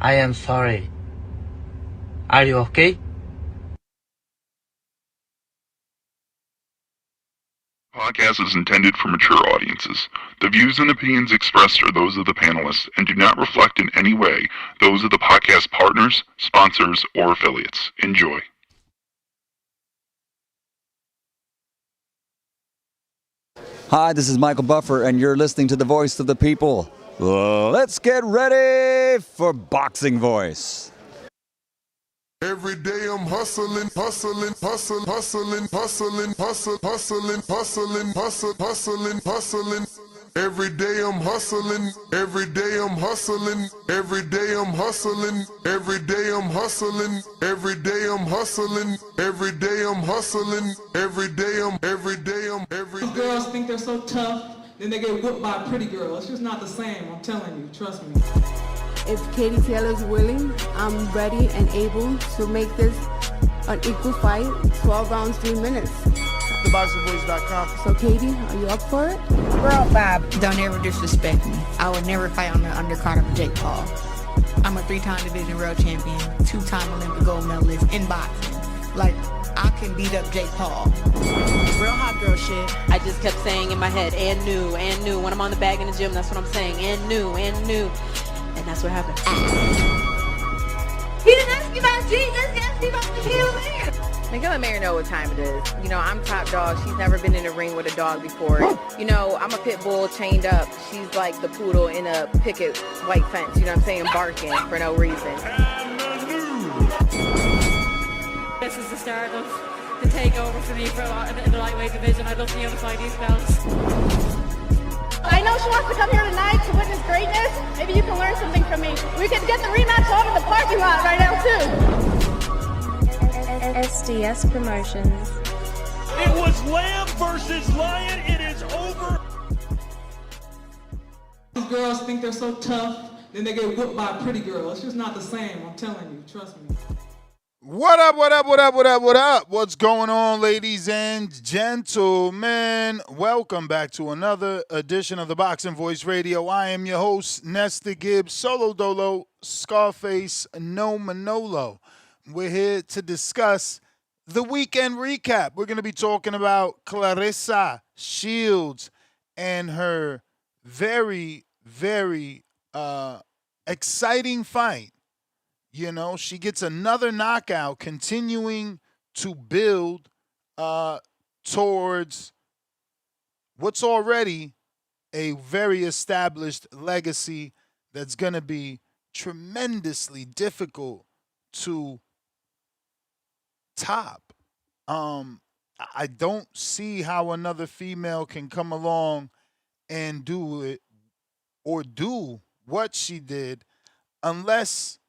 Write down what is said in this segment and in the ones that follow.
I am sorry. Are you okay? Podcast is intended for mature audiences. The views and opinions expressed are those of the panelists and do not reflect in any way those of the podcast partners, sponsors, or affiliates. Enjoy. Hi, this is Michael Buffer, and you're listening to the Voice of the People. Let's get ready for Boxing Voice. Every day I'm hustling, hustling, hustling, hustling, hustling, hustling, hustling, hustling, hustling, hustling, hustling. Every day I'm hustling, every day I'm hustling, every day I'm hustling, every day I'm hustling, every day I'm hustling, every day I'm hustling, every day I'm, every day I'm, every day. Girls think they're so tough, then they get whipped by a pretty girl. It's just not the same, I'm telling you, trust me. If Katie Taylor's willing, I'm ready and able to make this an equal fight, 12 rounds, 3 minutes. TheBoxingVoice.com. So Katie, are you up for it? Girl, Bob, don't ever disrespect me. I would never fight on the undercard of Jake Paul. I'm a 3-time division world champion, 2-time Olympic gold medalist in boxing. Like, I can beat up Jake Paul. Real hot girl shit. I just kept saying in my head, and new, and new. When I'm on the bag in the gym, that's what I'm saying, and new, and new. And that's what happened. He didn't ask me about Jesus, he asked me about the healing. Miguel and Mary know what time it is. You know, I'm top dog. She's never been in a ring with a dog before. You know, I'm a pit bull chained up. She's like the poodle in a picket white fence, you know what I'm saying, barking for no reason. This is the start of the takeover for me for in the lightweight division. I'd love to be able to fight these belts. I know she wants to come here tonight to witness greatness. Maybe you can learn something from me. We could get the rematch on in the parking lot right now, too. SDS Promotions. It was Lamb versus Lion. It is over. These girls think they're so tough, then they get whipped by a pretty girl. It's just not the same, I'm telling you, trust me. What up, what up, what up, what up, what up? What's going on, ladies and gentlemen? Welcome back to another edition of the Boxing Voice Radio. I am your host, Nesta Gibbs, Solo Dolo, Scarface, No Manolo. We're here to discuss the weekend recap. We're going to be talking about Claressa Shields and her very, very exciting fight. You know, she gets another knockout, continuing to build towards what's already a very established legacy that's going to be tremendously difficult to top. I don't see how another female can come along and do it or do what she did unless,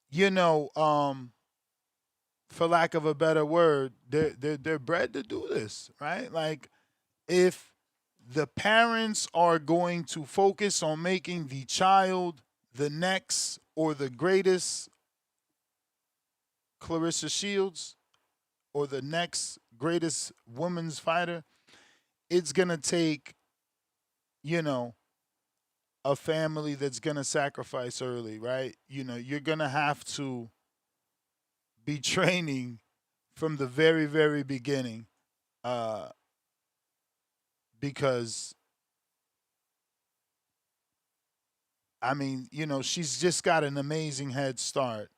you know, for lack of a better word, they're bred to do this, right? Like, if the parents are going to focus on making the child the next or the greatest Claressa Shields or the next greatest women's fighter, it's going to take, you know, a family that's going to sacrifice early, right? You know, you're going to have to be training from the very, very beginning because, I mean, you know, she's just got an amazing head start.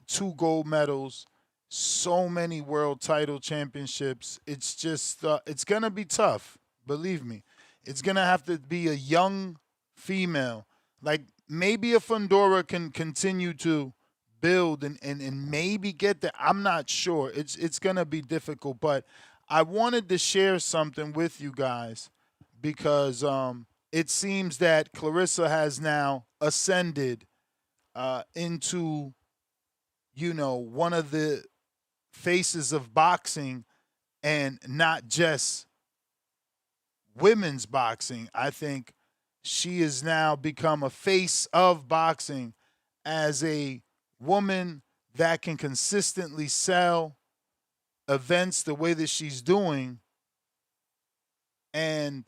2 gold medals, so many world title championships. It's just, it's going to be tough, believe me. It's going to have to be a young female. Like, maybe a Fundora can continue to build and maybe get there. I'm not sure. It's going to be difficult, but I wanted to share something with you guys because it seems that Claressa has now ascended into, you know, one of the faces of boxing, and not just women's boxing. I think she has now become a face of boxing as a woman that can consistently sell events the way that she's doing and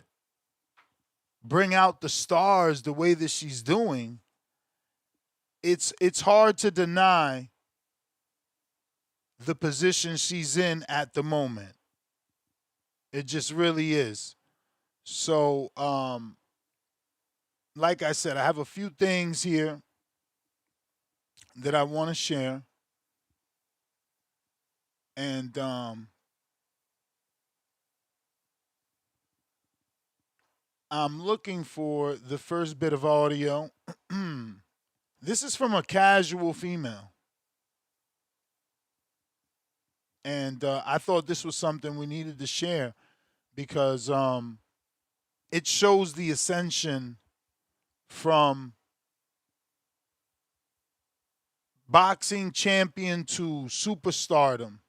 bring out the stars the way that she's doing. it's hard to deny the position she's in at the moment. It just really is. So, like I said, I have a few things here that I want to share. And I'm looking for the first bit of audio. This is from a casual female. And I thought this was something we needed to share because it shows the ascension from boxing champion to superstardom.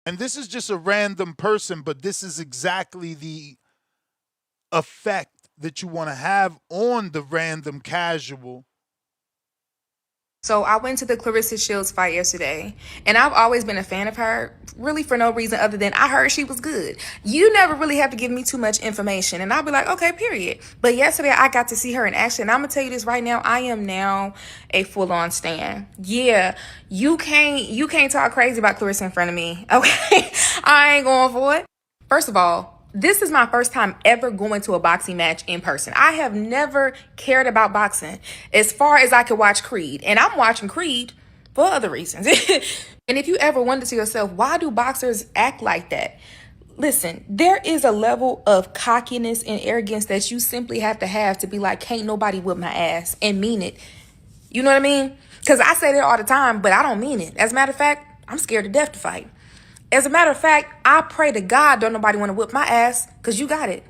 And this is just a random person, but this is exactly the effect that you want to have on the random casual. So I went to the Claressa Shields fight yesterday, and I've always been a fan of her, really for no reason other than I heard she was good. You never really have to give me too much information, and I'll be like, okay, period. But yesterday I got to see her in action, and I'm going to tell you this right now, I am now a full-on stan. Yeah, you can't talk crazy about Claressa in front of me, okay? I ain't going for it. First of all, this is my first time ever going to a boxing match in person. I have never cared about boxing as far as I could watch Creed. And I'm watching Creed for other reasons. And if you ever wonder to yourself, why do boxers act like that? Listen, there is a level of cockiness and arrogance that you simply have to be like, can't nobody whip my ass, and mean it. You know what I mean? Because I say that all the time, but I don't mean it. As a matter of fact, I'm scared to death to fight. As a matter of fact, I pray to God don't nobody want to whip my ass, because you got it.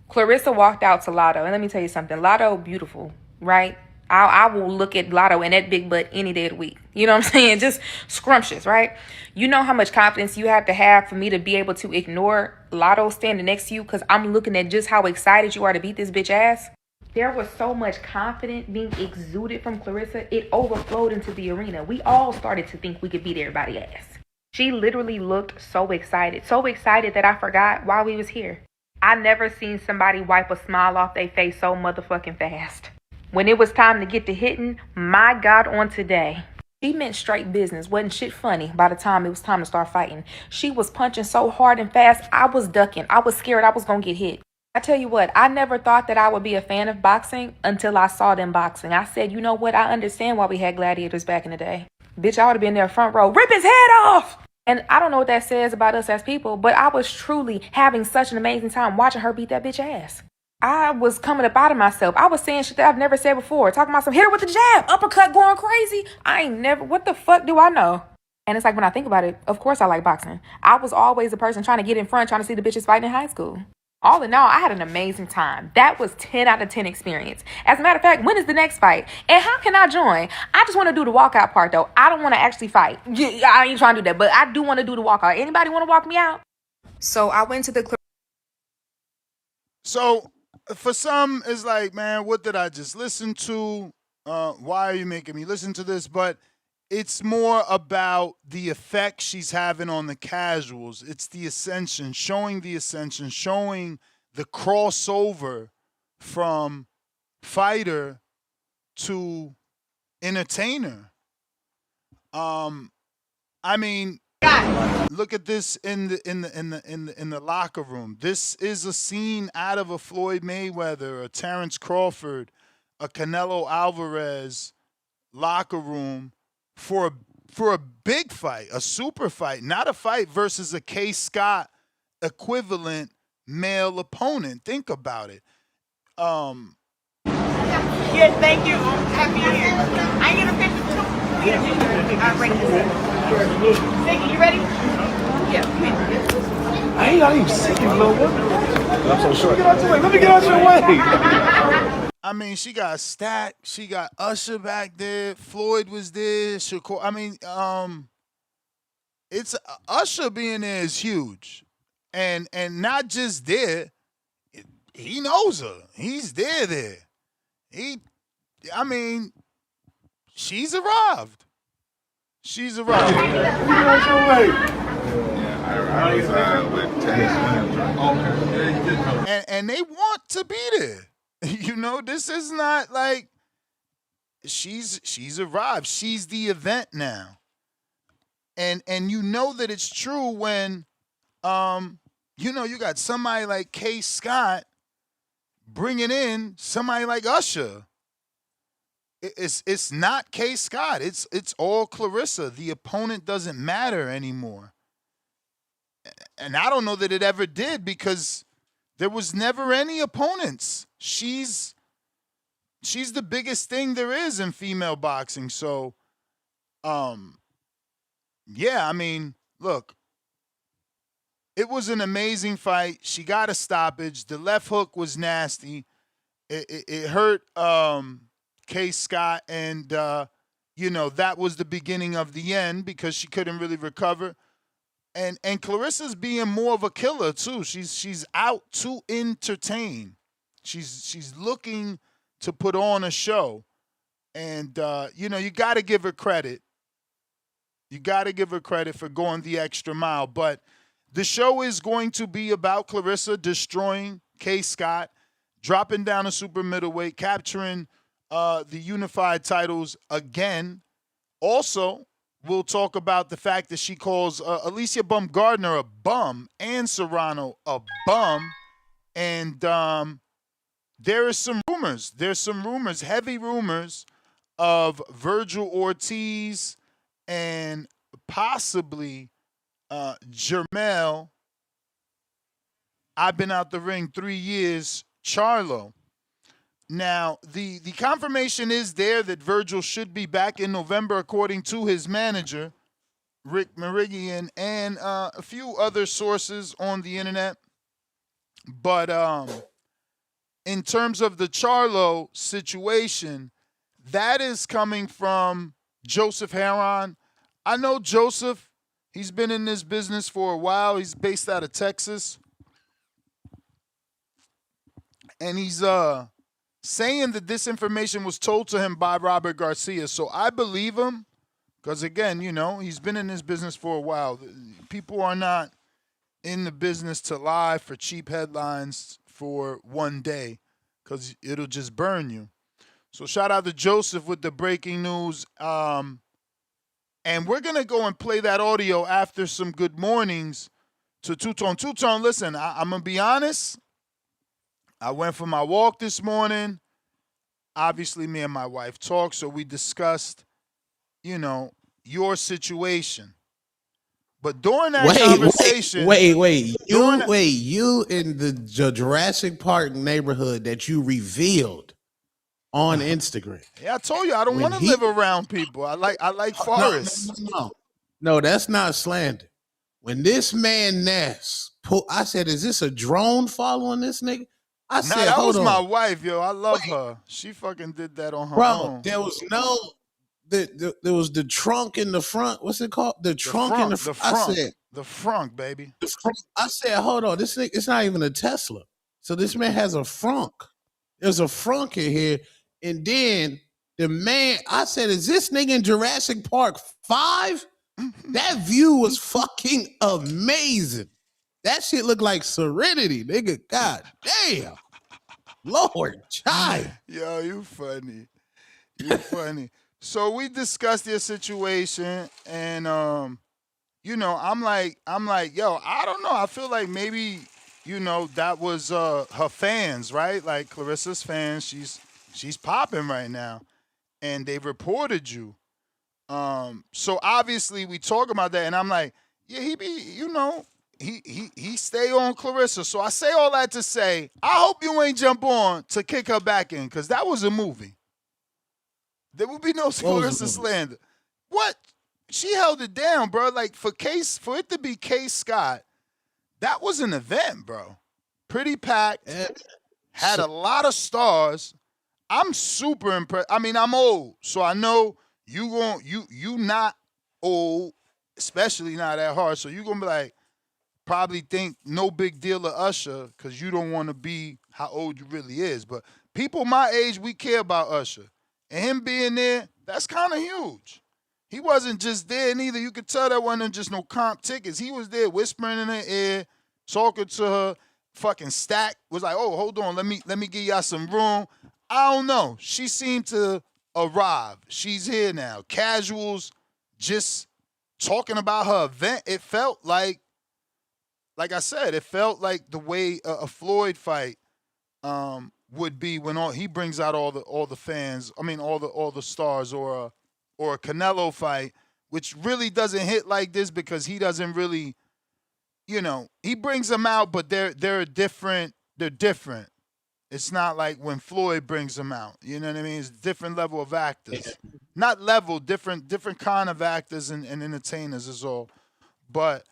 Claressa walked out to Lotto, and let me tell you something. Lotto, beautiful, right? I will look at Lotto and that big butt any day of the week. You know what I'm saying? Just scrumptious, right? You know how much confidence you have to have for me to be able to ignore Lotto standing next to you, because I'm looking at just how excited you are to beat this bitch ass? There was so much confidence being exuded from Claressa, it overflowed into the arena. We all started to think we could beat everybody's ass. She literally looked so excited that I forgot why we was here. I never seen somebody wipe a smile off their face so motherfucking fast. When it was time to get to hitting, my God, on today. She meant straight business. Wasn't shit funny by the time it was time to start fighting. She was punching so hard and fast, I was ducking. I was scared I was going to get hit. I tell you what, I never thought that I would be a fan of boxing until I saw them boxing. I said, you know what? I understand why we had gladiators back in the day. Bitch, I would have been there front row. Rip his head off! And I don't know what that says about us as people, but I was truly having such an amazing time watching her beat that bitch ass. I was coming up out of myself. I was saying shit that I've never said before. Talking about some hit her with the jab, uppercut going crazy. I ain't never, what the fuck do I know? And it's like, when I think about it, of course I like boxing. I was always a person trying to get in front, trying to see the bitches fighting in high school. All in all, I had an amazing time. That was 10 out of 10 experience. As a matter of fact, when is the next fight? And how can I join? I just want to do the walkout part, though. I don't want to actually fight. I ain't trying to do that, but I do want to do the walkout. Anybody want to walk me out? So I went to the... So for some, it's like, man, what did I just listen to? Why are you making me listen to this? But it's more about the effect she's having on the casuals. It's the ascension, showing the crossover from fighter to entertainer. I mean, look at this in the locker room. This is a scene out of a Floyd Mayweather, a Terrence Crawford, a Canelo Alvarez locker room. For a big fight, a super fight, not a fight versus a Kaye Scott equivalent male opponent. Think about it. Yes, thank you. I'm happy here. I get a picture too. Get a picture. I'm ready. Thank you. You ready? Yeah. I ain't even see you, little one. I'm so short. Let me get out your way. I mean, she got Stack, she got Usher back there, Floyd was there, Shakur. I mean, it's Usher being there is huge, and not just there. He knows her. He's there. I mean, she's arrived. She's arrived. And they want to be there. You know, this is not like she's arrived. She's the event now. And you know that it's true when you know, you got somebody like Kaye Scott bringing in somebody like Usher. It's not Kaye Scott. It's all Claressa. The opponent doesn't matter anymore. And I don't know that it ever did because there was never any opponents. She's the biggest thing there is in female boxing. So, yeah, I mean, look, it was an amazing fight. She got a stoppage. The left hook was nasty. It hurt Kaye Scott, and you know, that was the beginning of the end because she couldn't really recover. And Claressa's being more of a killer too. She's out to entertain. She's looking to put on a show, and you know, you got to give her credit. You got to give her credit for going the extra mile. But the show is going to be about Claressa destroying Kaye Scott, dropping down a super middleweight, capturing the unified titles again. Also, we'll talk about the fact that she calls Alycia Baumgardner a bum and Serrano a bum. And there is some rumors. There's some rumors, heavy rumors, of Vergil Ortiz and possibly Jermell, I've been out the ring 3 years, Charlo. Now, the confirmation is there that Vergil should be back in November, according to his manager, Rick Merigian, and a few other sources on the internet. But in terms of the Charlo situation, that is coming from Joseph Heron. I know Joseph. He's been in this business for a while. He's based out of Texas. And he's saying that this information was told to him by Robert Garcia. So I believe him because, again, you know, he's been in this business for a while. People are not in the business to lie for cheap headlines for one day because it'll just burn you. So shout out to Joseph with the breaking news. And we're going to go and play that audio after some good mornings to Two-Tone. Two-Tone, listen, I'm going to be honest. I went for my walk this morning. Obviously, me and my wife talked, so we discussed, you know, your situation. But during that conversation... You in the Jurassic Park neighborhood that you revealed on Instagram. Yeah, I told you I don't want to live around people. I like forests. No, that's not slander. When this man Ness I said, "Is this a drone following this nigga?" I said, that "Hold was on, my wife, yo. I love her. She fucking did that on her own. There was no, there was the trunk in the front. What's it called? The trunk in the front. I said, the front, baby. The front. I said, hold on, this thing, it's not even a Tesla. So this man has a frunk. There's a frunk in here. And then the man, I said, is this nigga in Jurassic Park 5? That view was fucking amazing. That shit looked like Serenity, nigga. God damn. Lord, child. Yo, you funny. You funny. So we discussed your situation, and you know, I'm like, yo, I don't know. I feel like maybe, you know, that was her fans, right? Like Claressa's fans. She's popping right now, and they reported you. So obviously we talk about that, and I'm like, yeah, he be, you know, he stay on Claressa. So I say all that to say, I hope you ain't jump on to kick her back in, because that was a movie. There would be no Claressa slander. What? She held it down, bro. Like for it to be Kaye Scott, that was an event, bro. Pretty packed. Had a lot of stars. I'm super impressed. I mean, I'm old, so I know you not old, especially not that hard. So you gonna be like, probably think no big deal of Usher because you don't want to be how old you really is. But people my age, we care about Usher. And him being there, that's kind of huge. He wasn't just there neither. You could tell that wasn't just no comp tickets. He was there whispering in her ear, talking to her. fucking stacked, was like, oh, hold on, let me give y'all some room. I don't know. She seemed to arrive. She's here now. Casuals just talking about her event. It felt like I said, it felt like the way a Floyd fight would be when he brings out all the fans. I mean, all the stars, or a Canelo fight, which really doesn't hit like this because he doesn't really, he brings them out, but they're different. They're different. It's not like when Floyd brings them out. You know what I mean? It's a different level of actors. Not level, different kind of actors and entertainers is all. But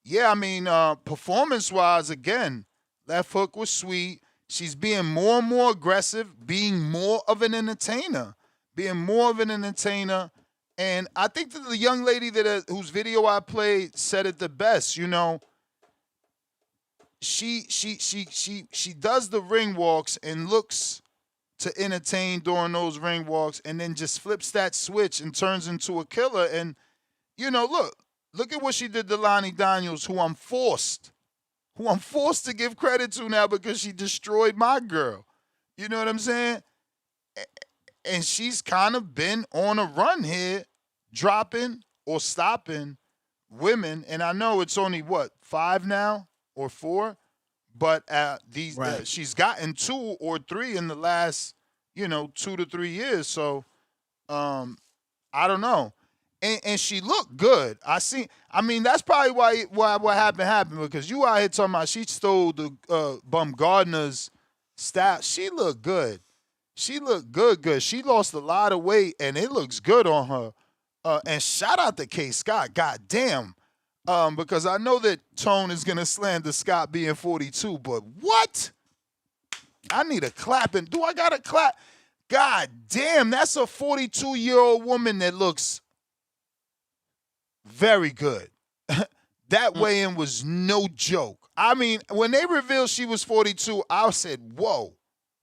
yeah, I mean, performance-wise, again, left hook was sweet. She's being more and more aggressive, being more of an entertainer. And I think that the young lady whose video I played said it the best. She does the ring walks and looks to entertain during those ring walks, and then just flips that switch and turns into a killer. And look at what she did to Lonnie Daniels, who I'm forced to give credit to now because she destroyed my girl. You know what I'm saying? And she's kind of been on a run here, dropping or stopping women. And I know it's only, 5 now or 4? But she's gotten 2 or 3 in the last, 2 to 3 years. So I don't know. And she looked good. I mean, that's probably why what happened, because you out here talking about she stole the Baumgardner's style. She looked good. She looked good. She lost a lot of weight, and it looks good on her. And shout out to Kaye Scott. God damn. Because I know that Tone is going to slander Scott being 42, but what? I need a clap. And do I got to clap? God damn, that's a 42-year-old woman that looks very good. That weigh-in was no joke. I mean, when they revealed she was 42, I said, whoa.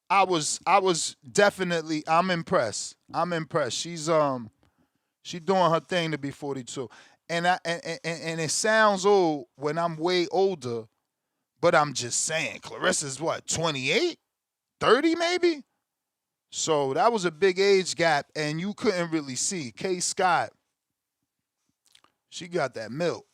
I was definitely, I'm impressed. She's doing her thing to be 42. And it sounds old when I'm way older, but I'm just saying, Claressa's 28? 30 maybe? So that was a big age gap, and you couldn't really see. Kaye Scott, she got that milk.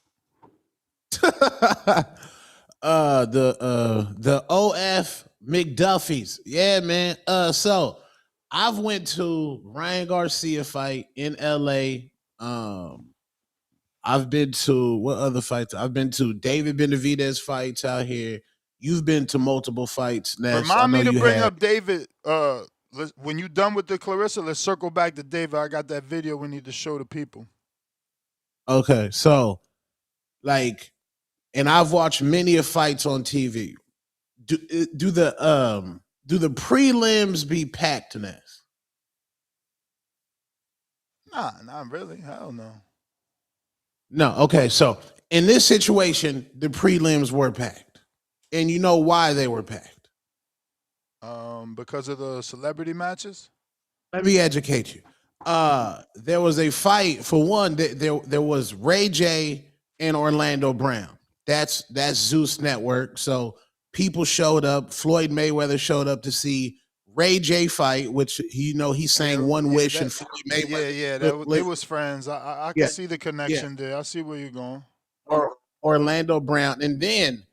The OF McDuffies. Yeah, man. So I've went to Ryan Garcia fight in LA. I've been to what other fights? I've been to David Benavidez fights out here. You've been to multiple fights, Ness. Remind me to bring up David. When you're done with the Claressa, let's circle back to David. I got that video we need to show the people. Okay, so and I've watched many of fights on TV. Do the prelims be packed, Ness? Nah, not really. Hell no. No, okay. So in this situation, the prelims were packed. And you know why they were packed? Because of the celebrity matches? Let me educate you. There was a fight, for one, there was Ray J and Orlando Brown. That's Zeus Network. So people showed up. Floyd Mayweather showed up to see Ray J fight, which he sang One Wish and Floyd Mayweather. They was friends. I can see the connection there. I see where you're going. Orlando Brown. And then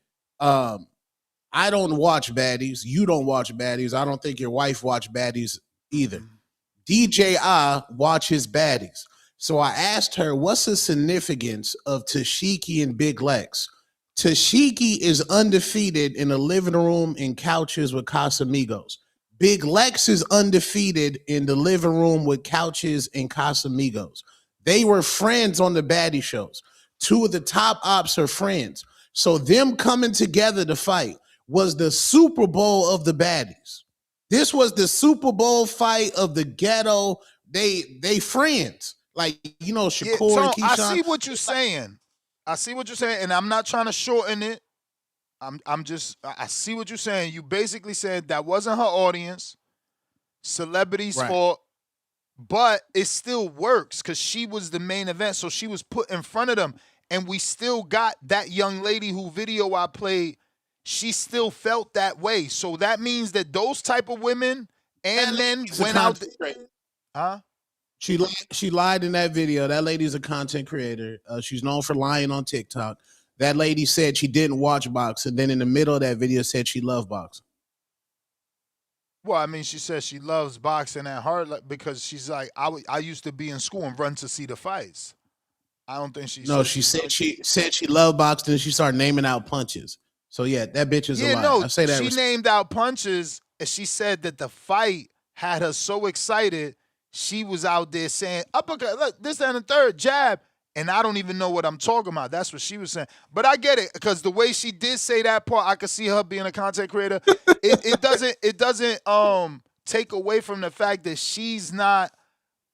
I don't watch baddies. You don't watch baddies. I don't think your wife watch baddies either. DJ watches baddies. So I asked her, what's the significance of Tashiki and Big Lex? Tashiki is undefeated in the living room and couches with Casamigos. Big Lex is undefeated in the living room with couches and Casamigos. They were friends on the baddie shows. 2 of the top ops are friends. So them coming together to fight was the Super Bowl of the baddies. This was the Super Bowl fight of the ghetto. They friends. Like, Shakur and Keyshawn. I see what you're saying. And I'm not trying to shorten it. I see what you're saying. You basically said that wasn't her audience. Celebrities fought, but it still works because she was the main event, so she was put in front of them. And we still got that young lady who video I played she still felt that way. So that means that those type of women and men went out. Huh? She lied in that video. That lady's a content creator. She's known for lying on TikTok. That lady said she didn't watch boxing. Then in the middle of that video said she loved boxing. Well, I mean, she says she loves boxing at heart because she's like, I used to be in school and run to see the fights. I don't think she. No, she said she loved boxing and she started naming out punches. So yeah, that bitch is a lie. No, I say that. She named out punches and she said that the fight had her so excited. She was out there saying uppercut, look, this and the third jab, and I don't even know what I'm talking about. That's what she was saying. But I get it because the way she did say that part, I could see her being a content creator. It doesn't take away from the fact that she's not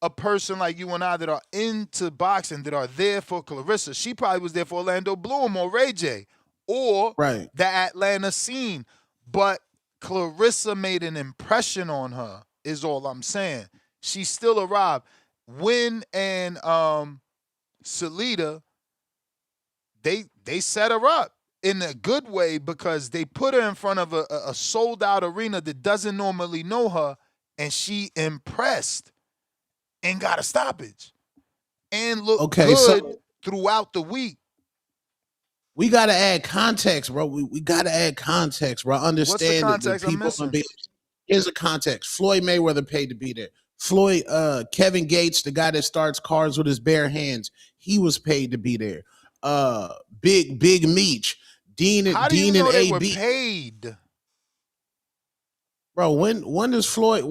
a person like you and I that are into boxing, that are there for Claressa. She probably was there for Orlando Bloom or Ray J or the Atlanta scene. But Claressa made an impression on her, is all I'm saying. She still arrived. Wynn and Salida, they set her up in a good way because they put her in front of a sold-out arena that doesn't normally know her, and she impressed and got a stoppage and looked good throughout the week. We got to add context, bro. We got to add context, bro. Understand What's the context that I'm missing? Here's the context. Floyd Mayweather paid to be there. Kevin Gates, the guy that starts cars with his bare hands, he was paid to be there. Big Meech, Dean and they were AB paid? Bro, when does Floyd?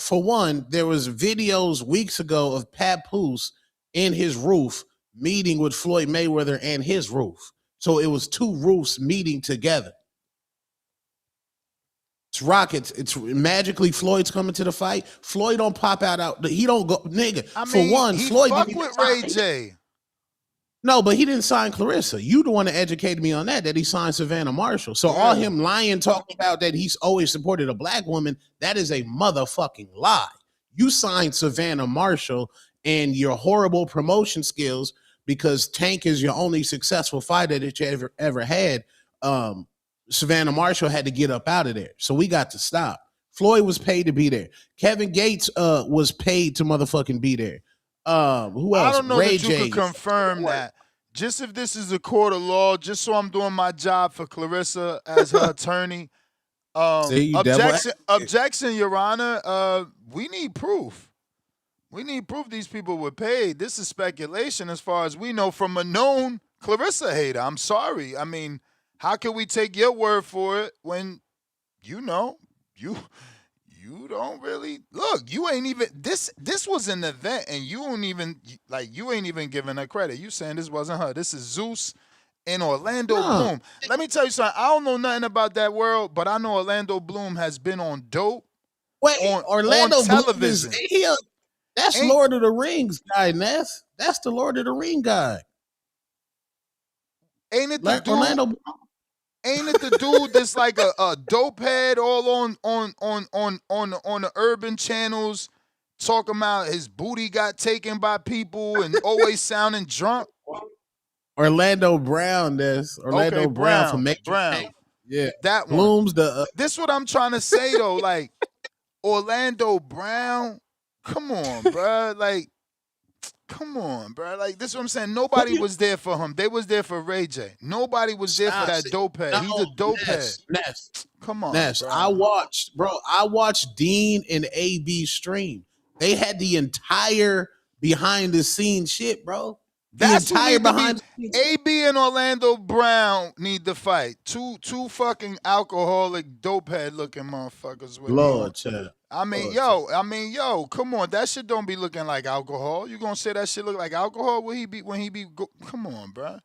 For one, there was videos weeks ago of Papoose in his roof meeting with Floyd Mayweather and his roof. So it was two roofs meeting together. It's rockets. It's magically Floyd's coming to the fight. Floyd don't pop out. He don't go, nigga. For one, Floyd fuck with Ray J. No, but he didn't sign Claressa. You the one that educated me on that he signed Savannah Marshall. So all him lying, talking about that he's always supported a black woman, that is a motherfucking lie. You signed Savannah Marshall and your horrible promotion skills because Tank is your only successful fighter that you ever had. Savannah Marshall had to get up out of there. So we got to stop. Floyd was paid to be there. Kevin Gates was paid to motherfucking be there. Who else? I don't know Ray that you J. can confirm that. Just if this is a court of law, just so I'm doing my job for Claressa as her attorney. Objection, Your Honor. We need proof. We need proof these people were paid. This is speculation as far as we know from a known Claressa hater. I'm sorry. I mean, how can we take your word for it when you know you don't really look? You ain't even this was an event and you ain't even giving her credit. You saying this wasn't her. This is Zeus and Orlando Bloom. Let me tell you something. I don't know nothing about that world, but I know Orlando Bloom has been on dope. Orlando on television. Bloom that's Lord of the Rings guy, Ness. That's the Lord of the Ring guy. Ain't it the dude? Orlando Bloom. Ain't it the dude that's like a dope head all on the urban channels talking about his booty got taken by people and always sounding drunk? Orlando Brown, Orlando Brown from Major Brown. Yeah, that one. Bloom's the. This what I'm trying to say though. Like Orlando Brown, come on, bro. Like, come on, bro. Like this is what I'm saying. Nobody was there for him. They was there for Ray J. Nobody was there for that dope head. He's a dope head. Ness. Come on, Ness. bro. I watched Dean and AB stream. They had the entire behind the scenes shit, bro. That's entire behind. AB and Orlando Brown need to fight. Two fucking alcoholic dope head looking motherfuckers. With Lord, child. I mean, yo, come on. That shit don't be looking like alcohol. You gonna say that shit look like alcohol when he be come on, bro.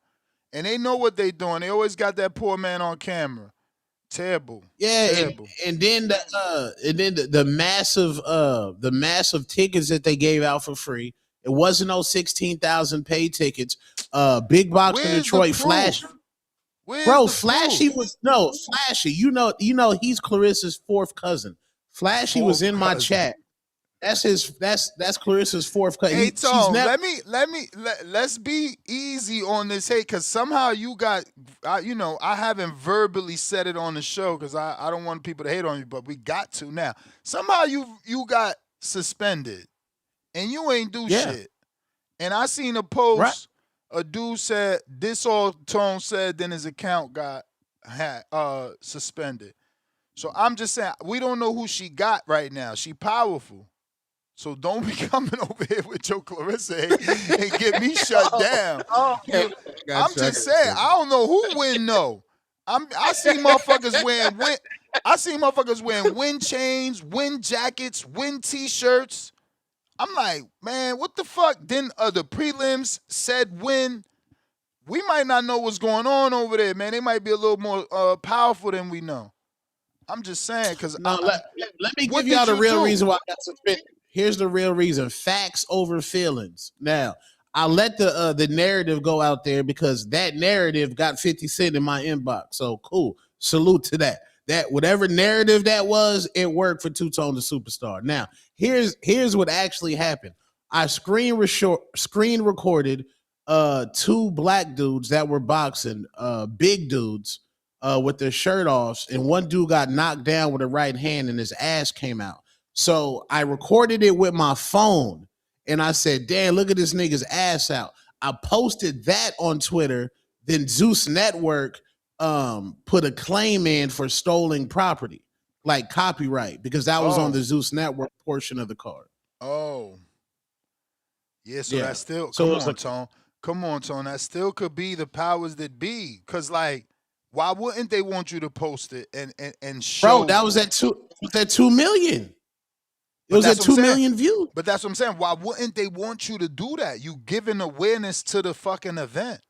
And they know what they doing. They always got that poor man on camera. Terrible. Yeah, terrible. And then the massive tickets that they gave out for free. It wasn't no 16,000 paid tickets. Big Box in Detroit, Flash. Bro, Flashy was Flashy. You know he's Claressa's fourth cousin. Flashy was in my chat. That's Clarissa's fourth cut. Hey Tone, let's be easy on this hate, because somehow you got, I haven't verbally said it on the show because I don't want people to hate on you, but we got to now. Somehow you got suspended and you ain't do shit. And I seen a post, a dude said this all Tone said, then his account got suspended. So I'm just saying, we don't know who she got right now. She powerful. So don't be coming over here with your Claressa and get me shut down. Okay. I'm just saying, I don't know who win though. I see motherfuckers wearing wind chains, wind jackets, wind t-shirts. I'm like, man, what the fuck? Then the prelims said win. We might not know what's going on over there, man. They might be a little more powerful than we know. I'm just saying, because let me give y'all the real reason why I got suspended. Here's the real reason: facts over feelings. Now, I let the narrative go out there because that narrative got 50 Cent in my inbox. So cool. Salute to that. That whatever narrative that was, it worked for Two Tone the Superstar. Now, here's what actually happened. I screen recorded two black dudes that were boxing, big dudes, with their shirt off, and one dude got knocked down with a right hand and his ass came out. So I recorded it with my phone and I said, damn, look at this nigga's ass out. I posted that on Twitter. Then Zeus Network put a claim in for stolen property, like copyright, because that was on the Zeus Network portion of the card. Oh. Yeah, so that still, come on, Tone. That still could be the powers that be. Because, like, why wouldn't they want you to post it and show? Bro, that was at 2 million. It was at 2 million views. But that's what I'm saying. Why wouldn't they want you to do that? You giving awareness to the fucking event.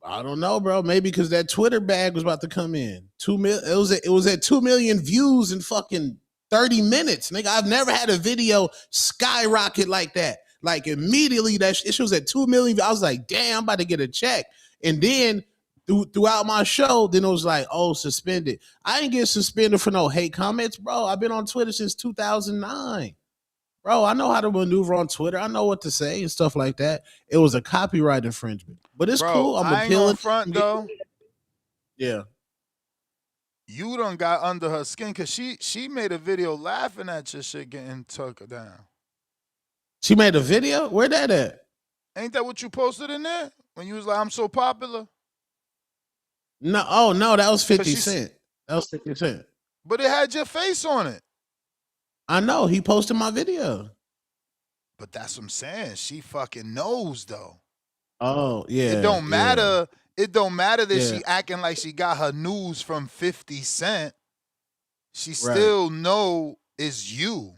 I don't know, bro. Maybe because that Twitter bag was about to come in. It was at 2 million views in fucking 30 minutes. Nigga, I've never had a video skyrocket like that. Like immediately that shit was at 2 million. I was like, damn, I'm about to get a check. And then throughout my show, then it was like, oh, suspended. I didn't get suspended for no hate comments, bro. I've been on Twitter since 2009. Bro, I know how to maneuver on Twitter. I know what to say and stuff like that. It was a copyright infringement. But it's cool. I'm appealing. Front though. Yeah. You done got under her skin because she made a video laughing at your shit getting took down. She made a video? Where that at? Ain't that what you posted in there? When you was like, I'm so popular? No, that was 50 Cent. That was 50 Cent. But it had your face on it. I know. He posted my video. But that's what I'm saying. She fucking knows, though. Oh, yeah. It don't matter. Yeah. It don't matter that she acting like she got her news from 50 Cent. She still know it's you.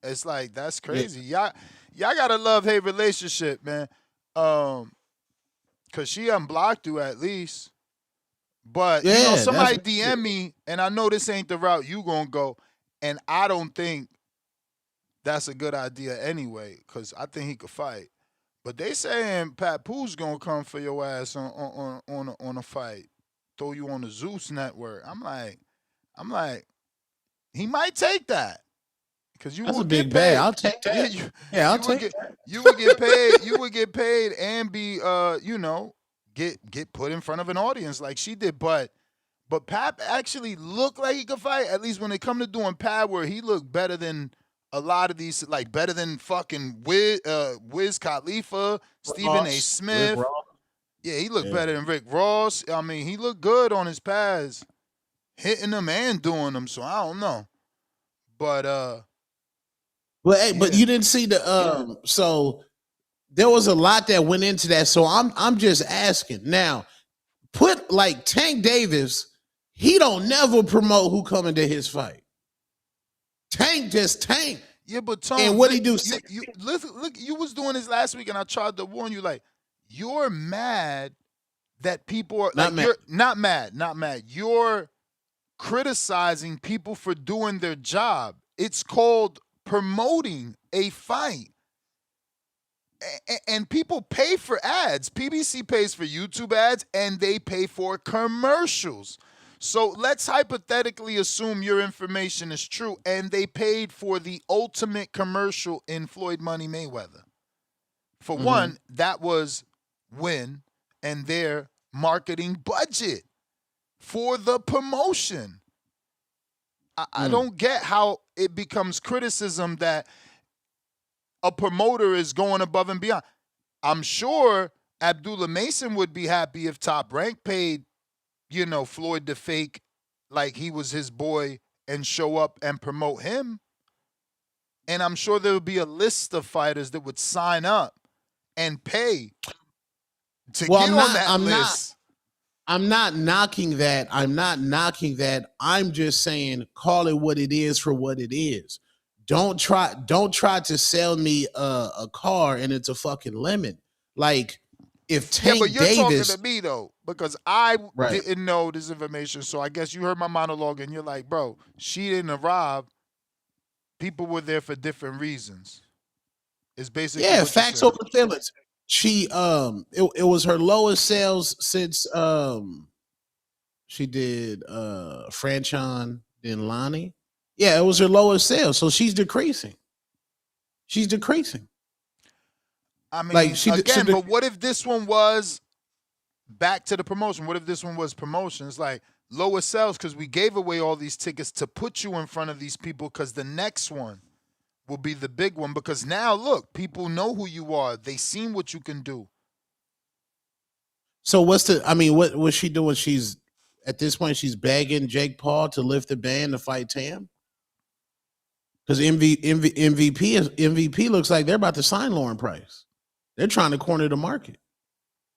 It's like, that's crazy. Y'all got a love-hate relationship, man. Because she unblocked you at least. But, somebody DM me, and I know this ain't the route you gonna go, and I don't think that's a good idea anyway, because I think he could fight. But they saying Pat Pooh's gonna come for your ass on a fight, throw you on the Zeus Network. I'm like, he might take that. Because you would get paid. I'll take that. I'll take it. You would get paid. You would get paid and be, get put in front of an audience like she did. But Pat actually looked like he could fight. At least when it come to doing pad work, he looked better than a lot of these, like better than fucking Wiz Khalifa, Stephen A. Smith. Yeah, he looked better than Rick Ross. I mean, he looked good on his pads, hitting them and doing them. So I don't know, but but you didn't see the so there was a lot that went into that. So I'm just asking now. Put like Tank Davis, he don't never promote who coming to his fight. Tank just Tank. Yeah, but Tom, and what he do? Look, you was doing this last week, and I tried to warn you. Like, you're mad that people are you're not mad. You're criticizing people for doing their job. It's called promoting a fight. And people pay for ads. PBC pays for YouTube ads, and they pay for commercials. So let's hypothetically assume your information is true and they paid for the ultimate commercial in Floyd Money Mayweather. For one, that was Wynn and their marketing budget for the promotion. I don't get how it becomes criticism that a promoter is going above and beyond. I'm sure Abdullah Mason would be happy if Top Rank paid, Floyd the fake like he was his boy and show up and promote him. And I'm sure there would be a list of fighters that would sign up and pay to get on that list. I'm not knocking that. I'm just saying, call it what it is for what it is. Don't try to sell me a car and it's a fucking lemon. Like, if Tank but you're Davis, talking to me though, because I didn't know this information. So I guess you heard my monologue and you're like, bro, she didn't arrive. People were there for different reasons. It's basically facts over feelings. She it was her lowest sales since she did Franchon then Lonnie. Yeah, it was her lowest sales. So she's decreasing. I mean, but what if this one was back to the promotion? What if this one was promotion? It's like lower sales because we gave away all these tickets to put you in front of these people because the next one will be the big one. Because now, look, people know who you are. They seen what you can do. So what's what's she doing? She's at this point, she's begging Jake Paul to lift the ban to fight Tam? Because MVP looks like they're about to sign Lauren Price. They're trying to corner the market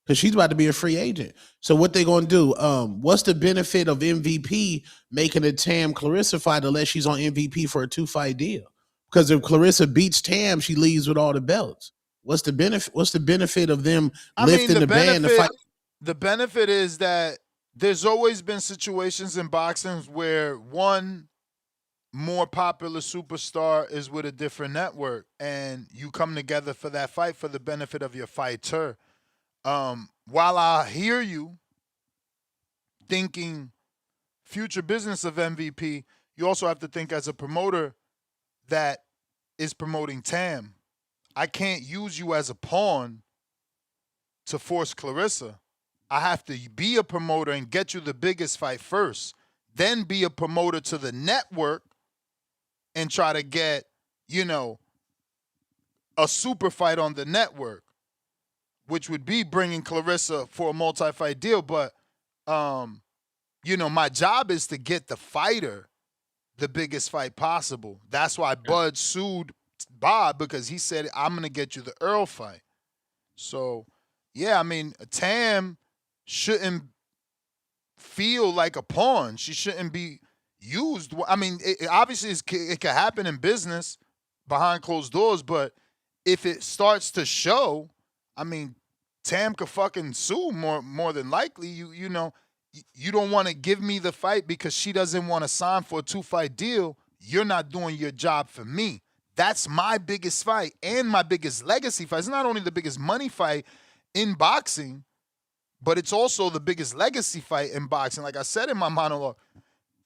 because she's about to be a free agent. So what they going to do? What's the benefit of MVP making a Tam Claressa fight unless she's on MVP for a 2-fight deal? Because if Claressa beats Tam, she leaves with all the belts. What's the benefit? What's the benefit of them lifting the ban to fight? The benefit is that there's always been situations in boxing where one more popular superstar is with a different network and you come together for that fight for the benefit of your fighter. While I hear you thinking future business of MVP, you also have to think as a promoter that is promoting Tam. I can't use you as a pawn to force Claressa. I have to be a promoter and get you the biggest fight first, then be a promoter to the network and try to get, a super fight on the network, which would be bringing Claressa for a multi-fight deal. But, my job is to get the fighter the biggest fight possible. That's why Bud sued Bob, because he said, I'm going to get you the Earl fight. So, yeah, I mean, Tam shouldn't feel like a pawn. She shouldn't be used. I mean, obviously it could happen in business behind closed doors, but if it starts to show, I mean, Tam could fucking sue more than likely. You don't want to give me the fight because she doesn't want to sign for a 2-fight deal. You're not doing your job for me. That's my biggest fight and my biggest legacy fight. It's not only the biggest money fight in boxing, but it's also the biggest legacy fight in boxing. Like I said in my monologue,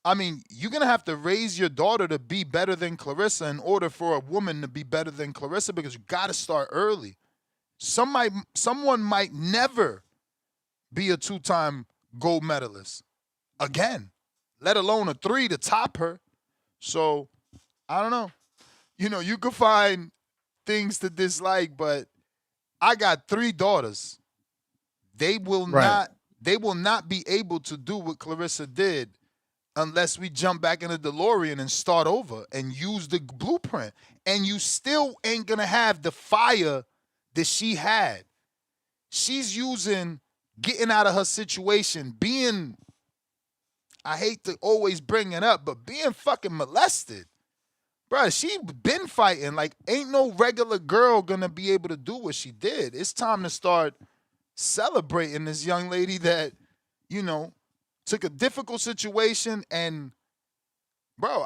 I mean, you're going to have to raise your daughter to be better than Claressa in order for a woman to be better than Claressa, because you got to start early. Someone might never be a 2-time gold medalist again, let alone a 3 to top her. So, I don't know. You could find things to dislike, but I got 3 daughters. They will not be able to do what Claressa did unless we jump back in the DeLorean and start over and use the blueprint. And you still ain't going to have the fire that she had. She's using getting out of her situation, being, I hate to always bring it up, but being fucking molested. Bruh, she been fighting. Like, ain't no regular girl going to be able to do what she did. It's time to start celebrating this young lady that, took a difficult situation and, bro,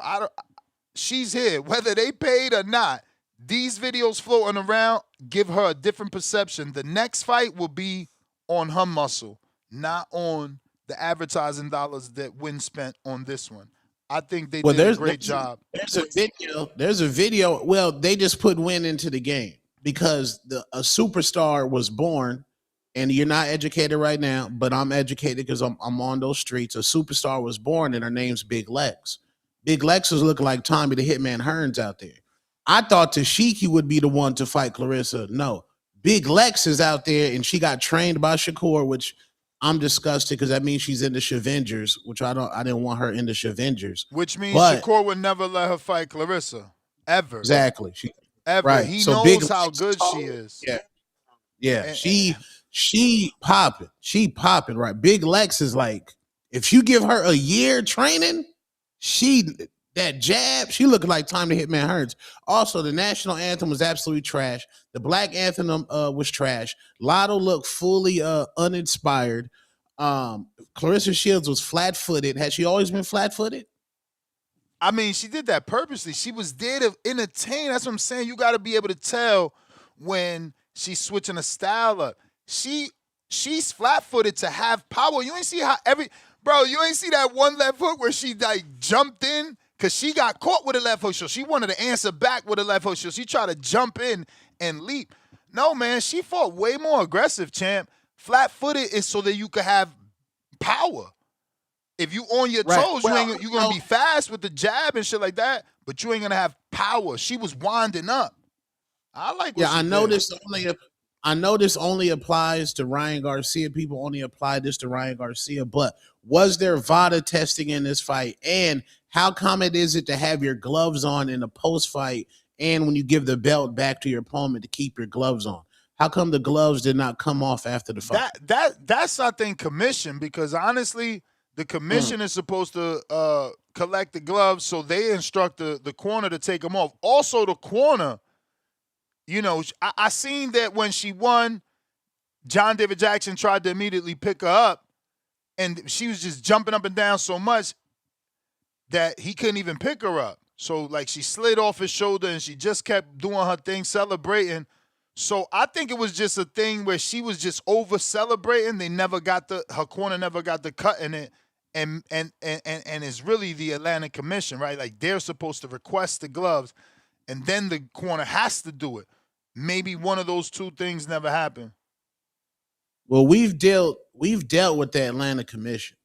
she's here. Whether they paid or not, these videos floating around give her a different perception. The next fight will be on her muscle, not on the advertising dollars that Win spent on this one. I think they Well, did a great job. There's a video. There's a video. Well, they just put Win into the game because a superstar was born, and you're not educated right now, but I'm educated because I'm on those streets. A superstar was born, and her name's Big Lex. Big Lex was looking like Tommy the Hitman Hearns out there. I thought Tashiki would be the one to fight Claressa. No, Big Lex is out there, and she got trained by Shakur, which I'm disgusted because that means she's in the Shavengers, which I didn't want her in the Shavengers. Which means Shakur would never let her fight Claressa. Ever. Exactly. Ever. Right. He So knows Big how Lex good she is. Yeah. Yeah. She popping. She popping, right? Big Lex is like, if you give her a year training, that jab, she looking like Time to Hitman Hearns. Also, the national anthem was absolutely trash. The black anthem was trash. Lotto looked fully uninspired. Claressa Shields was flat-footed. Has she always been flat-footed? I mean, she did that purposely. She was there to entertain. That's what I'm saying. You got to be able to tell when she's switching a style up. She's flat-footed to have power. You ain't see how you ain't see that one left hook where she like jumped in because she got caught with a left hook. So she wanted to answer back with a left hook. So she tried to jump in and leap. No, man, she fought way more aggressive, champ. Flat-footed is so that you could have power. If you on your toes, you're going to be fast with the jab and shit like that, but you ain't going to have power. She was winding up. I like what she did. I know this only applies to Ryan Garcia. People only apply this to Ryan Garcia, but was there VADA testing in this fight? And how common is it to have your gloves on in a post-fight and when you give the belt back to your opponent to keep your gloves on? How come the gloves did not come off after the fight? That's I think commission, because honestly, the commission is supposed to collect the gloves, so they instruct the corner to take them off. Also, the corner, you know, I seen that when she won, John David Jackson tried to immediately pick her up, and she was just jumping up and down so much that he couldn't even pick her up. So, like, she slid off his shoulder, and she just kept doing her thing, celebrating. So I think it was just a thing where she was just over celebrating. Her corner never got the cut in it, and it's really the Atlantic Commission, right? Like, they're supposed to request the gloves, and then the corner has to do it. Maybe one of those two things never happened. Well, we've dealt with the Atlanta Commission,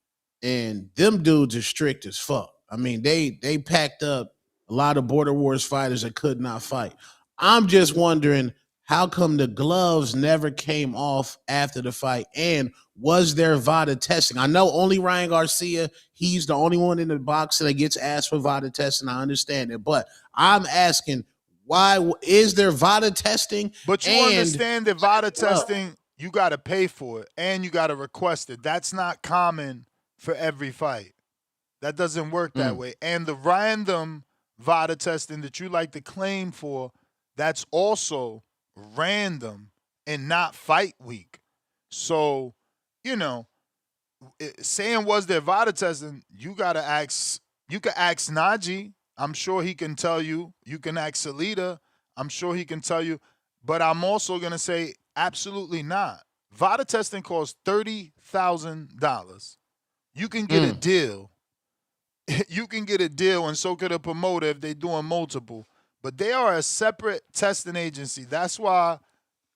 and them dudes are strict as fuck. I mean, they packed up a lot of Border Wars fighters that could not fight. I'm just wondering, how come the gloves never came off after the fight? And was there VADA testing? I know only Ryan Garcia, he's the only one in the boxing that gets asked for VADA testing. I understand it. But I'm asking, why is there VADA testing? But you understand that VADA testing, you got to pay for it and you got to request it. That's not common for every fight. That doesn't work that way. And the random VADA testing that you like to claim for, that's also random and not fight week. So, you know, saying was there VADA testing, you can ask Najee. I'm sure he can tell you. You can ask Salita. I'm sure he can tell you. But I'm also going to say absolutely not. VADA testing costs $30,000. You can get a deal. You can get a deal, and so could a promoter if they're doing multiple. But they are a separate testing agency. That's why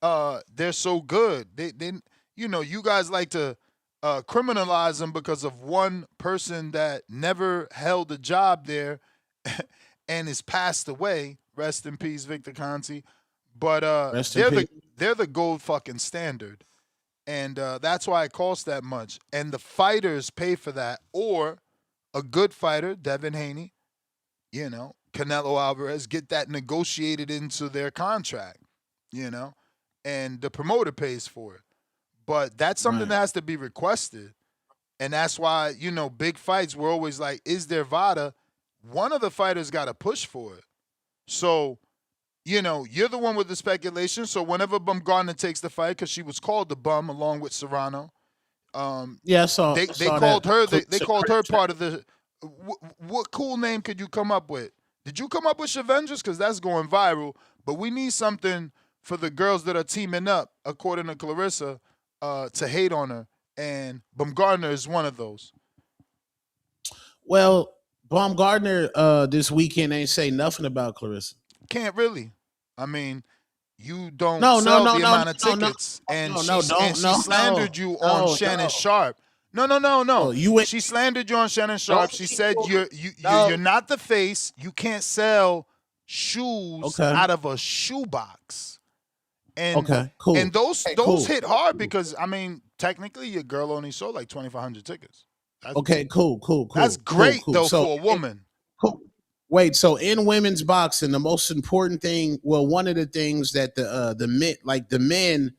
they're so good. They you know, you guys like to criminalize them because of one person that never held a job there and is passed away. Rest in peace, Victor Conti. But they're the gold fucking standard. And that's why it costs that much. And the fighters pay for that. Or a good fighter, Devin Haney, you know, Canelo Alvarez, get that negotiated into their contract, you know, and the promoter pays for it. But that's something that has to be requested. And that's why, you know, big fights, we're always like, is there VADA? One of the fighters got to push for it. So, you know, you're the one with the speculation. So whenever Baumgardner takes the fight, because she was called the bum along with Serrano. They called her. They called her part of the. What cool name could you come up with? Did you come up with Shavengers? Because that's going viral. But we need something for the girls that are teaming up, according to Claressa, to hate on her. and Baumgardner is one of those. Well, Baumgardner this weekend ain't say nothing about Claressa. Can't really. I mean, you don't No, sell no, the no, amount of no, no. tickets, and No, she no, and she don't, no, slandered you no, on no. Shannon Sharp. No. You went. She slandered you on Shannon Sharp. She said No. you're not the face. You can't sell shoes out of a shoebox. And Okay, cool. And those cool. hit hard because I mean, technically, your girl only sold like 2,500 tickets. Okay, cool. That's great cool. though So, for a woman. Cool. Wait, so in women's boxing, the most important thing, well, one of the things that the men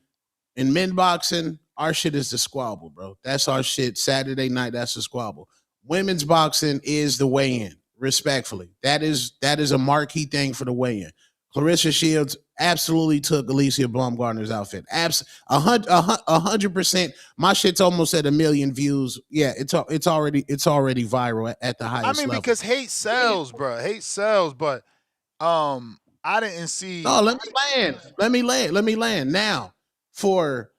in men boxing, our shit is the squabble, bro. That's our shit. Saturday night, that's the squabble. Women's boxing is the weigh-in, respectfully. That is a marquee thing for the weigh-in. Claressa Shields absolutely took Alycia Baumgardner's outfit. 100%. My shit's almost at 1 million views. Yeah, it's already viral at the highest level. Because hate sells, bro. Hate sells, but I didn't see. No, let me land. Now, for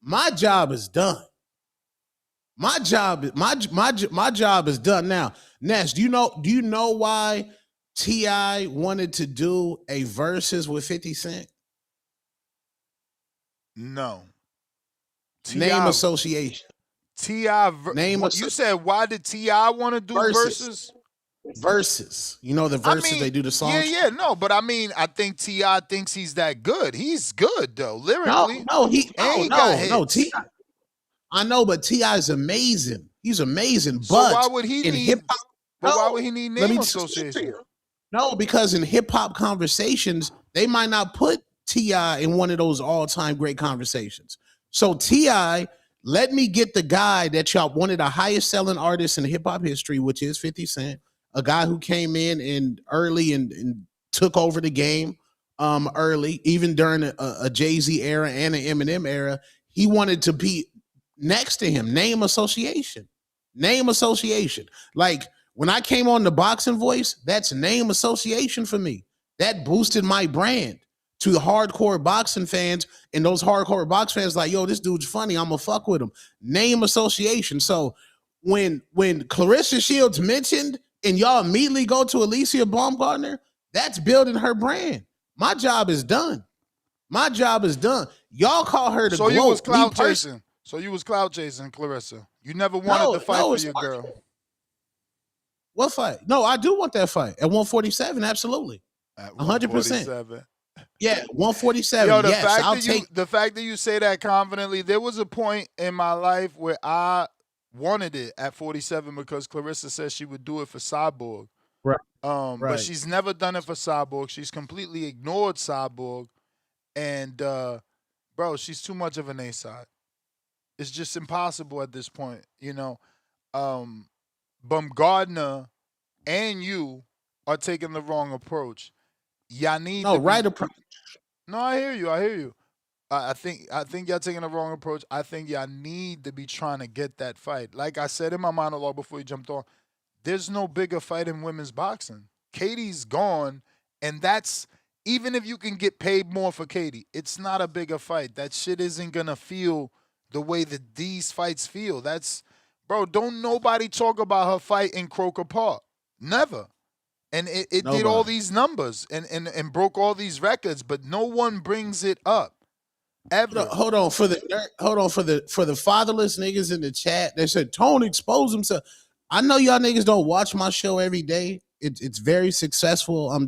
my job is done. My job is done now. Ness, do you know why T.I. wanted to do a versus with 50 Cent? No. Name association. T.I. You said why did T.I. want to do versus? Versus. You know the verses they do the songs? Yeah, no, but I mean, I think T.I. thinks he's that good. He's good though, lyrically. No, T.I. I know, but T.I. is amazing. He's amazing. So but why would he need hip-hop? why would he need name association? No, because in hip-hop conversations, they might not put T.I. in one of those all-time great conversations. So T.I., let me get the guy that one of the highest selling artists in hip-hop history, which is 50 Cent, a guy who came in early and took over the game early, even during a Jay-Z era and an Eminem era. He wanted to be next to him. Name association. Like, when I came on the Boxing Voice, that's name association for me. That boosted my brand to the hardcore boxing fans, and those hardcore box fans like, yo, this dude's funny, I'm gonna fuck with him. Name association. So when Claressa Shields mentioned and y'all immediately go to Alycia Baumgardner, that's building her brand. My job is done. Y'all call her the GWOAT. You was clout chasing. So you was clout chasing, Claressa. You never wanted to fight for your girl. What fight? No, I do want that fight at 147. Absolutely, 100%. Yeah, 147. Yo, the fact that you say that confidently. There was a point in my life where I wanted it at 47 because Claressa said she would do it for Cyborg. Right. But she's never done it for Cyborg. She's completely ignored Cyborg, and bro, she's too much of an A-side. It's just impossible at this point, you know. Baumgardner and you are taking the wrong approach. Y'all need right approach. No, I hear you. I think y'all taking the wrong approach. I think y'all need to be trying to get that fight. Like I said in my monologue before you jumped on, there's no bigger fight in women's boxing. Katie's gone, and that's even if you can get paid more for Katie, it's not a bigger fight. That shit isn't gonna feel the way that these fights feel. Bro, don't nobody talk about her fight in Croker Park. Never. And it did all these numbers and broke all these records, but no one brings it up. Ever. Hold on for the fatherless niggas in the chat. They said Tone expose himself. I know y'all niggas don't watch my show every day. It's very successful. I'm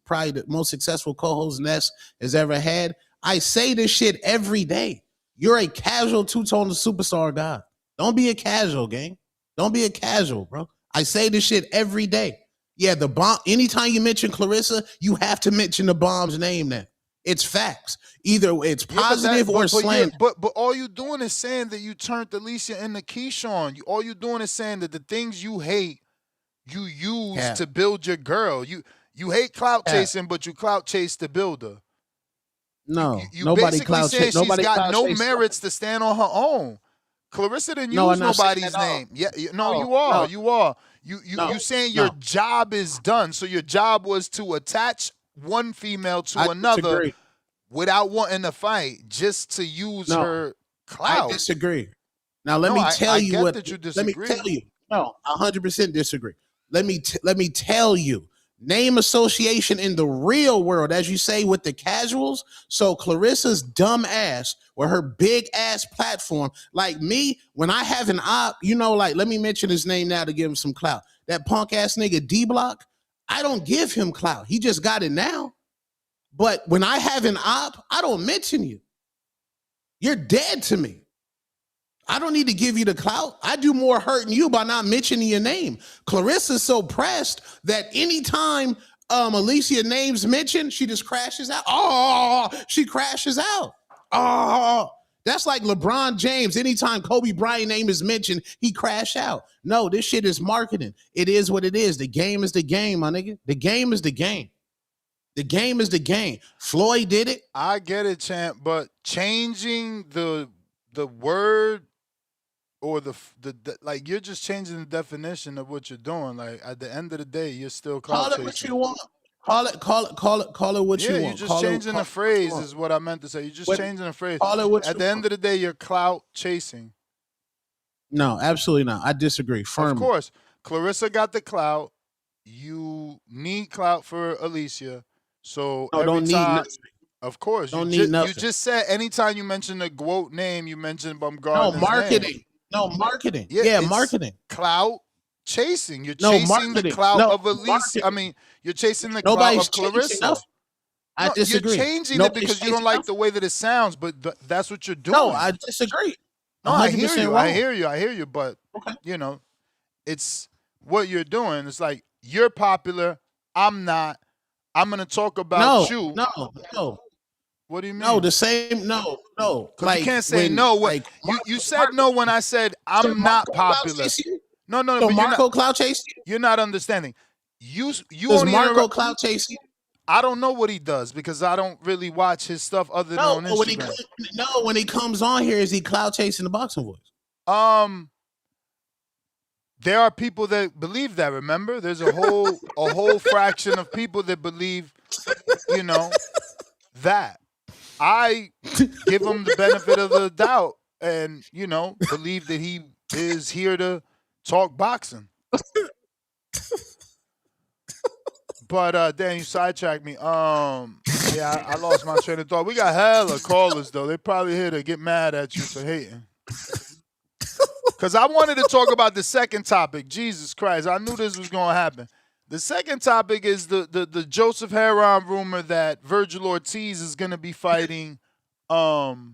probably the most successful co-host Ness has ever had. I say this shit every day. You're a casual two-tone superstar guy. Don't be a casual, gang. Don't be a casual, bro. I say this shit every day. Yeah, the bomb. Anytime you mention Claressa, you have to mention the bomb's name now. It's facts. Either it's positive or slander. But all you doing is saying that you turned Alycia into Keyshawn. All you doing is saying that the things you hate, you use to build your girl. You hate clout chasing, but you clout chase the builder. No, you nobody clout chase. She's got no merits to stand on her own. Claressa didn't use nobody's name. Yeah, you are. You saying your job is done. So your job was to attach one female to another without wanting to fight, just to use her clout. I disagree. Now let me tell I you get what. that you Let me disagree. tell you. No, 100% disagree. Let me tell you. Name association in the real world, as you say, with the casuals. So Clarissa's dumb ass with her big ass platform, like me, when I have an op, like, let me mention his name now to give him some clout. That punk ass nigga D-Block, I don't give him clout. He just got it now. But when I have an op, I don't mention you. You're dead to me. I don't need to give you the clout. I do more hurting you by not mentioning your name. Clarissa's so pressed that anytime Alycia name's mentioned, she just crashes out. Oh, she crashes out. Oh, that's like LeBron James. Anytime Kobe Bryant name is mentioned, he crash out. No, this shit is marketing. It is what it is. The game is the game, my nigga. The game is the game. The game is the game. Floyd did it. I get it, champ, but changing the word or the like, you're just changing the definition of what you're doing. Like, at the end of the day, you're still Call it what you want. Call it what you want. You're just changing the phrase is what I meant to say. You're just changing the phrase. Call it what at the end of the day, you're clout chasing. No, absolutely not. I disagree firmly. Of course, Claressa got the clout. You need clout for Alycia. So No, every don't need time, nothing. of course, Don't you need nothing. You just said anytime you mention the GWOAT name, you mention Baumgardner's No, marketing. name. No, marketing. Yeah, it's marketing. Clout chasing. You're No, chasing marketing. the clout No, of Alycia. marketing. I mean, you're chasing the Nobody's clout of chasing Claressa. nothing. I disagree. You're changing Nobody's it because you chasing don't like nothing. the way that it sounds, but that's what you're doing. No, I disagree. No, I hear 100% you. wrong. I hear you. But it's what you're doing. It's like, you're popular. I'm not. I'm gonna talk about you. No. What do you mean? No, the same. No. Because you can't say no. You said no when I said I'm not popular. No. So but Marco clout chase you? You're not understanding. You Does only Marco interrupt- clout chase you? I don't know what he does because I don't really watch his stuff other than on Instagram. When he comes on here, is he clout chasing the boxing voice? There are people that believe that. Remember, there's a whole fraction of people that believe, that. I give him the benefit of the doubt, and believe that he is here to talk boxing. But Dan, you sidetracked me. Yeah, I lost my train of thought. We got hella callers though. They probably here to get mad at you for hating. Because I wanted to talk about the second topic. Jesus Christ, I knew this was going to happen. The second topic is the Joseph Herron rumor that Vergil Ortiz is going to be fighting Jermell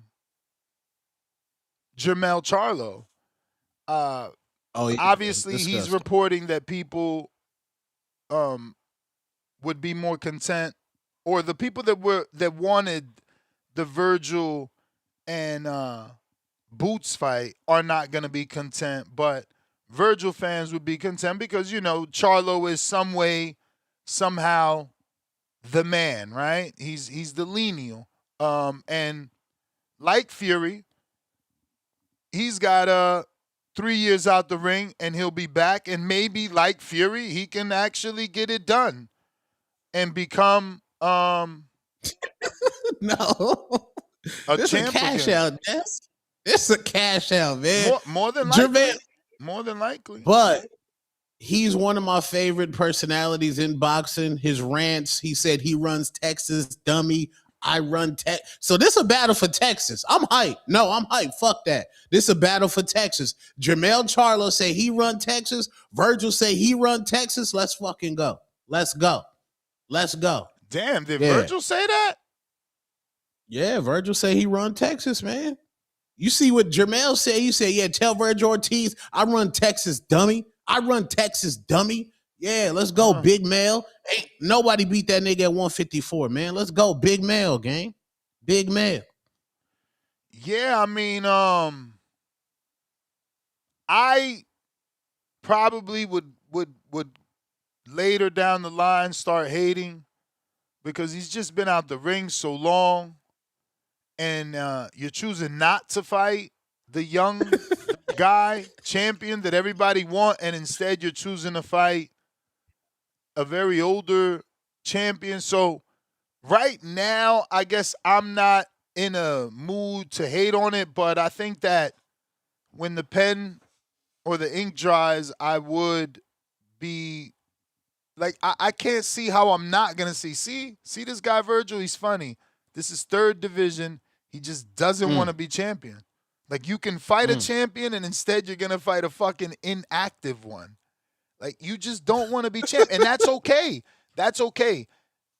Charlo. Obviously, he's reporting that people would be more content, or the people that wanted the Vergil and Boots fight are not going to be content, but Vergil fans would be content because, Charlo is somehow the man, right? He's the lineal. And like Fury, he's got 3 years out the ring and he'll be back, and maybe like Fury, he can actually get it done and become No. This a cash out. It's a cash out, man. More than likely. Jermaine, more than likely. But he's one of my favorite personalities in boxing. His rants, he said he runs Texas, dummy. I run Texas. So this is a battle for Texas. I'm hyped. No, I'm hyped. Fuck that. This is a battle for Texas. Jermell Charlo say he run Texas. Vergil say he run Texas. Let's fucking go. Let's go. Damn, did Vergil say that? Yeah, Vergil say he run Texas, man. You see what Jermell said? He said, yeah, tell Vergil Ortiz, I run Texas, dummy. I run Texas, dummy. Yeah, let's go, big male. Ain't nobody beat that nigga at 154, man. Let's go, big male, gang. Big male. Yeah, I mean, I probably would later down the line start hating because he's just been out the ring so long, and you're choosing not to fight the young guy champion that everybody want, and instead you're choosing to fight a very older champion. So right now, I guess I'm not in a mood to hate on it, but I think that when the pen or the ink dries, I would be like, I can't see how I'm not gonna see this guy Vergil. He's funny. This is 3rd division. He just doesn't want to be champion. Like, you can fight a champion, and instead you're gonna fight a fucking inactive one. Like, you just don't want to be champion, and that's okay. That's okay.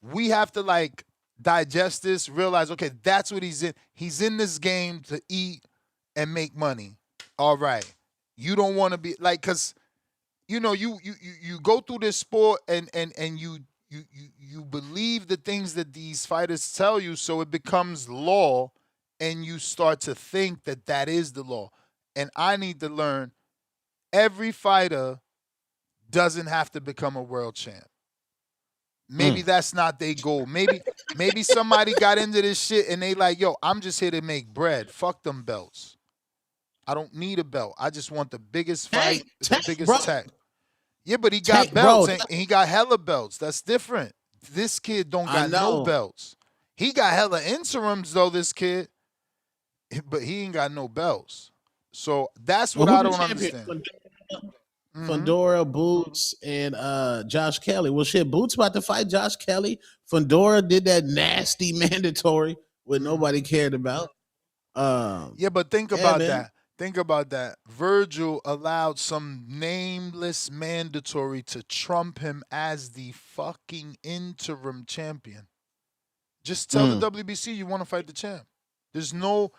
We have to, like, digest this, realize, okay, that's what he's in. He's in this game to eat and make money. All right. You don't want to be like, because you go through this sport and you believe the things that these fighters tell you, so it becomes law, and you start to think that that is the law. And I need to learn, every fighter doesn't have to become a world champ. Maybe that's not their goal. Maybe somebody got into this shit and they like, yo, I'm just here to make bread. Fuck them belts. I don't need a belt. I just want the biggest fight, the biggest tech. Yeah, but he got belts, and he got hella belts. That's different. This kid don't got no belts. He got hella interims, though, this kid. But he ain't got no belts. So that's what I don't understand. Fundora, Boots, and Josh Kelly. Well, shit, Boots about to fight Josh Kelly. Fundora did that nasty mandatory what nobody cared about. Yeah, but think about that. Think about that. Vergil allowed some nameless mandatory to trump him as the fucking interim champion. Just tell the WBC you want to fight the champ. There's no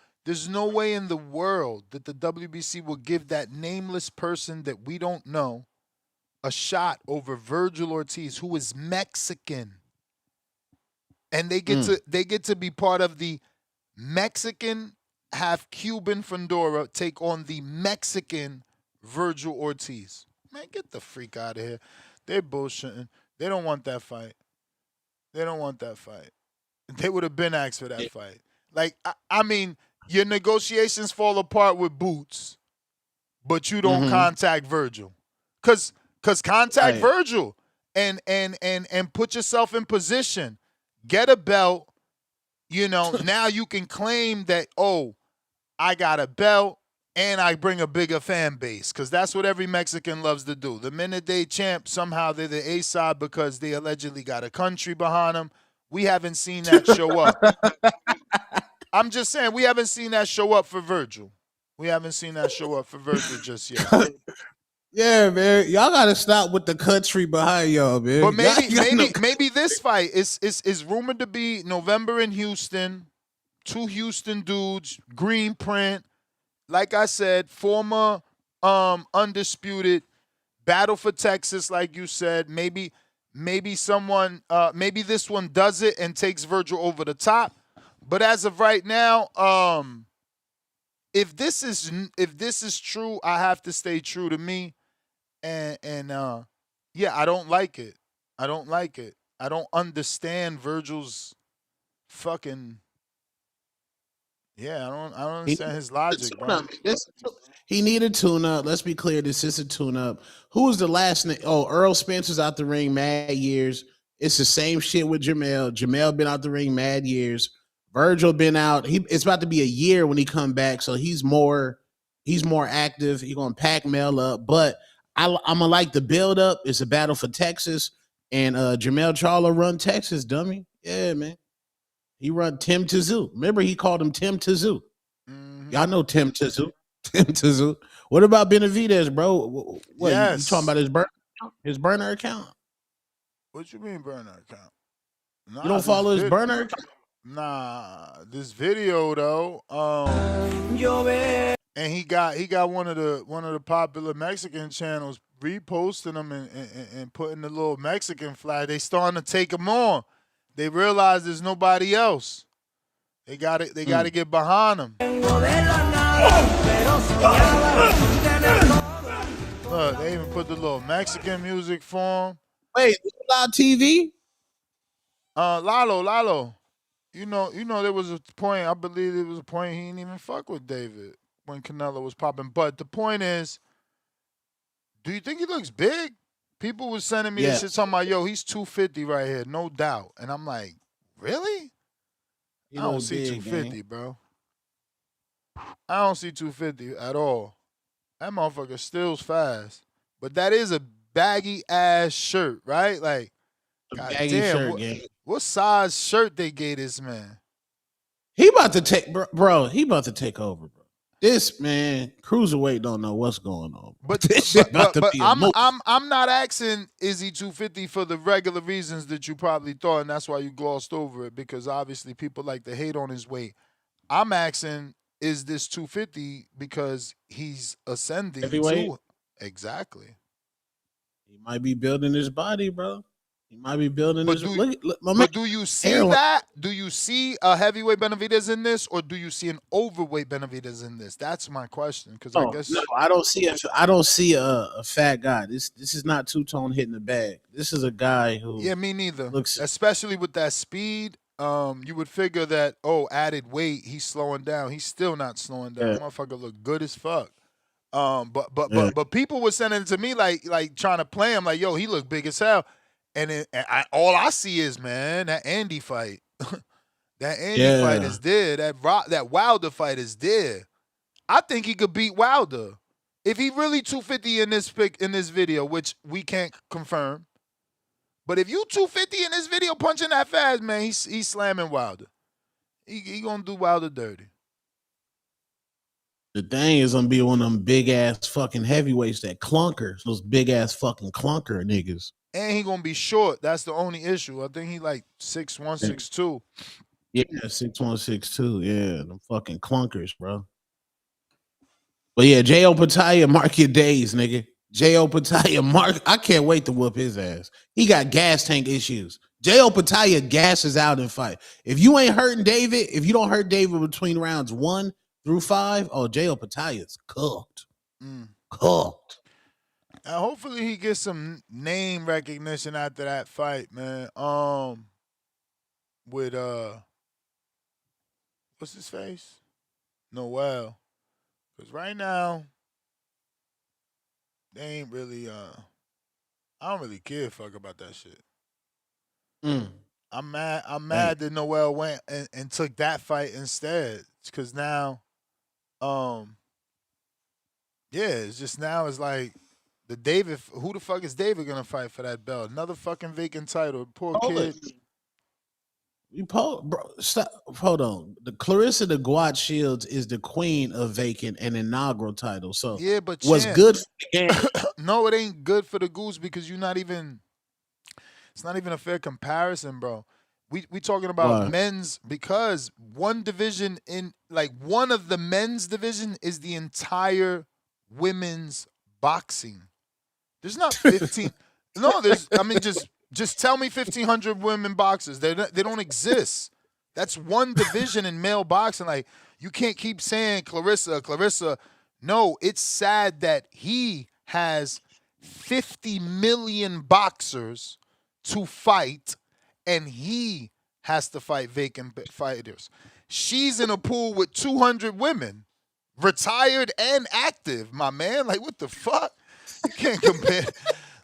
way in the world that the WBC will give that nameless person that we don't know a shot over Vergil Ortiz, who is Mexican. And they get to be part of the Mexican, half Cuban Fundora take on the Mexican Vergil Ortiz. Man, get the freak out of here. They're bullshitting. They don't want that fight. They don't want that fight. They would have been asked for that fight. Like, I mean, your negotiations fall apart with Boots, but you don't contact Vergil. Cause contact Vergil and put yourself in position. Get a belt. You know, now you can claim that, oh, I got a belt and I bring a bigger fan base, because that's what every Mexican loves to do. The minute they champ, somehow they're the A-side because they allegedly got a country behind them. We haven't seen that show up. I'm just saying, we haven't seen that show up for Vergil. We haven't seen that show up for Vergil just yet. Yeah, man. Y'all gotta stop with the country behind y'all, man. But maybe this fight is rumored to be November in Houston. 2 Houston dudes, green print. Like I said, former undisputed, battle for Texas, like you said. Maybe someone, maybe this one does it and takes Vergil over the top. But as of right now, if this is true, I have to stay true to me. And yeah, I don't like it. I don't like it. I don't understand Vergil's fucking. Yeah, I don't understand his logic, bro. He needed tune-up. Let's be clear, this is a tune-up. Who was the last name? Oh, Earl Spencer's out the ring mad years. It's the same shit with Jermell. Jermell been out the ring mad years. Vergil been out. It's about to be a year when he come back, so he's more active. He's gonna pack Mel up. But I'm gonna like the build-up. It's a battle for Texas, and Jermell Charlo run Texas, dummy. Yeah, man. He run Tim Tszyu. Remember, he called him Tim Tszyu. Y'all know Tim Tszyu. Tim Tszyu. What about Benavidez, bro? What, you talking about his burner account? What you mean burner account? Nah, you don't follow his burner account? Nah, this video though. And he got one of the popular Mexican channels reposting him and putting the little Mexican flag. They starting to take him on. They realize there's nobody else. They got it. They got to get behind him. Look, they even put the little Mexican music for him. Wait, live TV? Lalo. You know, there was a point. I believe there was a point he didn't even fuck with David when Canelo was popping. But the point is, do you think he looks big? People was sending me this shit talking about, yo, he's 250 right here, no doubt. And I'm like, really? I don't see 250, bro. I don't see 250 at all. That motherfucker still's fast. But that is a baggy ass shirt, right? Like, God baggy damn, shirt, what size shirt they gave this man? He about to take, bro. He about to take over, bro. This man, cruiserweight, don't know what's going on. But this shit about to be I'm not asking is he 250 for the regular reasons that you probably thought, and that's why you glossed over it, because obviously people like to hate on his weight. I'm asking, is this 250 because he's ascending heavyweight? to exactly. He might be building his body, bro. He might be building But his. But do you see that? Do you see a heavyweight Benavidez in this, or do you see an overweight Benavidez in this? That's my question. Because I guess no, I don't see a fat guy. This is not two-tone hitting the bag. This is a guy who me neither. Especially with that speed, you would figure that added weight, he's slowing down. He's still not slowing down. Yeah. Motherfucker look good as fuck. But people were sending it to me like trying to play him like, yo, he look big as hell. And all I see is, man, that Andy fight. That Andy fight is there. That Wilder fight is there. I think he could beat Wilder. If he really 250 in this video, which we can't confirm. But if you 250 in this video punching that fast, man, he's slamming Wilder. He gonna do Wilder dirty. The thing is gonna be one of them big ass fucking heavyweights, that clunkers, those big ass fucking clunker niggas. And he gonna be short. That's the only issue. I think he like 6'1", 6'2". Yeah, 6'1", 6'2". Yeah, them fucking clunkers, bro. But yeah, J.O. Pataia, mark your days, nigga. J.O. Pataia, I can't wait to whoop his ass. He got gas tank issues. J.O. Pataia gasses out in fight. If you ain't hurting David, if you don't hurt David between rounds 1 through 5, J.O. Pataia's cooked. Cooked. And hopefully he gets some name recognition after that fight, man. With what's his face? Noel. Because right now, they ain't really I don't really give a fuck about that shit. I'm mad that Noel went and took that fight instead. Because now, it's just now it's like the David, who the fuck is David gonna fight for that belt? Another fucking vacant title. Poor kid. Bro, stop. Hold on. The Claressa the GWOAT Shields is the queen of vacant and inaugural title. So yeah, but what's good for the game? No, it ain't good for the goose because it's not even a fair comparison, bro. We talking about men's, because one division one of the men's division is the entire women's boxing. There's not 15. No, just tell me 1,500 women boxers. They don't exist. That's one division in male boxing. Like, you can't keep saying Claressa. No, it's sad that he has 50 million boxers to fight, and he has to fight vacant fighters. She's in a pool with 200 women, retired and active, my man. Like, what the fuck? You can't compare.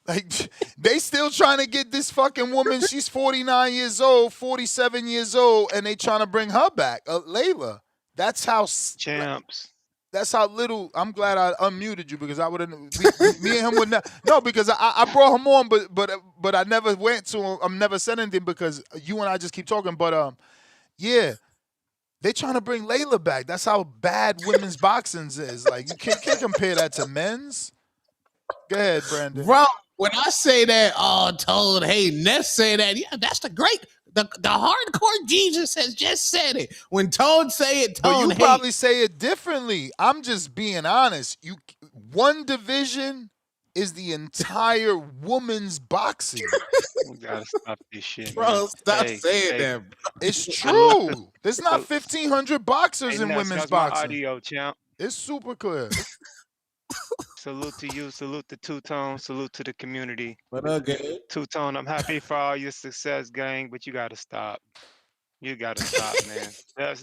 Like, they still trying to get this fucking woman. She's 49 years old, 47 years old, and they trying to bring her back. Layla. That's how champs. That's how little. I'm glad I unmuted you, because I wouldn't. Me and him would not. No, because I brought him on, but I never went to him. I'm never said anything because you and I just keep talking. But yeah, they trying to bring Layla back. That's how bad women's boxing is. Like, you can't compare that to men's. Go ahead, Brandon. Bro, when I say that, Toad, hey, Ness say that, yeah, that's the hardcore Jesus has just said it. When Toad say it, Toad, but you probably say it differently. I'm just being honest. One division is the entire women's boxing. We gotta stop this shit, bro. Man. Stop saying that, bro. It's true. There's not 1,500 boxers in women's boxing. Audio, champ. It's super clear. Salute to you. Salute to Two-Tone. Salute to the community. What up, gang? Two-Tone, I'm happy for all your success, gang, but you got to stop. You got to stop, man.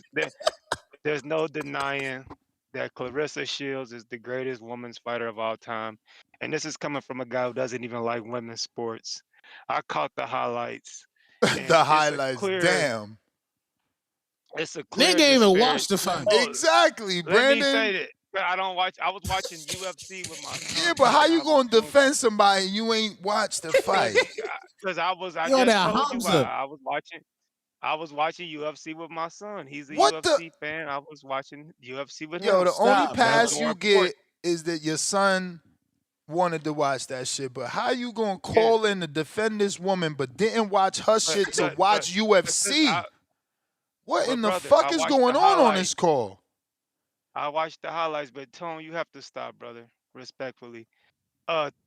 There's no denying that Claressa Shields is the greatest women's fighter of all time. And this is coming from a guy who doesn't even like women's sports. I caught the highlights. The highlights, damn. It's a clear nigga even watched the fight. Exactly, Brandon. Let me say that. But I don't watch. I was watching UFC with my son. Yeah, but how you I gonna defend somebody and you ain't watched the fight? Because I Yo, just that told you why. Hamza. I was watching UFC with my son. He's a What the? UFC fan. I was watching UFC with Yo, him. the only Stop, pass That's bro. more you important. get is that your son wanted to watch that shit. But how you gonna Yeah, call in to defend this woman but didn't watch her shit to watch because UFC? What but in the brother, fuck I is watched going the on highlights. this call? I watched the highlights, but Tone, you have to stop, brother. Respectfully.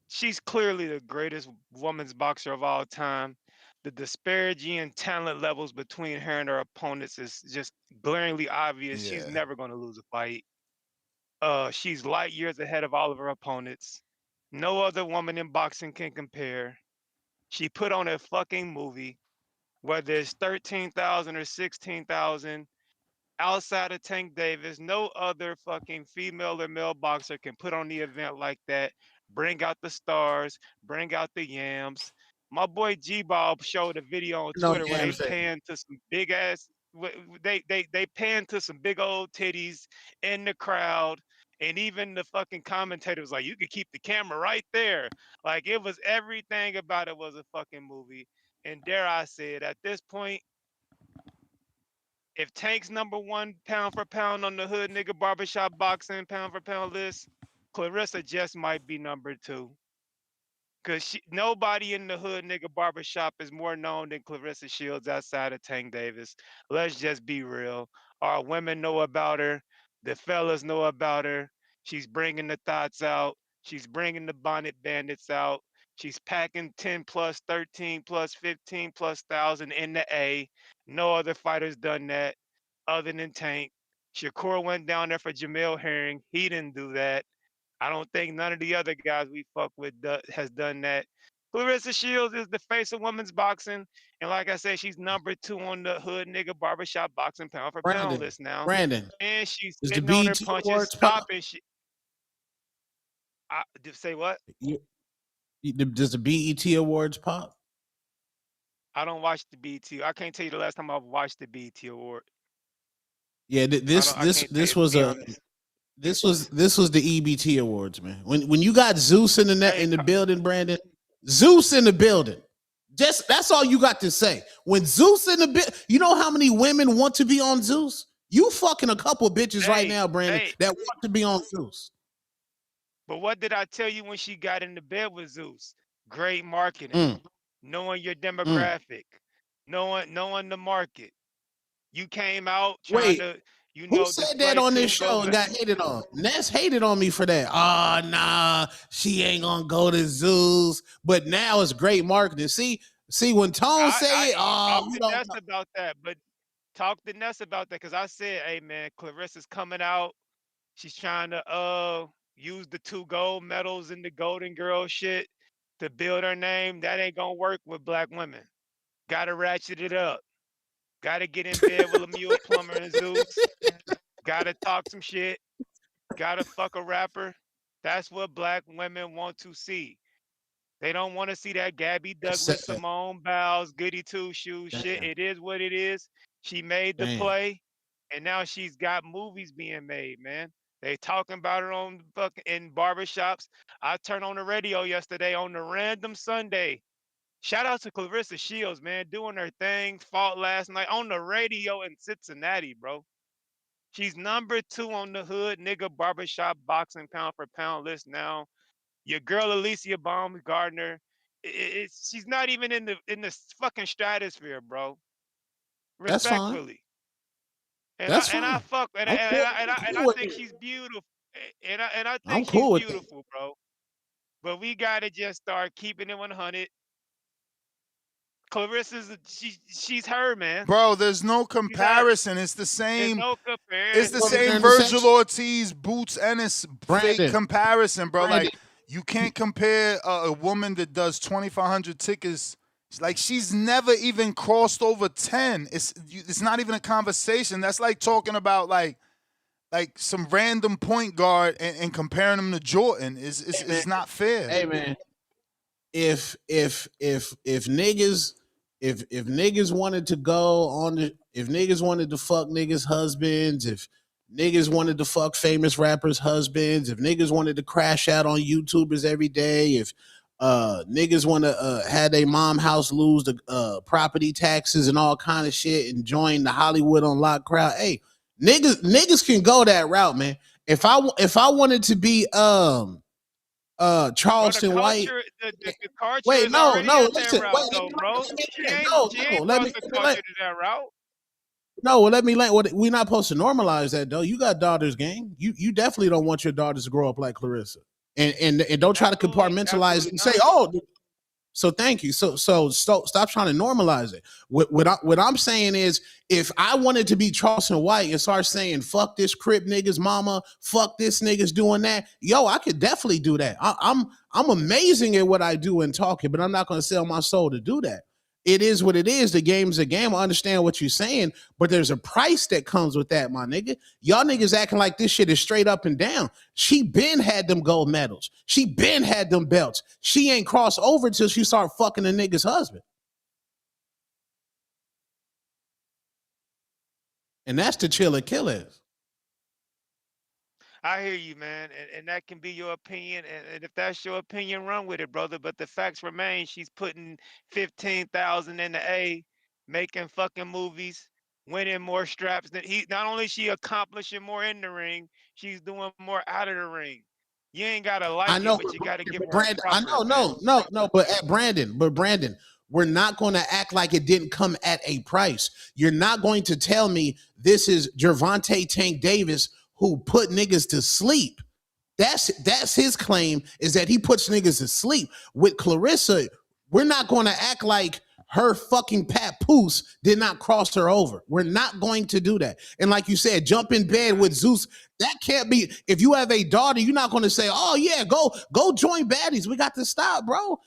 She's clearly the greatest women's boxer of all time. The disparity in talent levels between her and her opponents is just glaringly obvious. She's Yeah. never going to lose a fight. She's light years ahead of all of her opponents. No other woman in boxing can compare. She put on a fucking movie, whether it's 13,000 or 16,000. Outside of Tank Davis, no other fucking female or male boxer can put on the event like that, bring out the stars, bring out the yams. My boy G-Bob showed a video on No Twitter where they damn thing. pan to some big ass, they pan to some big old titties in the crowd. And even the fucking commentator was like, you could keep the camera right there. Like it was everything about it was a fucking movie. And dare I say it, at this point, if Tank's #1 pound for pound on the hood nigga barbershop boxing pound for pound list, Claressa just might be #2. Cause nobody in the hood nigga barbershop is more known than Claressa Shields outside of Tank Davis. Let's just be real. Our women know about her. The fellas know about her. She's bringing the thoughts out. She's bringing the bonnet bandits out. She's packing 10 plus, 13 plus, 15 plus thousand in the A. No other fighter's done that other than Tank. Shakur went down there for Jermell Herring. He didn't do that. I don't think none of the other guys we fuck with has done that. Claressa Shields is the face of women's boxing. And like I said, she's #2 on the hood nigga barbershop boxing pound for pound list now. Brandon, And she's is the sitting on her BET punches, Awards pop? stopping shit. Say what? Does the BET Awards pop? I don't watch the BET. I can't tell you the last time I've watched the BET Award. Yeah, this was the EBT Awards, man. When you got Zeus in the building, Brandon, Zeus in the building. Just that's all you got to say. When Zeus in the you know how many women want to be on Zeus? You fucking a couple bitches right now, Brandon, that want to be on Zeus. But what did I tell you when she got into bed with Zeus? Great marketing, knowing your demographic, knowing the market. You came out trying to, who said that on this show and got hated on? Ness hated on me for that. Oh, nah, she ain't gonna go to Zeus. But now it's great marketing. See, when Tone say it, talk to Ness about that. But talk to Ness about that because I said, hey man, Claressa's coming out. She's trying to use the 2 gold medals in the Golden Girl shit to build her name. That ain't gonna work with black women. Gotta ratchet it up. Gotta get in bed with Lemieux Plummer and Zeus. Gotta talk some shit. Gotta fuck a rapper. That's what black women want to see. They don't want to see that Gabby Douglas, Simone Biles, Goody Two Shoes shit. It is what it is. She made the play, and now she's got movies being made, man. They talking about her on fucking in barbershops. I turned on the radio yesterday on the random Sunday. Shout out to Claressa Shields, man, doing her thing. Fought last night on the radio in Cincinnati, bro. She's #2 on the hood nigga barbershop boxing pound for pound list now. Your girl Alycia Baumgardner, she's not even in the fucking stratosphere, bro. Respectfully. That's fine. And I fuck and I think she's beautiful. And I think she's beautiful, bro. But we gotta just start keeping it 100. Claressa's she's her, man. Bro, there's no comparison. It's the same. There's no comparison. It's the same Vergil Ortiz boots and it's fake comparison, bro. Like you can't compare a woman that does 2,500 tickets. Like she's never even crossed over 10. It's not even a conversation. That's like talking about like some random point guard and comparing him to Jordan. It's not fair. Hey man, if niggas wanted to go on if niggas wanted to fuck niggas' husbands, if niggas wanted to fuck famous rappers' husbands, if niggas wanted to crash out on YouTubers every day, if niggas want to have their mom house lose the property taxes and all kind of shit and join the Hollywood Unlocked crowd. Hey, niggas can go that route, man. If I wanted to be Charleston White. The culture Wait, is no, already no, at that listen, route, wait, though, bro. She ain't let me brought the culture to that route. No, well, let me let. We're not supposed to normalize that, though. You got daughters, gang. You definitely don't want your daughters to grow up like Claressa, and don't try to compartmentalize and say, oh. So thank you. So stop trying to normalize it. What I'm saying is, if I wanted to be Charleston White and start saying fuck this Crip niggas mama, fuck this niggas doing that, yo, I could definitely do that. I'm amazing at what I do in talking, but I'm not going to sell my soul to do that. It is what it is. The game's a game. I understand what you're saying, but there's a price that comes with that, my nigga. Y'all niggas acting like this shit is straight up and down. She been had them gold medals. She been had them belts. She ain't crossed over till she start fucking a nigga's husband. And that's the chiller killers. I hear you, man, and that can be your opinion, and if that's your opinion, run with it, brother. But the facts remain: she's putting 15,000 in the A, making fucking movies, winning more straps than he. Not only is she accomplishing more in the ring, she's doing more out of the ring. You ain't gotta like I know, it, but you gotta give her Brandon. props, I know, no. But Brandon, we're not going to act like it didn't come at a price. You're not going to tell me this is Gervonta Tank Davis who put niggas to sleep. That's his claim, is that he puts niggas to sleep. With Claressa, we're not going to act like her fucking papoose did not cross her over. We're not going to do that. And like you said, jump in bed with Zeus. That can't be. If you have a daughter, you're not going to say, oh yeah, go join baddies. We got to stop, bro.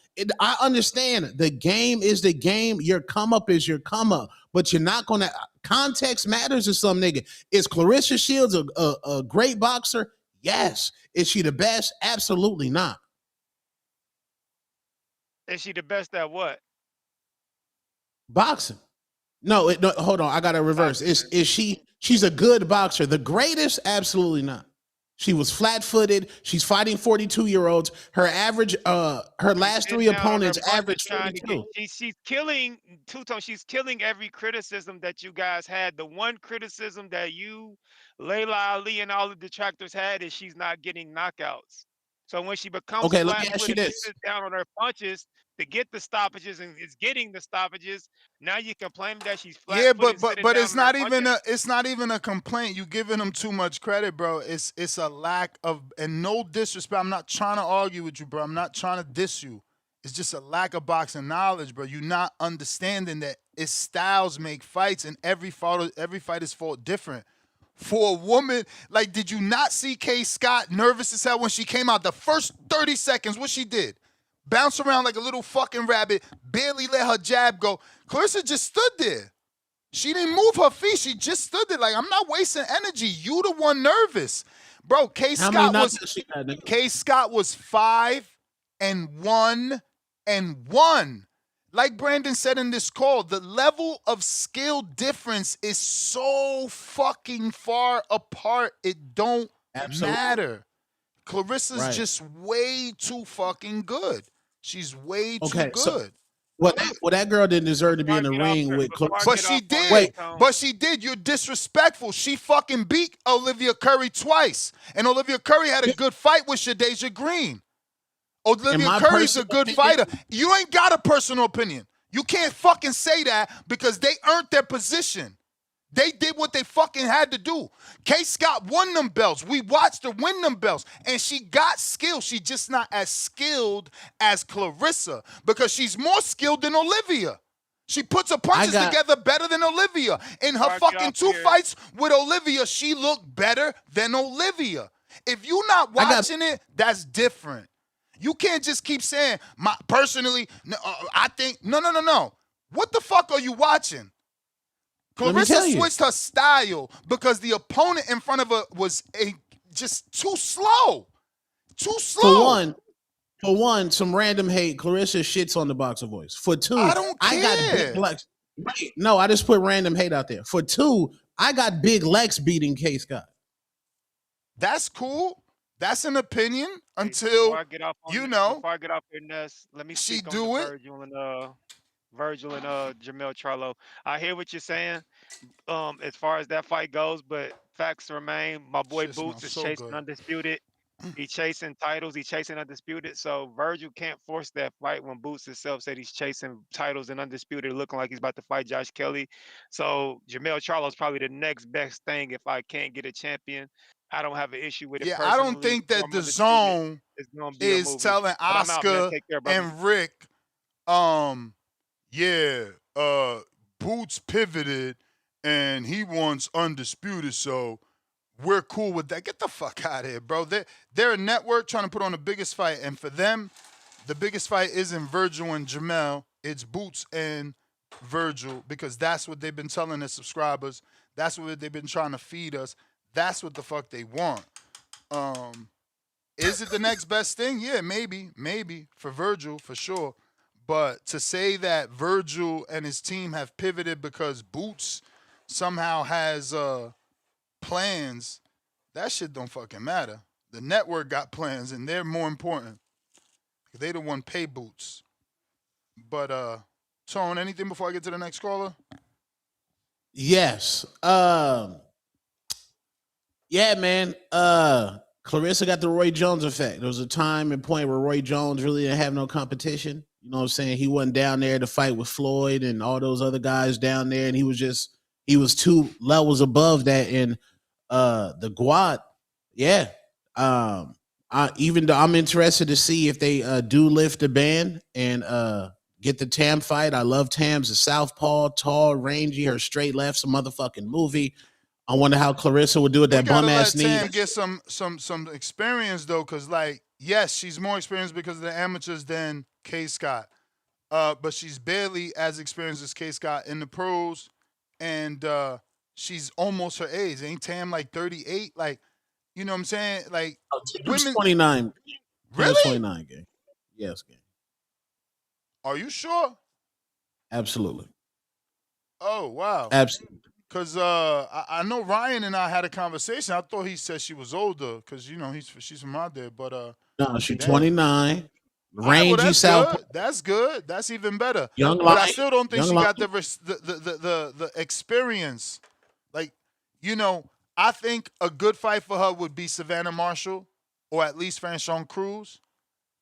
I understand the game is the game. Your come up is your come up, but you're not going to. Context matters to some nigga. Is Claressa Shields a great boxer? Yes. Is she the best? Absolutely not. Is she the best at what? Boxing. No, hold on. I got to reverse. Is she's a good boxer. The greatest? Absolutely not. She was flat-footed. She's fighting 42-year-olds. Her average, her last three opponents average 32. She's killing two-tone. She's killing every criticism that you guys had. The one criticism that you, Layla Ali, and all the detractors had is she's not getting knockouts. So when she becomes flat-footed, she sits down on her punches to get the stoppages and is getting the stoppages. Now you complain that she's flat. Yeah, but it's not even a complaint. You giving them too much credit, bro. It's a lack of, and no disrespect. I'm not trying to argue with you, bro. I'm not trying to diss you. It's just a lack of boxing knowledge, bro. You're not understanding that it's styles make fights, and every fight is fought different. For a woman, like, did you not see Kaye Scott nervous as hell when she came out? The first 30 seconds, what she did? Bounce around like a little fucking rabbit, barely let her jab go. Claressa just stood there. She didn't move her feet. She just stood there like, I'm not wasting energy. You the one nervous. Bro, Kaye Scott was 5-1-1. Like Brandon said in this call, the level of skill difference is so fucking far apart. It don't matter. Claressa's just way too fucking good. She's way too good. So, well, that girl didn't deserve to be in the ring with Claressa. But she did. But she did. You're disrespectful. She fucking beat Olivia Curry twice. And Olivia Curry had a good fight with Shadeja Green. Olivia Curry's a good fighter. You ain't got a personal opinion. You can't fucking say that because they earned their position. They did what they fucking had to do. Kaye Scott won them belts. We watched her win them belts. And she got skill. She's just not as skilled as Claressa because she's more skilled than Olivia. She puts her punches together better than Olivia. In her fucking two fights with Olivia, she looked better than Olivia. If you're not watching it, that's different. You can't just keep saying, personally, I think, no. What the fuck are you watching? Claressa switched her style because the opponent in front of her was just too slow. Too slow. For one, some random hate. Claressa shits on the Boxer Voice. For two, I don't care. I got Big Lex. Wait, no, I just put random hate out there. For two, I got Big Lex beating Kaye Scott. That's cool. That's an opinion Hey, until, you know, before I get off your nest, let me she speak on the do it. Vergil and Jermell Charlo. I hear what you're saying, as far as that fight goes, but facts remain. My boy Shit Boots smells is so chasing good. undisputed. He chasing titles. He chasing undisputed. So Vergil can't force that fight when Boots himself said he's chasing titles and undisputed, looking like he's about to fight Josh Kelly. So Jermell Charlo is probably the next best thing if I can't get a champion. I don't have an issue with it Yeah, I don't personally. think Before that I'm the undisputed, zone it's gonna be a is movie. telling But I'm out, man. Oscar Take care, brother. and Rick, yeah, Boots pivoted and he wants undisputed, so we're cool with that. Get the fuck out of here, bro. They're a network trying to put on the biggest fight, and for them, the biggest fight isn't Vergil and Jermell. It's Boots and Vergil, because that's what they've been telling their subscribers. That's what they've been trying to feed us. That's what the fuck they want. Is it the next best thing? Yeah, maybe for Vergil, for sure. But to say that Vergil and his team have pivoted because Boots somehow has plans, that shit don't fucking matter. The network got plans, and they're more important. They the one pay Boots. But Tone, anything before I get to the next caller? Yes. Yeah, man. Claressa got the Roy Jones effect. There was a time and point where Roy Jones really didn't have no competition. You know what I'm saying? He wasn't down there to fight with Floyd and all those other guys down there, and he was 2 levels above that. And the GWOAT, yeah. Even though I'm interested to see if they do lift the ban and get the Tam fight. I love Tam's a southpaw, tall, rangy, her straight left's a motherfucking movie. I wonder how Claressa would do with that bum ass knee. Tam get some experience though, because like, yes, she's more experienced because of the amateurs than Kaye Scott. But she's barely as experienced as Kaye Scott in the pros, and she's almost her age. Ain't Tam like 38? Like, you know what I'm saying? Like, women 29. Really? 29, gang. Yes, gang. Are you sure? Absolutely. Oh, wow. Absolutely. Because I know Ryan and I had a conversation. I thought he said she was older because, you know, she's from out there. But no, she's 29. Rangy well, that's south. good. That's good. That's even better. Young but line, I still don't think she line. got the experience. Like, you know, I think a good fight for her would be Savannah Marshall or at least Franchon Cruz,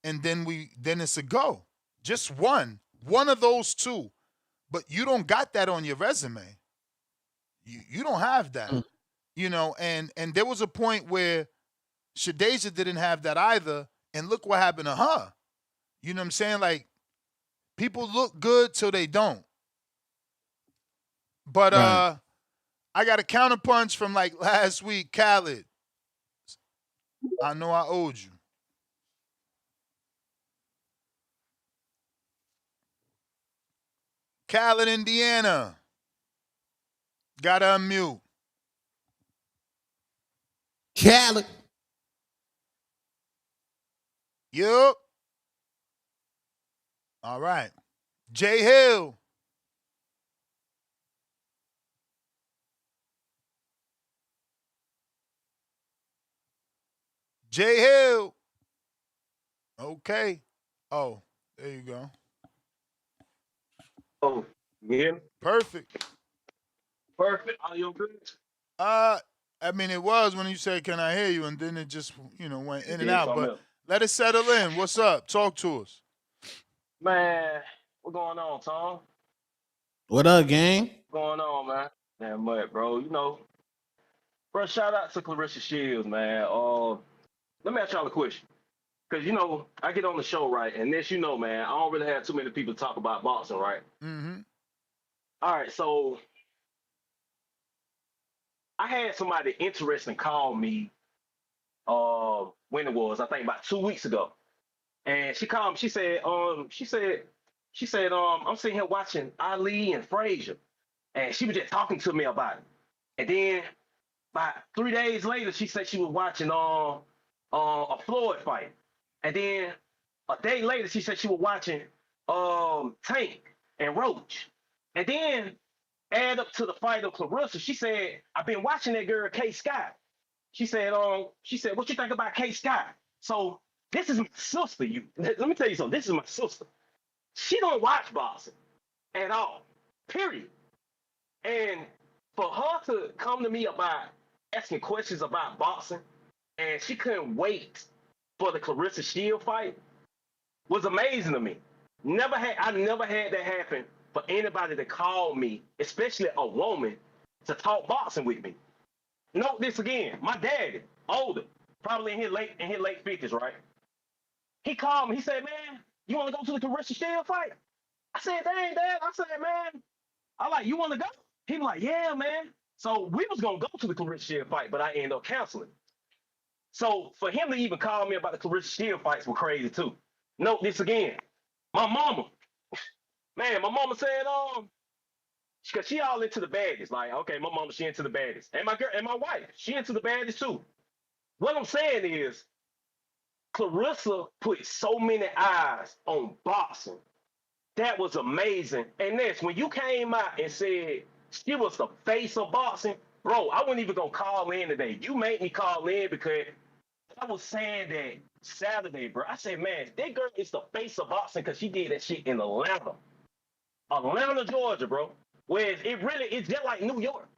and then it's a go. Just one of those two. But you don't got that on your resume. You don't have that, you know. And there was a point where Shadeja didn't have that either, and look what happened to her. You know what I'm saying? Like, people look good till they don't. But right. I got a counterpunch from like last week, Khaled. I know I owed you. Khaled, Indiana. Gotta unmute. Khaled. Yup. All right. Jay Hill. Jay Hill. Okay. Oh, there you go. Oh, yeah. Perfect. Perfect. Audio good. I mean, it was when you said, "Can I hear you?" and then it just, you know, went in and out. But let it settle in. What's up? Talk to us. Man, what's going on, Tom? What up, gang? What's going on, man? Damn much, bro. You know, bro, shout out to Claressa Shields, man. Let me ask y'all a question. Because, you know, I get on the show, right? And this, you know, man, I don't really have too many people talk about boxing, right? Mm-hmm. All right, so I had somebody interesting call me when it was, I think about 2 weeks ago. And she called me, she said, I'm sitting here watching Ali and Frazier. And she was just talking to me about it. And then about 3 days later, she said she was watching a Floyd fight. And then a day later, she said she was watching Tank and Roach. And then add up to the fight of Claressa, she said, I've been watching that girl, Kaye Scott. She said, what you think about Kaye Scott? So this is my sister. Let me tell you something. This is my sister. She don't watch boxing at all. Period. And for her to come to me about asking questions about boxing, and she couldn't wait for the Claressa Shields fight, was amazing to me. I never had that happen for anybody to call me, especially a woman, to talk boxing with me. Note this again. My daddy, older, probably in his late 50s, right? He called me. He said, "Man, you want to go to the Claressa Shields fight?" I said, "Dang, Dad." I said, "Man, you want to go?" He was like, "Yeah, man." So we was gonna go to the Claressa Shields fight, but I ended up canceling. So for him to even call me about the Claressa Shields fights was crazy too. Note this again. My mama said, because she all into the baddies. Like, okay, my mama, she into the baddies. And my girl and my wife, she into the baddies too. What I'm saying is, Claressa put so many eyes on boxing. That was amazing. And next, when you came out and said she was the face of boxing, bro, I wasn't even gonna call in today. You made me call in because I was saying that Saturday, bro. I said, man, that girl is the face of boxing because she did that shit in Atlanta, Georgia, bro. Whereas it's just like New York.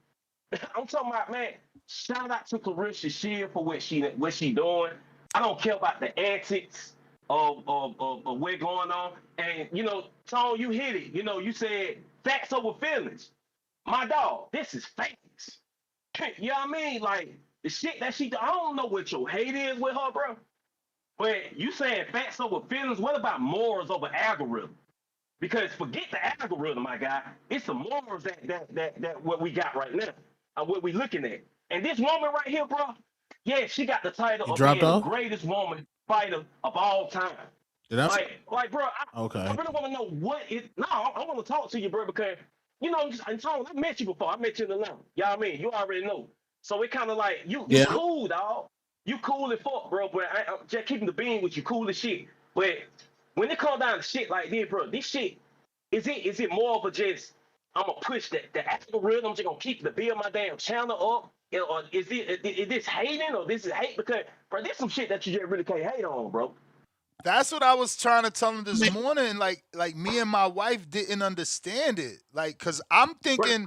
I'm talking about, man, shout out to Claressa Shields for what she doing. I don't care about the antics of what's going on. And, Tone, you hit it. You said facts over feelings. My dog, this is facts. You know what I mean? Like, the shit that I don't know what your hate is with her, bro. But you saying facts over feelings, what about morals over algorithm? Because forget the algorithm, my guy. It's the morals that what we got right now, what we looking at. And this woman right here, bro, yeah, she got the title of being the greatest woman fighter of all time. Like, bro, I really want to know what it. No, I want to talk to you, bro, because and Tone, I met you before. I met you in Atlanta. You know what I mean? You already know. So it kind of like you cool, dog. You cool as fuck, bro. But I'm just keeping the beam with you, cool as shit. But when it comes down to shit like this, bro, this shit, is it more of a just, I'm going to push the algorithm, I'm just going to keep build my damn channel up? Or is this hating or this is hate? Because, bro, there's some shit that you just really can't hate on, bro. That's what I was trying to tell him this morning. Like me and my wife didn't understand it. Like, because I'm thinking,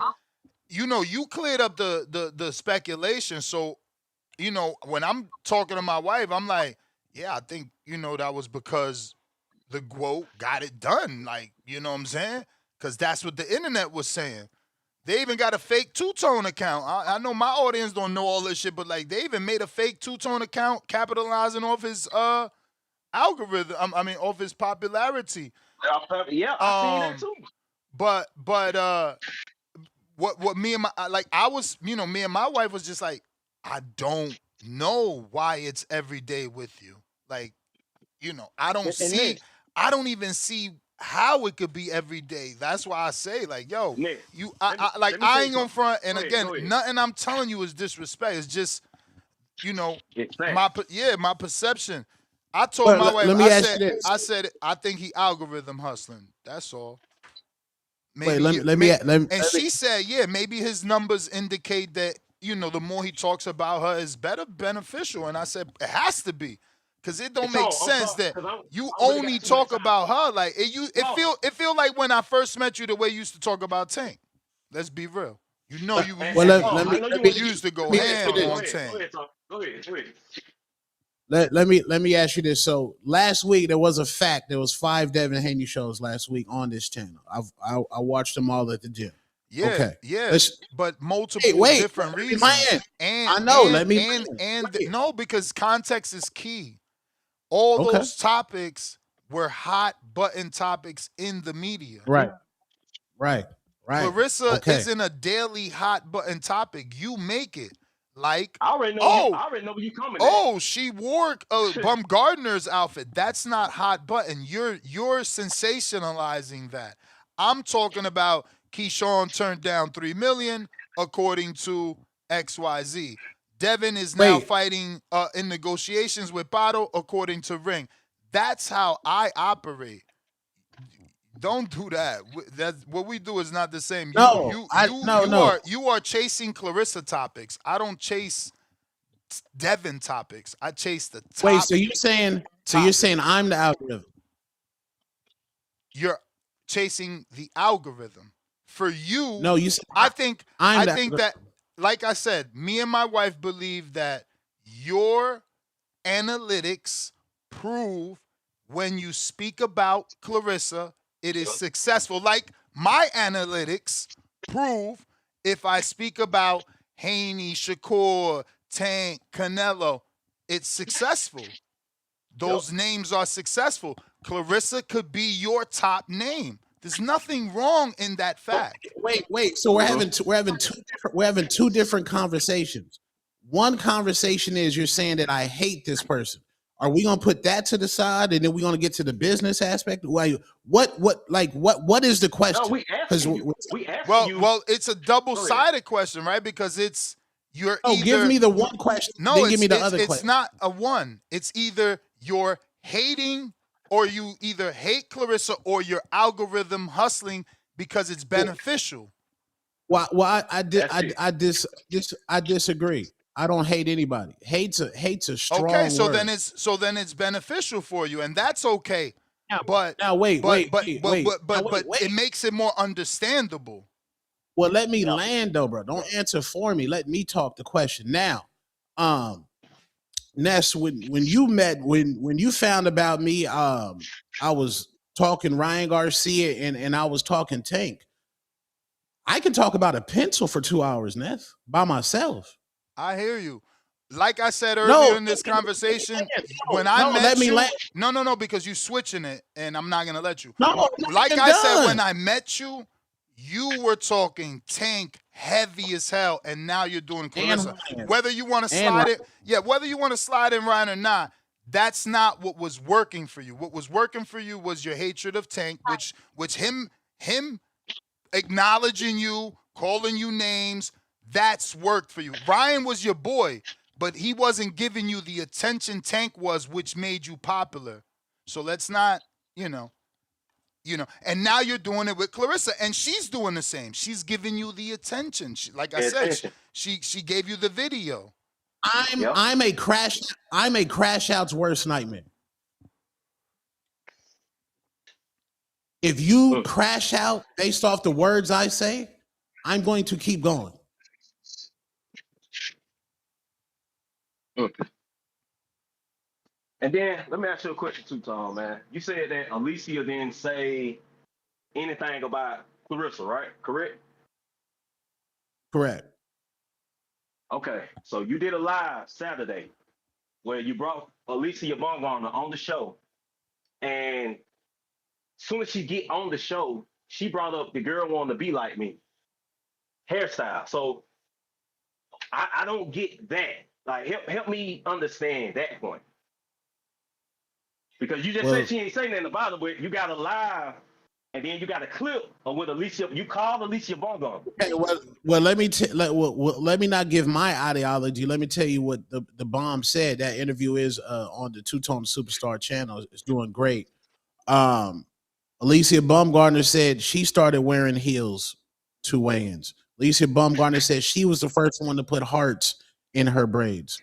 you cleared up the speculation. So, when I'm talking to my wife, I'm like, yeah, I think, that was because the GWOAT got it done. Like, you know what I'm saying? Because that's what the internet was saying. They even got a fake two-tone account. I know my audience don't know all this shit, but like they even made a fake two-tone account capitalizing off his algorithm. Off his popularity. Yeah, I seen that too. But what me and me and my wife was just like, I don't know why it's every day with you. Like, I don't even see how it could be every day. That's why I say, like, yo, I ain't gonna front. And again, nothing I'm telling you is disrespect. It's just, my perception. I told my wife, I said, I think he algorithm hustling. That's all. She said, yeah, maybe his numbers indicate that, the more he talks about her is beneficial. And I said, it has to be. Because it don't make sense that you only talk about her. Like, it feel like when I first met you, the way you used to talk about Tank. Let's be real. You used to go ham on Tank. Go ahead. Let me ask you this. So last week there was a fact. There was 5 Devin Haney shows last week on this channel. I watched them all at the gym. Yeah, okay. Yeah, but multiple different reasons. No, because context is key. All those topics were hot button topics in the media. Right. Claressa isn't a daily hot button topic. You make it. Like, I already know where you coming. She wore Baumgardner's outfit. That's not hot button. You're sensationalizing that. I'm talking about Keyshawn turned down $3 million according to XYZ. Devin is now fighting in negotiations with Botto according to Ring. That's how I operate. Don't do that. That's what we do is not the same. You are chasing Claressa topics. I don't chase Devin topics. I chase the top. Wait, so you're saying I'm the algorithm? You're chasing the algorithm. For you, No, you said I think algorithm. that, like I said, me and my wife believe that your analytics prove when you speak about Claressa, it is successful. Like my analytics prove if I speak about Haney, Shakur, Tank, Canelo, it's successful. Those names are successful. Claressa could be your top name. There's nothing wrong in that fact. Wait. So we're having two different conversations. One conversation is you're saying that I hate this person. Are we gonna put that to the side and then we're gonna get to the business aspect? What is the question? No, we asked you. Well, it's a double-sided question, right? Because it's you're either. Give me the one question. No, then give me the other question. It's not a one. It's either you're hating or you either hate Claressa or your algorithm hustling because it's beneficial. Well, I disagree. I don't hate anybody. Hate's a strong okay. So word. then it's beneficial for you, and that's okay. But wait. It makes it more understandable. Well, let me land though, bro. Don't answer for me. Let me talk the question now. Ness, when you found about me, I was talking Ryan Garcia and I was talking Tank. I can talk about a pencil for 2 hours, Ness, by myself. I hear you. Like I said earlier in this conversation, when I met you, no, because you switching it, and I'm not gonna let you. Like I said, when I met you, you were talking Tank heavy as hell, and now you're doing Claressa. Whether you want to slide it, whether you want to slide in Ryan or not, that's not what was working for you. What was working for you was your hatred of Tank, which him acknowledging you, calling you names. That's worked for you. Ryan was your boy, but he wasn't giving you the attention Tank was, which made you popular. So let's not, and now you're doing it with Claressa, and she's doing the same. She's giving you the attention. Like I said, she gave you the video. I'm a crash out's worst nightmare. If you crash out based off the words I say, I'm going to keep going. And then let me ask you a question too, Tom, man. You said that Alycia didn't say anything about Claressa, right? Correct? Correct. Okay, so you did a live Saturday where you brought Alycia Baumgardner on the show, and as soon as she get on the show, she brought up the girl wanting to be like me hairstyle. So I don't get that. Like, help me understand that point. Because you just said she ain't saying nothing about it, but you got a live, and then you got a clip of what Alycia, you called Alycia Baumgardner. Okay, well, let me not give my ideology. Let me tell you what the bomb said. That interview is on the Two-Tone Superstar channel. It's doing great. Alycia Baumgardner said she started wearing heels to weigh-ins. Alycia Baumgardner said she was the first one to put hearts in her braids.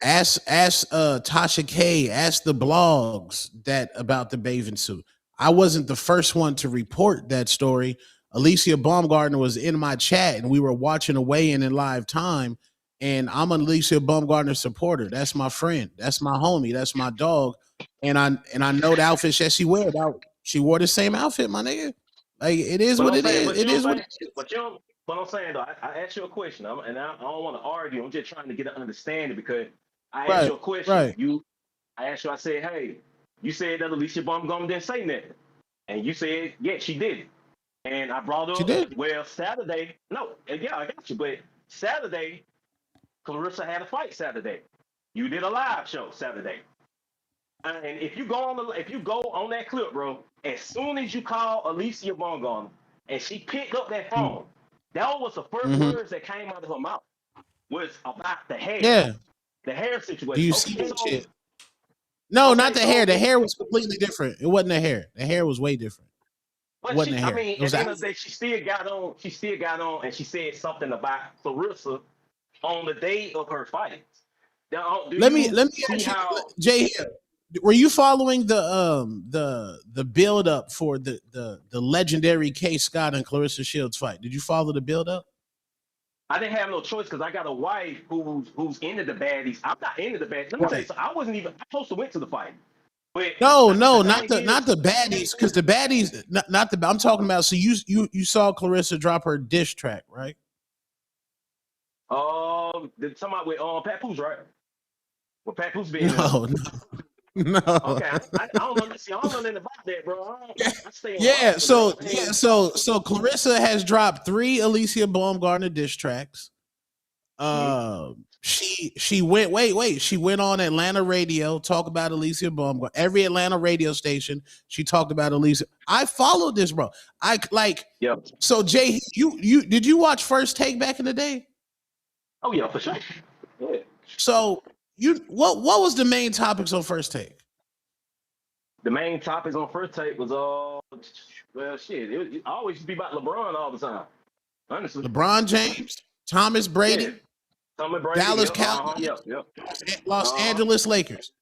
Ask Tasha K, ask the blogs that about the bathing suit. I wasn't the first one to report that story. Alycia Baumgardner was in my chat and we were watching a weigh-in live time, and I'm an Alycia Baumgardner supporter. That's my friend. That's my homie. That's my dog. And I know the outfit that she wore. She wore the same outfit, my nigga. Like, it is what it is. It is what it is. But I'm saying, though, I asked you a question, and I don't want to argue. I'm just trying to get an understanding, because I asked you a question. I asked you, I said, hey, you said that Alycia Baumgardner didn't say nothing. And you said, yeah, she did it. And I brought up, she did. Well, Saturday, I got you. But Saturday, Claressa had a fight Saturday. You did a live show Saturday. And if you go on that clip, bro, as soon as you call Alycia Baumgardner and she picked up that phone, that was the first words that came out of her mouth was about the hair. Yeah. The hair situation. Do you see that shit? No, not the hair. The hair was completely different. It wasn't the hair. The hair was way different. But it wasn't the hair. I mean, at the end of the day, she still got on and she said something about Claressa on the day of her fight. Now, Let me ask you, Jay Hill, were you following the build up for the legendary Kaye Scott and Claressa Shields fight? Did you follow the build up? I didn't have no choice because I got a wife who's into the baddies. I'm not into the baddies. Let me tell you, so I wasn't even supposed to went to the fight. But No, not the baddies, because the baddies, not the. I'm talking about. So you saw Claressa drop her diss track, right? Somebody with Papoose, right? Well, Papoose being No. Okay, I don't know. See, I don't know nothing about that, bro. I stay on So Claressa has dropped 3 Alycia Baumgardner diss tracks. She went she went on Atlanta radio, talk about Alycia Baumgardner. Every Atlanta radio station, she talked about Alycia. I followed this, bro. So Jay, you did you watch First Take back in the day? Oh yeah, for sure. Yeah. So what was the main topics on First Take? The main topics on First Take was well shit. It always used to be about LeBron all the time. Honestly. LeBron James, Thomas Brady. Yeah. Thomas Brady, Dallas Cowboys, Los Angeles Lakers.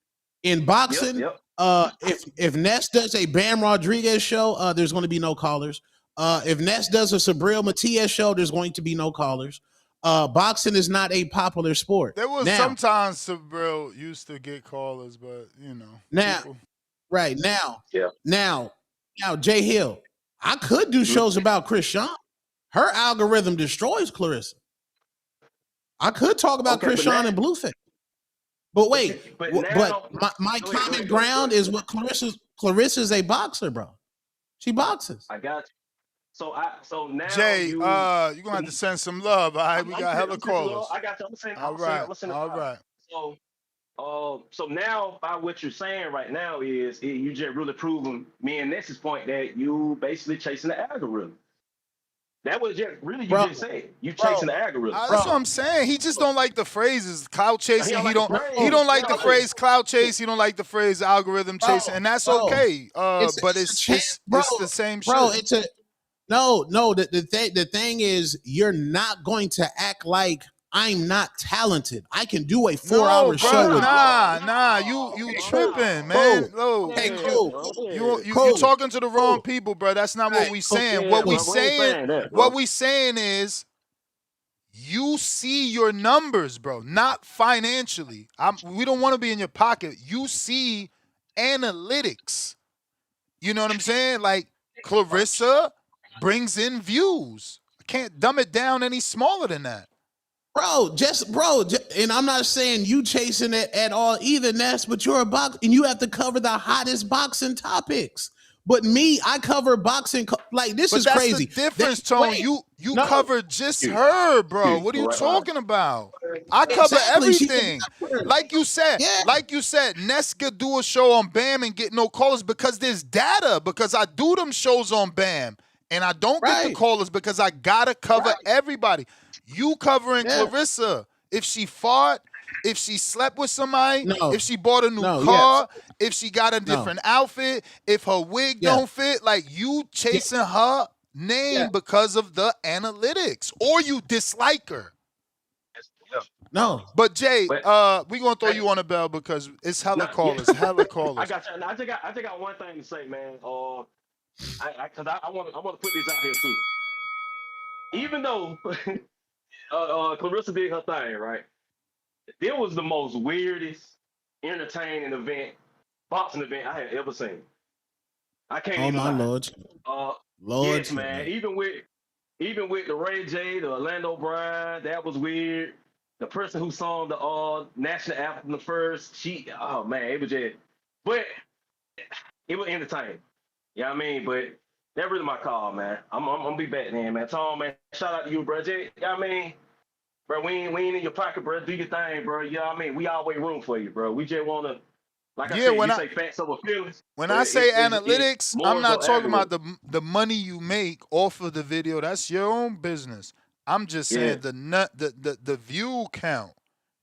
In boxing, if Ness does a Bam Rodriguez show, there's going to be no callers. If Ness does a Sabril Matias show, there's going to be no callers. Boxing is not a popular sport. There was sometimes Sabril used to get callers, but you know. Now, Jay Hill, I could do shows about Chris Sean. Her algorithm destroys Claressa. I could talk about Chris Sean and Blueface. But wait, but my common ground is what Claressa's a boxer, bro. She boxes. I got you. So now Jay, you're gonna have to send some love. All right, we got hella callers. I got you. All right. So now by what you're saying right now is you just really proving me and Ness's point that you basically chasing the algorithm. That was just really just said. You chasing the algorithm. That's what I'm saying. He just don't like the phrases clout chasing. He don't like the phrase clout chase. He don't like the phrase algorithm chasing, and that's okay. But it's the same shit. The thing is, you're not going to act like I'm not talented. I can do a 4-hour show with you tripping, man. You talking to the wrong people, bro. That's not what we saying. What we saying is you see your numbers, bro, not financially. We don't want to be in your pocket. You see analytics. You know what I'm saying? Like Claressa brings in views. I can't dumb it down any smaller than that. Bro, and I'm not saying you chasing it at all either, Ness, but you're a boxer and you have to cover the hottest boxing topics. But me, I cover boxing this is crazy. The difference, Tone. You cover just her, bro. What are you talking about? I cover everything. Like you said, Ness could do a show on BAM and get no callers because there's data. Because I do them shows on BAM and I don't get the callers because I gotta cover everybody. You covering Claressa. If she fought, if she slept with somebody, if she bought a new car, if she got a different outfit, if her wig don't fit, like you chasing her name because of the analytics, or you dislike her. No. But Jay, we gonna throw you on a bell because it's hella callers. Hella callers. I got you. I just got one thing to say, man. Because I want to put this out here too. Even though Claressa did her thing, right? It was the most weirdest, entertaining boxing event I had ever seen. I can't even lie. Lord. Yes, man. Even with the Ray J, the Orlando Bryan, that was weird. The person who sang the national anthem the first, it was just, but it was entertaining. You know what I mean? But that really my call, man. I'm gonna be back then, man. Tom, man, shout out to you, bro. Jay, you know what I mean? Bro, we ain't in your pocket, bro. Do your thing, bro. You know what I mean? We always room for you, bro. We just wanna, like I said, you say facts over feelings. When I say analytics, I'm not talking about the money you make off of the video. That's your own business. I'm just saying the view count.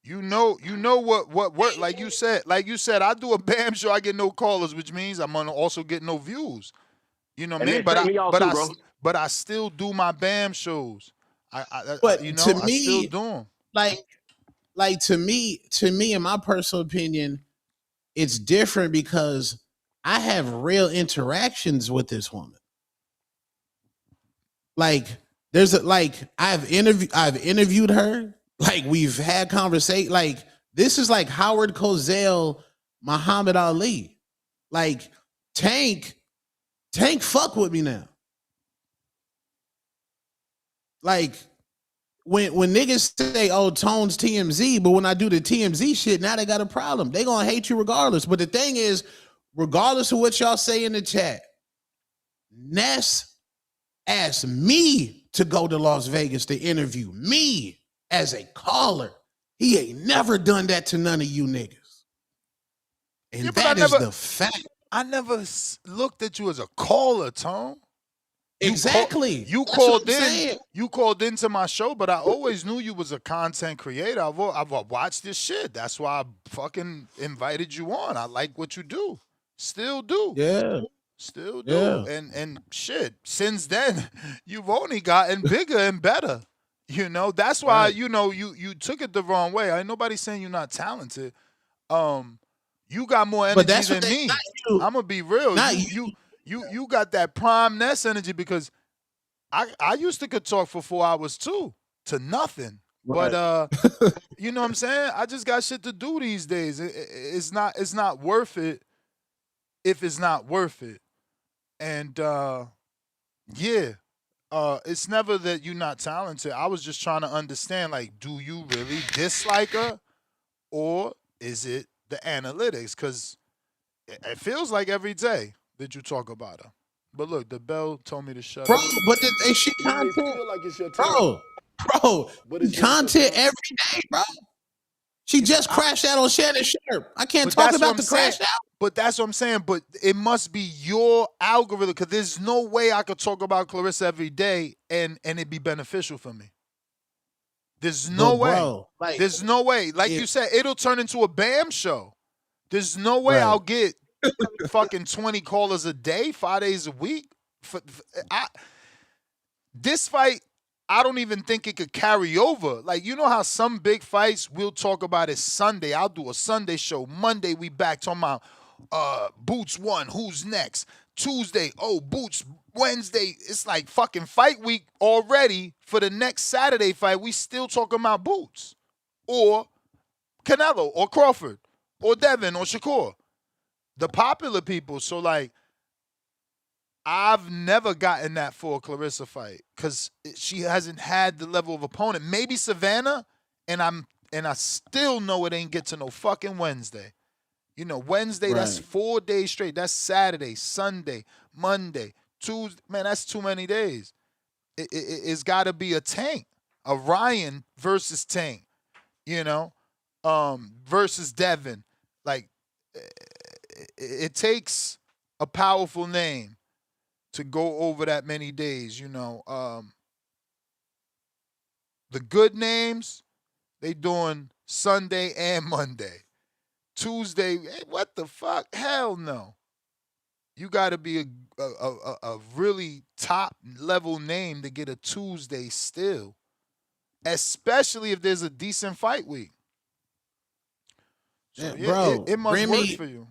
You know what work. Like you said, I do a BAM show, I get no callers, which means I'm gonna also get no views. You know what I mean? But I still do my BAM shows. I still do them. like to me, in my personal opinion, it's different because I have real interactions with this woman. Like I've interviewed her. Like we've had conversation. Like this is like Howard Cosell, Muhammad Ali. Like Tank fuck with me now. Like when niggas say, oh, Tone's TMZ, but when I do the TMZ shit, now they got a problem. They gonna hate you regardless. But the thing is, regardless of what y'all say in the chat, Ness asked me to go to Las Vegas to interview me as a caller. He ain't never done that to none of you niggas. And that is the fact. I never looked at you as a caller, Tone. Exactly. You called in. You called into my show, but I always knew you was a content creator. I've watched this shit. That's why I fucking invited you on. I like what you do. Still do. Yeah. Still do. Yeah. And shit, since then, you've only gotten bigger and better. You know, that's why, you know, you took it the wrong way. Ain't nobody saying you're not talented. You got more energy than me. I'm gonna be real. You got that prime Ness energy because I used to could talk for 4 hours too to nothing. Right. But you know what I'm saying? I just got shit to do these days. It's not worth it if it's not worth it. And it's never that you're not talented. I was just trying to understand, like, do you really dislike her or is it the analytics? Because it feels like every day that you talk about her. But look, the bell told me to shut up. But she content. Feel like it's your Bro, content every day, bro. She just crashed out on Shannon Sharp. I can't talk about the crash out. But that's what I'm saying. But it must be your algorithm because there's no way I could talk about Claressa every day and it be beneficial for me. There's no way. Bro, like, there's no way. Like you said, it'll turn into a BAM show. There's no way I'll get fucking 20 callers a day, 5 days a week. This fight, I don't even think it could carry over. Like, you know how some big fights we'll talk about it Sunday. I'll do a Sunday show. Monday we back talking about Boots won. Who's next? Tuesday, Boots. Wednesday, it's like fucking fight week already. For the next Saturday fight, we still talking about Boots or Canelo or Crawford or Devin or Shakur. The popular people. So, like, I've never gotten that for a Claressa fight because she hasn't had the level of opponent. Maybe Savannah, and I still know it ain't get to no fucking Wednesday. You know, Wednesday, that's 4 days straight. That's Saturday, Sunday, Monday, Tuesday. Man, that's too many days. It's got to be a Tank, a Ryan versus Tank, you know, versus Devin. Like, it takes a powerful name to go over that many days, you know. The good names, they doing Sunday and Monday. Tuesday, what the fuck? Hell no. You got to be a really top level name to get a Tuesday still, especially if there's a decent fight week. So, bro, it must work for you.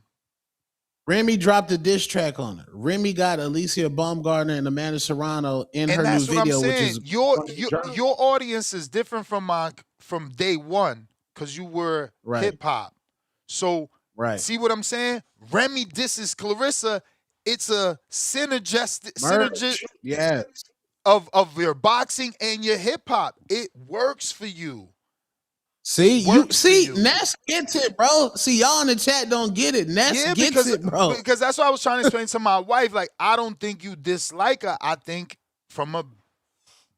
Remy dropped a diss track on her. Remy got Alycia Baumgardner and Amanda Serrano in her new video, which is your audience is different from day one because you were hip hop. So see what I'm saying? Remy disses Claressa. It's a synergistic of your boxing and your hip hop. It works for you. See, Ness gets it, bro. See, y'all in the chat don't get it. Ness gets it, bro. Because that's what I was trying to explain to my wife. Like, I don't think you dislike her. I think from a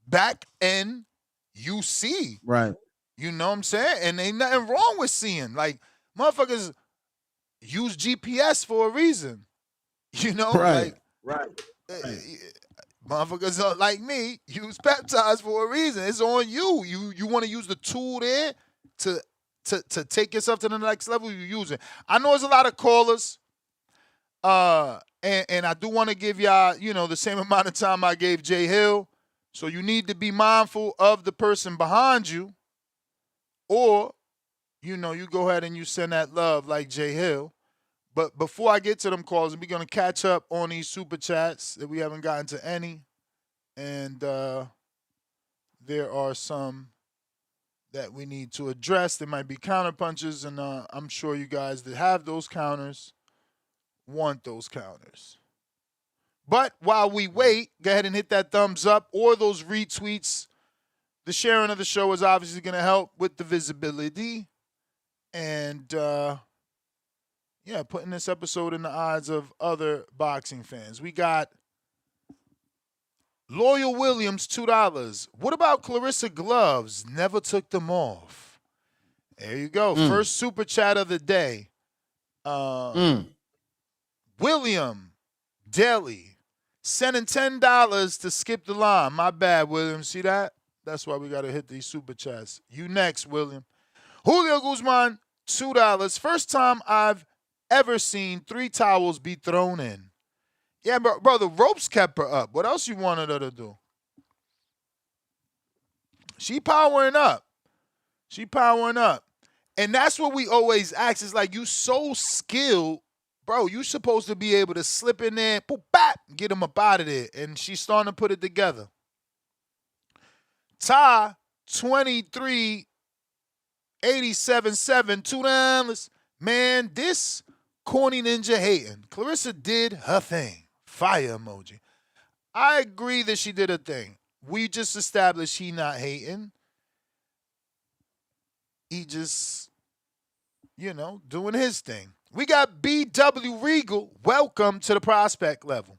back end, you see. Right. You know what I'm saying? And ain't nothing wrong with seeing. Like, motherfuckers use GPS for a reason. You know? Motherfuckers like me use peptides for a reason. It's on you. You want to use the tool there to take yourself to the next level, you use it. I know there's a lot of callers, and I do want to give y'all, you know, the same amount of time I gave Jay Hill. So you need to be mindful of the person behind you. Or, you go ahead and you send that love like Jay Hill. But before I get to them calls, we're going to catch up on these super chats that we haven't gotten to any. And there are some that we need to address. There might be counter punches, and I'm sure you guys that have those counters want those counters. But while we wait, go ahead and hit that thumbs up or those retweets. The sharing of the show is obviously going to help with the visibility. And, putting this episode in the eyes of other boxing fans. We got Loyal Williams, $2. What about Claressa gloves? Never took them off. There you go. First super chat of the day. William Daly sending $10 to skip the line. My bad, William. See that? That's why we got to hit these super chats. You next, William. Julio Guzman, $2. First time I've ever seen 3 towels be thrown in. Yeah, bro, the ropes kept her up. What else you wanted her to do? She powering up. And that's what we always ask. It's like, you so skilled, bro, you supposed to be able to slip in there, boop, bap, get him up out of there. And she's starting to put it together. Ty, 2387.7, $2. Man, this corny ninja hating. Claressa did her thing. Fire emoji. I agree that she did her thing. We just established he not hating. He just, doing his thing. We got BW Regal. Welcome to the prospect level.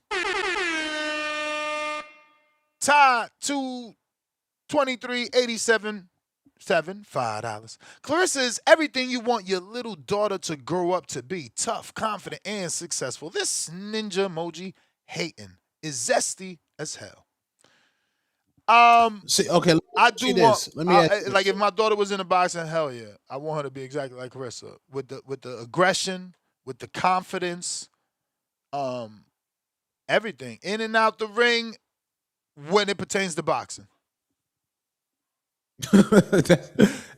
Ty, 2387.7, $5. Claressa is everything you want your little daughter to grow up to be. Tough, confident, and successful. This ninja emoji hating is zesty as hell. See, okay, I do want. Let me ask like, if my daughter was in a boxing, hell yeah, I want her to be exactly like Claressa, with the aggression, with the confidence, everything in and out the ring when it pertains to boxing.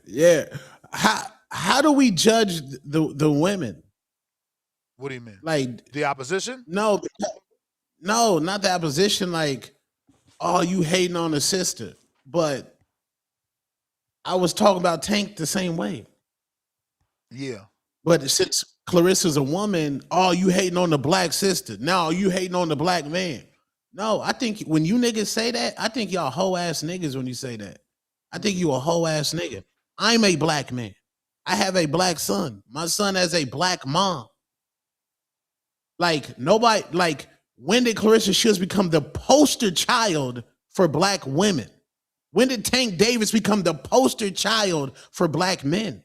Yeah. How do we judge the women? What do you mean? Like the opposition? No, not the opposition. Like, oh, you hating on the sister. But I was talking about Tank the same way. Yeah. But since Claressa's a woman, oh, you hating on the black sister. No, you hating on the black man. No, I think when you niggas say that, I think y'all hoe ass niggas when you say that. I think you a hoe ass nigga. I'm a black man. I have a black son. My son has a black mom. Like, nobody, like, when did Claressa Shields become the poster child for black women? When did Tank Davis become the poster child for black men?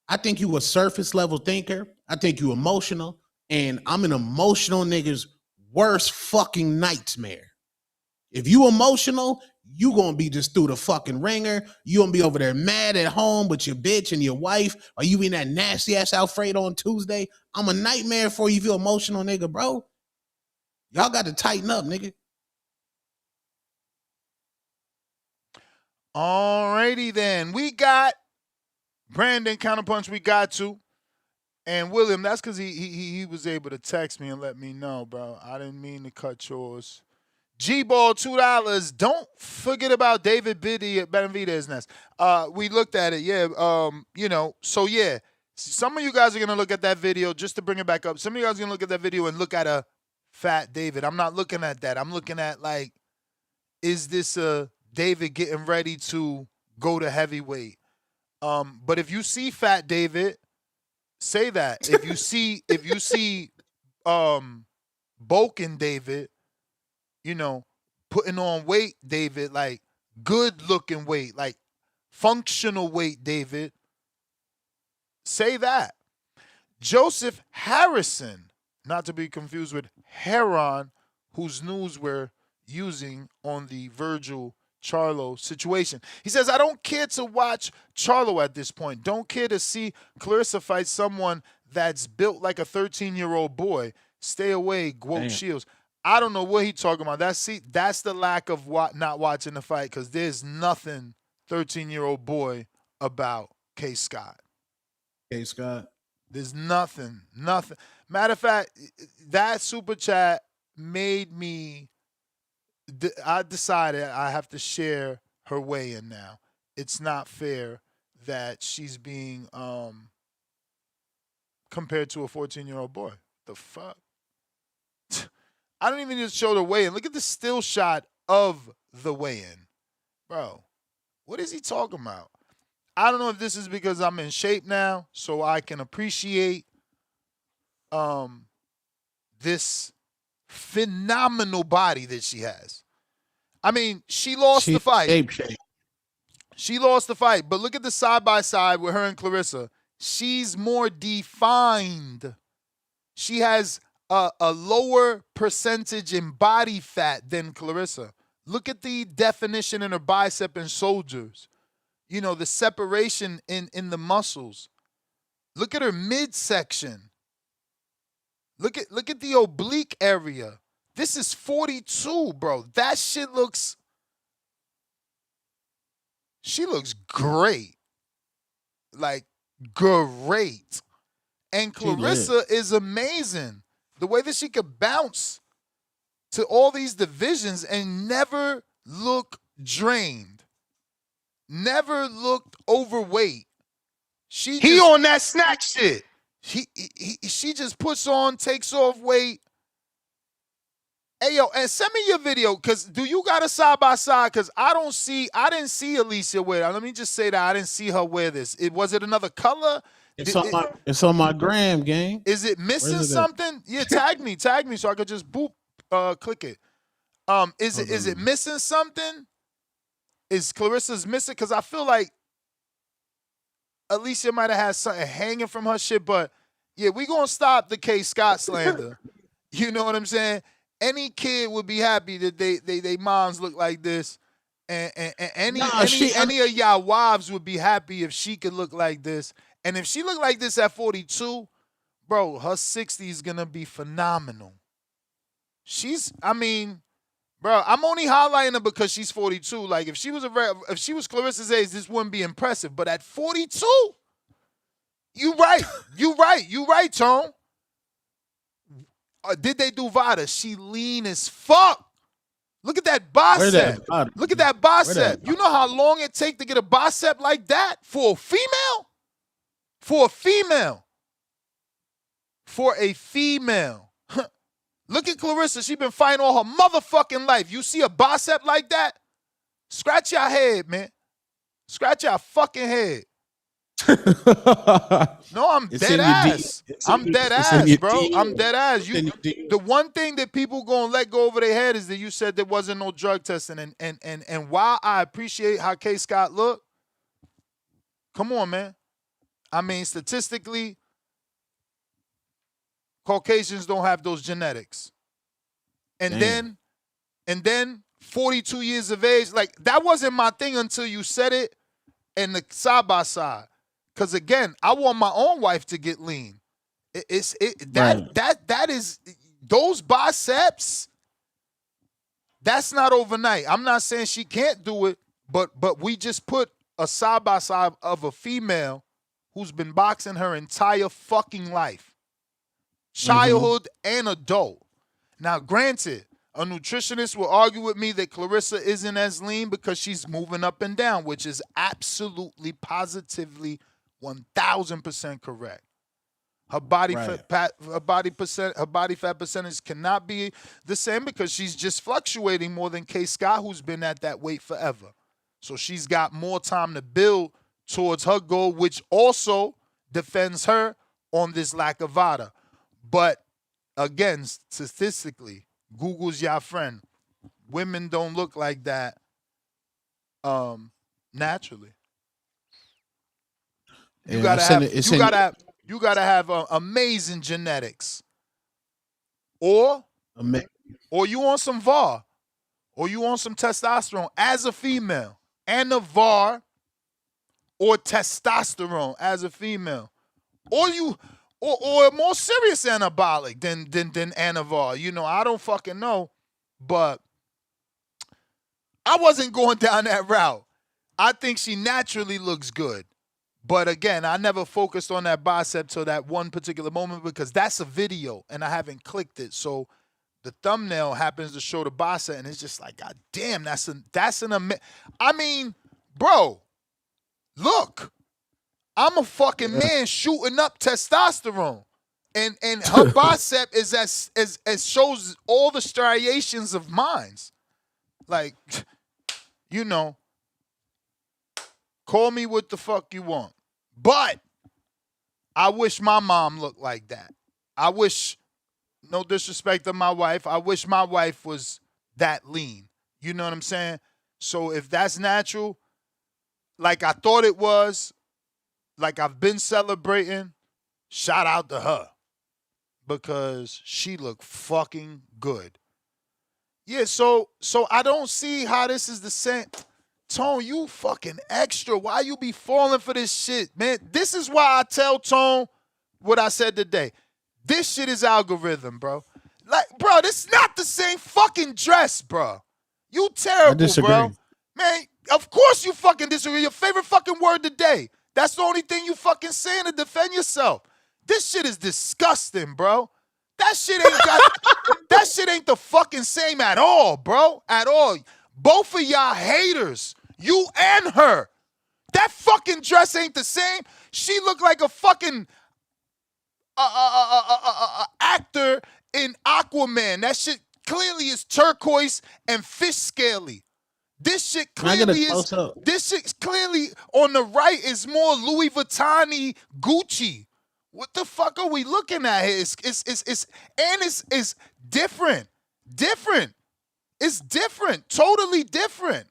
I think you a surface level thinker. I think you emotional. And I'm an emotional nigga's worst fucking nightmare. If you emotional, you gonna be just through the fucking ringer. You gonna be over there mad at home with your bitch and your wife. Or you eating that nasty ass Alfredo on Tuesday. I'm a nightmare for you if you emotional, nigga, bro. Y'all got to tighten up, nigga. Alrighty then. We got Brandon counterpunch. We got to. And William, that's because he was able to text me and let me know, bro. I didn't mean to cut yours. G-Ball, $2. Don't forget about David Benavidez Ness. We looked at it, yeah. So yeah. Some of you guys are going to look at that video, just to bring it back up. Some of you guys are going to look at that video and look at a fat David. I'm not looking at that. I'm looking at, like, is this David getting ready to go to heavyweight? But if you see fat David, say that. If you see bulking David, putting on weight David, like good looking weight, like functional weight David, say that. Joseph Harrison, not to be confused with Heron, whose news we're using on the Vergil Charlo situation. He says, I don't care to watch Charlo at this point. Don't care to see Claressa fight someone that's built like a 13-year-old boy. Stay away, GWOAT Shields. I don't know what he's talking about. That's the lack of not watching the fight, because there's nothing 13-year-old boy about Kaye Scott. Kaye Scott. There's nothing. Matter of fact, that super chat made me. I decided I have to share her weigh-in now. It's not fair that she's being compared to a 14-year-old boy. The fuck? I don't even need to show the weigh-in. Look at the still shot of the weigh-in. Bro, what is he talking about? I don't know if this is because I'm in shape now, so I can appreciate this phenomenal body that she has. I mean, she lost the fight. Shape. She lost the fight, but look at the side-by-side with her and Claressa. She's more defined. She has a lower percentage in body fat than Claressa. Look at the definition in her bicep and shoulders. You know, the separation in the muscles. Look at her midsection. Look at the oblique area. This is 42, bro. That shit looks... She looks great. Like, great. And Claressa is amazing. The way that she could bounce to all these divisions and never look drained. Never looked overweight. He on that snack shit. She just puts on, takes off weight. Hey, yo, and send me your video, because do you got a side-by-side? Because I didn't see Alycia wear that. Let me just say that I didn't see her wear this. Was it another color? It's on my gram, gang. Is it missing something? Yeah, tag me so I could just click it. Is it missing something? Is Claressa's missing? Because I feel like Alycia might have had something hanging from her shit, but yeah, we gonna stop the Kaye Scott slander. You know what I'm saying? Any kid would be happy that they moms look like this, and any of y'all wives would be happy if she could look like this. And if she looked like this at 42, bro, her 60 is gonna be phenomenal. Bro, I'm only highlighting her because she's 42. Like, if she was Claressa's age, this wouldn't be impressive. But at 42, you right, Tone. Did they do Vada? She lean as fuck. Look at that bicep. Look at that bicep. You know how long it take to get a bicep like that for a female? For a female. Look at Claressa. She been fighting all her motherfucking life. You see a bicep like that? Scratch your head, man. Scratch your fucking head. No, I'm dead ass. I'm dead ass, bro. I'm dead ass. The one thing that people gonna let go over their head is that you said there wasn't no drug testing. And while I appreciate how Kaye Scott looked, come on, man. I mean, statistically, Caucasians don't have those genetics. And then 42 years of age, like, that wasn't my thing until you said it in the side-by-side. Because, again, I want my own wife to get lean. That is, those biceps, that's not overnight. I'm not saying she can't do it, but we just put a side-by-side of a female who's been boxing her entire fucking life. Childhood and adult. Now, granted, a nutritionist will argue with me that Claressa isn't as lean because she's moving up and down, which is absolutely, positively 1,000% correct. Her body fat percentage cannot be the same because she's just fluctuating more than Kaye Scott, who's been at that weight forever. So she's got more time to build towards her goal, which also defends her on this lack of VADA. But again, statistically, Google's your friend. Women don't look like that naturally. You gotta have amazing genetics, or you want some VAR, or you want some testosterone as a female, and a VAR or testosterone as a female, or a more serious anabolic than Anavar. You know, I don't fucking know, but I wasn't going down that route. I think she naturally looks good. But again, I never focused on that bicep till that one particular moment because that's a video and I haven't clicked it. So the thumbnail happens to show the bicep and it's just like, God damn, I mean, bro, look, I'm a fucking man shooting up testosterone. And her bicep is as shows all the striations of mine. Like, you know, call me what the fuck you want. But I wish my mom looked like that. I wish, no disrespect to my wife, I wish my wife was that lean. You know what I'm saying? So if that's natural, like I thought it was, like I've been celebrating, shout out to her. Because she looked fucking good. Yeah, so I don't see how this is the same. Tone, you fucking extra. Why you be falling for this shit, man? This is why I tell Tone what I said today. This shit is algorithm, bro. Like, bro, this is not the same fucking dress, bro. You terrible, bro. Man, of course you fucking disagree. Your favorite fucking word today. That's the only thing you fucking saying to defend yourself. This shit is disgusting, bro. That shit ain't the fucking same at all, bro. At all. Both of y'all haters. You and her. That fucking dress ain't the same. She looked like a fucking actor in Aquaman. That shit clearly is turquoise and fish scaly. This shit clearly on the right is more Louis Vuitton-y Gucci. What the fuck are we looking at here? It's different. Different. It's different. Totally different.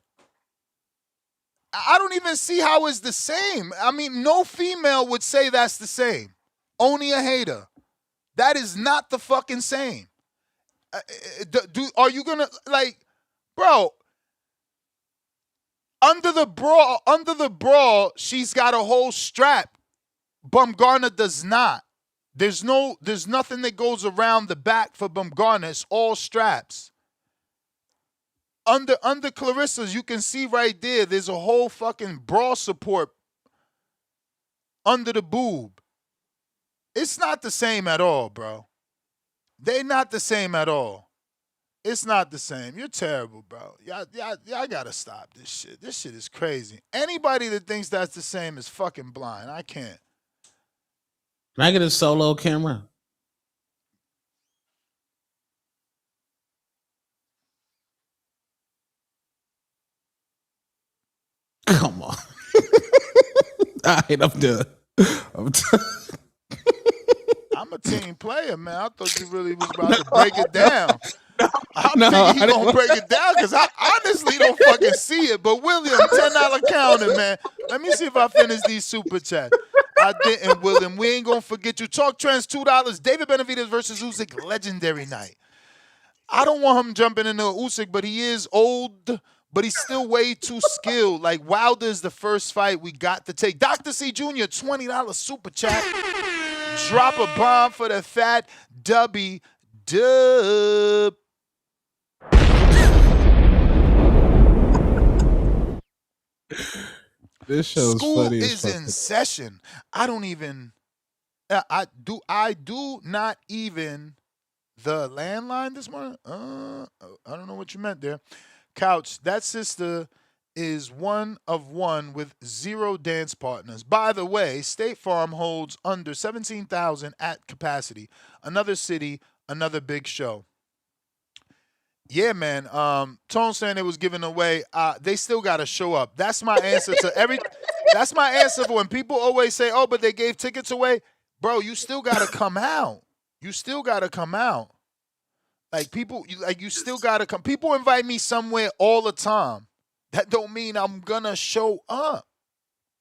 I don't even see how it's the same. I mean, no female would say that's the same. Only a hater. That is not the fucking same. Are you gonna, like, bro, under the brawl, she's got a whole strap. Baumgardner does not. There's nothing that goes around the back for Baumgardner. It's all straps. Under Claressa's, you can see right there's a whole fucking bra support under the boob. It's not the same at all, bro. They're not the same at all. It's not the same. You're terrible, bro. Y'all gotta stop this shit. This shit is crazy. Anybody that thinks that's the same is fucking blind. I can't. Can I get a solo camera? Come on. All right, I'm done. I'm a team player, man. I thought you really was about to break it down. I'm thinking you gonna break it down because I honestly don't fucking see it. But William, $10 counting, man. Let me see if I finish these super chats. I didn't, William. We ain't gonna forget you. Talk Trends, $2. David Benavidez versus Usyk, legendary night. I don't want him jumping into Usyk, but he is old, but he's still way too skilled. Like, Wilder is the first fight we got to take. Dr. C Jr., $20 super chat. Drop a bomb for the fat Dubby Dub. This show's School funny is in session. I don't even. I do not even the landline this morning. I don't know what you meant there. Couch. That sister is one of one with 0 dance partners. By the way, State Farm holds under 17,000 at capacity. Another city, another big show. Yeah, man. Tone saying it was given away. They still got to show up. That's my answer to every. That's my answer for when people always say, "Oh, but they gave tickets away." Bro, you still got to come out. You still got to come out. Like you still got to come. People invite me somewhere all the time. That don't mean I'm gonna show up.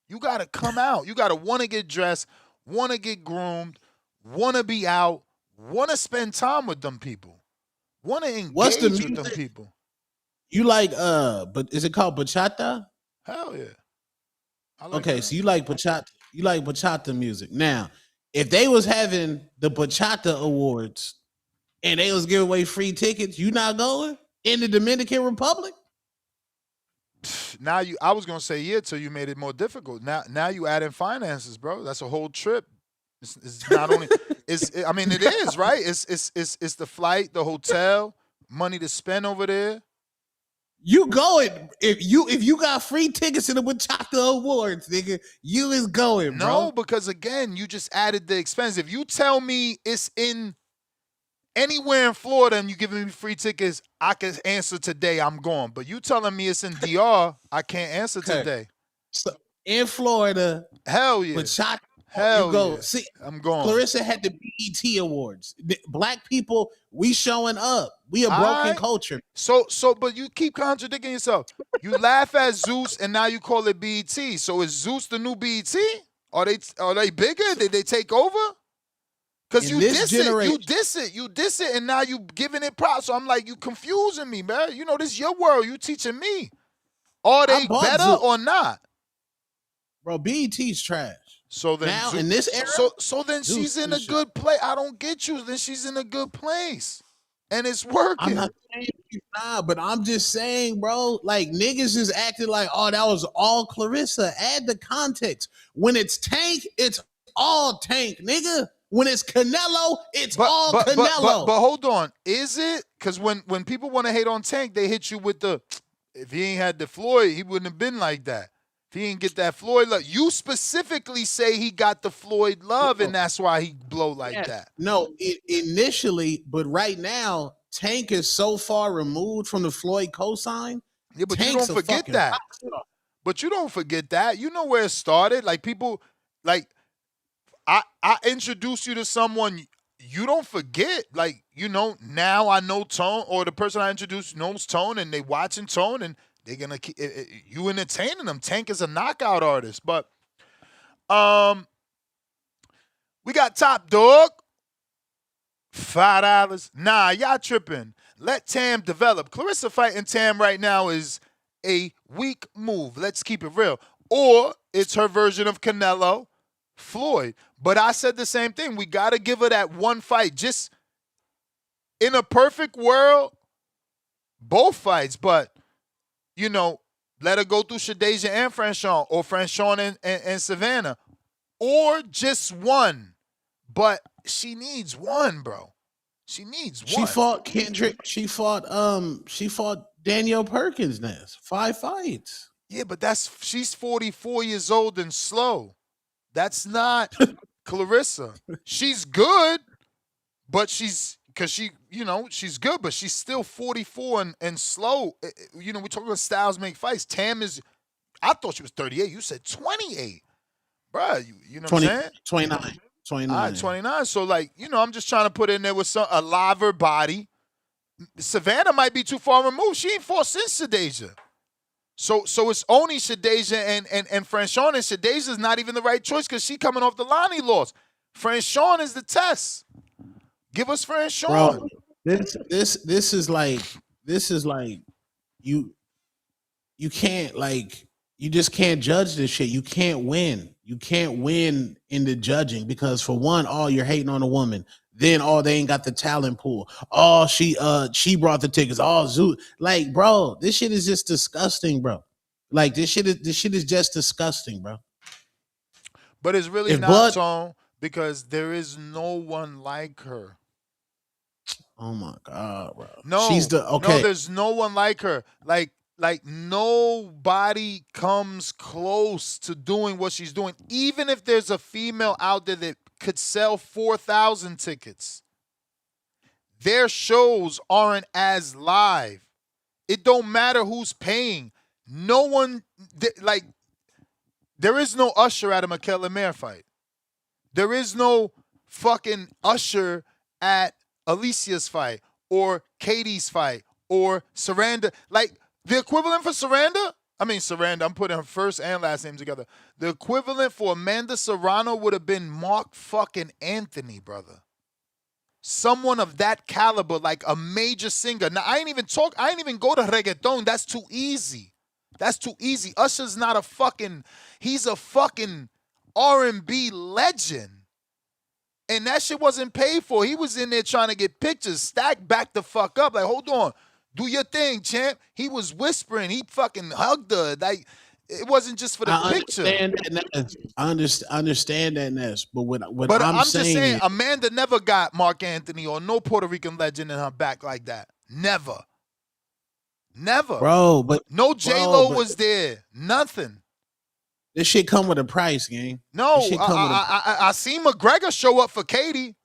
You got to come out. You got to want to get dressed, want to get groomed, want to be out, want to spend time with them people. Want to engage with them people. You like but is it called bachata? Hell yeah. Okay, so you like bachata. You like bachata music. Now, if they was having the bachata awards and they was giving away free tickets, you not going in the Dominican Republic? Now I was gonna say yeah till you made it more difficult. Now you add in finances, bro. That's a whole trip. It's not only I mean it is, right? It's the flight, the hotel, money to spend over there. You going if you got free tickets to the Bachata Awards, nigga, you is going, bro. No, because again, you just added the expense. If you tell me it's in anywhere in Florida and you giving me free tickets, I can answer today. I'm going. But you telling me it's in DR, I can't answer today. So in Florida, hell yeah, Bachata. Hell you go. yeah. See, I'm going. Claressa had the BET Awards. Black people, we showing up. We a broken culture. So, but you keep contradicting yourself. You laugh at Zeus, and now you call it BET. So is Zeus the new BET? Are they bigger? Did they take over? Because you diss it, and now you giving it props. So I'm like, you confusing me, man. You know, this is your world. You teaching me. Are they better or not? Bro, BET's trash. So then now in this era, so then she's in a good place. I don't get you. Then she's in a good place, and it's working. I'm not saying she's not, but I'm just saying, bro. Like niggas is acting like, oh, that was all Claressa. Add the context. When it's Tank, it's all Tank, nigga. When it's Canelo, it's all Canelo. But hold on, is it? Because when people want to hate on Tank, they hit you with the. If he ain't had the Floyd, he wouldn't have been like that. He didn't get that Floyd love. You specifically say he got the Floyd love, and that's why he blow like that. No, initially, but right now, Tank is so far removed from the Floyd cosign. Yeah, but you don't forget that. But you don't forget that. You know where it started. Like people, like I introduced you to someone. You don't forget. Like now I know Tone, or the person I introduced knows Tone, and they watching Tone, and they're gonna keep you entertaining them. Tank is a knockout artist, but we got Top Dog, $5. Nah, y'all tripping. Let Tam develop. Claressa fighting Tam right now is a weak move. Let's keep it real. Or it's her version of Canelo, Floyd. But I said the same thing. We gotta give her that one fight. Just in a perfect world, both fights, but. Let her go through Shadeja and Franchon, or Franchon and Savannah, or just one. But she needs one, bro. She needs one. She fought Kendrick. She fought Danielle Perkins. 5 fights. Yeah, but she's 44 years old and slow. That's not Claressa. She's good, but she's good, but she's still 44 and slow. We're talking about styles make fights. Tam is, I thought she was 38. You said 28. Bruh, you know 20, what I'm saying? 29. All right, 29. So, I'm just trying to put in there with a liver body. Savannah might be too far removed. She ain't fought since Shadeja. So it's only Shadeja and Franchon, and Shadeja's not even the right choice because she coming off the line he lost. Franchon is the test. Give us Franchon. Bro, this is like you can't you just can't judge this shit. You can't win. You can't win in the judging because for one, you're hating on a woman. Then they ain't got the talent pool. She brought the tickets. Zoo. Like, bro, this shit is just disgusting, bro. Like this shit is just disgusting, bro. But it's really not, Tone, because there is no one like her. Oh my God, bro. No, No, there's no one like her. Like nobody comes close to doing what she's doing. Even if there's a female out there that could sell 4,000 tickets, their shows aren't as live. It don't matter who's paying. No one, there is no Usher at a Michaela Mayer fight. There is no fucking Usher at Alycia's fight or Katie's fight or Saranda. Like the equivalent for Saranda, I'm putting her first and last name together. The equivalent for Amanda Serrano would have been Mark fucking Anthony, brother. Someone of that caliber, like a major singer. Now, I ain't even go to reggaeton. That's too easy. Usher's not he's a fucking R&B legend. And that shit wasn't paid for. He was in there trying to get pictures. Stack back the fuck up. Like, hold on. Do your thing, champ. He was whispering. He fucking hugged her. Like, it wasn't just for the picture. I understand that, Ness. But what But I'm just saying, is, Amanda never got Mark Anthony or no Puerto Rican legend in her back like that. Never. bro. But no J-Lo was there. Nothing. This shit come with a price, gang. No, I seen McGregor show up for Katie.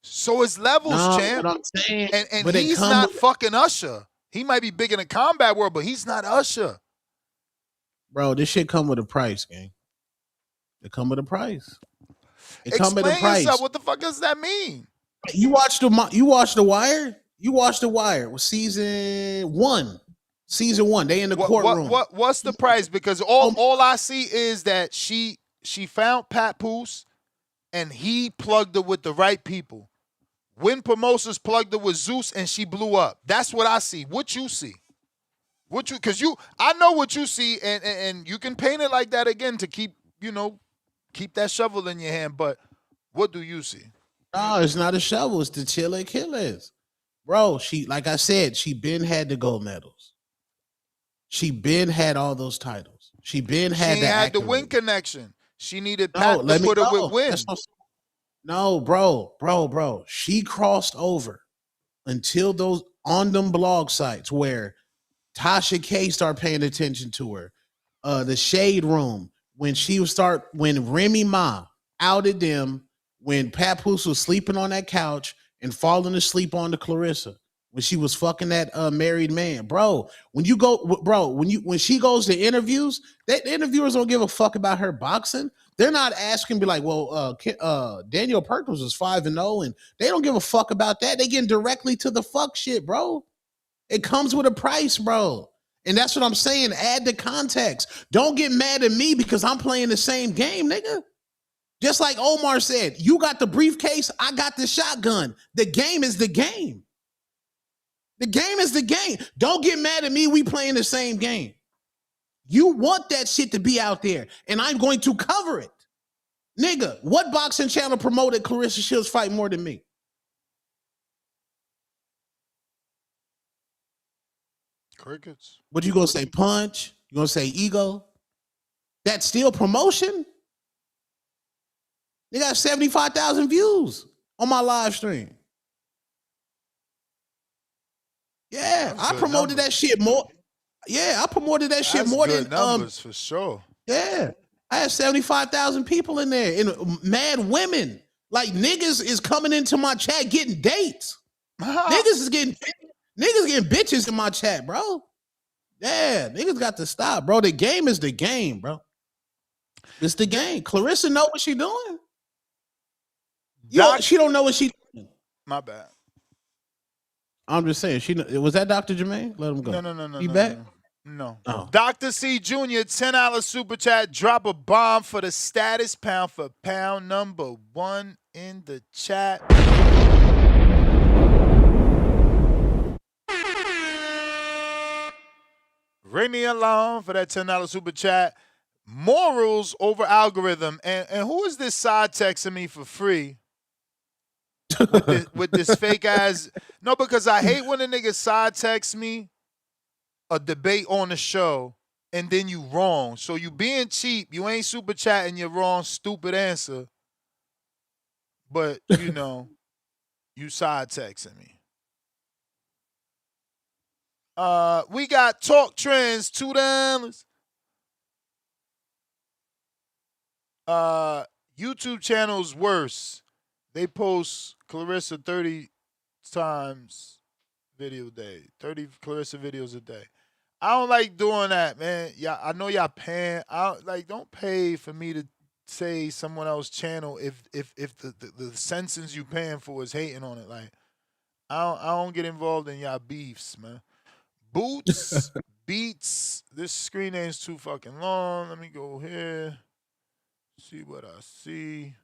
So it's levels, champ. But I'm saying, and he's not fucking Usher. He might be big in the combat world, but he's not Usher. Bro, this shit come with a price, gang. It come with a price. Explain yourself. What the fuck does that mean? You watch The Wire? You watch The Wire with season 1. Season 1. They in the courtroom. What's the price? Because all I see is that she found Papoose and he plugged her with the right people. Win Promoters plugged her with Zeus and she blew up. That's what I see. What you see? I know what you see, and you can paint it like that again to keep that shovel in your hand. But what do you see? No, it's not a shovel. It's the Chile Killers, bro. Like I said, she been had the gold medals. She been had all those titles. She been had. She had the win connection. She needed Pat to put her with win. No, bro. She crossed over until those on them blog sites where Tasha K started paying attention to her. The Shade Room, when Remy Ma outed them, when Papoose was sleeping on that couch and falling asleep on the Claressa, when she was fucking that married man. Bro, when she goes to interviews, the interviewers don't give a fuck about her boxing. They're not asking, be like, well, Daniel Perkins was 5-0, and they don't give a fuck about that. They getting directly to the fuck shit, bro. It comes with a price, bro. And that's what I'm saying. Add the context. Don't get mad at me because I'm playing the same game, nigga. Just like Omar said, you got the briefcase, I got the shotgun. The game is the game. The game is the game. Don't get mad at me. We playing the same game. You want that shit to be out there, and I'm going to cover it. Nigga, what boxing channel promoted Claressa Shields fight more than me? Crickets. What you gonna say? Punch? You gonna say Ego? That's still promotion? They got 75,000 views on my live stream. Yeah, I promoted that shit more. Yeah, I promoted that shit more than numbers for sure. Yeah, I had 75,000 people in there, and mad women. Like niggas is coming into my chat getting dates. Niggas getting bitches in my chat, bro. Yeah, niggas got to stop, bro. The game is the game, bro. It's the game. Claressa know what she doing. She don't know what she doing. My bad. I'm just saying. Was that Dr. Jermaine? Let him go. No. He back? No. Oh. Dr. C Jr. $10 super chat. Drop a bomb for the status pound for pound number 1 in the chat. Ring me along for that $10 super chat. Morals over algorithm. And who is this side texting me for free? with this fake ass. No, because I hate when a nigga side texts me a debate on the show and then you wrong. So you being cheap, you ain't super chatting your wrong, stupid answer. But you side texting me. We got Talk Trends, $2. YouTube channel's worse. They post Claressa 30 times video a day. 30 Claressa videos a day. I don't like doing that, man. Yeah, I know y'all paying. Don't pay for me to say someone else's channel if the sentence you paying for is hating on it. Like, I don't get involved in y'all beefs, man. Boots, Beats. This screen name's too fucking long. Let me go here. See what I see.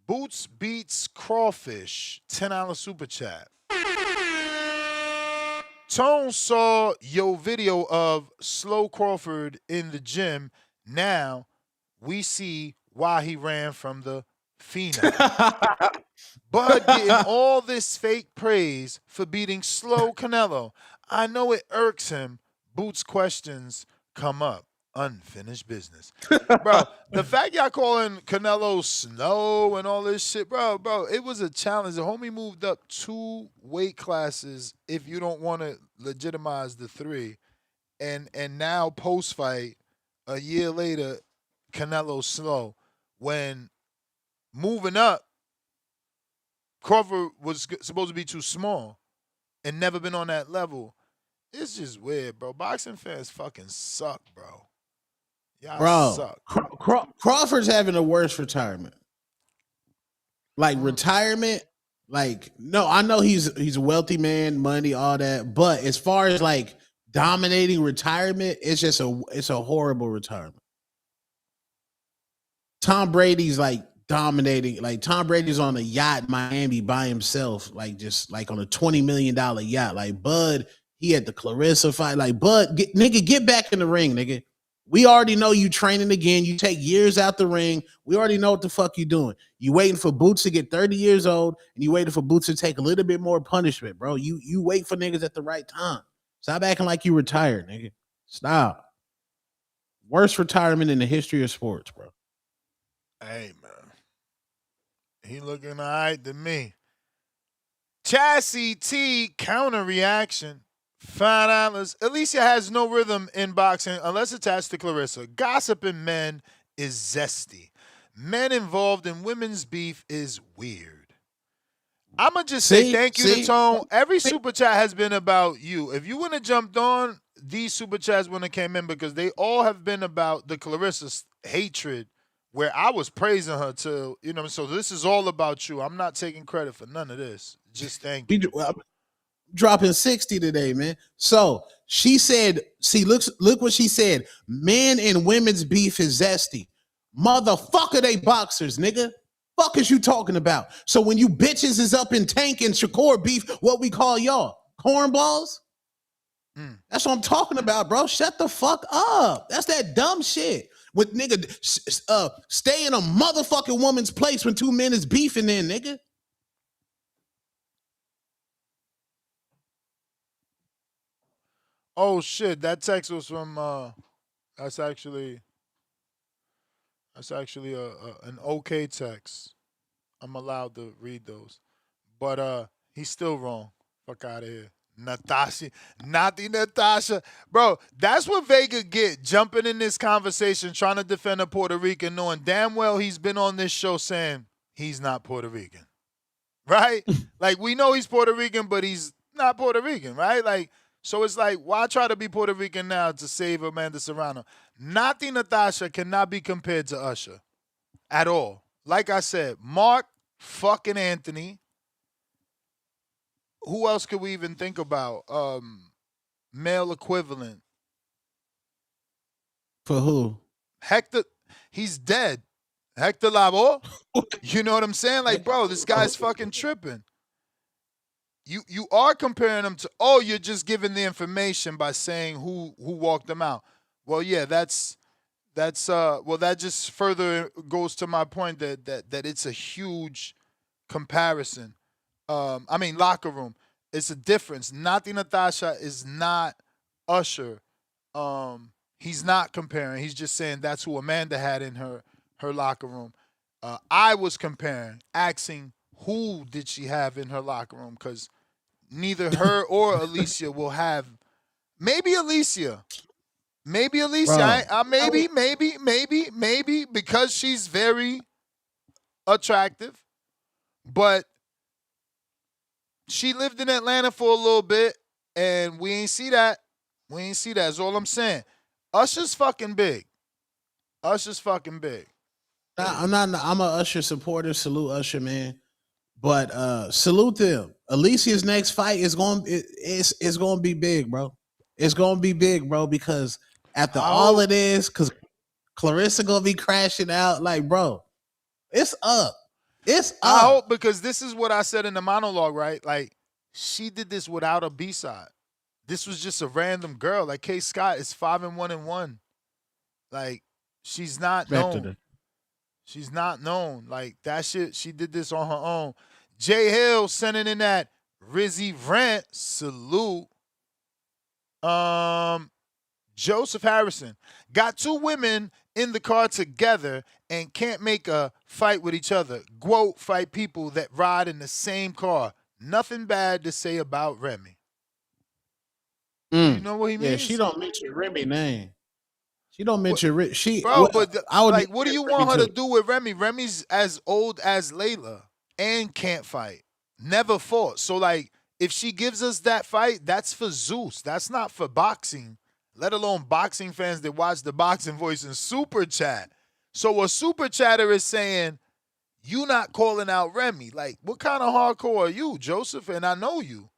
Boots Beats Crawfish, $10 super chat. Tone saw your video of Slow Crawford in the gym. Now we see why he ran from the Phenom. Bud getting all this fake praise for beating slow Canelo. I know it irks him. Boots questions come up. Unfinished business. Bro, the fact y'all calling Canelo slow and all this shit, bro, it was a challenge. The homie moved up 2 weight classes if you don't want to legitimize the 3. And now post-fight, a year later, Canelo slow. When moving up, Crawford was supposed to be too small and never been on that level. It's just weird, bro. Boxing fans fucking suck, bro. Y'all suck. Crawford's having a worse retirement. Like retirement, like no, I know he's a wealthy man, money, all that. But as far as like dominating retirement, it's a horrible retirement. Tom Brady's like dominating. Like Tom Brady's on a yacht in Miami by himself, like just like on a $20 million yacht. Like Bud, he had the Claressa fight. Like Bud, get back in the ring, nigga. We already know you training again. You take years out the ring. We already know what the fuck you doing. You waiting for Boots to get 30 years old, and you waiting for Boots to take a little bit more punishment, bro. You wait for niggas at the right time. Stop acting like you retired, nigga. Stop. Worst retirement in the history of sports, bro. Hey, man. He looking all right to me. Chassis T counter reaction. $5. Alycia has no rhythm in boxing unless attached to Claressa. Gossiping men is zesty. Men involved in women's beef is weird. I'm going to just say thank you to Tone. Every super chat has been about you. If you wouldn't have jumped on, these super chats wouldn't have came in because they all have been about the Claressa hatred where I was praising her to, you know, so this is all about you. I'm not taking credit for none of this. Just thank you. Dropping 60 today, man. So she said, see, look what she said. Men and women's beef is zesty. Motherfucker, they boxers, nigga. Fuck is you talking about? So when you bitches is up in Tank and Shakur beef, what we call y'all? Cornballs? That's what I'm talking about, bro. Shut the fuck up. That's that dumb shit. With nigga, stay in a motherfucking woman's place when 2 men is beefing in, nigga. Oh shit! That text was from. That's actually an okay text. I'm allowed to read those, but he's still wrong. Fuck out of here, Natasha. Not the Natasha, bro. That's what Vega get jumping in this conversation, trying to defend a Puerto Rican, knowing damn well he's been on this show saying he's not Puerto Rican, right? Like we know he's Puerto Rican, but he's not Puerto Rican, right? Like. So it's like, why try to be Puerto Rican now to save Amanda Serrano? Nati Natasha cannot be compared to Usher at all. Like I said, Mark fucking Anthony. Who else could we even think about? Male equivalent. For who? Hector, he's dead. Hector Lavoe. You know what I'm saying? Like, bro, this guy's fucking tripping. You are comparing them to, you're just giving the information by saying who walked them out. Well, yeah, that just further goes to my point that it's a huge comparison. Locker room. It's a difference. Nati Natasha is not Usher. He's not comparing. He's just saying that's who Amanda had in her locker room. I was comparing, asking who did she have in her locker room, because neither her or Alycia will have. Maybe Alycia. Maybe, because she's very attractive. But she lived in Atlanta for a little bit, and we ain't see that. That's all I'm saying. Usher's fucking big. I'm a Usher supporter. Salute Usher, man. But salute them. Alicia's next fight is going to be big, bro. It's going to be big, bro, because after all of this, because Claressa going to be crashing out, like, bro, it's up. It's up. I hope, because this is what I said in the monologue, right? Like, she did this without a B-side. This was just a random girl. Like, Kaye Scott is 5-1-1. Like, she's not known. She's not known. Like, that shit, she did this on her own. Jay Hill sending in that Rizzy Rent salute. Joseph Harrison got 2 women in the car together and can't make a fight with each other. GWOAT fight people that ride in the same car. Nothing bad to say about Remy. You know what he means? Yeah, she don't mention Remy name. She don't mention Remy. Bro, what do you want her to do with Remy? Remy's as old as Layla and can't fight. Never fought. So, like, if she gives us that fight, that's for Zeus. That's not for boxing, let alone boxing fans that watch the Boxing Voice in Super Chat. So a Super Chatter is saying, you not calling out Remy. Like, what kind of hardcore are you, Joseph? And I know you.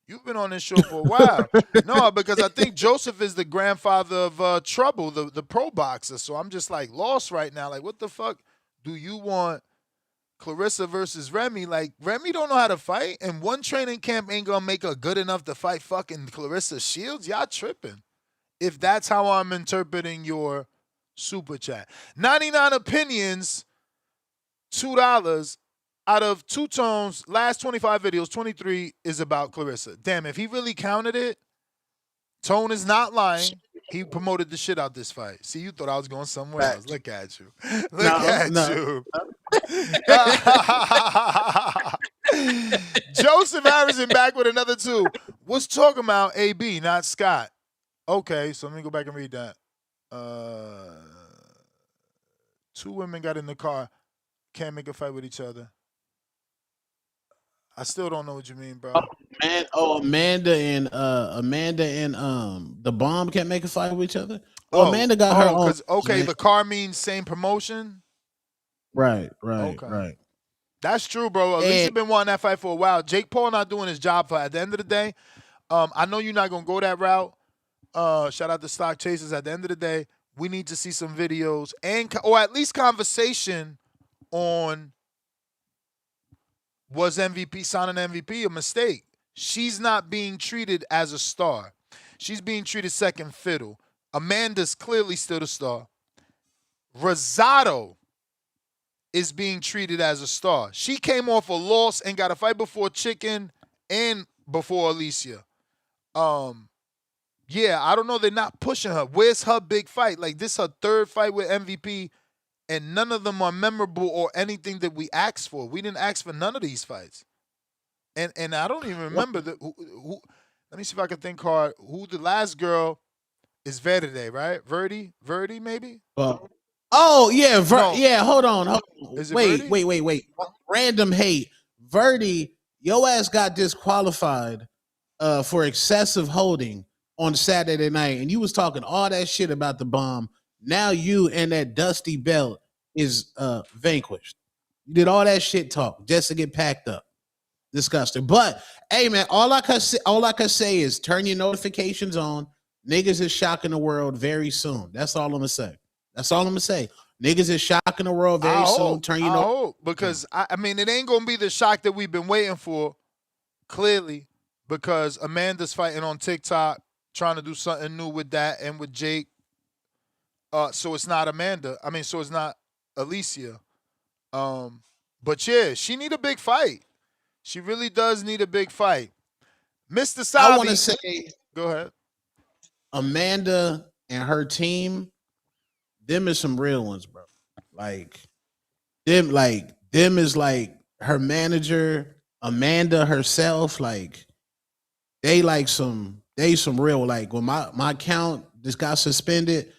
You've been on this show for a while. No, because I think Joseph is the grandfather of Trouble, the pro boxer. So I'm just, like, lost right now. Like, what the fuck do you want Claressa versus Remy? Like, Remy don't know how to fight, and one training camp ain't gonna make her good enough to fight fucking Claressa Shields? Y'all tripping. If that's how I'm interpreting your Super Chat. 99 opinions, $2. Out of Two Tone's last 25 videos, 23 is about Claressa. Damn, if he really counted it, Tone is not lying. He promoted the shit out this fight. See, you thought I was going somewhere else. Look at you. Look at you. Joseph Harrison back with another 2. What's talking about AB, not Scott? Okay, so let me go back and read that. 2 women got in the car, can't make a fight with each other. I still don't know what you mean, bro. Amanda and the Bomb can't make a fight with each other. Amanda got her own. Okay, the car means same promotion. Right. That's true, bro. Alycia been wanting that fight for a while. Jake Paul not doing his job for. At the end of the day, I know you're not gonna go that route. Shout out to Stock Chasers. At the end of the day, we need to see some videos or at least conversation on, was MVP signing MVP a mistake? She's not being treated as a star. She's being treated second fiddle. Amanda's clearly still the star. Rosado is being treated as a star. She came off a loss and got a fight before Chicken and before Alycia. Yeah, I don't know. They're not pushing her. Where's her big fight? Like, this is her 3rd fight with MVP, and none of them are memorable or anything that we asked for. We didn't ask for none of these fights. And I don't even remember who. Let me see if I can think hard. Who the last girl is Verde, right? Verdi maybe? Yeah, yeah, hold on. Is it Wait. Random hate. Verdi, your ass got disqualified for excessive holding on Saturday night, and you was talking all that shit about the Bomb. Now you and that dusty belt is vanquished. You did all that shit talk just to get packed up. Disgusting. But hey, man, all I can say is turn your notifications on. Niggas is shocking the world very soon. That's all I'm gonna say. Niggas is shocking the world very soon. Turn your hope, because I mean, it ain't gonna be the shock that we've been waiting for. Clearly, because Amanda's fighting on TikTok, trying to do something new with that and with Jake. So it's not Amanda. I mean, so it's not Alycia. But yeah, she need a big fight. She really does need a big fight. Mr. Sabi, I want to say, go ahead. Amanda and her team, them is some real ones, bro. Them is like her manager, Amanda herself. Like they some real. Like when my account just got suspended,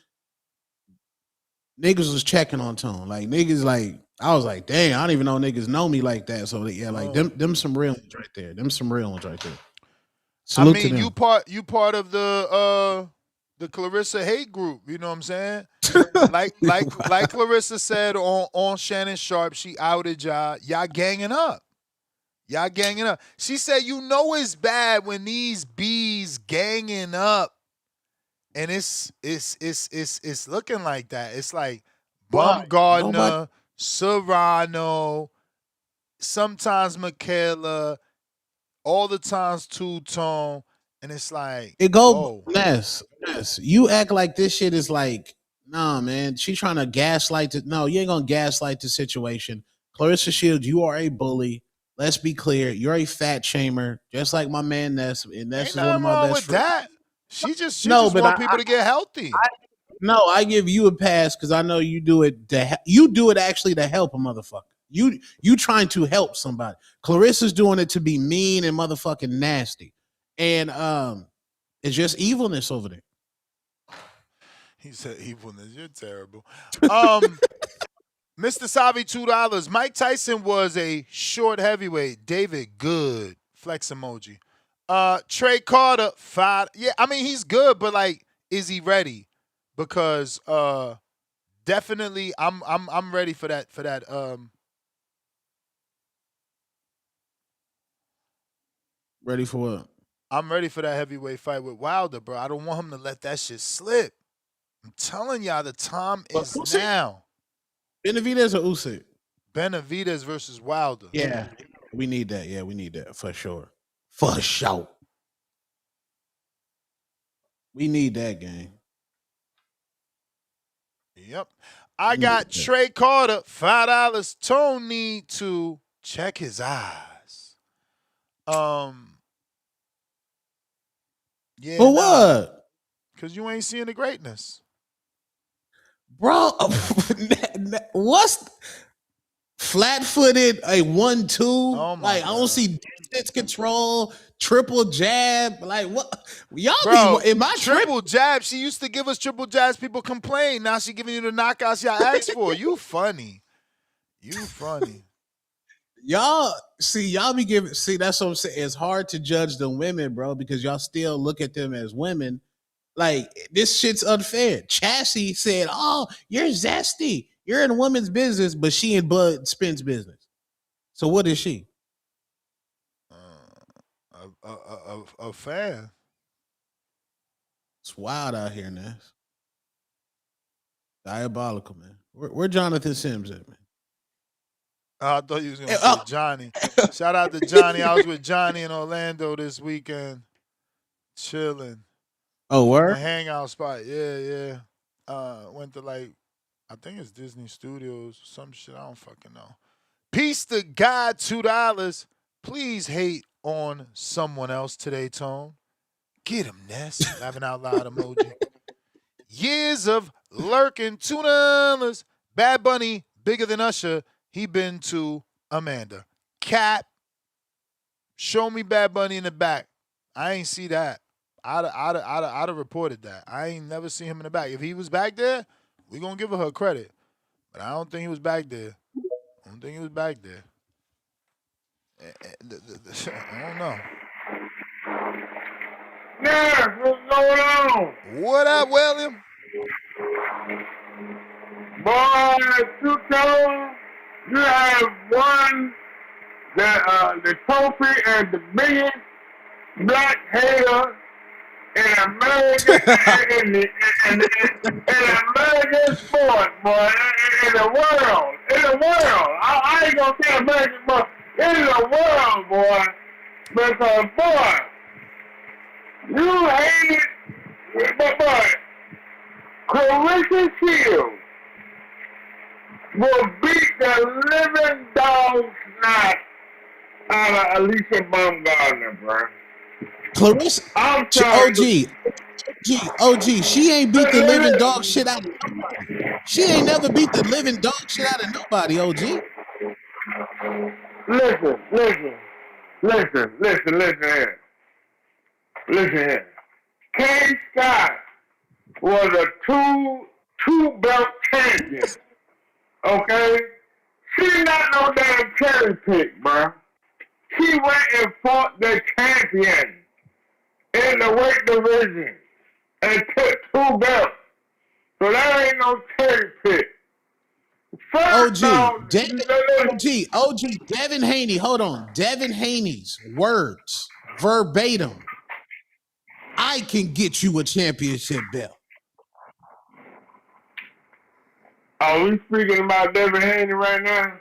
niggas was checking on Tone. Like niggas, like I was like, dang, I don't even know niggas know me like that. So yeah, like them some real ones right there. Salute to them. You part of the Claressa hate group. You know what I'm saying? like Claressa said on Shannon Sharp, she outed y'all. Y'all ganging up. She said, you know it's bad when these bees ganging up. And it's looking like that. It's like Baumgardner, Serrano, sometimes Michaela, all the times Two-Tone, and it's like it go mess. You act like this shit is like Nah, man. She trying to gaslight it. No, you ain't gonna gaslight the situation. Claressa Shields, you are a bully. Let's be clear. You're a fat shamer, just like my man Ness. And Ness Ain't is one of nothing my wrong best with friends. that. She just No, but want people to get healthy. I give you a pass because I know you do it. You do it actually to help a motherfucker. You trying to help somebody. Claressa's doing it to be mean and motherfucking nasty, and it's just evilness over there. He said evilness. You're terrible. Mr. Savi, $2. Mike Tyson was a short heavyweight. David, good. Flex emoji. Trey Carter, 5. Yeah, I mean he's good, but like, is he ready? Because definitely I'm ready for that Ready for what? I'm ready for that heavyweight fight with Wilder, bro. I don't want him to let that shit slip. I'm telling y'all, the time is now. Benavidez or Usyk? Benavidez versus Wilder. Yeah, we need that. Yeah, we need that for sure. For sure. We need that game. Yep. I got Trey Carter, $5. Tone need to check his eyes. Yeah. For what? Because you ain't seeing the greatness. Bro, what's flat-footed, a 1-2? Oh like, God. I don't see distance control, triple jab. Like, what? Y'all Bro, be, am I triple jab? She used to give us triple jabs. People complain. Now she giving you the knockouts y'all asked for. You funny. You funny. Y'all be giving, that's what I'm saying. It's hard to judge the women, bro, because y'all still look at them as women. Like, this shit's unfair. Chassie said, oh, you're zesty. You're in a woman's business, but she in Bud Spence business. So what is she? A fan. It's wild out here, Ness. Diabolical, man. Where Jonathan Sims at, man? I thought you was going to say Johnny. Shout out to Johnny. I was with Johnny in Orlando this weekend. Chilling. Oh, where? A hangout spot. Yeah. Went to I think it's Disney Studios or some shit. I don't fucking know. Peace to God, $2. Please hate on someone else today, Tone. Get him, Ness. Laughing out loud emoji. Years of lurking, $2. Bad Bunny, bigger than Usher. He been to Amanda. Cap, show me Bad Bunny in the back. I ain't see that. I'd have reported that. I ain't never seen him in the back. If he was back there, we gonna give her credit. But I don't think he was back there. I don't know. Yeah, what's going on? What up, William? Boy, Two-Tone, you have won the trophy and the biggest black hater in America, in American sport, boy, in the world. I ain't gonna say American, but in the world, boy. Because, boy, you hate it, but Claressa Shields will beat the living dog snot out of Alycia Baumgardner, bro. Claressa, I'm sorry. OG, she ain't beat the living dog shit out of nobody. She ain't never beat the living dog shit out of nobody, OG. Listen here. Listen here. Kaye Scott was a two-belt champion. Okay? She not no damn cherry pick, bro. She went and fought the champion in the weight division and took 2 belts. So that ain't no cherry pick. OG, Devin Haney, hold on. Devin Haney's words, verbatim. I can get you a championship belt. Are we speaking about Devin Haney right now?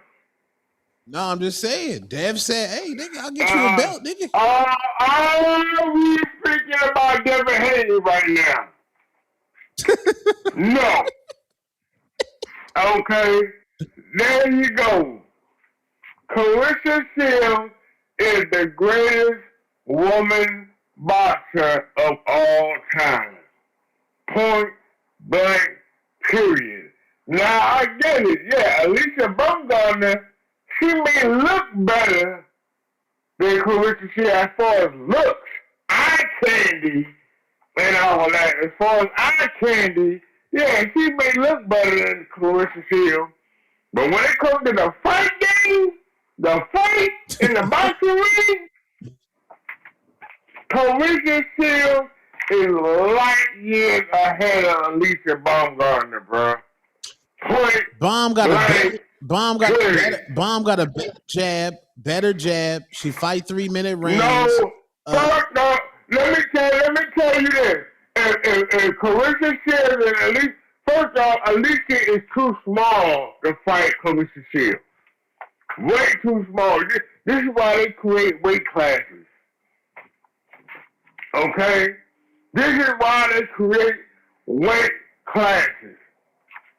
No, I'm just saying. Dev said, hey, nigga, I'll get you a belt, nigga. Are we speaking about Devin Haney right now? No. Okay, there you go. Claressa Shields is the greatest woman boxer of all time. Point blank, period. Now, I get it. Yeah, Alycia Baumgardner, she may look better than Claressa Shields as far as looks, eye candy, and all that. As far as eye candy, yeah, she may look better than Claressa Shields. But when it comes to the fight game, the fight in the boxing ring, Claressa Shields is light years ahead of Alycia Baumgardner, bro. Point Bomb got a better jab. She fight 3-minute rounds. No, fuck no. Let me tell you this. If Claressa Shields and Alycia, first off, Alycia is too small to fight Claressa Shields. Way too small. This is why they create weight classes. Okay? This is why they create weight classes.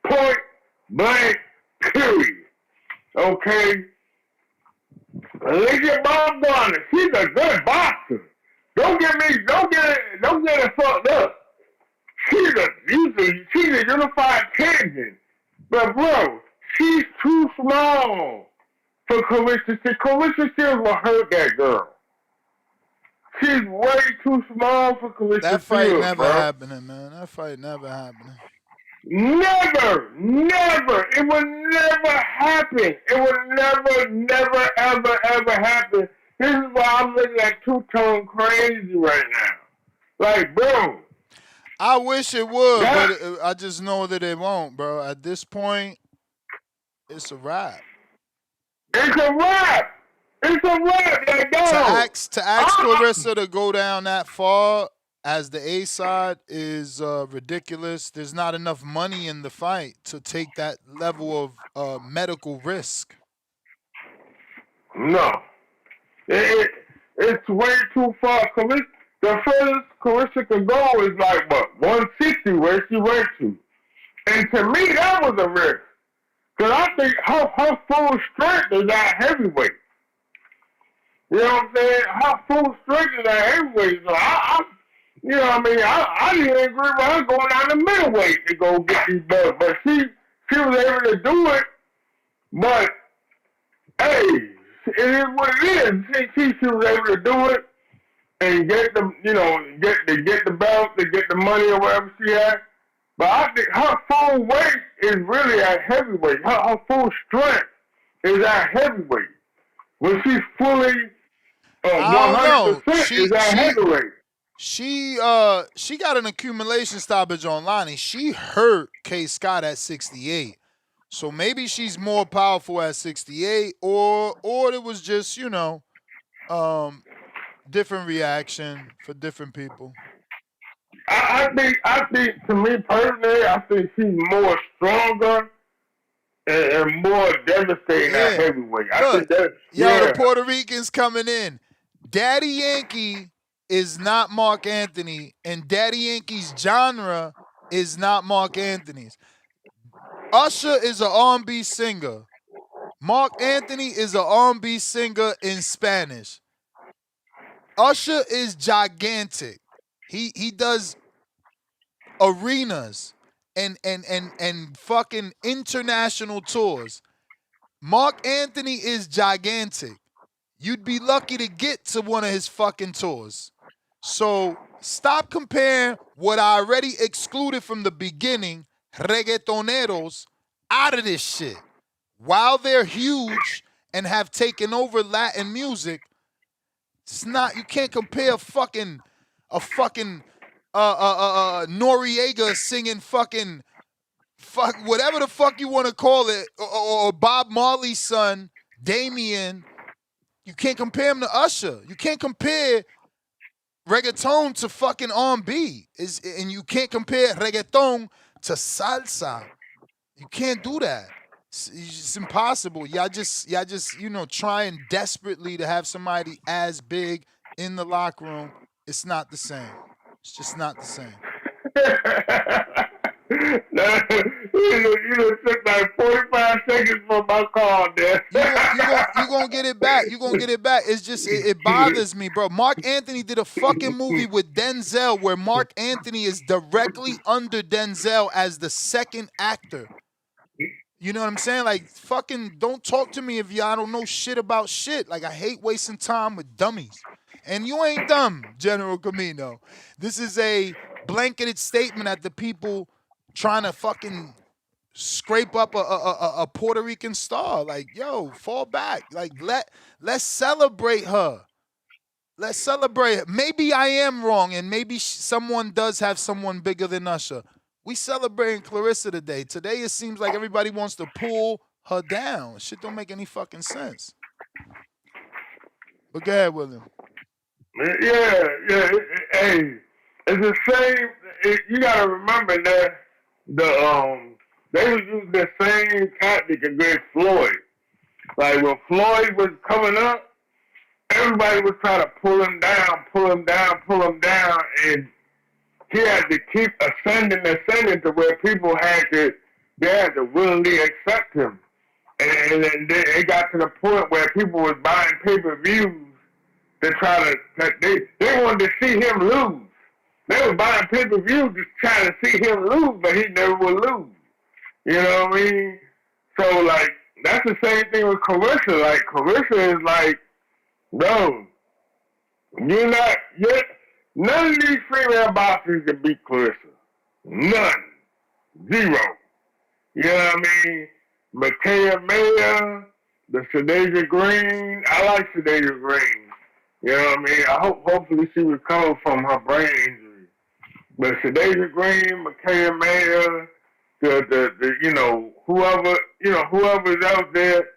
Point blank, period. Okay? Alycia Baumgardner, she's a good boxer. Don't get it fucked up. She's a unified champion. But bro, she's too small for Claressa Shields. Claressa Shields will hurt that girl. She's way too small for Claressa Shields. That fight never bro. happening, man. That fight never happening. Never. It will never happen. It will never, ever happen. This is why I'm looking at two-tone crazy right now. Like, bro. I wish it would, but I just know that it won't, bro. At this point, it's a wrap. It's a wrap. Like, to ask Claressa to go down that far as the A side is ridiculous. There's not enough money in the fight to take that level of medical risk. No. It's way too far. The furthest Claressa can go is like, what, 160 where she went to. And to me, that was a risk. Because I think her full strength is at heavyweight. You know what I'm saying? Her full strength is at heavyweight. So you know what I mean? I didn't agree with her going down to middleweight to go get these belts. But she was able to do it. But, hey, it is what it is. She was able to do it and get the, get the belt, to get the money or whatever she had. But I think her full weight is really at heavyweight. Her full strength is at heavyweight. When she's fully 100% is at heavyweight. She got an accumulation stoppage on Lonnie. She hurt Kaye Scott at 68. So maybe she's more powerful at 68, or it was just, different reaction for different people. I think, to me personally, I think she's more stronger and more devastating at heavyweight. I think that, the Puerto Ricans coming in. Daddy Yankee is not Mark Anthony, and Daddy Yankee's genre is not Mark Anthony's. Usher is an R&B singer. Mark Anthony is an R&B singer in Spanish. Usher is gigantic. He does arenas and fucking international tours. Mark Anthony is gigantic. You'd be lucky to get to one of his fucking tours. So stop comparing what I already excluded from the beginning, reggaetoneros, out of this shit. While they're huge and have taken over Latin music, it's not, you can't compare a fucking Noriega singing fucking whatever the fuck you want to call it, or Bob Marley's son, Damien. You can't compare him to Usher. You can't compare reggaeton to fucking R&B. And you can't compare reggaeton to salsa. You can't do that. It's impossible. Y'all just trying desperately to have somebody as big in the locker room. It's not the same. It's just not the same. You done took like 45 seconds from my call there. You gonna get it back. You gonna get it back. It's just it bothers me, bro. Mark Anthony did a fucking movie with Denzel where Mark Anthony is directly under Denzel as the second actor. You know what I'm saying? Like, fucking don't talk to me if y'all don't know shit about shit. Like, I hate wasting time with dummies. And you ain't dumb, General Camino. This is a blanketed statement at the people trying to fucking scrape up a Puerto Rican star. Like, yo, fall back. Like, let's celebrate her. Let's celebrate her. Maybe I am wrong, and maybe someone does have someone bigger than Usher. We celebrating Claressa today. Today it seems like everybody wants to pull her down. Shit don't make any fucking sense. But go ahead, William. Yeah. Hey, it's the same. You gotta remember that they was using the same tactic against Floyd. Like when Floyd was coming up, everybody was trying to pull him down, and he had to keep ascending to where people had to willingly accept him. And then it got to the point where people was buying pay-per-views to try to, they wanted to see him lose. They were buying pay-per-views just trying to see him lose, but he never would lose. You know what I mean? So, like, that's the same thing with Claressa. Like, Claressa is like, bro, none of these female boxers can beat Claressa. None. Zero. You know what I mean? Micaiah Mayer, the Shadeja Green. I like Shadeja Green. You know what I mean? Hopefully she recovers from her brain injury. But Shadeja Green, Micaiah Mayer, whoever's out there,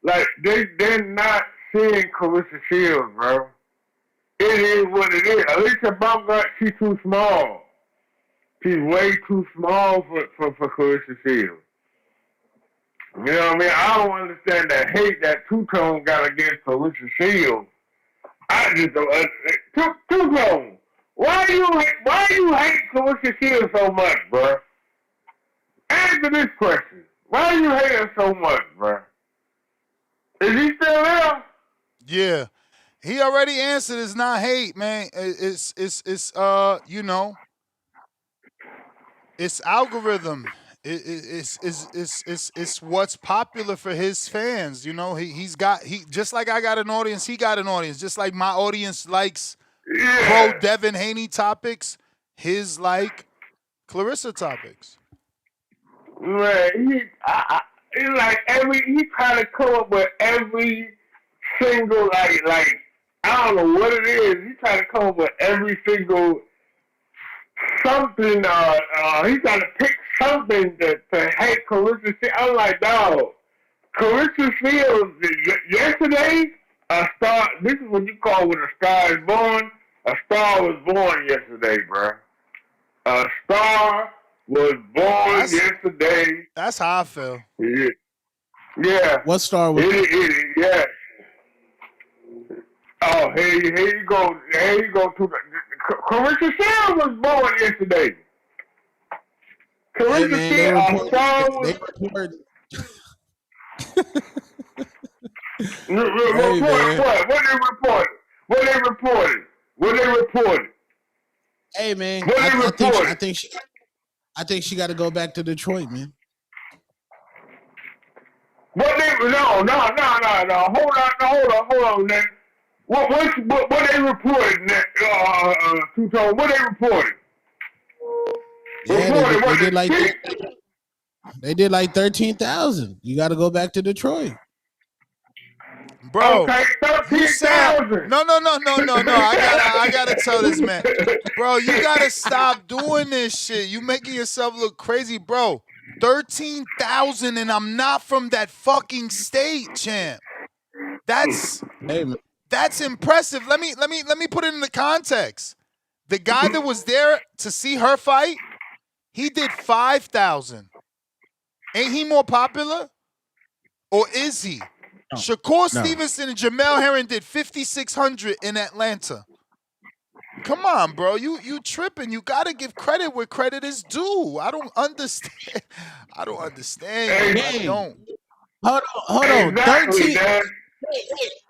like they're not seeing Claressa Shields, bro. It is what it is. Alycia Baumgardner, she's too small. She's way too small for Claressa Shields. You know what I mean? I don't understand the hate that Two-Tone got against Claressa Shields. I just don't. Two-Tone, why you hate Claressa Shields so much, bro? Answer this question. Why you hate her so much, bro? Is he still there? Yeah. He already answered. It's not hate, man. It's algorithm. It's what's popular for his fans. You know, he just like I got an audience, he got an audience. Just like my audience likes pro Devin Haney topics, his like Claressa topics. Right. He trying to come up with every single like I don't know what it is. He trying to come up with every single something. He trying to pick something to hate Claressa Shields. I'm like, dog, Claressa Shields yesterday, a star. This is what you call when a star is born. A star was born yesterday, bro. A star was born yesterday. That's how I feel. Yeah. What star was it? Yeah. Oh, here you go. Here you go. Claressa Shields was born yesterday. Claressa Shields, star was. What they reported? Hey man, I think she got to go back to Detroit, man. No. Hold on, man. What they reported, Two-Tone? What they reported? Yeah, they did like 13,000. You got to go back to Detroit. Bro, okay, you sound no. I gotta tell this man, bro. You gotta stop doing this shit. You making yourself look crazy, bro. 13,000, and I'm not from that fucking state, champ. That's impressive. Let me put it in the context. The guy that was there to see her fight, he did 5,000. Ain't he more popular, or is he? No. Shakur Stevenson and Jermell Charlo did 5,600 in Atlanta. Come on, bro. You tripping. You gotta give credit where credit is due. I don't understand. I don't understand you. I don't. Hold on. Exactly, 13. man.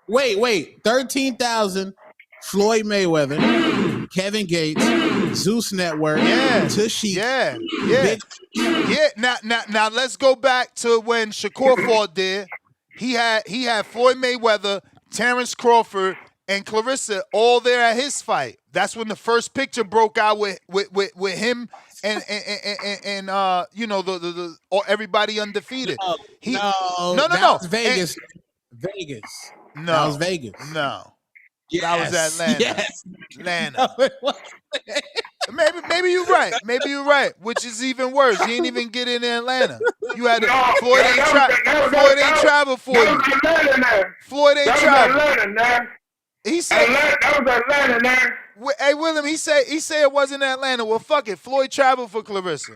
Wait. 13,000. Floyd Mayweather, Kevin Gates, Zeus Network, Tashika. Yeah. Now let's go back to when Shakur fought there. He had Floyd Mayweather, Terrence Crawford, and Claressa all there at his fight. That's when the first picture broke out with him and you know the everybody undefeated. No. No. That was Vegas. Vegas. No. That was Vegas. No. Yes. That was Atlanta. Yes. Atlanta. Maybe you're right. Maybe you're right, which is even worse. You ain't even get in Atlanta. You had Floyd ain't travel for you. Floyd ain't travel. He said that was Atlanta, man. Hey William, he said it wasn't Atlanta. Well, fuck it. Floyd traveled for Claressa.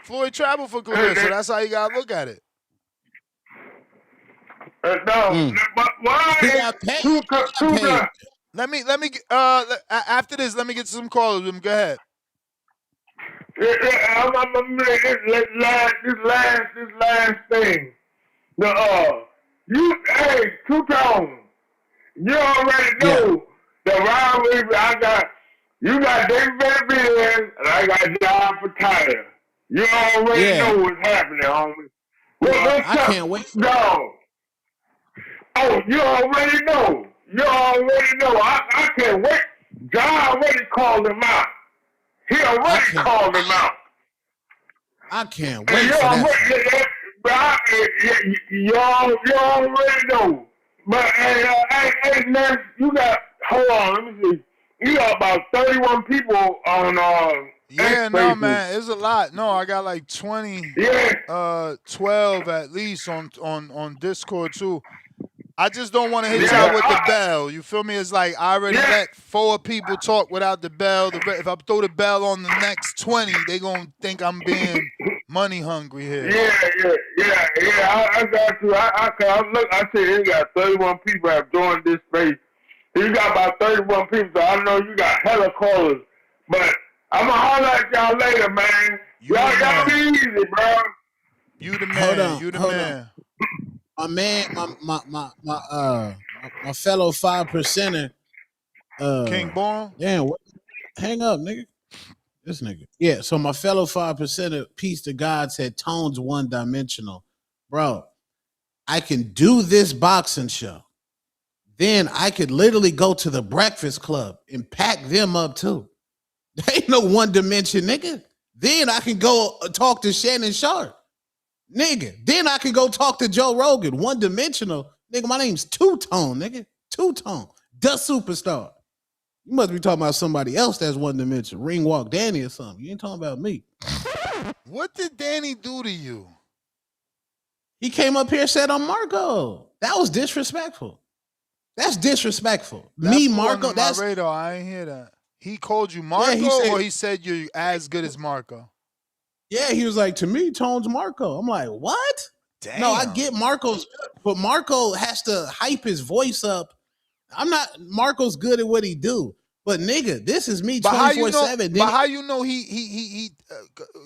Floyd traveled for Claressa. That's how you gotta look at it. No, but why? Let me after this, let me get some callers. Go ahead. I'm this last thing. Hey, Two-Tone, you already know the rivalry I got. You got David Benavidez, and I got John Pataya. You already know what's happening, homie. I can't wait. No. Oh, you already know. I can't wait. John already called him out. He already called him out. I can't wait for that. You already know. But hey, man, you got. Hold on, let me see. You got about 31 people on. Yeah, no, man, it's a lot. No, I got like 20, 12 at least on Discord too. I just don't want to hit y'all with the bell. You feel me? It's like I already let 4 people talk without the bell. If I throw the bell on the next 20, they gonna think I'm being money hungry here. Yeah. I got you. I said you got 31 people have joined this space. You got about 31 people, so I know you got hella callers. But I'm gonna holler at y'all later, man. Y'all be easy, bro. You the man. You the man. My man, my fellow 5%er, King Born. Damn, hang up, nigga. This nigga. Yeah, so my fellow 5%er, Peace to God, said Tone's one-dimensional. Bro, I can do this boxing show. Then I could literally go to the Breakfast Club and pack them up too. There ain't no one dimension, nigga. Then I can go talk to Shannon Sharp. Nigga, then I can go talk to Joe Rogan. One dimensional. Nigga, my name's Two-Tone, nigga. Two-Tone. The superstar. You must be talking about somebody else that's one dimensional. Ring Walk Danny or something. You ain't talking about me. What did Danny do to you? He came up here and said I'm Marco. That was disrespectful. That's disrespectful. That's Marco. That's my radar. I ain't hear that. He called you Marco, or he said you're as good as Marco? Yeah, he was like, to me, Tone's Marco. I'm like, what? Damn. No, I get Marco's, but Marco has to hype his voice up. Marco's good at what he do. But nigga, this is me 24/7. But how you know he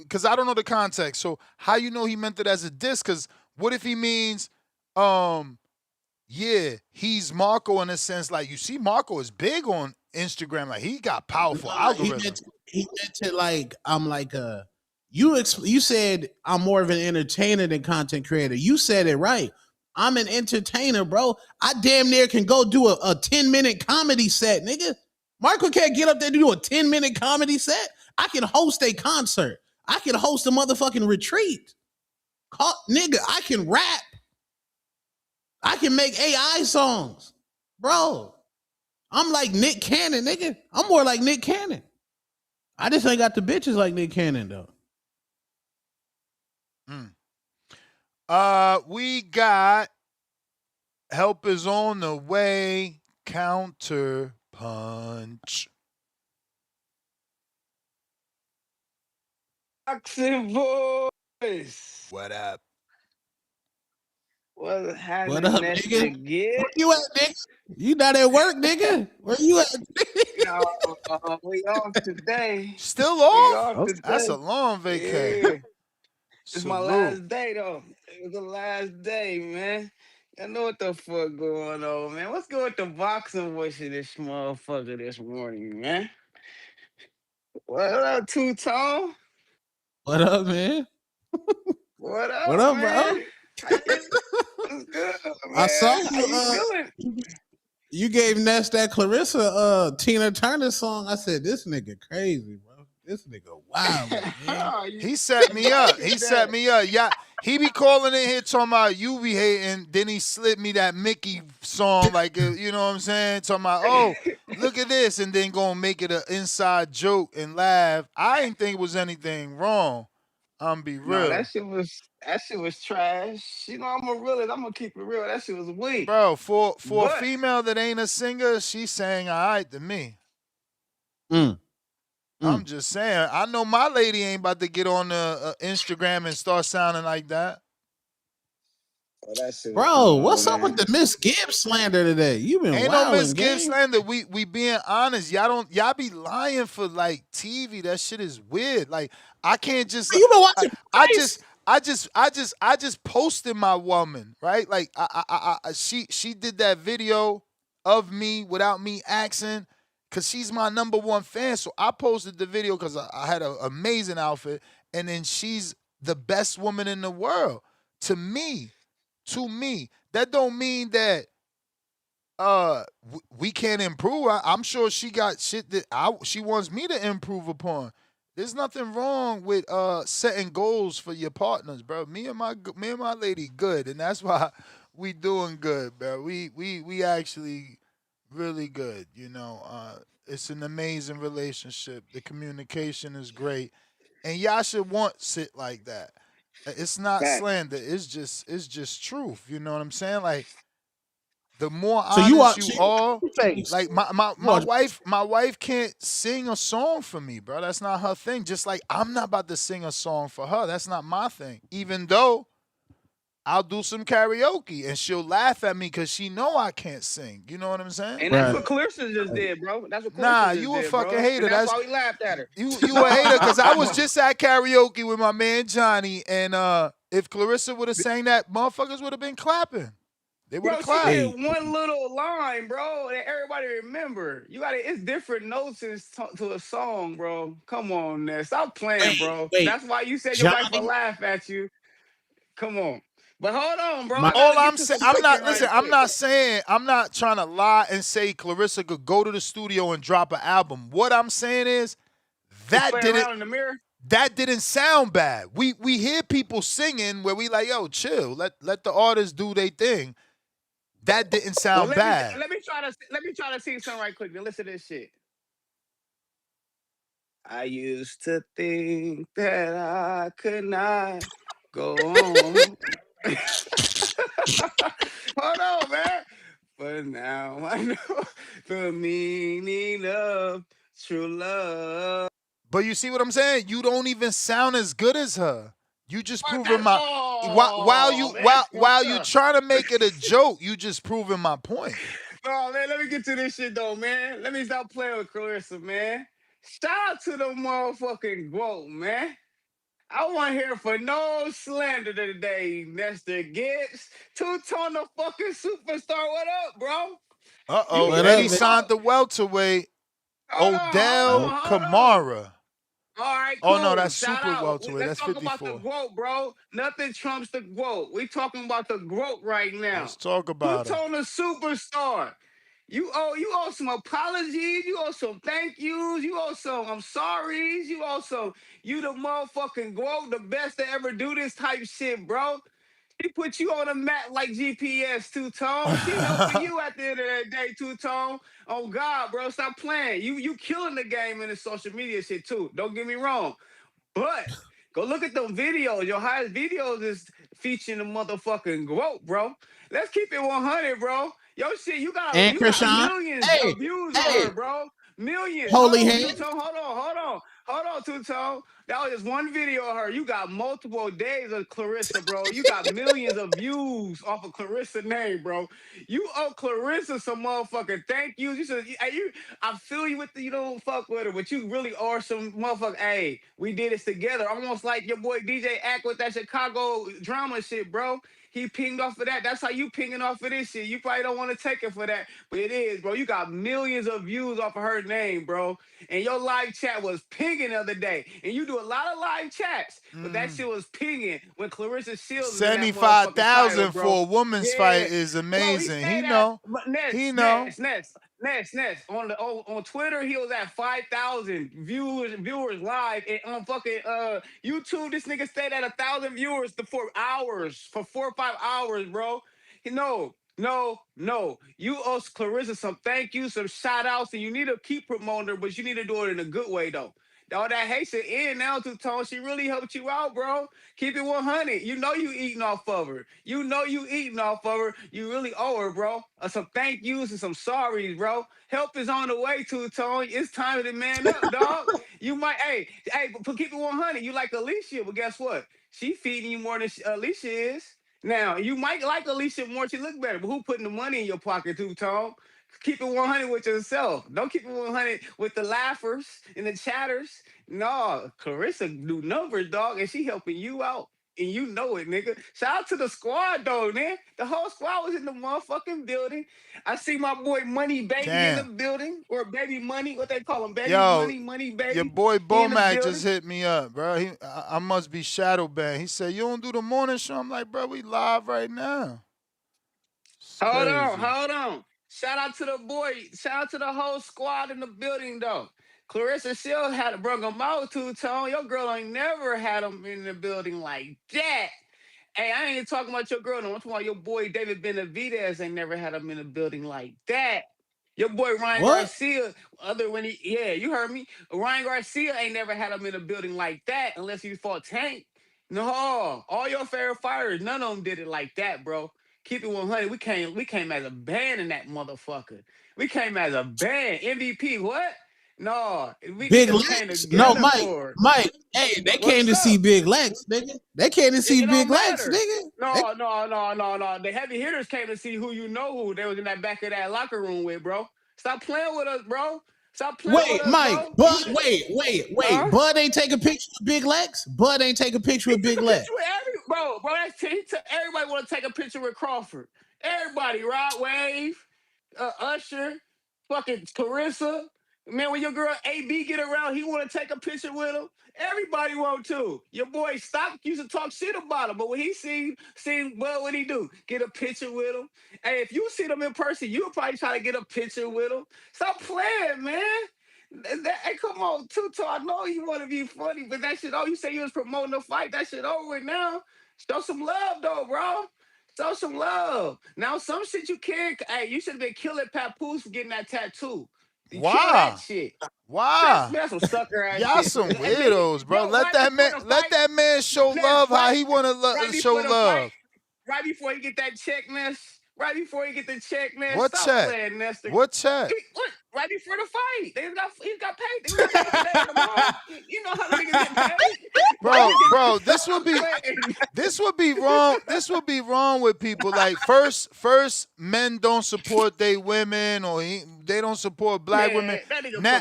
because I don't know the context. So how you know he meant it as a diss? Because what if he means, he's Marco in a sense, like you see Marco is big on Instagram, like he got powerful algorithms. He meant to like, I'm like you said I'm more of an entertainer than content creator. You said it right. I'm an entertainer, bro. I damn near can go do a 10-minute comedy set, nigga. Marco can't get up there to do a 10-minute comedy set. I can host a concert. I can host a motherfucking retreat. Nigga, I can rap. I can make AI songs. Bro, I'm like Nick Cannon, nigga. I'm more like Nick Cannon. I just ain't got the bitches like Nick Cannon, though. We got help is on the way. Counter punch. Boxing Voice. What up? What's What happening, up, Mr. nigga? Get? Where you at, nigga? You not at work, nigga? Where you at? No, we off today. Still We off? off today. That's a long vacation. Yeah. It's my Salute. last day, though. It was the last day, man. I know what the fuck going on, man. What's good with the boxing voice of this motherfucker this morning, man? What up, Two-Tone? What up, man? What up, What up, man? bro? What's good, man? I saw How you feeling? you gave Ness that Claressa Tina Turner song. I said, this nigga crazy, bro. This nigga wild, man. He set me up. He set me up. Yeah, he be calling in here talking about you be hating. Then he slipped me that Mickey song, like you know what I'm saying? Talking about, oh, look at this, and then gonna make it an inside joke and laugh. I didn't think it was anything wrong. I'm be real. No, that shit was trash. You know, I'm a realist. I'm gonna keep it real. That shit was weak. Bro, for a But- female that ain't a singer, she sang all right to me. I'm just saying. I know my lady ain't about to get on the Instagram and start sounding like that. Oh, that shit was Bro, cool, what's up man. with the Miss Gibbs slander today? You been Ain't no wilding, Miss Gibbs gang. slander. We being honest. Y'all be lying for like TV. That shit is weird. Like I can't just. You been watching I just posted my woman, right? Like she did that video of me without me asking, cause she's my number one fan. So I posted the video because I had an amazing outfit, and then she's the best woman in the world to me. That don't mean that we can't improve. I'm sure she got shit that she wants me to improve upon. There's nothing wrong with setting goals for your partners, bro. Me and my lady good, and that's why we doing good, bro. We actually really good. You know, it's an amazing relationship. The communication is great, and y'all should want shit like that. It's not Facts. slander. It's just truth. You know what I'm saying? Like the more So honest you are- you so are, you- like my wife can't sing a song for me, bro. That's not her thing. Just like I'm not about to sing a song for her. That's not my thing. Even though I'll do some karaoke and she'll laugh at me because she know I can't sing. You know what I'm saying? And that's what Claressa just did, bro. That's what Claressa Nah, just you a did, fucking bro. hater. And that's That's- why we laughed at her. You a hater because I was just at karaoke with my man Johnny, and if Claressa would have sang that, motherfuckers would have been clapping. They would Bro, have she clapped. did one little line, bro, that everybody remember. You got it's different notes to a song, bro. Come on, man. Stop playing, bro. wait. That's why you said your wife will Johnny? laugh at you. Come on. But hold on, bro. All I'm saying, I'm not trying to lie and say Claressa could go to the studio and drop an album. What I'm saying is that Play around in the mirror. didn't sound bad. We hear people singing where we like, yo, chill. Let the artists do their thing. That didn't sound bad. Let me try to see something right quick. Then listen to this shit. I used to think that I could not go on. Hold on, man. But now I know the meaning of true love. But you see what I'm saying? You don't even sound as good as her. You just proving my while you trying to make it a joke, you just proving my point. Oh man, let me get to this shit though, man. Let me stop playing with Claressa, man. Shout out to the motherfucking GWOAT, man. I want to hear for no slander today, Mr. Gibbs. Two-tone the fucking superstar. What up, bro? Uh-oh. You And he ready? signed the welterweight, Odell Kamara. All right, cool. Oh, no, that's Shout super out. welterweight. Let's That's talk about the 54. GWOAT, bro. Nothing trumps the GWOAT. We talking about the GWOAT right now. Let's talk about it. Two-tone the superstar. You owe some apologies. You owe some thank yous. You owe some I'm sorries. You the motherfucking GWOAT, the best to ever do this type shit, bro. She put you on a map like GPS, Two-tone. She helping you at the end of the day, Two-tone. Oh God, bro, stop playing. You killing the game in the social media shit too. Don't get me wrong. But go look at them videos. Your highest videos is featuring the motherfucking GWOAT, bro. Let's keep it 100, bro. Yo, shit, you got And Krishan. millions Hey, of views hey. on her, bro. Millions. Holy hold on, hand. Two-tone, hold on. Hold on, Two-Tone. That was just one video of her. You got multiple days of Claressa, bro. You got millions of views off of Claressa name, bro. You owe Claressa some motherfucking thank yous. I feel you with you don't fuck with her, but you really are some motherfucker. Hey, we did this together. Almost like your boy DJ Act with that Chicago drama shit, bro. He pinged off of that. That's how you pinging off of this shit. You probably don't want to take it for that, but it is, bro. You got millions of views off of her name, bro. And your live chat was pinging the other day. And you do a lot of live chats, but that shit was pinging when Claressa Shields was in that motherfucking title, 75,000 bro. for a woman's fight is amazing. Bro, he know. He know. Next. On Twitter, he was at 5,000 viewers live, and on fucking YouTube, this nigga stayed at 1,000 viewers for 4 or 5 hours, bro. No. You owe Claressa some thank you, some shout outs, and you need to keep promoting her, but you need to do it in a good way though. All that hate shit in now, Two-Tone. She really helped you out, bro. Keep it 100. You know you eating off of her. You really owe her, bro. Some thank yous and some sorries, bro. Help is on the way, Two-Tone. It's time to man up, dog. You might, hey, but keep it 100. You like Alycia, but guess what? She feeding you more than Alycia is. Now, you might like Alycia more. She look better, but who putting the money in your pocket, Two-Tone? Keep it 100 with yourself. Don't keep it 100 with the laughers and the chatters. No, Claressa do numbers, dog, and she helping you out. And you know it, nigga. Shout out to the squad, though, man. The whole squad was in the motherfucking building. I see my boy Money Baby in the building. Or Baby Money, what they call him, Baby Money Baby. Your boy Bomac just hit me up, bro. I must be shadow banned. He said, you don't do the morning show? I'm like, bro, we live right now. Hold on. Shout out to the boy. Shout out to the whole squad in the building, though. Claressa Shields had to bring them out, Two-Tone. Your girl ain't never had them in the building like that. Hey, I ain't even talking about your girl. No, I'm talking about your boy David Benavidez ain't never had him in the building like that. Your boy Ryan Garcia, you heard me. Ryan Garcia ain't never had him in the building like that unless he fought Tank. No, all your favorite fighters, none of them did it like that, bro. Keep it 100. We came as a band in that motherfucker. We came as a band. MVP, what? No, Big Lex. No, Mike. Hey, they came to see Big Lex, nigga. They came to see Big Lex, nigga. No. The heavy hitters came to see who they was in that back of that locker room with, bro. Stop playing with us, bro. Stop playing with us, Mike. bro. Wait. Bud ain't take a picture with Big Lex? Bud ain't take a picture with Big Lex. Bro, everybody want to take a picture with Crawford. Everybody, Rod Wave, Usher, fucking Claressa. Man, when your girl AB get around, he want to take a picture with him. Everybody want to. Your boy Stock used to talk shit about him, but when he seen Bud, what he do? Get a picture with him. Hey, if you see them in person, you'll probably try to get a picture with him. Stop playing, man. Hey, come on, Tuto. I know you want to be funny, but that shit, you say you was promoting the fight. That shit over with now. Show some love, though, bro. Show some love. Now, some shit you can't. Hey, you should have been killing Papoose for getting that tattoo. Why? That shit. Why? That's some sucker ass Y'all shit. some weirdos, bro. Let that man show love how he want to show love. Right before he get that check, man. Right before he get the check, man. What Stop check? playing, Nestor. What check? Right before the fight. He got paid. He got paid tomorrow. You know how the niggas get paid. Bro, this would be wrong. This would be wrong with people. Like first men don't support they women or they don't support black women.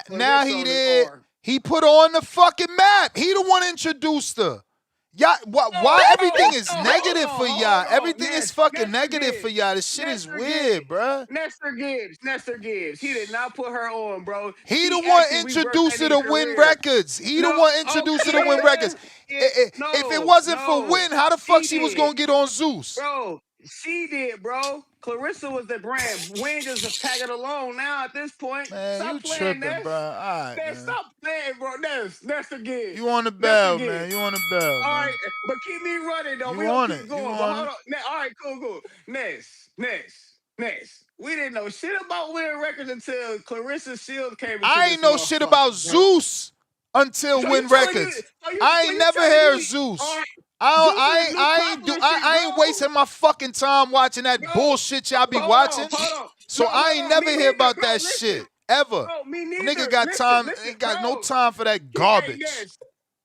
Now he did. He put her on the fucking map. He the one introduced her. Y'all, why everything is negative for y'all? Everything is fucking negative for y'all. This shit is weird, bro. Nestor Gibbs. He did not put her on, bro. He the one introduced her to Win Records. He the one introduced her to Win Records. If it wasn't for Win, how the fuck she was gonna get on Zeus? Bro, she did, bro. Claressa was the brand. Wayne just tagging along now at this point. Man, stop you playing, tripping, bro. All right, man. Stop playing, bro. Nestor Gibbs. You on the bell, man. You on the bell. All right, but keep me running, though. You on it. Going. Hold on. All right, cool. Next. We didn't know shit about Win Records until Claressa Shields came. I ain't know shit about Zeus until Win Records. I ain't never heard Zeus. I ain't wasting my fucking time watching that bullshit y'all be watching. So I ain't never hear about that shit. ever. Bro, me neither. Nigga got time. Ain't got no time for that garbage.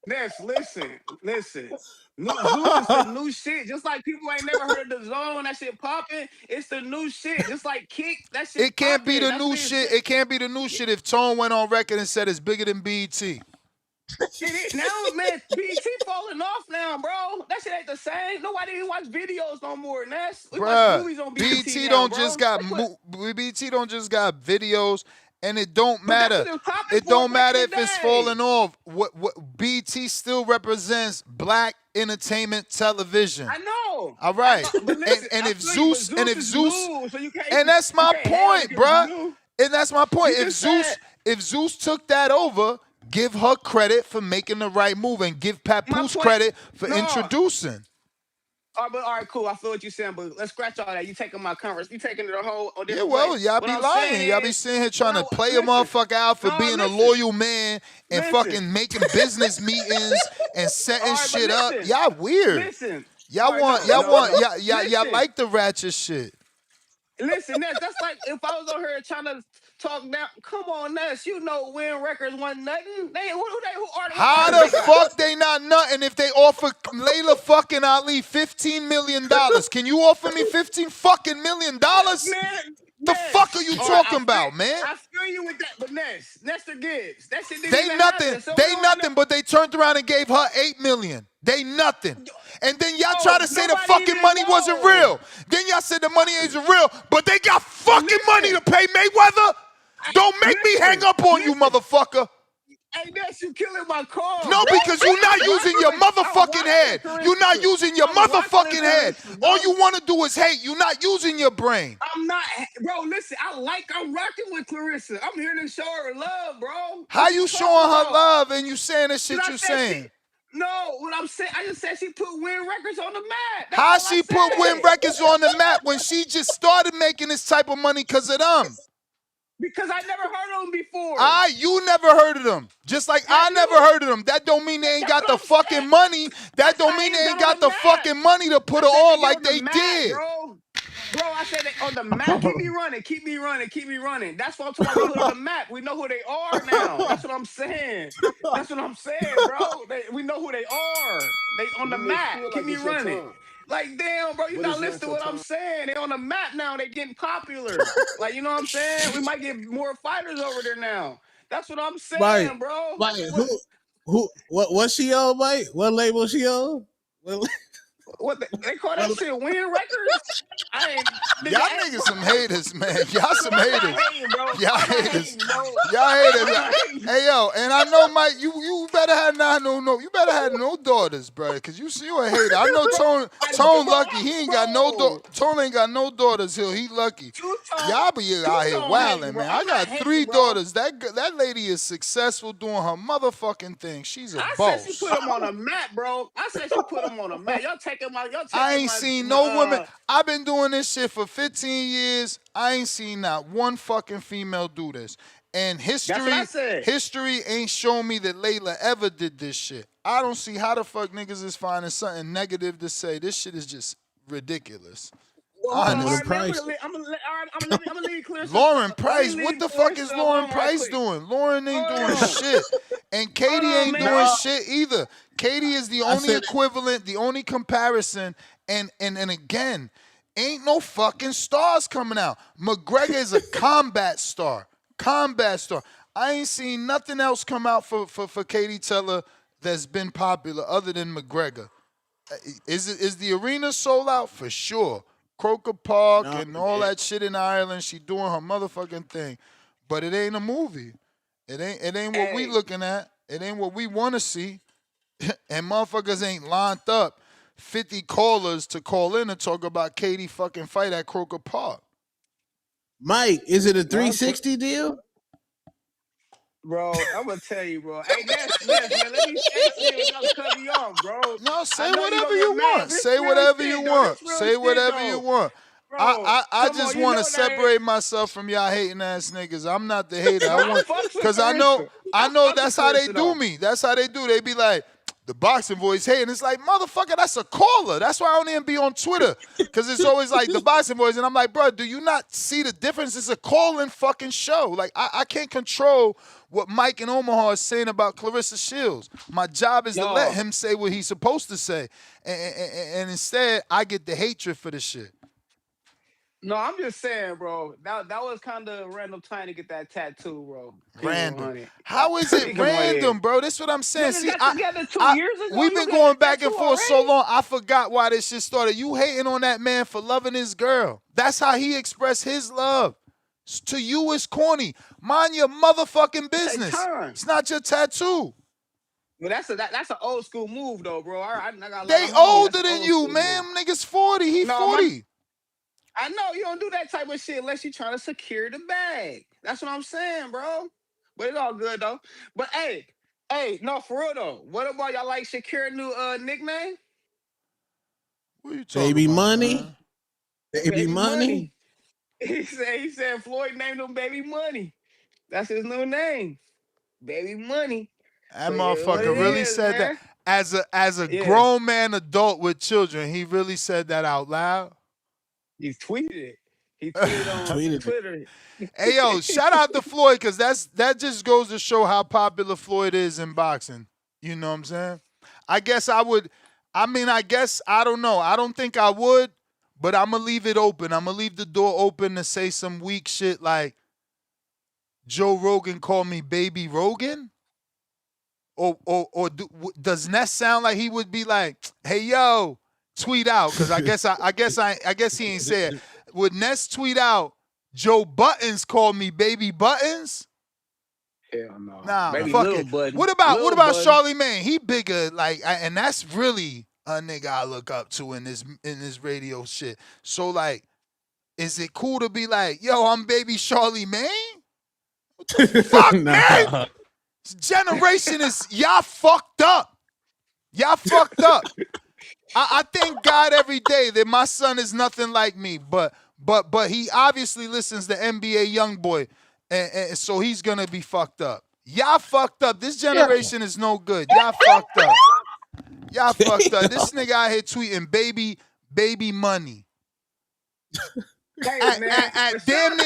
Ness, listen. Zeus is the new shit. Just like people ain't never heard of the zone, that shit popping. It's the new shit. Just like Kick, that shit. It can't be the new shit. It can't be the new shit if Tone went on record and said it's bigger than BET. It is now, man. BET falling off now, bro. That shit ain't the same. Nobody even watch videos no more, Ness. We watch movies on BET BET now, don't bro. just got BET don't just got videos, and it don't matter. It don't matter if it's falling off. What BET still represents black entertainment television. I know. All right. Listen, and if Zeus, Zeus, so you can't and that's my point, bruh. Blue. And that's my point. You If Zeus took that over, give her credit for making the right move and give Papoose credit for introducing. All right, cool. I feel what you're saying, but let's scratch all that. You taking my conference. You taking it a whole Yeah, well, y'all be lying. Y'all be sitting here trying to play a motherfucker out for being a loyal man and fucking making business meetings and setting shit up. Y'all weird. Y'all like the ratchet shit. Listen, Ness, that's like if I was on here trying to talk down. Come on, Ness, you know Win Records wasn't nothing. Who are they? How the fuck they not nothing if they offer Layla fucking Ali $15 million? Can you offer me $15 fucking million? The fuck are you talking about, man? I feel you with that, but Nestor Gibbs, that shit didn't They even nothing. happen, so They nothing, but they turned around and gave her $8 million. They nothing. And then y'all try to say the fucking money wasn't real. Then y'all said the money ain't real, but they got fucking money to pay Mayweather. Don't make me hang up on you, motherfucker. Hey, Ness, you killing my car. No, because you're not using your motherfucking head. You're not using your motherfucking head. All you want to do is hate. You're not using your brain. I'm not, bro. Listen, I'm rocking with Claressa. I'm here to show her love, bro. How you showing her love and you saying the shit you saying? No, what I'm saying, I just said she put Win Records on the map. How she put Win Records on the map when she just started making this type of money because of them? Because I never heard of them before. You never heard of them. Just like I never heard of them. That don't mean they ain't got the fucking money. That don't mean they ain't got the fucking money to put her on like they did. Bro, I said they on the map. Keep me running. That's what I'm talking about. They put on the map. We know who they are now. That's what I'm saying. Bro. We know who they are. They on the map. Keep me running. Like, damn, bro, you gotta listen to what I'm saying. They on the map now. They getting popular. Like, you know what I'm saying? We might get more fighters over there now. That's what I'm saying, bro. What's she on, Mike? What label she on? What they call that shit? Win Records? Y'all niggas some haters, man. Y'all some haters. Y'all haters. Y'all haters. Hey yo, and I know Mike, you better have you better have no daughters, bro. Cause you a hater. I know Tone lucky. He ain't got no Tone ain't got no daughters. He lucky. Y'all be out here wilding, man. I got 3 daughters. That lady is successful doing her motherfucking thing. She's a boss. I said she put them on a map, bro. Y'all taking I ain't seen no women. I've been doing this shit for 15 years. I ain't seen not one fucking female do this. And history ain't shown me that Layla ever did this shit. I don't see how the fuck niggas is finding something negative to say. This shit is just ridiculous. Honestly. I'm gonna leave Claressa. Lauren Price, what the fuck is Lauren Price doing? Lauren ain't doing shit. And Katie ain't doing shit either. Katie is the only equivalent, the only comparison, and again, ain't no fucking stars coming out. McGregor is a combat star. I ain't seen nothing else come out for Katie Taylor that's been popular other than McGregor. Is the arena sold out? For sure. Croker Park and all that shit in Ireland. She doing her motherfucking thing. But it ain't a movie. It ain't what we looking at. It ain't what we want to see. And motherfuckers ain't lined up 50 callers to call in and talk about Katie fucking fight at Croker Park. Mike, is it a 360 deal? Bro, I'm gonna tell you, bro. Hey, Ness, man, let me say I'm cutting you off, bro. No, say whatever you want. Say whatever you want. Say whatever you want. I just want to separate myself from y'all hating ass niggas. I'm not the hater. Because I know that's how they do me. That's how they do. They be like, the boxing voice hating. It's like, motherfucker, that's a caller. That's why I don't even be on Twitter. Because it's always like the boxing voice. And I'm like, bro, do you not see the difference? It's a call-in fucking show. Like, I can't control what Mike in Omaha is saying about Claressa Shields. My job is to let him say what he's supposed to say. And instead, I get the hatred for the shit. No, I'm just saying, bro. That was kind of random time to get that tattoo, bro. Random. How is it random, bro? That's what I'm saying. See, got together 2 years ago. We've been going back and forth so long, I forgot why this shit started. You hating on that man for loving his girl. That's how he expressed his love. To you, it's corny. Mind your motherfucking business. It's not your tattoo. Well, that's an old school move, though, bro. I got they older than you, man. Nigga's 40. He 40. I know you don't do that type of shit unless you're trying to secure the bag. That's what I'm saying, bro. But it's all good though. But hey, no, for real though. What about y'all like Shakira's new nickname? What are you talking Baby about, Money? Man? Baby Money? He said Floyd named him Baby Money. That's his new name. Baby Money. That motherfucker really said that. As a grown man adult with children, he really said that out loud. He tweeted it. He tweeted on Twitter. Hey yo, shout out to Floyd, because that just goes to show how popular Floyd is in boxing. You know what I'm saying? I guess I would. I don't know. I don't think I would, but I'm gonna leave it open. I'm gonna leave the door open to say some weak shit like Joe Rogan called me Baby Rogan. Or does Ness sound like he would be like, hey yo, tweet out? Because I guess he ain't say it. Would Ness tweet out, Joe Buttons called me Baby Buttons? Hell no. Nah, Baby fuck Lil it. Button. What about Button. Charlie Man? He bigger, like, and that's really a nigga I look up to in this radio shit. So like, is it cool to be like, yo, I'm Baby Charlie Man? What the fuck, man? Generation is y'all fucked up. Y'all fucked up. I thank God every day that my son is nothing like me, but he obviously listens to NBA YoungBoy, and so he's gonna be fucked up. Y'all fucked up. This generation is no good. Y'all fucked up. Y'all fucked up. This nigga out here tweeting baby money. At damn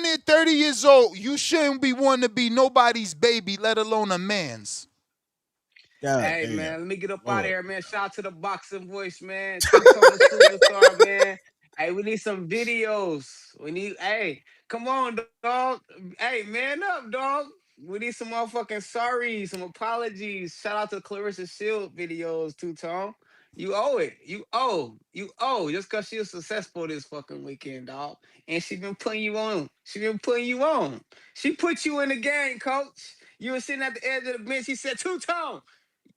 near 30 years old, you shouldn't be wanting to be nobody's baby, let alone a man's. Hey man, let me get up out of here, man. Shout out to the boxing voice, man. Superstar, man. Hey, we need some videos. Come on, dog. Hey, man up, dog. We need some motherfucking sorries, some apologies. Shout out to Claressa Shields videos, Two-Tone. You owe it. You owe. Just because she was successful this fucking weekend, dog. And she been putting you on. She put you in the game, coach. You were sitting at the edge of the bench. He said, Two-Tone,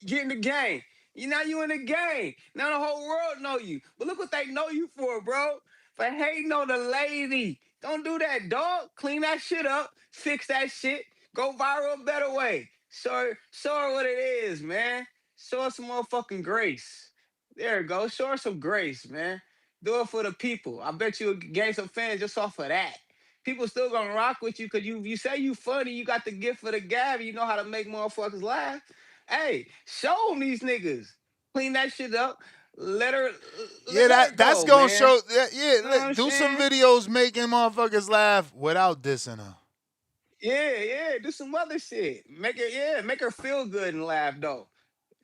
get in the game. You in the game. Now the whole world know you. But look what they know you for, bro. For hating on the lady. Don't do that, dog. Clean that shit up. Fix that shit. Go viral a better way. Show her what it is, man. Show her some motherfucking grace. There you go. Show her some grace, man. Do it for the people. I bet you'll gain some fans just off of that. People still gonna rock with you because you say you funny. You got the gift for the gab. You know how to make motherfuckers laugh. Hey, show them these niggas. Clean that shit up. Let her That's go, gonna man. show. Do I'm some saying? videos making motherfuckers laugh without dissing her. Yeah. Do some other shit. Make her feel good and laugh though.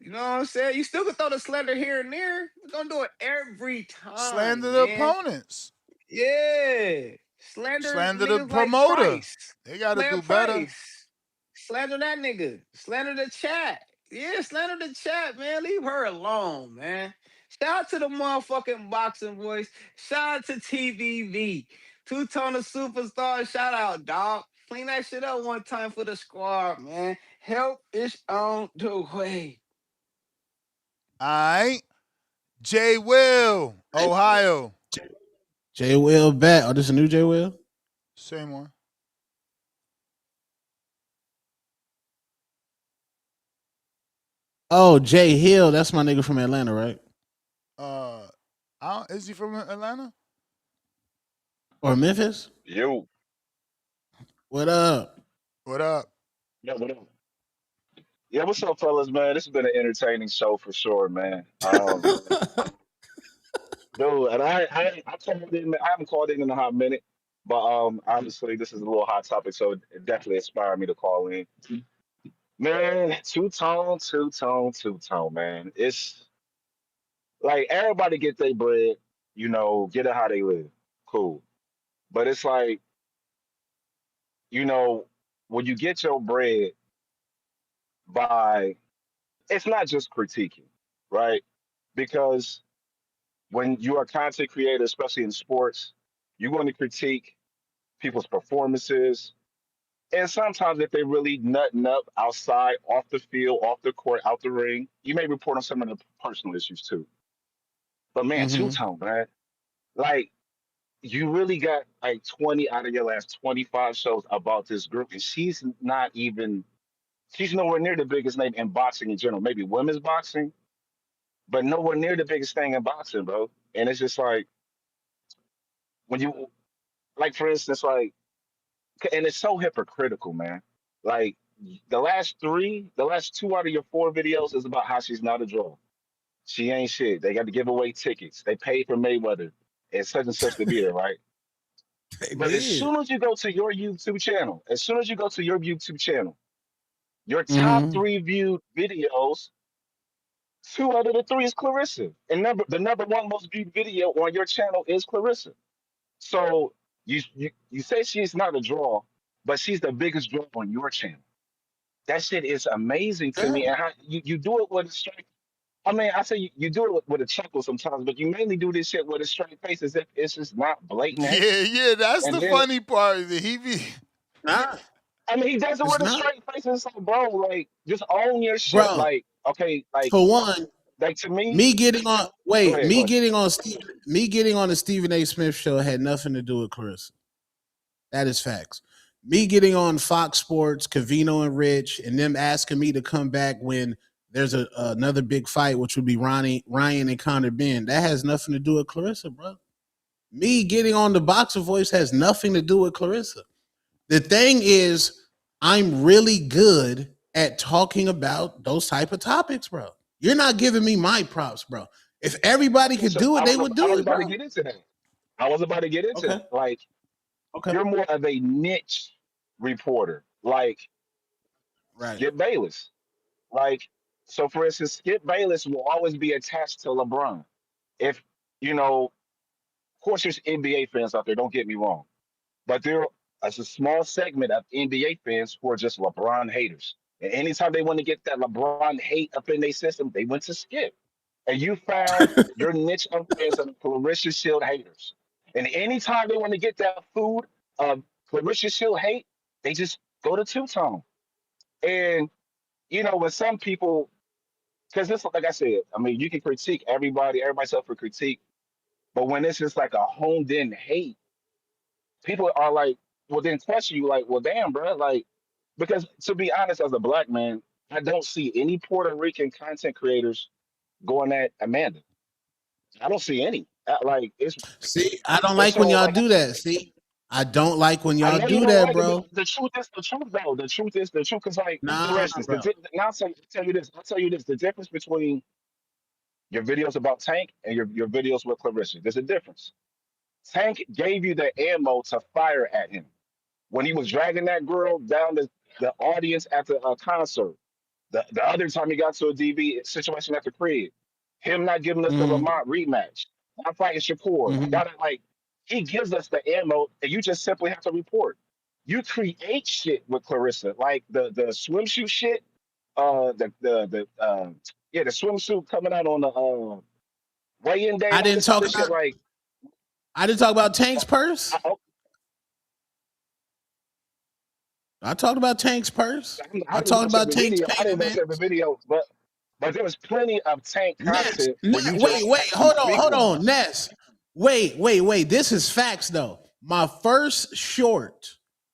You know what I'm saying? You still can throw the slander here and there. We're gonna do it every time. Slander the man. opponents. Yeah. Slander the niggas promoter. Like Price. They gotta Player do better. Price. Slander that nigga. Slander the chat. Yeah, slander the chat, man. Leave her alone, man. Shout out to the motherfucking boxing voice. Shout out to TVV. Two-Tone the Superstar. Shout out, dog. Clean that shit up one time for the squad, man. Help is on the way. All right. J. Will, Ohio. J. Will back. Oh, this a new J. Will? Same one. Oh, Jay Hill. That's my nigga from Atlanta, right? Is he from Atlanta? Or Memphis? Yo. What up? What up? Yeah, what up? Yeah, what's up, fellas, man? This has been an entertaining show for sure, man. Dude, and I called in. I haven't called in a hot minute, but obviously this is a little hot topic, so it definitely inspired me to call in. Man, two tone, man. It's like everybody get their bread, get it how they live. Cool. But it's like, you know, when you get your bread by, it's not just critiquing, right? Because when you are a content creator, especially in sports, you're going to critique people's performances. And sometimes if they really nutting up outside, off the field, off the court, out the ring, you may report on some of the personal issues too. But man, Mm-hmm. two-tone, man. Like, you really got like 20 out of your last 25 shows about this group, and she's nowhere near the biggest name in boxing in general. Maybe women's boxing, but nowhere near the biggest thing in boxing, bro. And it's just like when you, like, for instance, like, and it's so hypocritical, man. Like the last two out of your four videos is about how she's not a draw. She ain't shit. They got to give away tickets. They paid for Mayweather and such and such to be there, right? But as soon as you go to your YouTube channel, your top Mm-hmm. three viewed videos, two out of the three is Claressa. And the number one most viewed video on your channel is Claressa. So you say she's not a draw, but she's the biggest draw on your channel. That shit is amazing to me. And how you do it with a straight. I mean, I say you do it with a chuckle sometimes, but you mainly do this shit with a straight face as if it's just not blatant hate. Yeah, that's And the then, funny part. He be Nah, I mean, he does it it's with a not, straight face. And it's like, bro, like, just own your shit. bro. Like, okay, For one, like to me, me getting on go ahead, go ahead. me getting on the Stephen A. Smith show had nothing to do with Claressa. That is facts. Me getting on Fox Sports, Cavino and Rich, and them asking me to come back when there's another big fight, which would be Ryan and Conor Ben. That has nothing to do with Claressa, bro. Me getting on the Boxer Voice has nothing to do with Claressa. The thing is, I'm really good at talking about those type of topics, bro. You're not giving me my props, bro. If everybody could So do it, they would I do was it, about to bro. get into that. I was about to get into Okay. that. Like, Okay. you're more of a niche reporter, like Right. Skip Bayless. Like, so for instance, Skip Bayless will always be attached to LeBron. If, of course, there's NBA fans out there, don't get me wrong. But there is a small segment of NBA fans who are just LeBron haters. And anytime they want to get that LeBron hate up in their system, they went to Skip. And you found your niche of fans of Claressa Shield haters. And anytime they want to get that food of Claressa Shield hate, they just go to two-tone. And, with some people, because this, like I said, I mean, you can critique everybody's up for critique. But when it's just like a honed-in hate, people are like, well, then question you, like, well, damn, bro, like, because to be honest, as a black man, I don't see any Puerto Rican content creators going at Amanda. I don't see any. Like, See, I don't and like when so, y'all like, do that. See, I don't like when I y'all know you do don't that, like it, bro. but the truth is the truth, though. The truth is the truth. Because, like, for Nah, instance, bro. now I'll tell you this. The difference between your videos about Tank and your videos with Claressa. There's a difference. Tank gave you the ammo to fire at him when he was dragging that girl down the audience at the concert. The other time he got to a DB situation at the crib, him not giving us the Mm-hmm. Lamont rematch, not fighting Shakur, Mm-hmm. like, he gives us the ammo, and you just simply have to report. You create shit with Claressa, like the swimsuit shit, the swimsuit coming out on the weigh-in day, I all didn't this talk other shit, about like, Tank's purse. I talked about Tank's purse. I I didn't talked watch about every Tank's video. I didn't watch fingernails. every video, but there was plenty of Tank Ness, content where you just wait, actually hold speak on, Ness. Wait. This is facts though. My first short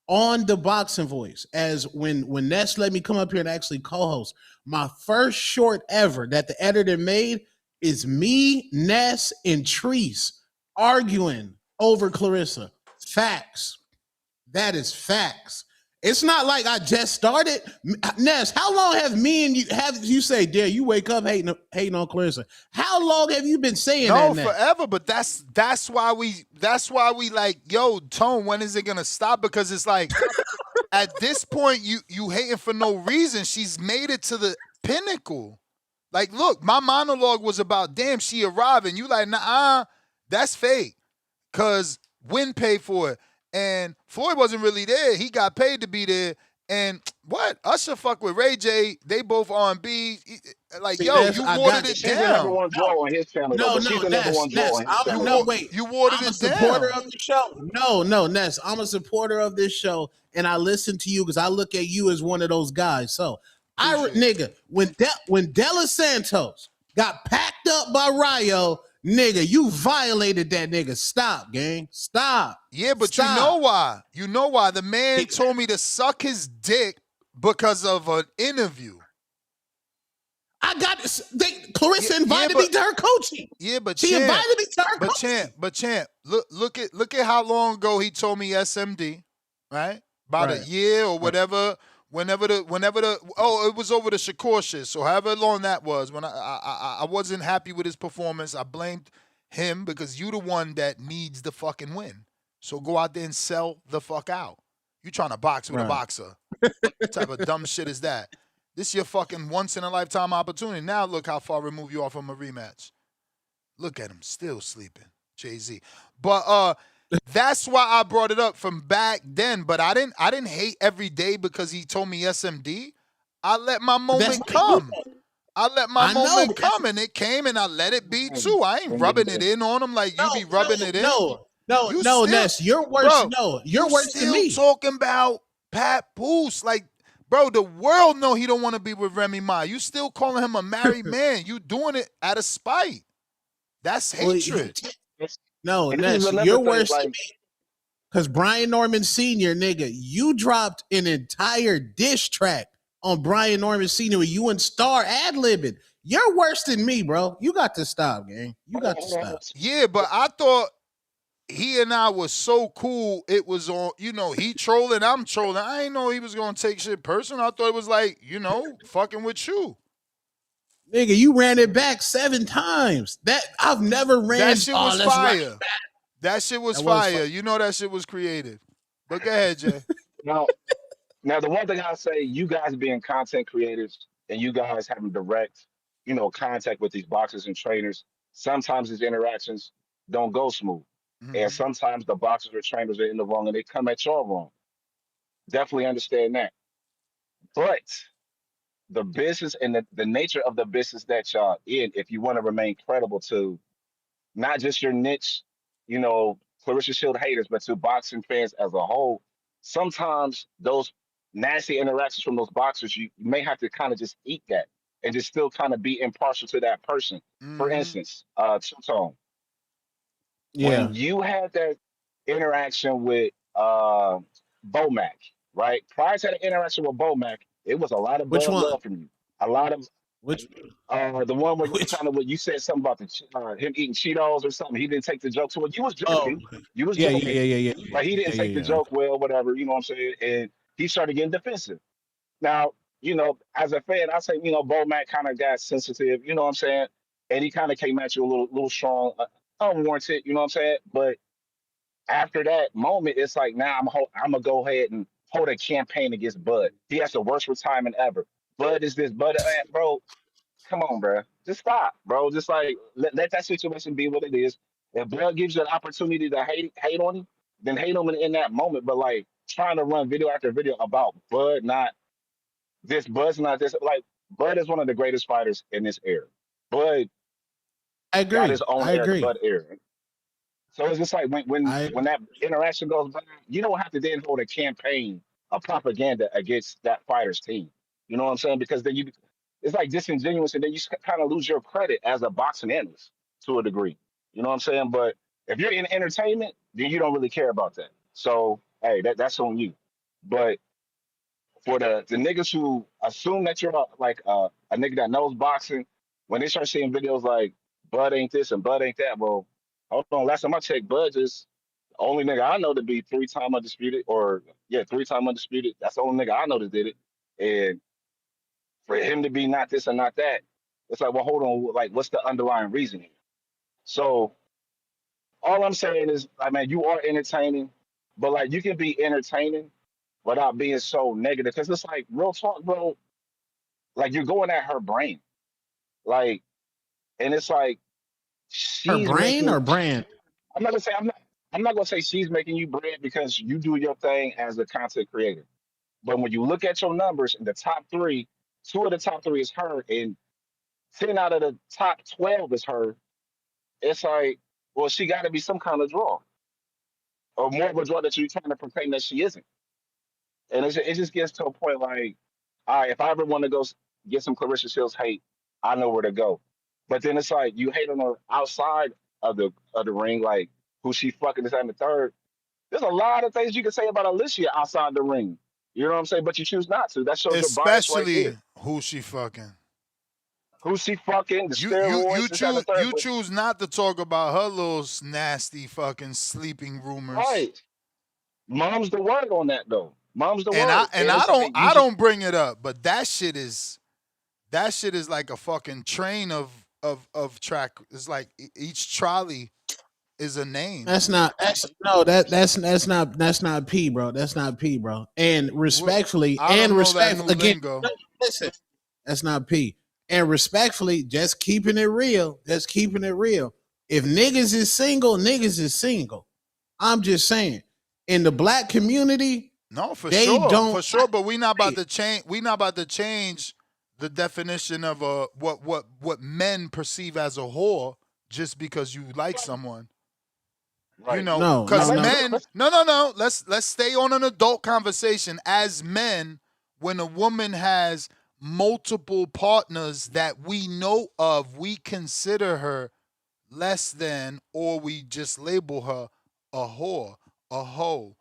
on the Boxing Voice, as when Ness let me come up here and actually co-host, my first short ever that the editor made is me, Ness, and Treese arguing over Claressa. Facts. That is facts. It's not like I just started. Ness, how long have you say, Dare, you wake up hating on Claressa? How long have you been saying that? No, forever. But that's why we like, yo, Tone, when is it gonna stop? Because it's like at this point, you hating for no reason. She's made it to the pinnacle. Like, look, my monologue was about, damn, she arrived, and you like, nah, that's fake. Cause Win paid for it. And Floyd wasn't really there. He got paid to be there. And what? Usher fuck with Ray J. They both R&B. Like, yo, you watered it She's down. the number one draw on his channel. No, she's the number one draw on his channel. No, wait. You watered I'm a it down. supporter of the show. No, Ness. I'm a supporter of this show, and I listen to you because I look at you as one of those guys. So, nigga, when Della Santos got packed up by Rayo, nigga, you violated that nigga. Stop, gang. Stop. Yeah, but Stop. you know why? You know why? The man told me to suck his dick because of an interview. I got this. Claressa invited me to her coaching. Yeah, but she invited me to her coaching. But Champ, look at how long ago he told me SMD, right? About a year or whatever. Whenever it was over the Shakur shit. So however long that was, when I wasn't happy with his performance, I blamed him because you the one that needs the fucking win. So go out there and sell the fuck out. You trying to box with a boxer. What type of dumb shit is that? This your fucking once in a lifetime opportunity. Now look how far removed you are from a rematch. Look at him still sleeping, Jay-Z. But that's why I brought it up from back then. But I didn't hate every day because he told me SMD. I let my moment come. I let my moment come, and it came, and I let it be too. I ain't rubbing it in on him like you be rubbing it in. No, Ness, you're worse. You're worse than me. Talking about Pat Boost, like, bro, the world know he don't want to be with Remy Ma. You still calling him a married man. You doing it out of spite. That's hatred. No, Ness, you're worse than me. Because Brian Norman Sr., nigga, you dropped an entire diss track on Brian Norman Sr. with you and Star ad-libbing. You're worse than me, bro. You got to stop, gang. You got to stop. Yeah, but I thought he and I was so cool. It was on, he trolling, I'm trolling. I ain't know he was going to take shit personal. I thought it was like, fucking with you. Nigga, you ran it back 7 times. That I've never ran. That shit was fire. That shit was fire. You know that shit was creative. But go ahead, Jay. Now, the one thing I'll say, you guys being content creators and you guys having direct, contact with these boxers and trainers, sometimes these interactions don't go smooth. Mm-hmm. And sometimes the boxers or trainers are in the wrong and they come at y'all wrong. Definitely understand that. But the business and the nature of the business that y'all in, if you want to remain credible to not just your niche, Claressa Shields haters, but to boxing fans as a whole, sometimes those nasty interactions from those boxers, you may have to kind of just eat that and just still kind of be impartial to that person. Mm-hmm. For instance, Two-Tone. Yeah. When you had that interaction with Bomac, right? Prior to the interaction with Bomac, it was a lot of love from you. A lot of the one where you said something about him eating Cheetos or something. He didn't take the joke to it. You was joking. You was joking. Yeah. But he didn't take the joke well, whatever. You know what I'm saying? And he started getting defensive. Now, as a fan, I say, Bomac kind of got sensitive. You know what I'm saying? And he kind of came at you a little strong, unwarranted. You know what I'm saying? But after that moment, it's like now I'm gonna go ahead and hold a campaign against Bud. He has the worst retirement ever. Bud is this, Bud, bro. Come on, bro. Just stop, bro. Just like let that situation be what it is. If Bud gives you an opportunity to hate on him, then hate him in that moment. But like trying to run video after video about Bud not this, Bud's not this. Like Bud is one of the greatest fighters in this era. Bud, I agree. Got his own era, Bud era. So it's just like when that interaction goes by, you don't have to then hold a campaign of propaganda against that fighter's team. You know what I'm saying? Because then it's like disingenuous, and then you kind of lose your credit as a boxing analyst to a degree. You know what I'm saying? But if you're in entertainment, then you don't really care about that. So hey, that's on you. But for the niggas who assume that you're like a nigga that knows boxing, when they start seeing videos like Bud ain't this and Bud ain't that, well, hold on. Last time I checked, Bud just Only nigga I know to be 3-time undisputed, or yeah, 3-time undisputed. That's the only nigga I know that did it. And for him to be not this and not that, it's like, well, hold on, like, what's the underlying reason here? So all I'm saying is, I mean, you are entertaining, but like, you can be entertaining without being so negative. Because it's like, real talk, bro. Like, you're going at her brain, like, and it's like Her she's brain or making. brand? I'm not gonna say I'm not gonna say she's making you bread because you do your thing as a content creator. But when you look at your numbers in the top three, 2 of the top 3 is her, and 10 out of the top 12 is her. It's like, well, she got to be some kind of draw, or more of a draw that you're trying to proclaim that she isn't. And it just gets to a point like, all right, if I ever want to go get some Claressa Shields hate, I know where to go. But then it's like you hate on her outside of the ring, like who she fucking this and the third. There's a lot of things you can say about Alycia outside the ring. You know what I'm saying? But you choose not to. That shows your bias right Especially there. who she fucking. Who she fucking, the You steroids, this, that, and the third. But choose not to talk about her little nasty fucking sleeping rumors. right. Mom's the word on that though. Mom's the And word. I don't bring it up, but that shit is like a fucking train of track. It's like each trolley is a name. That's not P, bro. That's not P, bro. And respectfully, again, no, listen, that's not P. And respectfully, just keeping it real. If niggas is single, niggas is single. I'm just saying. In the black community, no, for sure, but we not about to change. We not about to change the definition of what men perceive as a whore just because you like someone. Right. You know, because men. No. Let's stay on an adult conversation. As men, when a woman has multiple partners that we know of, we consider her less than, or we just label her a whore, a hoe,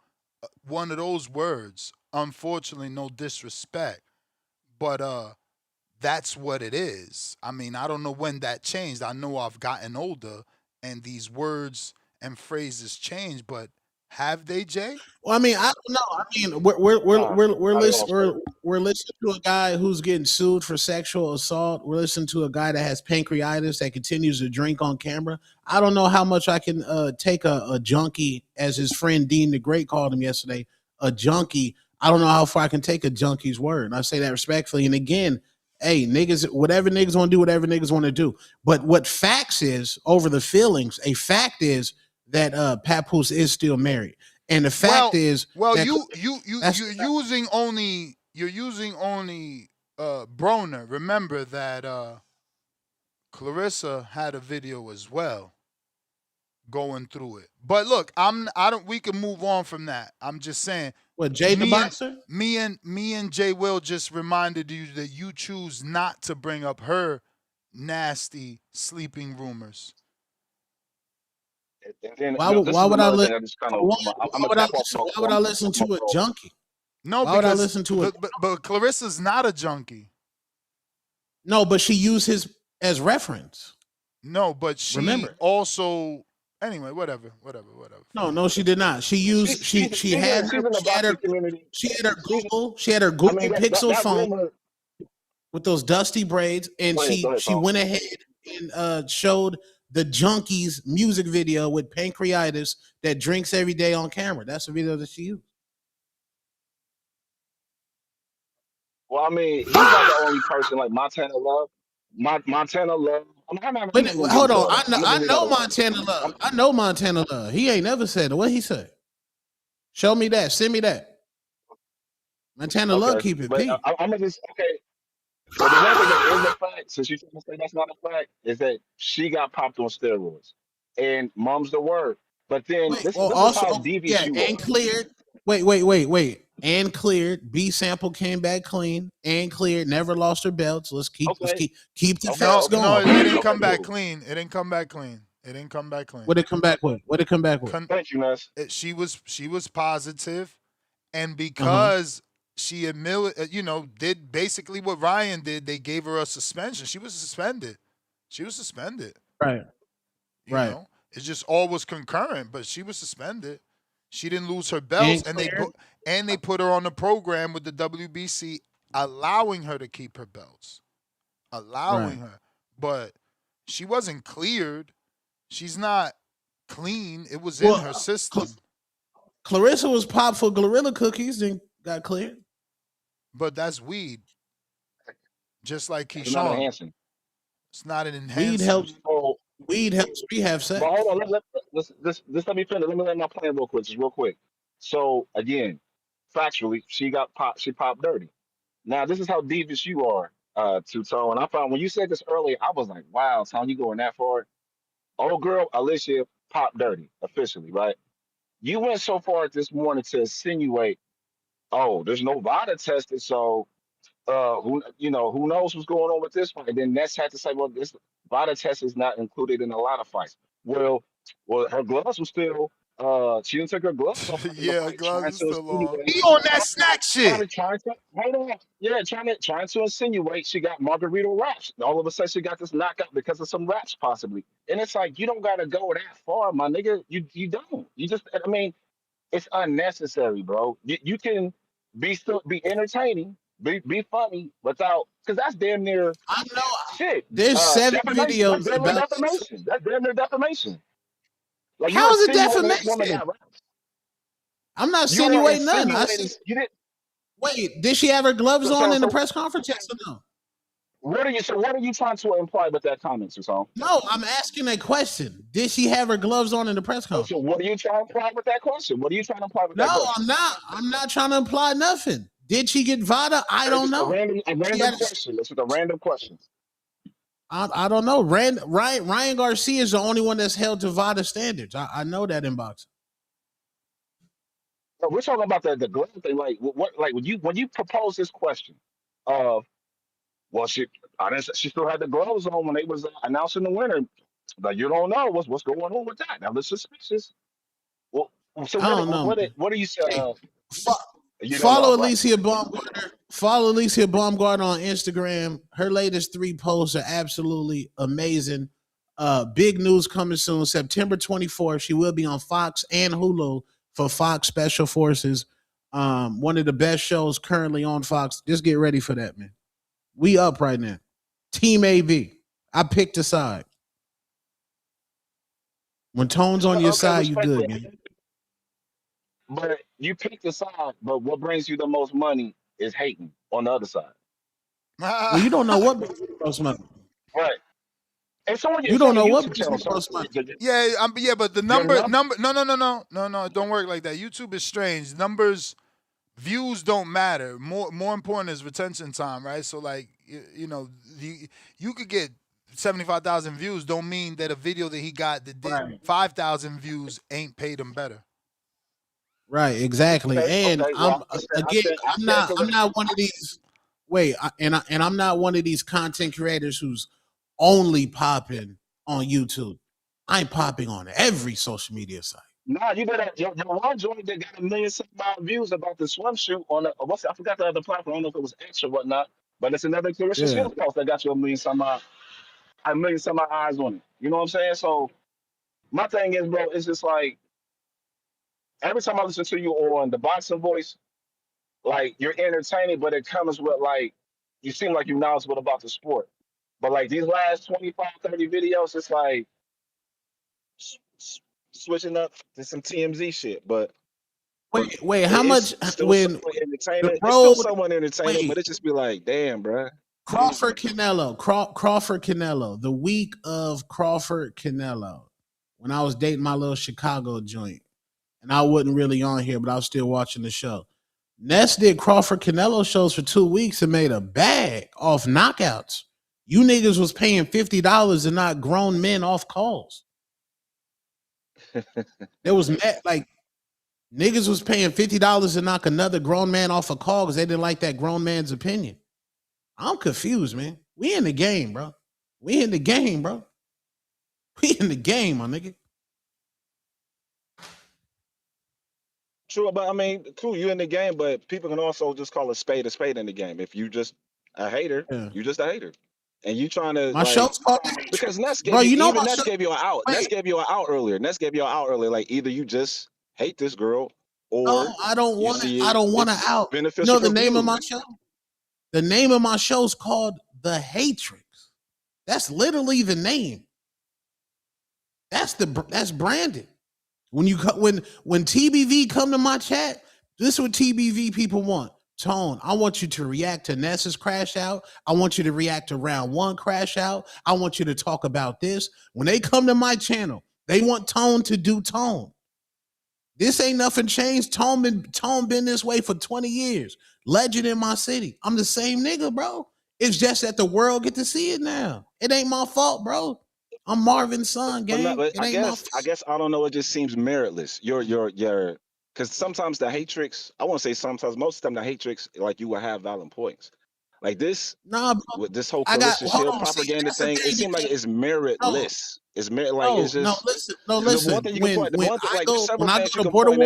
one of those words. Unfortunately, no disrespect, but that's what it is. I mean, I don't know when that changed. I know I've gotten older and these words and phrases change, but have they, Jay? Well, I mean, I don't know. I mean, we're listening to a guy who's getting sued for sexual assault. We're listening to a guy that has pancreatitis that continues to drink on camera. I don't know how much I can take a junkie, as his friend Dean the Great called him yesterday, a junkie. I don't know how far I can take a junkie's word. And I say that respectfully. And again, hey, niggas, whatever niggas want to do, whatever niggas want to do. But what facts is over the feelings, a fact is that Papoose is still married. And the fact is, you're using only Broner. Remember that Claressa had a video as well going through it. But look, we can move on from that. I'm just saying. What, Jay the Boxer? Me and Jay Will just reminded you that you choose not to bring up her nasty sleeping rumors. Why would I listen to a junkie? No, why would I listen to it? But Claressa's not a junkie. No, but she used his as reference. No, but she also. Anyway, whatever. No, she did not. She used she had her Google Pixel phone with those dusty braids, and she went ahead and showed the Junkies music video with pancreatitis that drinks every day on camera. That's the video that she used. Well, I mean, he's not the only person like Montana Love. Montana Love. Hold on. I know Montana Love. I know Montana Love. He ain't never said it. What he say? Show me that. Send me that. Montana Love keep it P. I'm gonna just But the one thing that is a fact, since you trying to say that's not a fact, is that she got popped on steroids, and mom's the word. But then this is how devious you and cleared. Wait. And cleared. B sample came back clean and cleared. Never lost her belts. Let's keep the facts going. No, it didn't come back clean. It didn't come back clean. What did it come back with? Thank you, Ness. She was positive, and because she did basically what Ryan did, they gave her a suspension. She was suspended. Right. You know? It just all was concurrent, but she was suspended. She didn't lose her belts, and they put her on the program with the WBC, allowing her to keep her belts, allowing her. But she wasn't cleared. She's not clean. It was in her system. Claressa was popped for gorilla cookies and got cleared. But that's weed. Just like Keyshawn. It's not enhancing. It's not an enhancement. Weed helps rehab sex. But hold on, let's let me finish. Let me let my plan real quick, just real quick. So again, factually, she popped dirty. Now this is how devious you are, Two-Tone. And I found when you said this earlier, I was like, wow, Tom, you going that far? Old girl, Alycia popped dirty, officially, right? You went so far this morning to insinuate, oh, there's no VADA tested, so who knows what's going on with this fight? And then Ness had to say, well, this VADA test is not included in a lot of fights. Well, her gloves were still. She didn't take her gloves off. Yeah, gloves are still on. He on that snack shit. Trying to insinuate she got margarita raps. All of a sudden, she got this knockout because of some raps, possibly. And it's like, you don't got to go that far, my nigga. You don't. You just, I mean, it's unnecessary, bro. You can be entertaining, be funny without, because that's damn near. I know. Shit. There's 7 videos that's about defamation. That's damn near defamation. Like, how is it defamation? I'm not insinuating nothing. Wait, did she have her gloves on in the press conference? Yes or no? What are you trying to imply with that comment, Serrano? No, I'm asking a question. Did she have her gloves on in the press conference? So what are you trying to imply with that question? What are you trying to imply with that question? No, I'm not trying to imply nothing. Did she get VADA? I don't know. A random question. This is a random question. I don't know. Ryan Garcia is the only one that's held to VADA standards. I know that in boxing. No, we're talking about the glove thing. Like when you propose this question of, well, she still had the gloves on when they was announcing the winner. But you don't know what's going on with that. Now that's suspicious. Well, so I don't know. What do you say? Follow Alycia Baumgardner. Follow Alycia Baumgardner on Instagram. Her latest 3 posts are absolutely amazing. Big news coming soon. September 24th, she will be on Fox and Hulu for Fox Special Forces. One of the best shows currently on Fox. Just get ready for that, man. We up right now. Team AV. I picked a side. When Tone's on your side, you good, man. But you pick the side, but what brings you the most money is hating on the other side. Well, you don't know what brings you the most money. Right. And so you don't know what brings you the most money. Yeah, but the number, no, it don't work like that. YouTube is strange. Numbers, views don't matter. More important is retention time, right? So like, you could get 75,000 views. Don't mean that a video that he got that did 5,000 views ain't paid him better. Right, exactly. And I'm not one of these. I'm not one of these content creators who's only popping on YouTube. I'm popping on every social media site. Nah, you better. Your one joint that got 1 million views about the swimsuit on I forgot the other platform. I don't know if it was X or whatnot, but it's another Claressa Shields post that got you 1 million eyes on it. You know what I'm saying? So my thing is, bro, it's just like, every time I listen to you on the Boxing Voice, like, you're entertaining, but it comes with, like, you seem like you're knowledgeable about the sport. But, like, these last 25, 30 videos, it's like switching up to some TMZ shit. But wait, how much when it's still somewhat entertaining, but it just be like, damn, bro. Crawford Canelo, the week of Crawford Canelo, when I was dating my little Chicago joint. And I wasn't really on here, but I was still watching the show. Ness did Crawford Canelo shows for 2 weeks and made a bag off knockouts. You niggas was paying $50 and not grown men off calls. There was like niggas was paying $50 to knock another grown man off a call because they didn't like that grown man's opinion. I'm confused, man. We in the game, bro. We in the game, my nigga. True, but I mean, cool, you in the game, but people can also just call a spade in the game. If you just a hater, you just a hater. And you trying to show's called because Ness gave you an out. Ness gave you an out earlier. Like, either you just hate this girl, No, or I don't you want it. see I it, don't want to it's out. You beneficial know the for name of views. my show? The name of my show is called The Hatrix. That's literally the name. That's branded. When TBV come to my chat, this is what TBV people want. Tone, I want you to react to Nessa's crash out. I want you to react to round 1 crash out. I want you to talk about this. When they come to my channel, they want Tone to do Tone. This ain't nothing changed. Tone been this way for 20 years. Legend in my city. I'm the same nigga, bro. It's just that the world get to see it now. It ain't my fault, bro. I'm Marvin's son, gang. But It I ain't my guess I don't know. It just seems meritless. Your because sometimes the Hatrix, I won't say sometimes, most of the time the Hatrix, like you will have valid points. Like this, nah, bro. with this whole I got Claressa Shields see, propaganda that's the thing, it seems like it's meritless. It's merit like it's just listen. the one thing you can point. The one thing, like there's several When I things go you to can Border point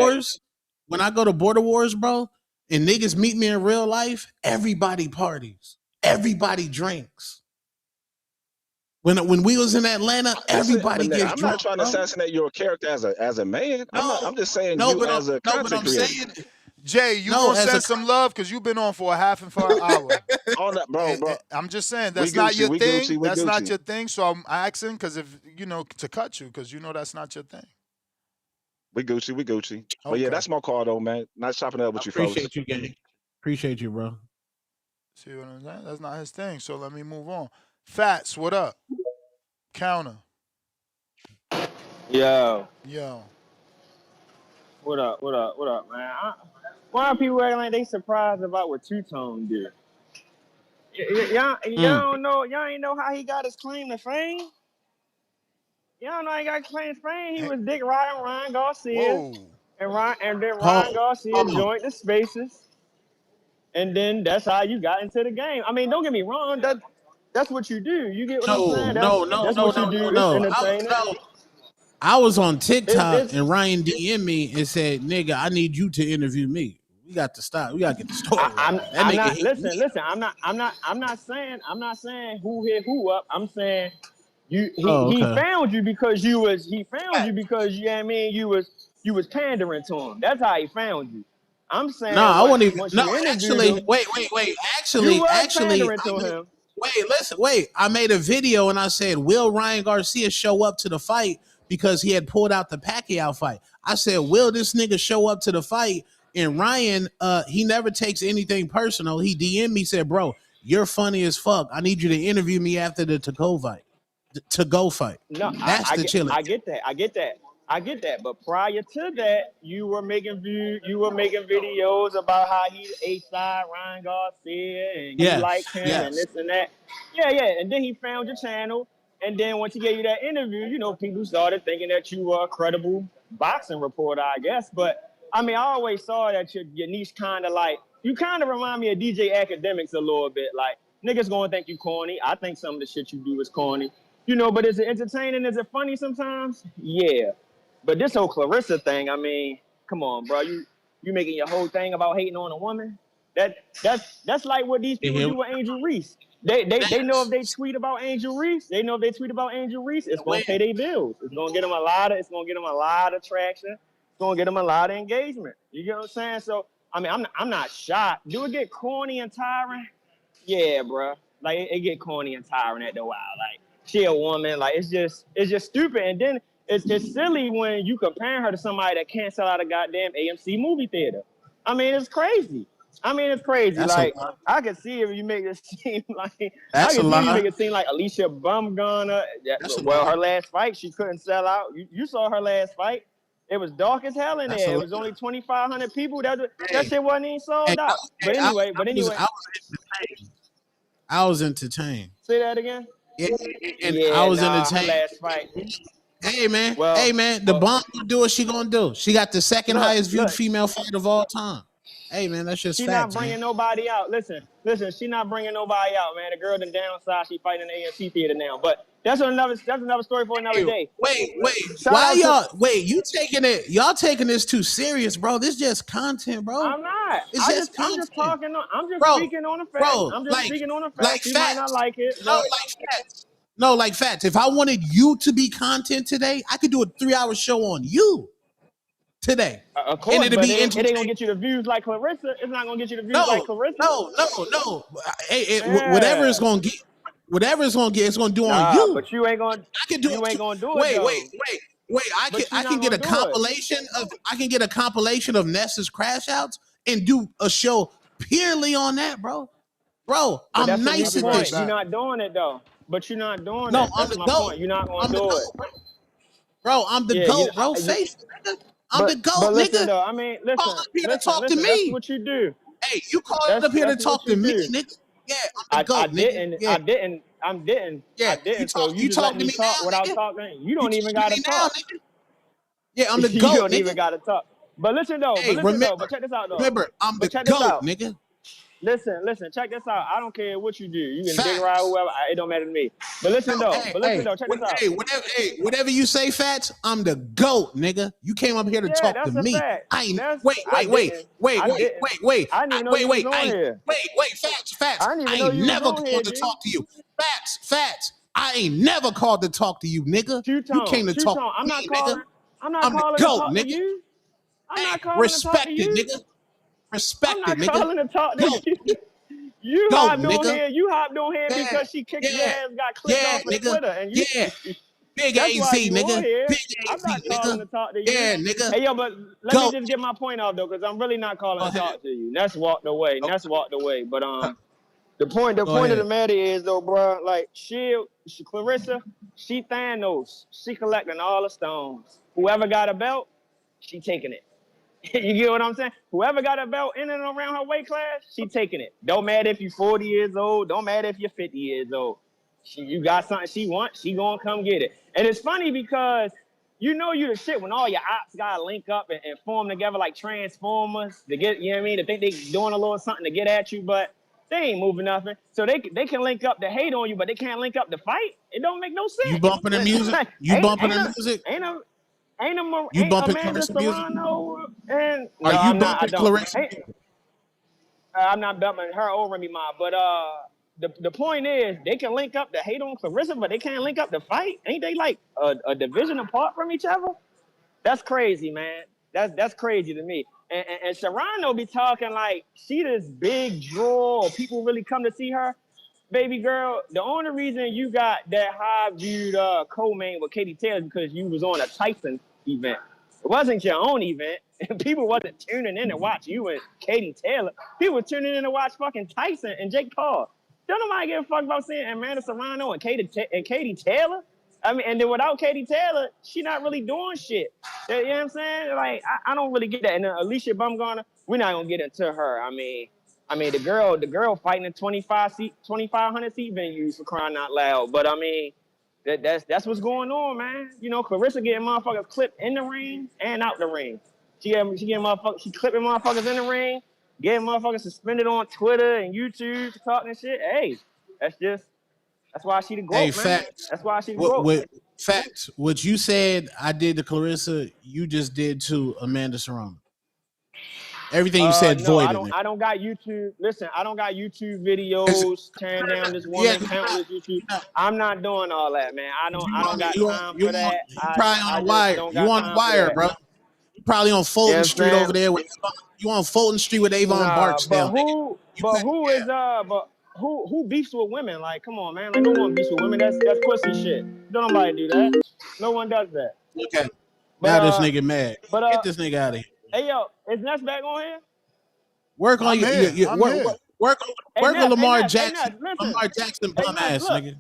at. Wars, bro, and niggas meet me in real life, everybody parties, everybody drinks. When we was in Atlanta, everybody gets I'm drunk. not trying to Bro. assassinate your character as a man. I'm just saying No, you but as a content I'm creator. saying, Jay, you gonna send some love because you've been on for a half and for an hour. All that, bro. I'm just saying We that's not Gucci, your we thing. Gucci, we That's not Gucci. your thing. So I'm asking because if to cut you because that's not your thing. We Gucci. But yeah, Okay. that's my call though, man. Nice chopping it up with you folks. Appreciate you, gang. Appreciate you, bro. See what I'm saying? That's not his thing. So let me move on. Fats, what up? Counter. Yo. What up, man? Why are people acting like they surprised about what Two-Tone did? Y'all don't know, y'all ain't know how he got his claim to fame? Y'all know he got claim to fame. He was dick riding Ryan Garcia. Whoa. And then Ryan Garcia joined the Spaces. And then that's how you got into the game. I mean, don't get me wrong, that's what you do. You get what I'm saying? That's what you do. It's entertaining. I was on TikTok and Ryan DM'd me and said, "Nigga, I need you to interview me. We got to stop. We got to get the story." I'm not saying who hit who up. I'm saying he okay. found you because you was you know what I mean, you was pandering to him. That's how he found you. I'm saying I won't even. once No, you actually, him, wait. you was pandering to him. Wait. I made a video and I said, "Will Ryan Garcia show up to the fight?" Because he had pulled out the Pacquiao fight. I said, "Will this nigga show up to the fight?" And Ryan, he never takes anything personal. He DM'd me, said, "Bro, you're funny as fuck. I need you to interview me after the to-go fight." No, That's the chilling. I get that. But prior to that, you were making videos about how he A-side Ryan Garcia and you liked him and this and that. Yeah. And then he found your channel. And then once he gave you that interview, people started thinking that you were a credible boxing reporter, I guess. But I mean, I always saw that your niche you kind of remind me of DJ Academics a little bit. Like, niggas gonna think you corny. I think some of the shit you do is corny. But is it entertaining? Is it funny sometimes? Yeah. But this whole Claressa thing, I mean, come on, bro. You making your whole thing about hating on a woman? That's like what these people do with Angel Reese. They know if they tweet about Angel Reese, it's gonna pay their bills. It's gonna get them a lot of traction. It's gonna get them a lot of engagement. You get what I'm saying? So I mean, I'm not shocked. Do it get corny and tiring? Yeah, bro. Like it get corny and tiring after a while. Like she a woman. Like it's just stupid. And then it's silly when you comparing her to somebody that can't sell out a goddamn AMC movie theater. I mean, it's crazy. That's like I could see if you make it seem like Alycia Baumgardner. Her last fight she couldn't sell out. You saw her last fight. It was dark as hell in there. It was only 2,500 people. That shit wasn't even sold out. But anyway, I was entertained. Say that again. I was entertained. Last fight. Hey man, the bomb will do what she gonna do. She got the second highest viewed female fight of all time. Hey man, that's just She facts, not bringing nobody out. Listen, she not bringing nobody out, man. The girl done downside. She fighting in the AMC theater now. But that's another story for another day. Wait. You taking it? Y'all taking this too serious, bro? This just content, bro. I'm not. It's just content. I'm just speaking on the facts. She might not like it. Like facts. If I wanted you to be content today, I could do a 3-hour show on you. today. Of course, And it'll but be it ain't entertaining. gonna get you the views like Claressa. It's not gonna get you the views No, like Claressa. no. Yeah. Whatever it's gonna get, it's gonna do on you. But you ain't gonna. I can do You it. ain't gonna do it Wait, though. wait. I can get a compilation of Nessa's crash outs and do a show purely on that, bro. Bro, But I'm nice at this. You're not doing it though. But you're not doing No, it. I'm That's the my GOAT. point. You're not gonna I'm the do it. GOAT, bro. I'm the GOAT, bro. Face it, nigga. I'm the GOAT, but listen nigga. though, I mean, listen, Call up here to talk to That's me. what you do. Hey, you called up here to talk to me, nigga. Yeah, I'm the GOAT, I nigga. didn't. Yeah. I didn't. Yeah, I didn't. So you just talk let to me me talk now, without nigga. talking. You don't You even talk to gotta me now, talk. nigga. Yeah, I'm the You GOAT, don't nigga. even gotta talk. But listen though. Hey, But check this out though. Remember, I'm the check this GOAT, out. nigga. Listen. Check this out. I don't care what you do. You can dig Facts. around whoever. It don't matter to me. But listen though. Check this out. Whatever you say, Fats, I'm the GOAT, nigga. You came up here to talk to that's a me. fact. I ain't. I Wait, didn't. I didn't even know you was on here. Wait, Fats. I didn't even I know ain't you was never on called here, to dude. talk to you. Fats. I ain't never called to talk to you, nigga. You came to talk to me, nigga. I'm not I'm calling the to GOAT, talk to nigga. you. I'm not calling to talk Respect to it, you. nigga. Respect I'm not it, nigga. calling to talk to GOAT. you. You GOAT, hopped on nigga. here. You hopped on here Yeah, because she kicked your yeah, ass, got clipped yeah, off of nigga. Twitter, and you. Yeah. Big That's AZ, why you nigga. on here. Big I'm AZ, not calling to nigga. talk to you. Yeah, nigga. Hey yo, but let me just get my point off though, because I'm really not calling to talk to you. That's walked away. That's walked away. But the point of the matter is though, bro, like Claressa, she Thanos. She collecting all the stones. Whoever got a belt, she taking it. You get what I'm saying? Whoever got a belt in and around her weight class, she taking it. Don't matter if you're 40 years old. Don't matter if you're 50 years old. You got something she wants, she gonna come get it. And it's funny because you know you the shit when all your ops gotta link up and form together like Transformers to get, you know what I mean? To think they doing a little something to get at you, but they ain't moving nothing. So they can link up to hate on you, but they can't link up to fight. It don't make no sense. You bumping the music? Ain't You bumping Amanda Claressa music? Serrano and Are you I'm bumping Claressa? I'm not bumping her or Remy Ma, but the point is they can link up to hate on Claressa, but they can't link up to fight. Ain't they like a division apart from each other? That's crazy, man. That's crazy to me. And Serrano be talking like she this big draw. People really come to see her. Baby girl, the only reason you got that high viewed co-main with Katie Taylor is because you was on a Tyson event. It wasn't your own event. People wasn't tuning in to watch you and Katie Taylor. People were tuning in to watch fucking Tyson and Jake Paul. Don't nobody give a fuck about seeing Amanda Serrano and Katie Taylor. I mean, and then without Katie Taylor, she not really doing shit. You know what I'm saying? Like, I don't really get that. And Alycia Baumgardner, we're not gonna get into her. I mean, the girl fighting in 2,500 seat venues for crying out loud. But I mean, that's what's going on, man. You know, Claressa getting motherfuckers clipped in the ring and out the ring. She clipping motherfuckers in the ring, getting motherfuckers suspended on Twitter and YouTube for talking shit. Hey, that's why she the GOAT, man. Facts. That's why she the GOAT. Facts. What you said I did to Claressa, you just did to Amanda Serrano. Everything you said voided. I don't got YouTube. Listen, I don't got YouTube videos tearing down this woman, countless YouTube. I'm not doing all that, man. I don't got time for that. You probably on the wire. You on the wire, bro. You probably on Fulton Street over there. You on Fulton Street with Avon Barksdale. Who beefs with women? Like, come on, man. Like, no one beefs with women. That's pussy shit. Don't nobody do that. No one does that. Okay. Now this nigga mad. Get this nigga out of here. Hey yo, is Ness back on here? Work on work on Lamar Jackson. Lamar Jackson bum ass nigga.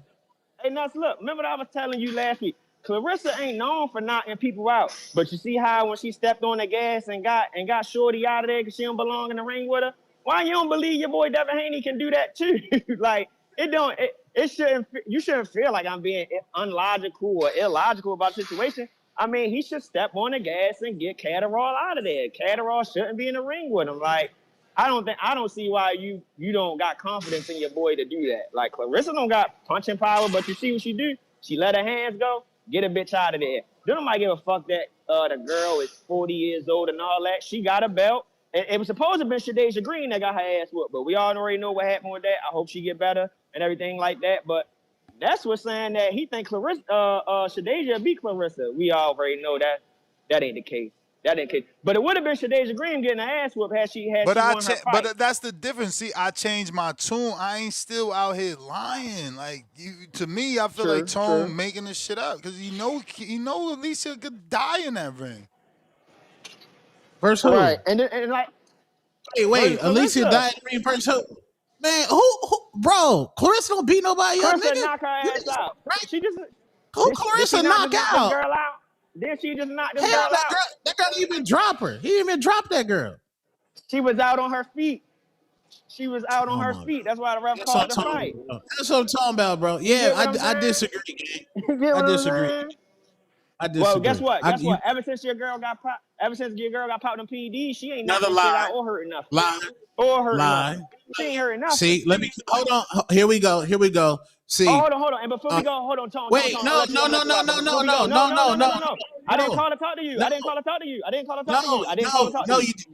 Hey Ness, look. Remember what I was telling you last week? Claressa ain't known for knocking people out, but you see how when she stepped on the gas and got Shorty out of there because she don't belong in the ring with her. Why you don't believe your boy Devin Haney can do that too? Like it shouldn't. You shouldn't feel like I'm being unlogical or illogical about the situation. I mean, he should step on the gas and get Catterall out of there. Catterall shouldn't be in the ring with him. Like, I don't see why you don't got confidence in your boy to do that. Like, Claressa don't got punching power, but you see what she do? She let her hands go, get a bitch out of there. They don't give a fuck that the girl is 40 years old and all that. She got a belt. And it was supposed to have been Shadeja Green that got her ass whooped, but we all already know what happened with that. I hope she get better and everything like that. But that's what's saying that he think Shadeja beat Claressa. We already know that ain't the case. That didn't kick. But it would have been Shadasia Green getting her ass whooped had she won her fight. But that's the difference. See, I changed my tune. I ain't still out here lying. Like to me, I feel like Tone making this shit up because he know Alycia could die in that ring. Versus who? Right, and like. Wait, Alycia died in the ring versus who? Man, who? Bro, Claressa don't beat nobody up, nigga. Claressa knock her ass out. She just. Who Claressa knock out? This girl out? Then she just knocked this Hell, girl out. That girl didn't even drop her. He didn't even drop that girl. She was out on her feet. She was out on her feet. That's why the ref called the fight. That's what I'm talking about, bro. Yeah, I disagree. I disagree. Well, guess what? Ever since your girl got popped in PED, she ain't another nothing lie. Shit out or hurting nothing. Lie. Or hurting Lie. nothing. She ain't hurting nothing. See, let me hold on. Here we go. See. Oh, hold on. And before we go, hold on, Tone. Wait, no. I didn't call to talk to you. I didn't call to talk to you. No, you could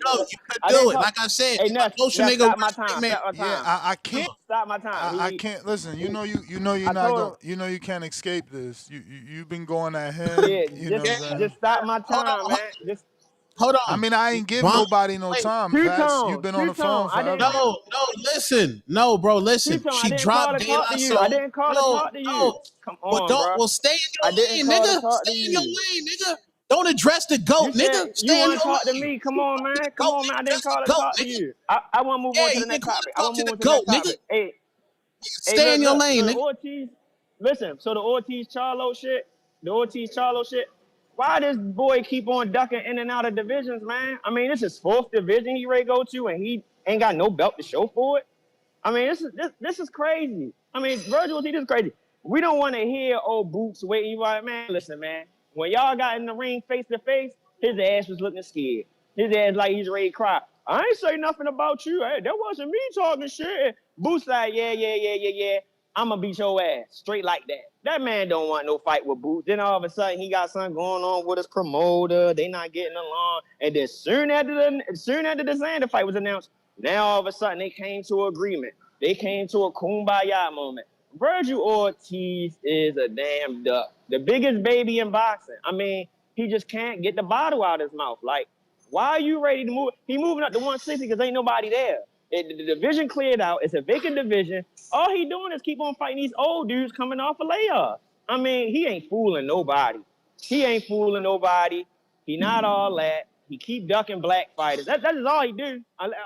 do it. Like I said, hey, Ness, stop my time. Yeah, I can't stop my time. I can't listen. You know you're not gonna, you can't escape this. You've been going at him. Yeah, just stop my time, man. Just hold on. I mean, I ain't give nobody no time. You've been on the phone forever. No, listen. No, bro, listen. She dropped De La Soul. I didn't call to talk to you. Come on, well, stay in your lane, nigga. Stay in your lane, nigga. Don't address the GOAT, nigga. Stay in your lane. You want to talk to me? Come on, man. I didn't call to talk to you. I want to move on to the next topic. I want to move on to the next topic. Hey, stay in your lane, nigga. Listen, so the Ortiz-Charlo shit, why does boy keep on ducking in and out of divisions, man? I mean, this is 4th division he ready to go to, and he ain't got no belt to show for it. I mean, this is crazy. I mean, Vergil Ortiz is crazy. We don't want to hear old Boots waiting. You like, man, listen, man. When y'all got in the ring face to face, his ass was looking scared. His ass like he's ready to cry. I ain't say nothing about you. Hey, that wasn't me talking shit. Boots like, yeah. I'ma beat your ass straight like that. That man don't want no fight with Boots. Then all of a sudden he got something going on with his promoter. They not getting along. And then soon after the Xander fight was announced, now all of a sudden they came to an agreement. They came to a kumbaya moment. Vergil Ortiz is a damn duck. The biggest baby in boxing. I mean, he just can't get the bottle out of his mouth. Like, why are you ready to move? He moving up to 160 because ain't nobody there. The division cleared out. It's a vacant division. All he doing is keep on fighting these old dudes coming off a layoff. I mean, he ain't fooling nobody. He not all that. He keep ducking black fighters. That is all he do.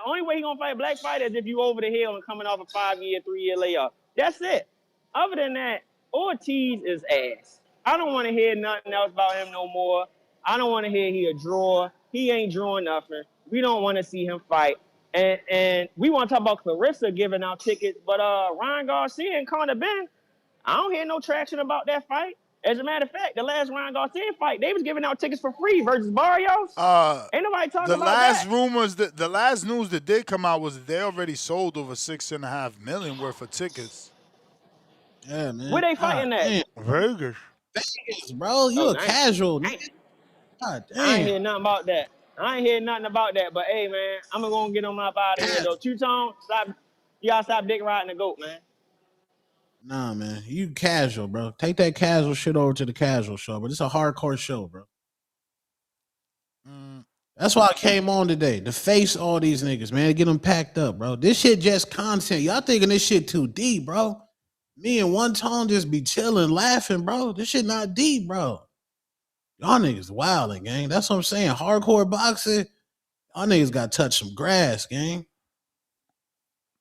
Only way he gonna fight black fighters is if you over the hill and coming off a 5-year, 3-year layoff. That's it. Other than that, Ortiz is ass. I don't want to hear nothing else about him no more. I don't want to hear he a drawer. He ain't drawing nothing. We don't want to see him fight. And we want to talk about Claressa giving out tickets, but Ryan Garcia and Conor Ben, I don't hear no traction about that fight. As a matter of fact, the last Ryan Garcia fight, they was giving out tickets for free versus Barrios. Ain't nobody talking about that. The last news that did come out was they already sold over $6.5 million worth of tickets. Yeah, man. Where they fighting at? Vegas. Vegas, bro. You a casual, nigga. God damn. I ain't hear nothing about that. But hey, man, I'm gonna get on my out of here though. Two-Tone, stop. You gotta stop dick riding the GOAT, man. Nah, man. You casual, bro. Take that casual shit over to the casual show, but it's a hardcore show, bro. That's why I came on today to face all these niggas, man. To get them packed up, bro. This shit just content. Y'all thinking this shit too deep, bro. Me and One Tone just be chilling, laughing, bro. This shit not deep, bro. Y'all niggas wilding, gang. That's what I'm saying. Hardcore boxing. Y'all niggas got to touch some grass, gang.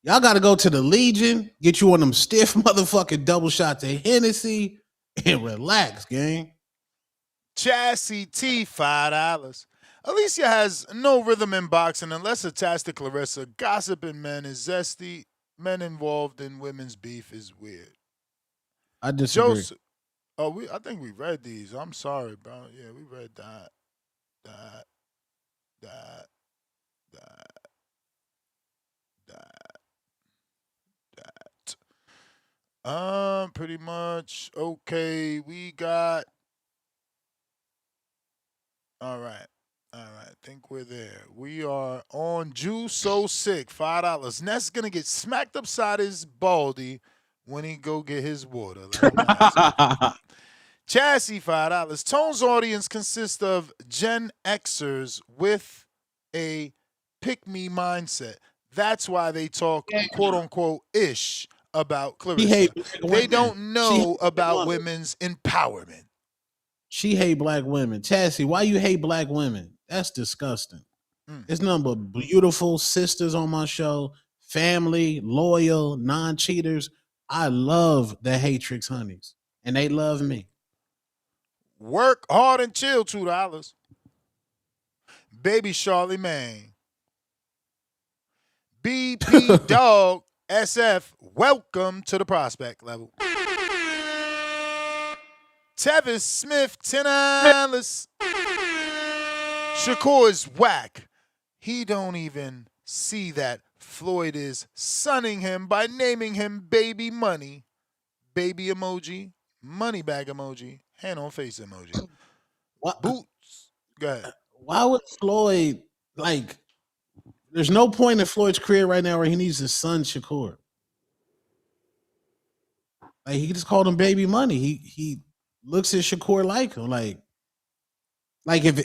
Y'all got to go to the Legion, get you one of them stiff motherfucking double shots of Hennessy, and relax, gang. Chassis T, $5. Alycia has no rhythm in boxing unless attached to Claressa. Gossiping men is zesty. Men involved in women's beef is weird. I disagree. I think we read these. I'm sorry, bro. Yeah, we read that. Pretty much. Okay, we got. All right. Think we're there. We are on Juice So Sick, $5. Ness gonna get smacked upside his baldy when he go get his water. Chassis, $5. Tone's audience consists of Gen Xers with a pick-me mindset. That's why they talk, quote-unquote, ish about Claressa. They don't know about women's empowerment. She hate black women. Chassis, why you hate black women? That's disgusting. It's nothing but beautiful sisters on my show, family, loyal, non-cheaters. I love the Hatrix honeys, and they love me. Work hard and chill, $2. Baby Charlie Main. BP Dog SF, welcome to the prospect level. Tevis Smith, $10. Shakur is whack. He don't even see that Floyd is sunning him by naming him Baby Money. Baby emoji, money bag emoji, hand on face emoji. What? Boots. Go ahead. Why would Floyd, like, there's no point in Floyd's career right now where he needs his son Shakur. Like, he just called him Baby Money. He looks at Shakur like him. Like if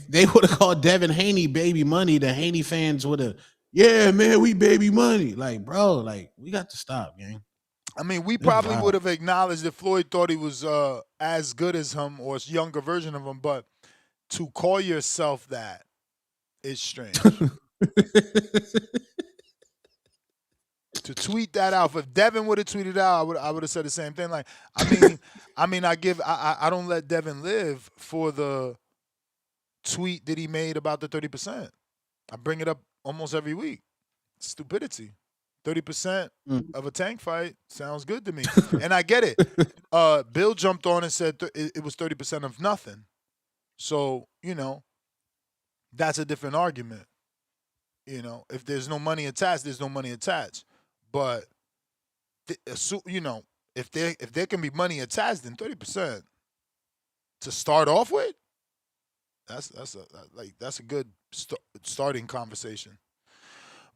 they would have called Devin Haney Baby Money, the Haney fans would have, yeah, man, we Baby Money. Like, bro, like, we got to stop, gang. I mean, we probably would have acknowledged if Floyd thought he was as good as him or a younger version of him, but to call yourself that is strange. To tweet that out, if Devin would have tweeted out, I would have said the same thing. Like, I don't let Devin live for the tweet that he made about the 30%. I bring it up almost every week. Stupidity. 30% of a tank fight sounds good to me. And I get it. Bill jumped on and said it was 30% of nothing. So, that's a different argument. If there's no money attached, there's no money attached. But, if there can be money attached, then 30% to start off with, that's a good starting conversation.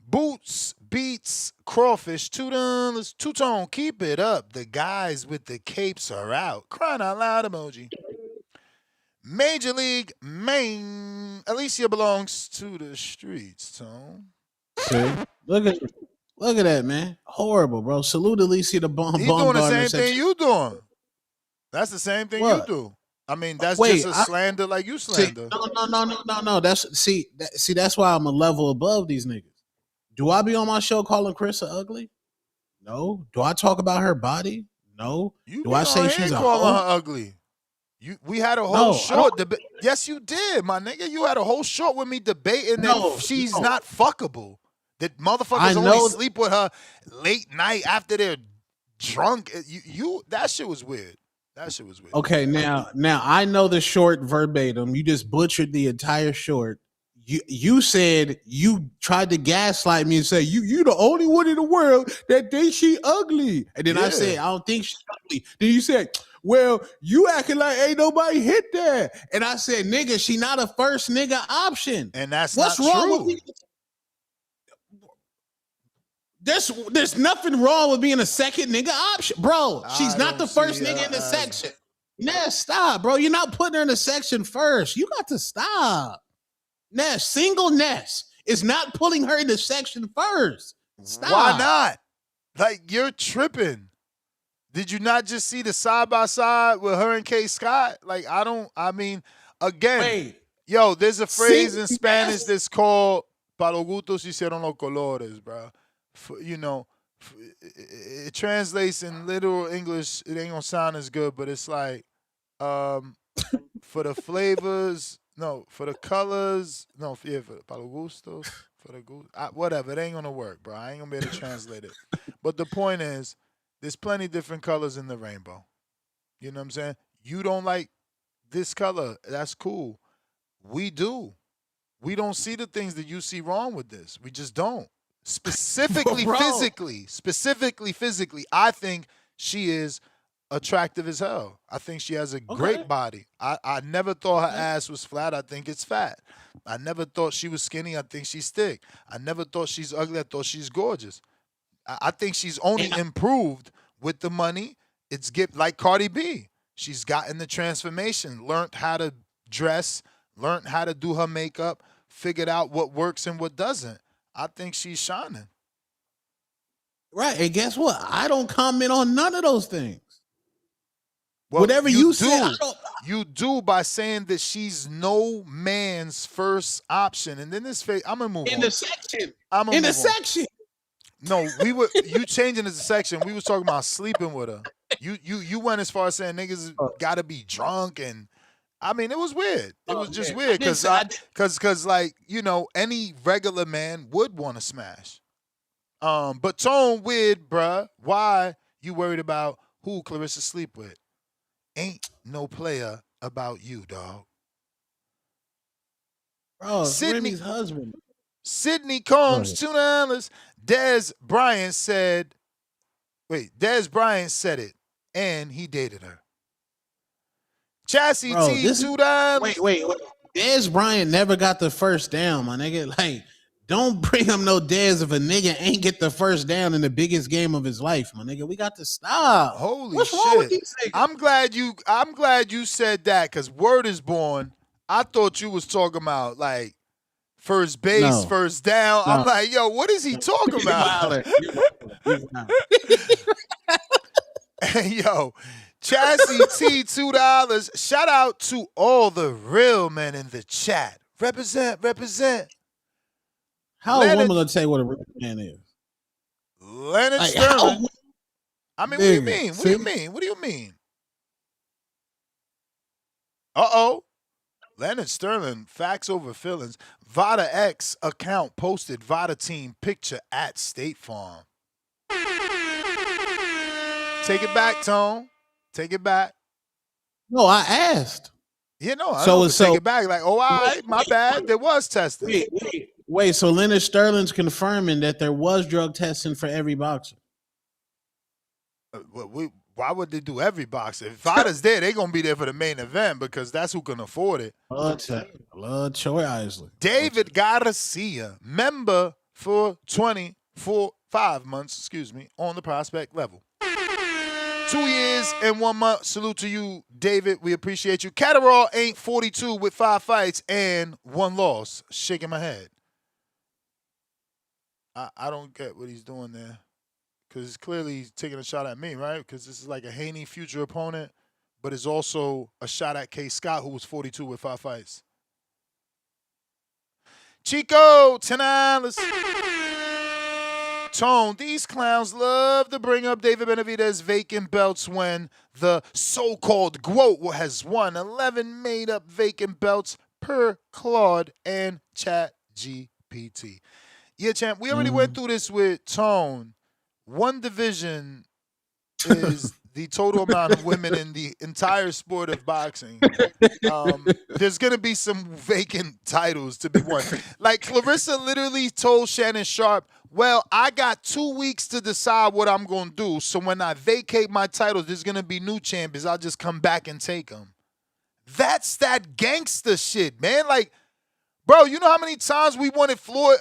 Boots beats Crawfish, $2. Two-tone, keep it up. The guys with the capes are out. Crying out loud emoji. Major League Maine. Alycia belongs to the streets, Tone. See? Look at that, man. Horrible, bro. Salute Alycia the Baumgardner. He's doing the same thing you doing. That's the same thing you do. I mean, that's just a slander like you slander. No. That's why I'm a level above these niggas. Do I be on my show calling Claressa ugly? No. Do I talk about her body? No. Do I say she's calling her ugly? We had a whole short debate. Yes, you did, my nigga. You had a whole short with me debating that she's not fuckable. That motherfuckers only sleep with her late night after they're drunk. That shit was weird. Okay, now I know the short verbatim. You just butchered the entire short. You said you tried to gaslight me and say you the only one in the world that thinks she ugly. And then I said I don't think she's ugly. Then you said, well, you acting like ain't nobody hit that. And I said, nigga, she not a first nigga option. And that's what's not wrong true. with me? There's nothing wrong with being a second nigga option, bro. She's not the first nigga in the section. Ness, stop, bro. You're not putting her in the section first. You got to stop. Ness, single Ness is not putting her in the section first. Stop. Why not? Like, you're tripping. Did you not just see the side-by-side with her and Kaye Scott? Like, again, there's a phrase in Spanish that's called "para los gustos hicieron los colores," bro. It translates in literal English. It ain't gonna sound as good, but it's like, for the flavors, for the colors, para los gustos, for the whatever. It ain't gonna work, bro. I ain't gonna be able to translate it. But the point is, there's plenty different colors in the rainbow. You know what I'm saying? You don't like this color. That's cool. We do. We don't see the things that you see wrong with this. We just don't. Specifically physically, I think she is attractive as hell. I think she has a great body. I never thought her ass was flat. I think it's fat. I never thought she was skinny. I think she's thick. I never thought she's ugly. I thought she's gorgeous. I think she's only improved with the money. It's like Cardi B. She's gotten the transformation, learned how to dress, learned how to do her makeup, figured out what works and what doesn't. I think she's shining. Right, and guess what? I don't comment on none of those things. Well, Whatever you say, you do by saying that she's no man's first option. And then this face, I'm gonna move on. In the section. Section. No, you changing the section. We was talking about sleeping with her. You went as far as saying niggas gotta be drunk, and I mean it was weird. It was just weird because like, you know, any regular man would want to smash. But Tone weird, bruh. Why you worried about who Claressa sleep with? Ain't no player about you, dog. Bro, Sydney's husband. Sydney Combs, $2. Dez Bryant said it, and he dated her. Chassis T, $2. Wait. Dez Bryant never got the first down, my nigga. Like, don't bring him no Dez if a nigga ain't get the first down in the biggest game of his life, my nigga. We got to stop. Holy shit. I'm glad you said that, because word is born. I thought you was talking about like first base, first down. No. I'm like, yo, what is he talking about? Hey, yo, Chassis T, $2. Shout out to all the real men in the chat. Represent. How a woman gonna tell you what a real man is? Leonard Sterling. I mean, what do you mean? What do you mean? Uh-oh. Leonard Sterling, facts over feelings. Vada X account posted Vada team picture at State Farm. Take it back, Tone. Take it back. No, I asked. Yeah, no, I so take it back. Like, oh, all right, my bad. There was testing. Wait, so Leonard Sterling's confirming that there was drug testing for every boxer. Why would they do every boxer? If Vada's there, they're going to be there for the main event because that's who can afford it. Lord Troy Isley. David Garcia, member for 5 months, on the prospect level. 2 years and 1 month. Salute to you, David. We appreciate you. Catterall ain't 42 with 5 fights and 1 loss. Shaking my head. I don't get what he's doing there. Because clearly he's taking a shot at me, right? Because this is like a Haney future opponent, but it's also a shot at Kaye Scott, who was 42 with 5 fights. Chico, $10. Tone, these clowns love to bring up David Benavidez' vacant belts when the so-called GWOAT has won 11 made-up vacant belts per Claude and ChatGPT. Yeah, champ, we already went through this with Tone. One division is the total amount of women in the entire sport of boxing. There's going to be some vacant titles to be won. Like Claressa literally told Shannon Sharp, well, I got 2 weeks to decide what I'm going to do. So when I vacate my titles, there's going to be new champions. I'll just come back and take them. That's that gangster shit, man. Like, bro, you know how many times we wanted Floyd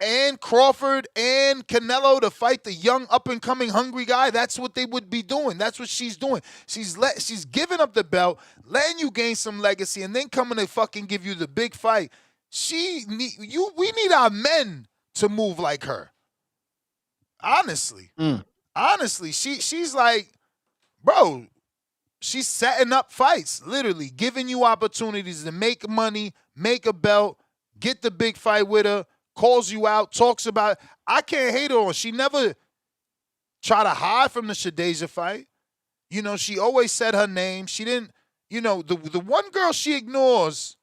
and Crawford and Canelo to fight the young, up-and-coming, hungry guy? That's what they would be doing. That's what she's doing. She's giving up the belt, letting you gain some legacy, and then coming to fucking give you the big fight. We need our men to move like her. Honestly. Honestly, she's like, bro, she's setting up fights, literally, giving you opportunities to make money, make a belt, get the big fight with her, calls you out, talks about it. I can't hate her on. She never tried to hide from the Shadeja fight. You know, she always said her name. She didn't, you know, the one girl she ignores,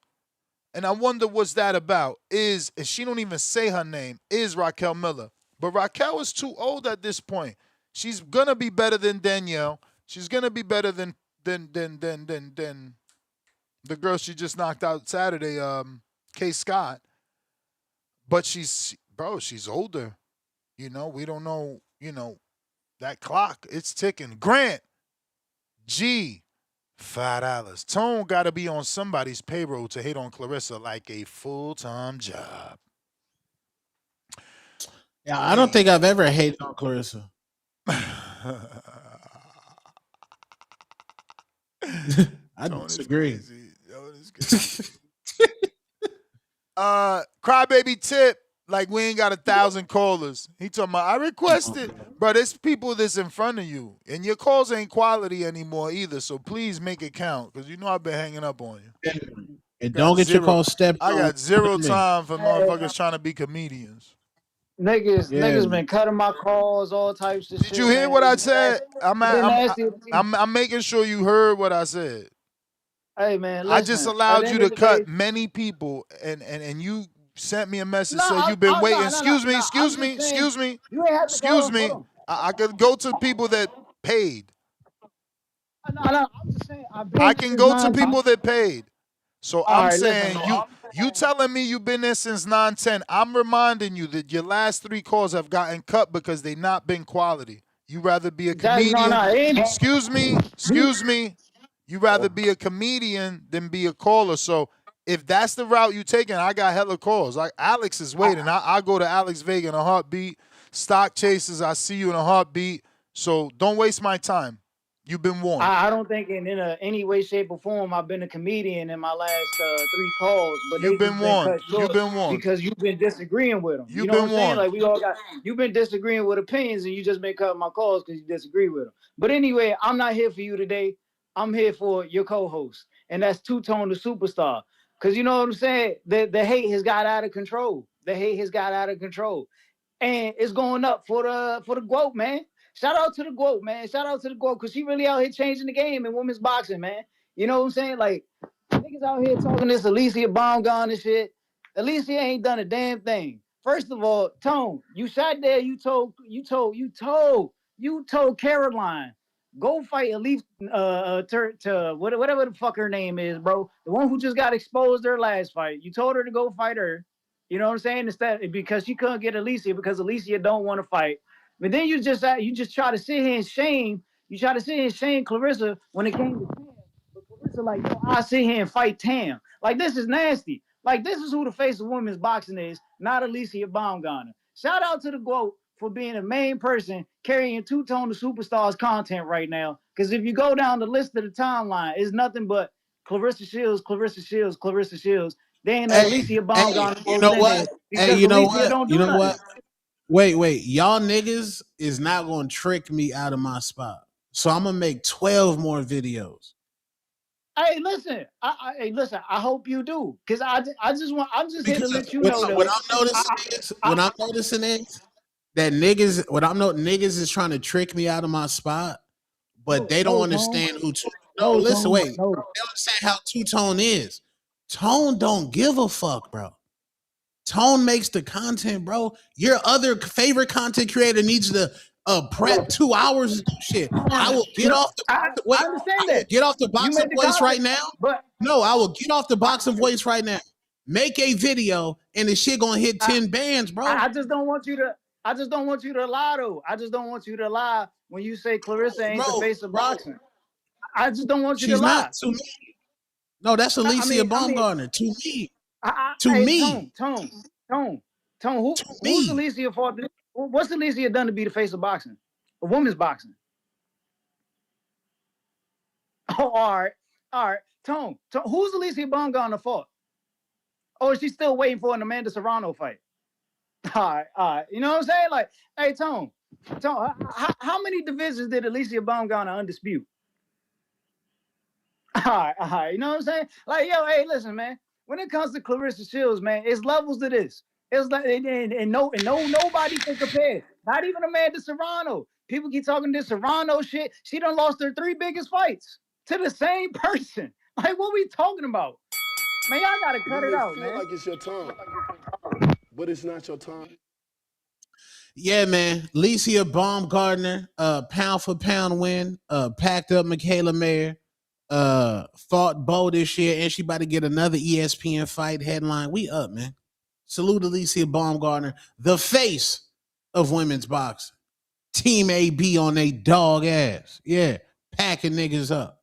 and I wonder what's that about, is, and she don't even say her name, is Raquel Miller. But Raquel is too old at this point. She's going to be better than Danielle. She's going to be better than the girl she just knocked out Saturday, Kaye Scott. But she's older. You know, we don't know, you know, that clock, it's ticking. Grant, G, $5. Tone got to be on somebody's payroll to hate on Claressa like a full-time job. Yeah, I don't think I've ever hated on Claressa. I Tone is disagree. crazy. Tone is crazy. Crybaby Tip, like we ain't got 1,000 callers. He talking about, I requested, bro, there's people that's in front of you, and your calls ain't quality anymore either, so please make it count, because you know I've been hanging up on you. And don't get your call stepped on. I got zero time for motherfuckers trying to be comedians. Niggas been cutting my calls, all types of shit. Did you hear what I said? Nasty. I'm making sure you heard what I said. Hey man, listen, I just allowed you to cut many people, and you sent me a message saying you've been waiting. Excuse me. I could go to people that paid. I'm just saying. I can go to people that paid. So I'm saying listen, you telling me you've been there since 9/10. I'm reminding you that your last 3 calls have gotten cut because they not been quality. You rather be a comedian. Excuse me. You rather be a comedian than be a caller. So if that's the route you taking, I got hella calls. Like Alex is waiting. I go to Alex Vega in a heartbeat. Stock Chasers, I see you in a heartbeat. So don't waste my time. You've been warned. I don't think in any way, shape, or form I've been a comedian in my last 3 calls. But you've been warned. You've been warned because you've been disagreeing with them. You've know been what I'm saying? warned. Like we all got. You've been disagreeing with opinions, and you just been cutting my calls because you disagree with them. But anyway, I'm not here for you today. I'm here for your co-host, and that's Two Tone the Superstar. Because you know what I'm saying? The hate has got out of control. And it's going up for the GWOAT, man. Shout out to the GWOAT, man. Shout out to the GWOAT, because she really out here changing the game in women's boxing, man. You know what I'm saying? Like, niggas out here talking this Alycia Baumgardner shit. Alycia ain't done a damn thing. First of all, Tone, you sat there, you told Caroline, go fight Alycia, whatever the fuck her name is, bro. The one who just got exposed her last fight. You told her to go fight her. You know what I'm saying? Instead, because she couldn't get Alycia because Alycia don't want to fight. But then you just try to sit here and shame. You try to sit here and shame Claressa when it came to Tam. But Claressa like, yo, I'll sit here and fight Tam. Like, this is nasty. Like, this is who the face of women's boxing is, not Alycia Baumgardner. Shout out to the GWOAT for being the main person carrying Two Tone the Superstar's content right now. Because if you go down the list of the timeline, it's nothing but Claressa Shields. They ain't Alycia Baumgardner. You know what? You know what? Wait. Y'all niggas is not going to trick me out of my spot. So I'm going to make 12 more videos. Hey, listen. I hope you do. Because I'm just here to let you know. What I'm noticing is that niggas is trying to trick me out of my spot, but they don't understand who listen, wait. They don't understand how Two Tone is. Tone don't give a fuck, bro. Tone makes the content, bro. Your other favorite content creator needs to prep 2 hours to do shit. I will get off the boxing voice right now. No, I will get off the boxing voice right now. Make a video and the shit gonna hit 10 bands, bro. I just don't want you to lie though. I just don't want you to lie when you say Claressa ain't the face of boxing. I just don't want you to lie. She's not to me. No, that's Alycia Baumgardner. To me. Tone. Who's Alycia for? What's Alycia done to be the face of boxing? Of women's boxing? Oh, all right. Tone. Who's Alycia Baumgardner for? Or is she still waiting for an Amanda Serrano fight? All right. You know what I'm saying? Like, hey, Tone, how many divisions did Alycia Baumgardner undispute? All right. You know what I'm saying? Like, yo, hey, listen, man. When it comes to Claressa Shields, man, it's levels to this. It's like, and nobody can compare. Not even Amanda Serrano. People keep talking this Serrano shit. She done lost her 3 biggest fights to the same person. Like, what we talking about? Man, y'all gotta cut it out, man. Like it's your time, but it's not your time. Yeah, man. Alycia Baumgardner, pound for pound win. Packed up Michaela Mayer. Fought Bo this year, and she about to get another ESPN fight headline. We up, man. Salute Alycia Baumgardner, the face of women's boxing. Team AB on they dog ass. Yeah, packing niggas up.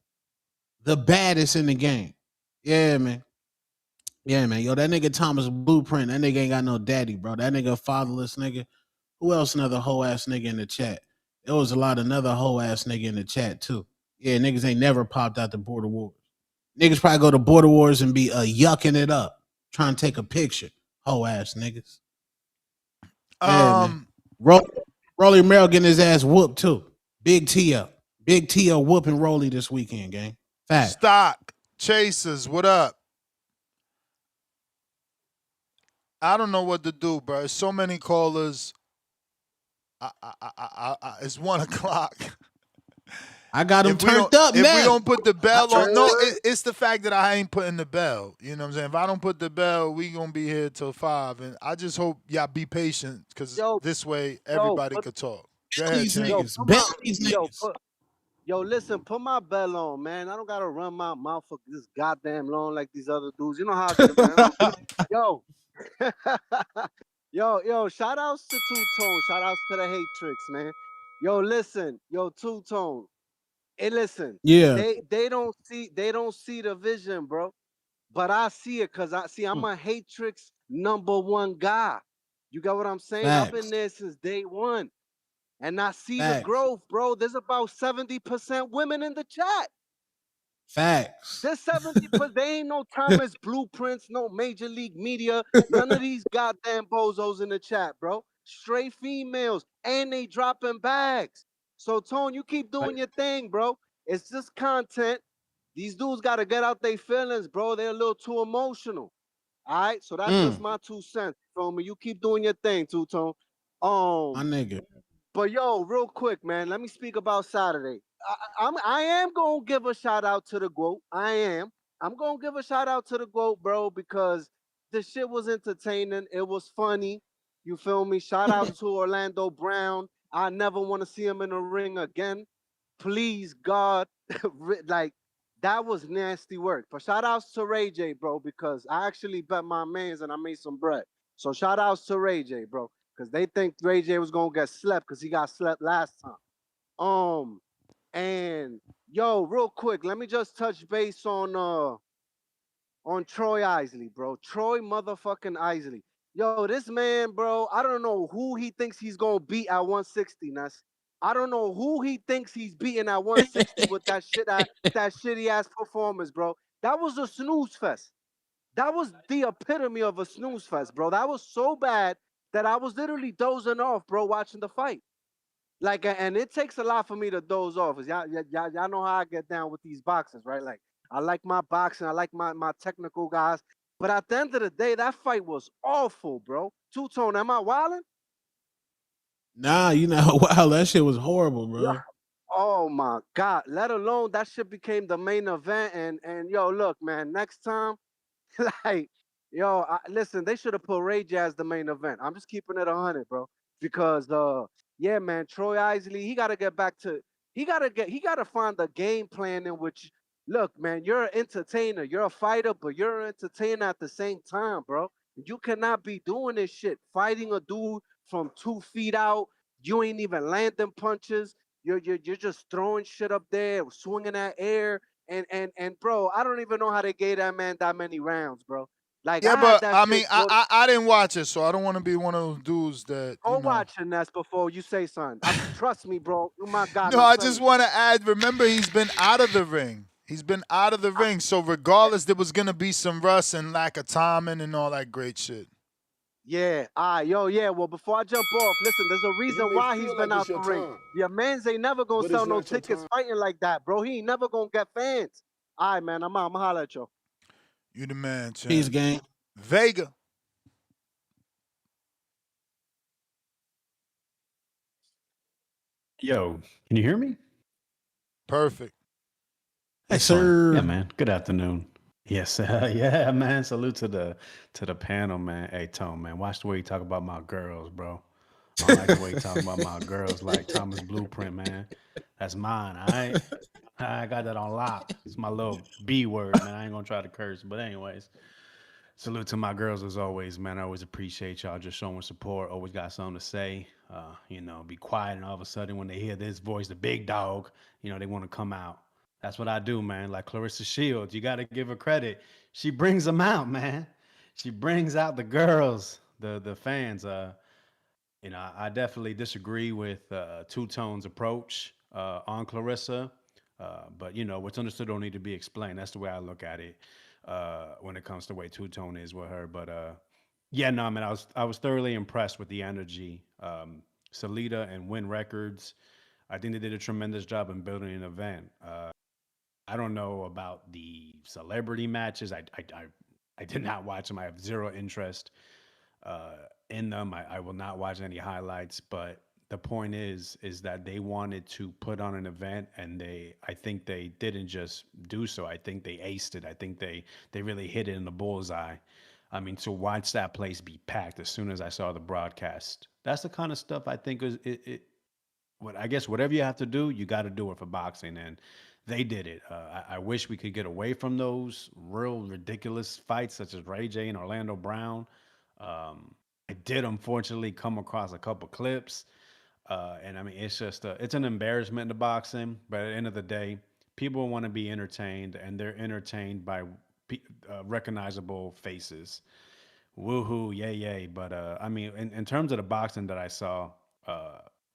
The baddest in the game. Yeah, man. Yo, that nigga Thomas Blueprint, that nigga ain't got no daddy, bro. That nigga fatherless nigga. Who else another hoe ass nigga in the chat? There was a lot of another hoe ass nigga in the chat too. Yeah, niggas ain't never popped out the Border Wars. Niggas probably go to Border Wars and be yucking it up, trying to take a picture. Hoe ass niggas. Yeah, man. Rolly Merrill getting his ass whooped too. Big T.O. Big T.O. whooping Rolly this weekend, gang. Fact. Stock Chasers, what up? I don't know what to do, bro. There's so many callers. It's 1 o'clock. I got him turned up, If man. we don't put the bell on, it's the fact that I ain't putting the bell. You know what I'm saying? If I don't put the bell, we gonna be here till 5. And I just hope y'all be patient, because this way everybody could talk. Go ahead, these Tim. niggas. Yo, listen, put my bell on, man. I don't gotta run my mouth for this goddamn long like these other dudes. You know how I do, man. Yo. yo, shout outs to Two-Tone. Shout outs to the Hatrix, man. Yo, listen, yo, Two-Tone. Hey, listen. Yeah. They don't see the vision, bro. But I see it, because I'm a Hatrix #1 guy. You got what I'm saying? Facts. I've been there since day one. And I see the Facts. growth, bro. There's about 70% women in the chat. Facts. There's 70%. They ain't no Thomas Blueprints, no Major League Media, none of these goddamn bozos in the chat, bro. Straight females, and they dropping bags. So, Tone, you keep doing your thing, bro. It's just content. These dudes got to get out their feelings, bro. They're a little too emotional. All right? So that's just my 2 cents. Feel me? You keep doing your thing, Two-Tone. My nigga. But yo, real quick, man, let me speak about Saturday. I am gonna give a shout out to the GWOAT. I'm gonna give a shout out to the GWOAT, bro, because the shit was entertaining. It was funny. You feel me? Shout out to Orlando Brown. I never want to see him in the ring again. Please, God. Like, that was nasty work. But shout outs to Ray J, bro, because I actually bet my mans and I made some bread. So shout outs to Ray J, bro. Because they think Ray J was gonna get slept because he got slept last time. And yo, real quick, let me just touch base on Troy Isley, bro. Troy motherfucking Isley. Yo, this man, bro, I don't know who he thinks he's gonna beat at 160, Ness. I don't know who he thinks he's beating at 160 with that shitty ass performance, bro. That was a snooze fest. That was the epitome of a snooze fest, bro. That was so bad that I was literally dozing off, bro, watching the fight. Like, and it takes a lot for me to doze off. Y'all know how I get down with these boxers, right? Like, I like my boxing, I like my technical guys. But at the end of the day, that fight was awful, bro. Two-Tone, am I wilding? Nah, you know, wow, that shit was horrible, bro. Yeah. Oh my God. Let alone that shit became the main event. And yo, look, man, next time, like, yo, listen, they should have put Ray J as the main event. I'm just keeping it 100, bro. Because yeah, man, Troy Isley, he gotta find the game plan in which, look, man, you're an entertainer, you're a fighter, but you're an entertainer at the same time, bro. You cannot be doing this shit, fighting a dude from 2 feet out. You ain't even landing punches. You're just throwing shit up there, swinging that air. And bro, I don't even know how they gave that man that many rounds, bro. Like, yeah, but I mean, I didn't watch it, so I don't want to be one of those dudes that. Go watching that before you say something. Trust me, bro. Oh my God. No, I just want to add. Remember, he's been out of the ring. He's been out of the ring. So regardless, there was gonna be some rust and lack of timing and all that great shit. Yeah. Yeah. Well, before I jump off, listen. There's a reason why he's been out the ring. Your man's ain't never gonna sell no tickets fighting like that, bro. He ain't never gonna get fans. All right, man. I'm out. I'm gonna holler at you. You the man, champ. Peace, gang. Vega. Yo, can you hear me? Perfect. Yes, sir. Yeah, man. Good afternoon. Yes, yeah, man. Salute to the panel, man. Hey, Tone, man. Watch the way you talk about my girls, bro. I don't like the way you talk about my girls like Thomas Blueprint, man. That's mine, all right? I got that on lock. It's my little B word, man. I ain't gonna try to curse, but anyways. Salute to my girls as always, man. I always appreciate y'all just showing support. Always got something to say. Be quiet, and all of a sudden when they hear this voice, the big dog, they want to come out. That's what I do, man. Like Claressa Shields, you got to give her credit. She brings them out, man. She brings out the girls, the fans. I definitely disagree with Two-Tone's approach on Claressa. But you know, what's understood don't need to be explained. That's the way I look at it when it comes to the way Two Tone is with her. But yeah, no, I mean, I was thoroughly impressed with the energy. Salida and Win Records, I think they did a tremendous job in building an event. I don't know about the celebrity matches. I did not watch them. I have zero interest in them. I will not watch any highlights. But the point is that they wanted to put on an event, and I think they didn't just do so. I think they aced it. I think they really hit it in the bullseye. I mean, to watch that place be packed as soon as I saw the broadcast, that's the kind of stuff I think is what I guess whatever you have to do, you got to do it for boxing, and they did it. I wish we could get away from those real ridiculous fights such as Ray J and Orlando Brown. I did unfortunately come across a couple clips, and I mean it's just it's an embarrassment to boxing. But at the end of the day, people want to be entertained, and they're entertained by recognizable faces. Woohoo, yay, yay. But I mean, in terms of the boxing that I saw,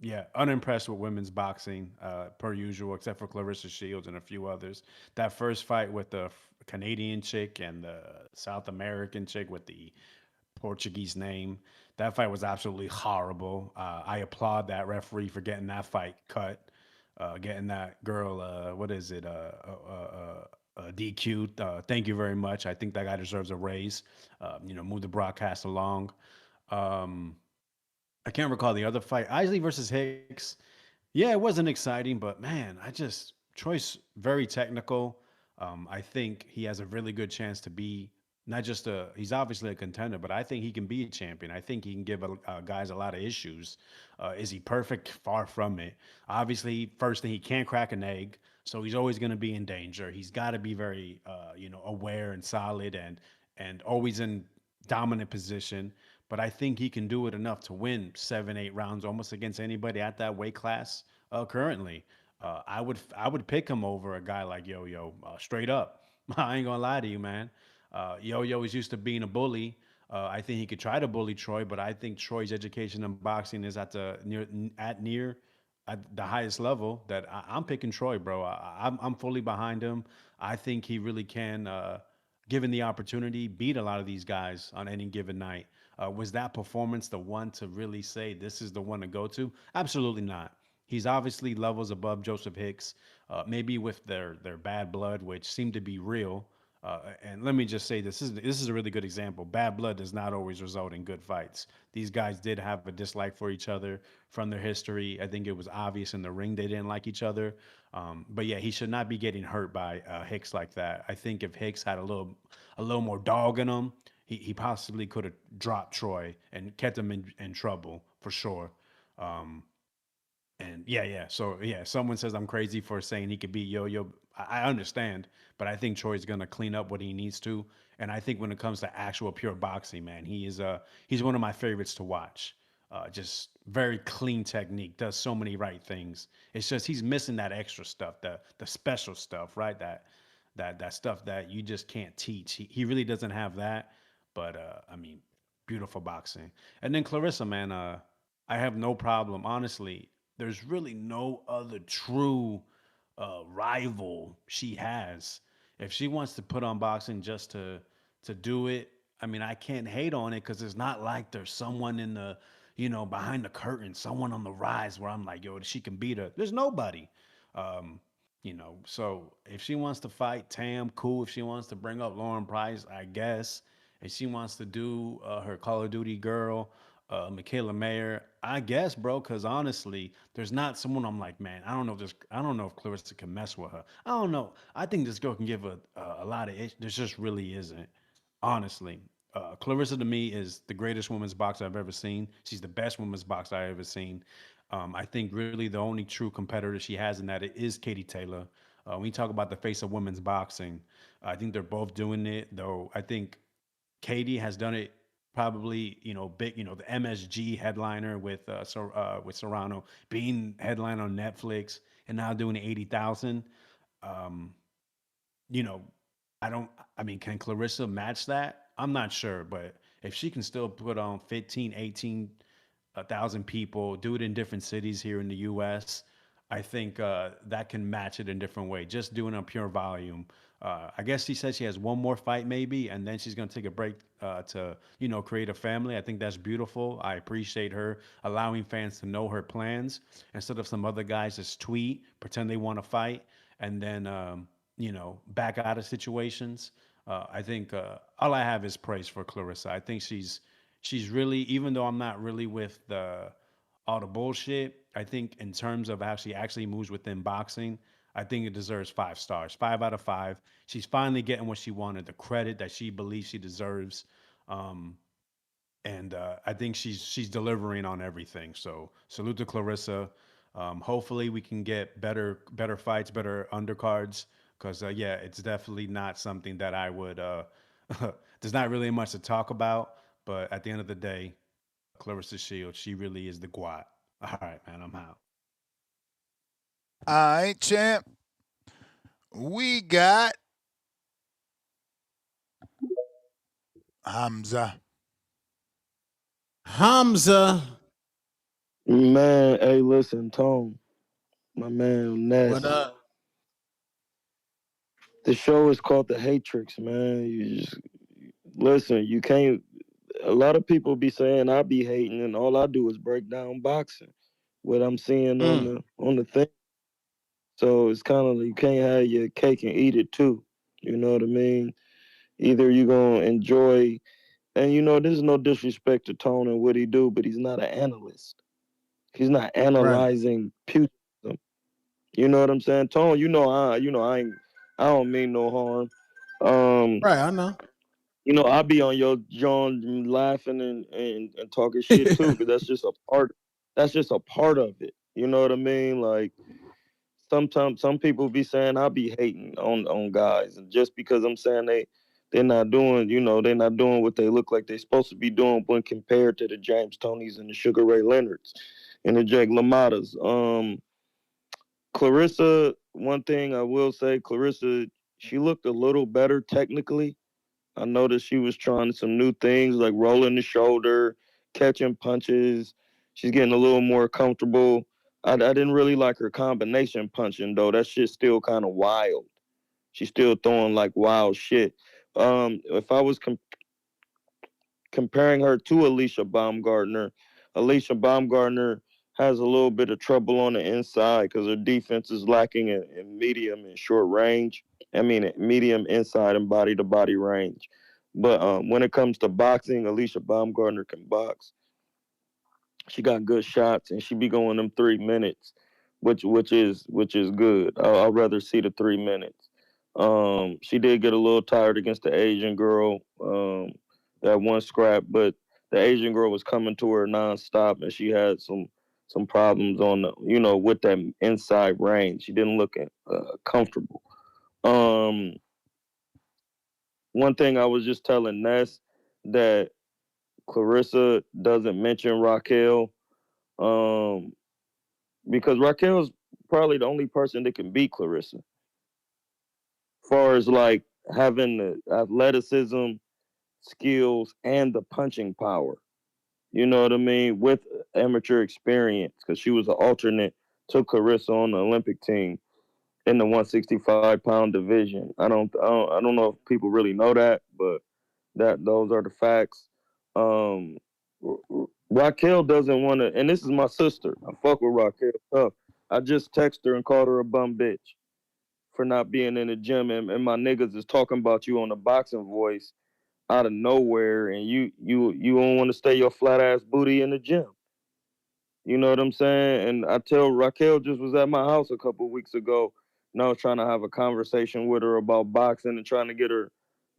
yeah, unimpressed with women's boxing, per usual, except for Claressa Shields and a few others. That first fight with the Canadian chick and the South American chick with the Portuguese name, that fight was absolutely horrible. I applaud that referee for getting that fight cut, getting that girl, what is it, DQ'd. Thank you very much. I think that guy deserves a raise. You know, move the broadcast along. I can't recall the other fight. Isley versus Hicks. Yeah, it wasn't exciting, but man, Troy's very technical. I think he has a really good chance to be not just he's obviously a contender, but I think he can be a champion. I think he can give guys a lot of issues. Is he perfect? Far from it. Obviously, first thing, he can't crack an egg, so he's always going to be in danger. He's got to be very, aware and solid and always in dominant position. But I think he can do it enough to win 7-8 rounds almost against anybody at that weight class currently. I would pick him over a guy like Yo-Yo straight up. I ain't gonna lie to you, man. Yo-Yo is used to being a bully. I think he could try to bully Troy, but I think Troy's education in boxing is at the highest level. That I'm picking Troy, bro. I'm fully behind him. I think he really can, given the opportunity, beat a lot of these guys on any given night. Was that performance the one to really say this is the one to go to? Absolutely not. He's obviously levels above Joseph Hicks, maybe with their bad blood, which seemed to be real. And let me just say this is a really good example. Bad blood does not always result in good fights. These guys did have a dislike for each other from their history. I think it was obvious in the ring they didn't like each other. But yeah, he should not be getting hurt by Hicks like that. I think if Hicks had a little more dog in him, he possibly could have dropped Troy and kept him in trouble for sure. And yeah. So yeah, someone says I'm crazy for saying he could beat Yo-Yo. I understand, but I think Troy's gonna clean up what he needs to. And I think when it comes to actual pure boxing, man, he's one of my favorites to watch. Just very clean technique, does so many right things. It's just he's missing that extra stuff, the special stuff, right? That stuff that you just can't teach. He really doesn't have that. But I mean, beautiful boxing. And then Claressa, man, I have no problem. Honestly, there's really no other true rival she has. If she wants to put on boxing just to do it, I mean, I can't hate on it because it's not like there's someone in the, behind the curtain, someone on the rise where I'm like, yo, she can beat her. There's nobody. So if she wants to fight Tam, cool. If she wants to bring up Lauren Price, I guess. If she wants to do her Call of Duty girl, Michaela Mayer, I guess, bro. Because honestly, there's not someone I'm like, man. I don't know if Claressa can mess with her. I don't know. I think this girl can give a lot of it. There just really isn't. Honestly, Claressa to me is the greatest women's boxer I've ever seen. She's the best women's boxer I've ever seen. I think really the only true competitor she has in that is Katie Taylor. When you talk about the face of women's boxing, I think they're both doing it. Though I think Katie has done it probably, big, the MSG headliner with Serrano, being headline on Netflix and now doing 80,000. Can Claressa match that? I'm not sure, but if she can still put on 15, 18,000 people, do it in different cities here in the US, I think that can match it in a different way. Just doing a pure volume. I guess she says she has one more fight maybe, and then she's gonna take a break to create a family. I think that's beautiful. I appreciate her allowing fans to know her plans instead of some other guys just tweet, pretend they want to fight, and then back out of situations. I think all I have is praise for Claressa. I think she's really, even though I'm not really with all the bullshit. I think in terms of how she actually moves within boxing, I think it deserves 5 stars, 5 out of 5. She's finally getting what she wanted, the credit that she believes she deserves, and I think she's delivering on everything. So salute to Claressa. Hopefully we can get better fights, better undercards, because yeah, it's definitely not something that I would. There's not really much to talk about, but at the end of the day, Claressa Shields, she really is the GWOAT. All right, man, I'm out. All right, champ. We got Hamza. Man, hey, listen, Tone, my man Ness. What up? The show is called The Hatrix, man. You just listen. You can't. A lot of people be saying I be hating, and all I do is break down boxing, what I'm seeing on the thing. So it's kind of, you can't have your cake and eat it too. You know what I mean? Either you gonna enjoy, and there's no disrespect to Tone and what he do, but he's not an analyst. He's not analyzing pugilism. You know what I'm saying? Tone, I don't mean no harm. Right, I know. I be on your John laughing and talking shit too, because that's just a part of it. You know what I mean? Like, sometimes some people be saying I be hating on guys, and just because I'm saying they're not doing, they're not doing what they look like they're supposed to be doing when compared to the James Tonys and the Sugar Ray Leonards and the Jake LaMottas. Claressa, one thing I will say, Claressa, she looked a little better technically. I noticed she was trying some new things like rolling the shoulder, catching punches. She's getting a little more comfortable. I didn't really like her combination punching, though. That shit's still kind of wild. She's still throwing like wild shit. If I was comparing her to Alycia Baumgardner has a little bit of trouble on the inside because her defense is lacking in medium and short range. I mean, medium inside and body-to-body range. But when it comes to boxing, Alycia Baumgardner can box. She got good shots, and she be going them 3 minutes, which is good. I'd rather see the 3 minutes. She did get a little tired against the Asian girl, that one scrap, but the Asian girl was coming to her nonstop, and she had some problems on with that inside range. She didn't look comfortable. One thing I was just telling Ness, that Claressa doesn't mention Raquel, because Raquel's probably the only person that can beat Claressa. As far as like having the athleticism, skills, and the punching power. You know what I mean? With amateur experience, because she was an alternate to Claressa on the Olympic team in the 165-pound division. I don't know if people really know that, but those are the facts. Raquel doesn't want to, and this is my sister. I fuck with Raquel tough. I just texted her and called her a bum bitch for not being in the gym, and my niggas is talking about you on the boxing voice out of nowhere, and you don't want to stay your flat ass booty in the gym. You know what I'm saying? And I tell Raquel just was at my house a couple of weeks ago, and I was trying to have a conversation with her about boxing and trying to get her,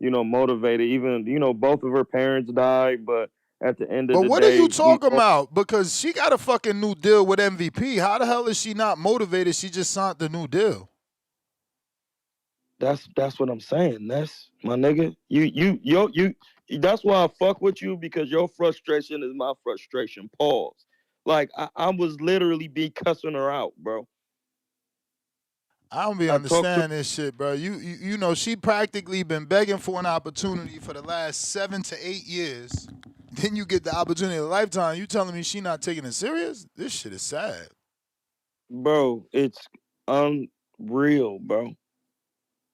motivated. Even, both of her parents died, but at the end of the day. But what are you talking about? Because she got a fucking new deal with MVP. How the hell is she not motivated? She just signed the new deal. That's what I'm saying. That's my nigga. You. That's why I fuck with you, because your frustration is my frustration. Pause. Like I was literally be cussing her out, bro. I don't be understanding this shit, bro. You know, she practically been begging for an opportunity for the last 7 to 8 years. Then you get the opportunity of a lifetime. You telling me she not taking it serious? This shit is sad. Bro, it's unreal, bro.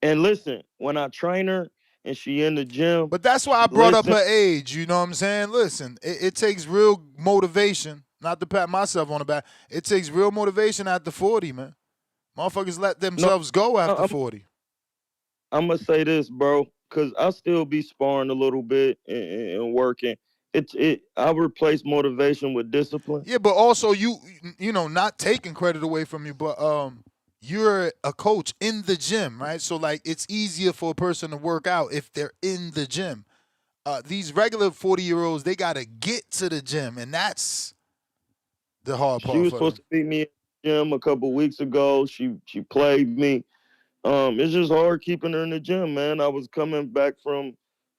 And listen, when I train her and she in the gym, But that's why I brought up listen, her age. You know what I'm saying? Listen, it takes real motivation. Not to pat myself on the back. It takes real motivation after 40, man. Motherfuckers let no, themselves go after I'm 40. I'm gonna say this, bro, because I still be sparring a little bit and working. I replace motivation with discipline. Yeah, but also you know, not taking credit away from you, but you're a coach in the gym, right? So like it's easier for a person to work out if they're in the gym. These regular 40-year-olds, they gotta get to the gym, and that's the hard She part was for them. supposed to meet me in the gym a couple weeks ago. She played me. It's just hard keeping her in the gym, man. I was coming back from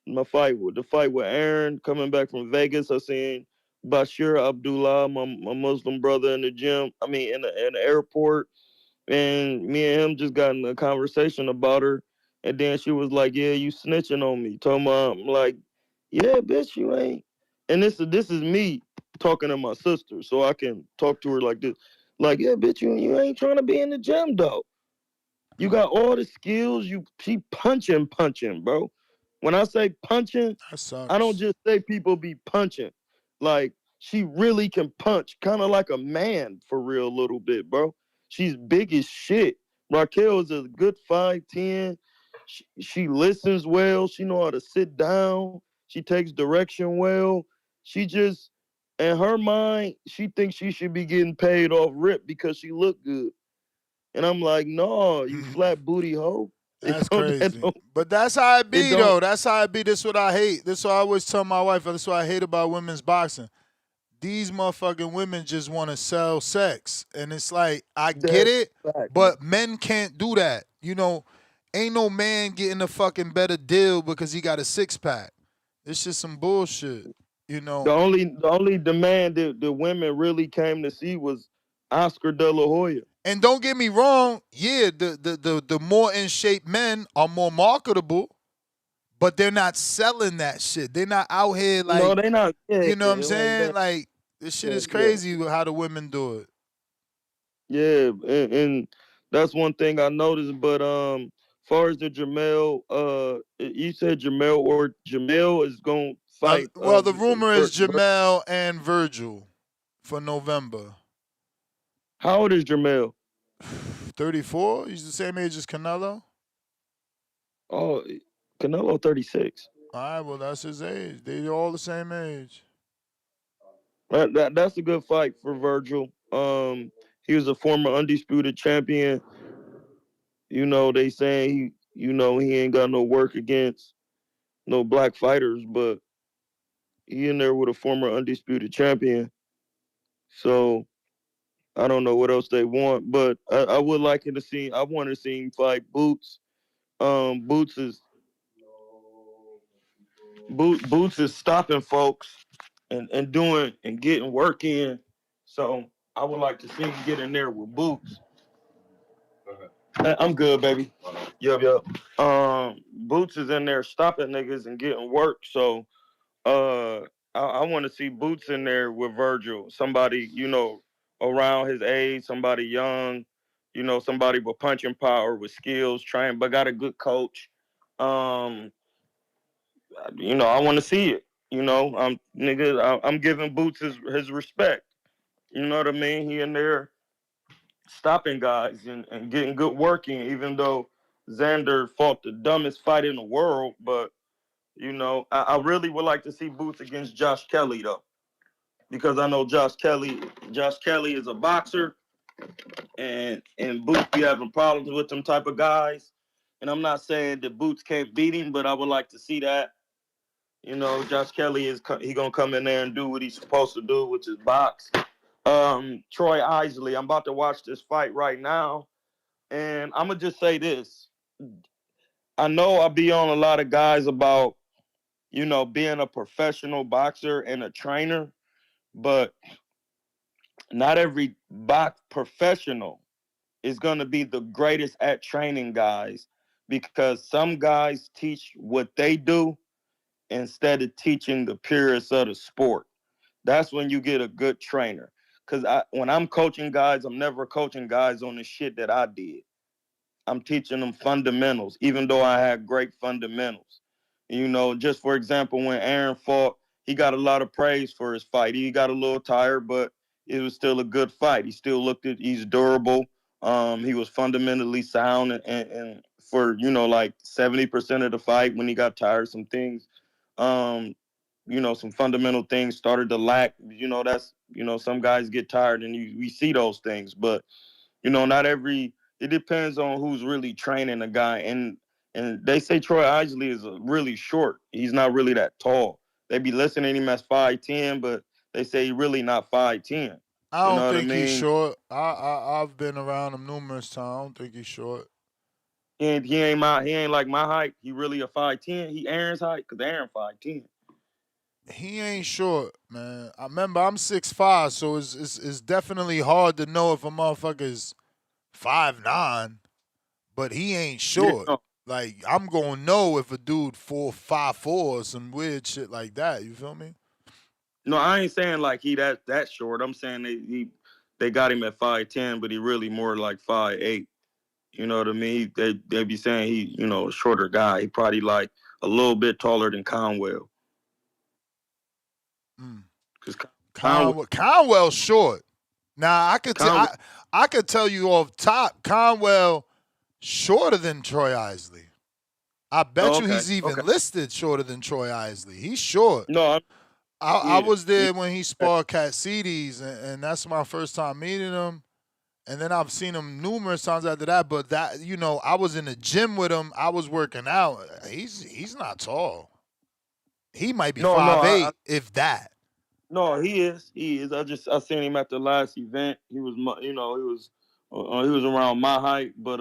the fight with Aaron, coming back from Vegas. I seen Bashir Abdullah, my Muslim brother, in the gym. I mean, in the airport, and me and him just got in a conversation about her. And then she was like, "Yeah, you snitching on me." Talking about, I'm like, "Yeah, bitch, you ain't." And this is me talking to my sister, so I can talk to her like this, like, "Yeah, bitch, you ain't trying to be in the gym though. You got all the skills. She punching, bro. When I say punching, That sucks. I don't just say people be punching. Like, she really can punch, kind of like a man for real, a little bit, bro. She's big as shit. Raquel is a good 5'10". She listens well. She know how to sit down. She takes direction well. She just, in her mind, she thinks she should be getting paid off rip because she look good. And I'm like, no, you flat booty hoe. That's That crazy. But that's how it it be, don't. though. That's how it be. This what I hate. This what I always tell my wife. That's what I hate about women's boxing. These motherfucking women just want to sell sex. And it's like, I get That's it, fact. but men can't do that. You know, ain't no man getting a fucking better deal because he got a six-pack. It's just some bullshit, you know. The only demand that the women really came to see was Oscar De La Hoya. And don't get me wrong, yeah, the more in shape men are more marketable, but they're not selling that shit. They're not out here like, No, they not. Yeah, you know what I'm like saying? that. Like, this shit is Yeah. crazy how the women do it. Yeah, and that's one thing I noticed. But far as the Jermell, you said Jermell is gonna fight. Well, the rumor is Ver- Jermell and Vergil for November. How old is Jermell? 34? He's the same age as Canelo? Oh, Canelo 36. All right, well, that's his age. They're all the same age. That's a good fight for Vergil. He was a former undisputed champion. You know, they saying he ain't got no work against no black fighters, but he in there with a former undisputed champion. So I don't know what else they want, but I would like him to see. I want to see him fight Boots. Boots is stopping folks and doing and getting work in. So I would like to see him get in there with Boots. I'm good, baby. Yup. Boots is in there stopping niggas and getting work. So I want to see Boots in there with Vergil. Somebody, around his age, somebody young, somebody with punching power, with skills, trained, but got a good coach. I want to see it. I'm giving Boots his respect. You know what I mean? He in there stopping guys and getting good work in, even though Xander fought the dumbest fight in the world. But, I really would like to see Boots against Josh Kelly, though, because I know Josh Kelly is a boxer, and Boots be having problems with them type of guys. And I'm not saying that Boots can't beat him, but I would like to see that. Josh Kelly he gonna come in there and do what he's supposed to do, which is box. Troy Isley, I'm about to watch this fight right now, and I'm gonna just say this. I know I'll be on a lot of guys about, being a professional boxer and a trainer, but not every box professional is gonna be the greatest at training guys, because some guys teach what they do instead of teaching the purest of the sport. That's when you get a good trainer. Because when I'm coaching guys, I'm never coaching guys on the shit that I did. I'm teaching them fundamentals, even though I had great fundamentals. You know, just for example, when Aaron fought, he got a lot of praise for his fight. He got a little tired, but it was still a good fight. He still he's durable. He was fundamentally sound, and for, you know, like 70% of the fight, when he got tired, some things, you know, some fundamental things started to lack. You know, that's, you know, some guys get tired, and we see those things, but, you know, it depends on who's really training a guy. And they say Troy Isley is really short. He's not really that tall. They be listening to him as 5'10", but they say he's really not 5'10". I You don't know what I think mean? he's short. I've been around him numerous times. I don't think he's short. He ain't like my height. He really a 5'10". He Aaron's height, because Aaron 5'10". He ain't short, man. I remember I'm 6'5", so it's definitely hard to know if a motherfucker's 5'9", but he ain't short. Yeah, no. Like, I'm gonna know if a dude 5'4" or some weird shit like that. You feel me? No, I ain't saying like he that short. I'm saying they got him at 5'10", but he really more like 5'8". You know what I mean? They be saying he, you know, a shorter guy. He probably like a little bit taller than Conwell. Because Conwell's short. Now I could tell you off top, Conwell shorter than Troy Isley. I bet you he's even listed shorter than Troy Isley. He's short. No, I was there when he sparred Catsides, and that's my first time meeting him. And then I've seen him numerous times after that. But that, you know, I was in the gym with him. I was working out. He's not tall. He might be 5'8", if that. No, he is. He is. I seen him at the last event. He was, you know, he was around my height. But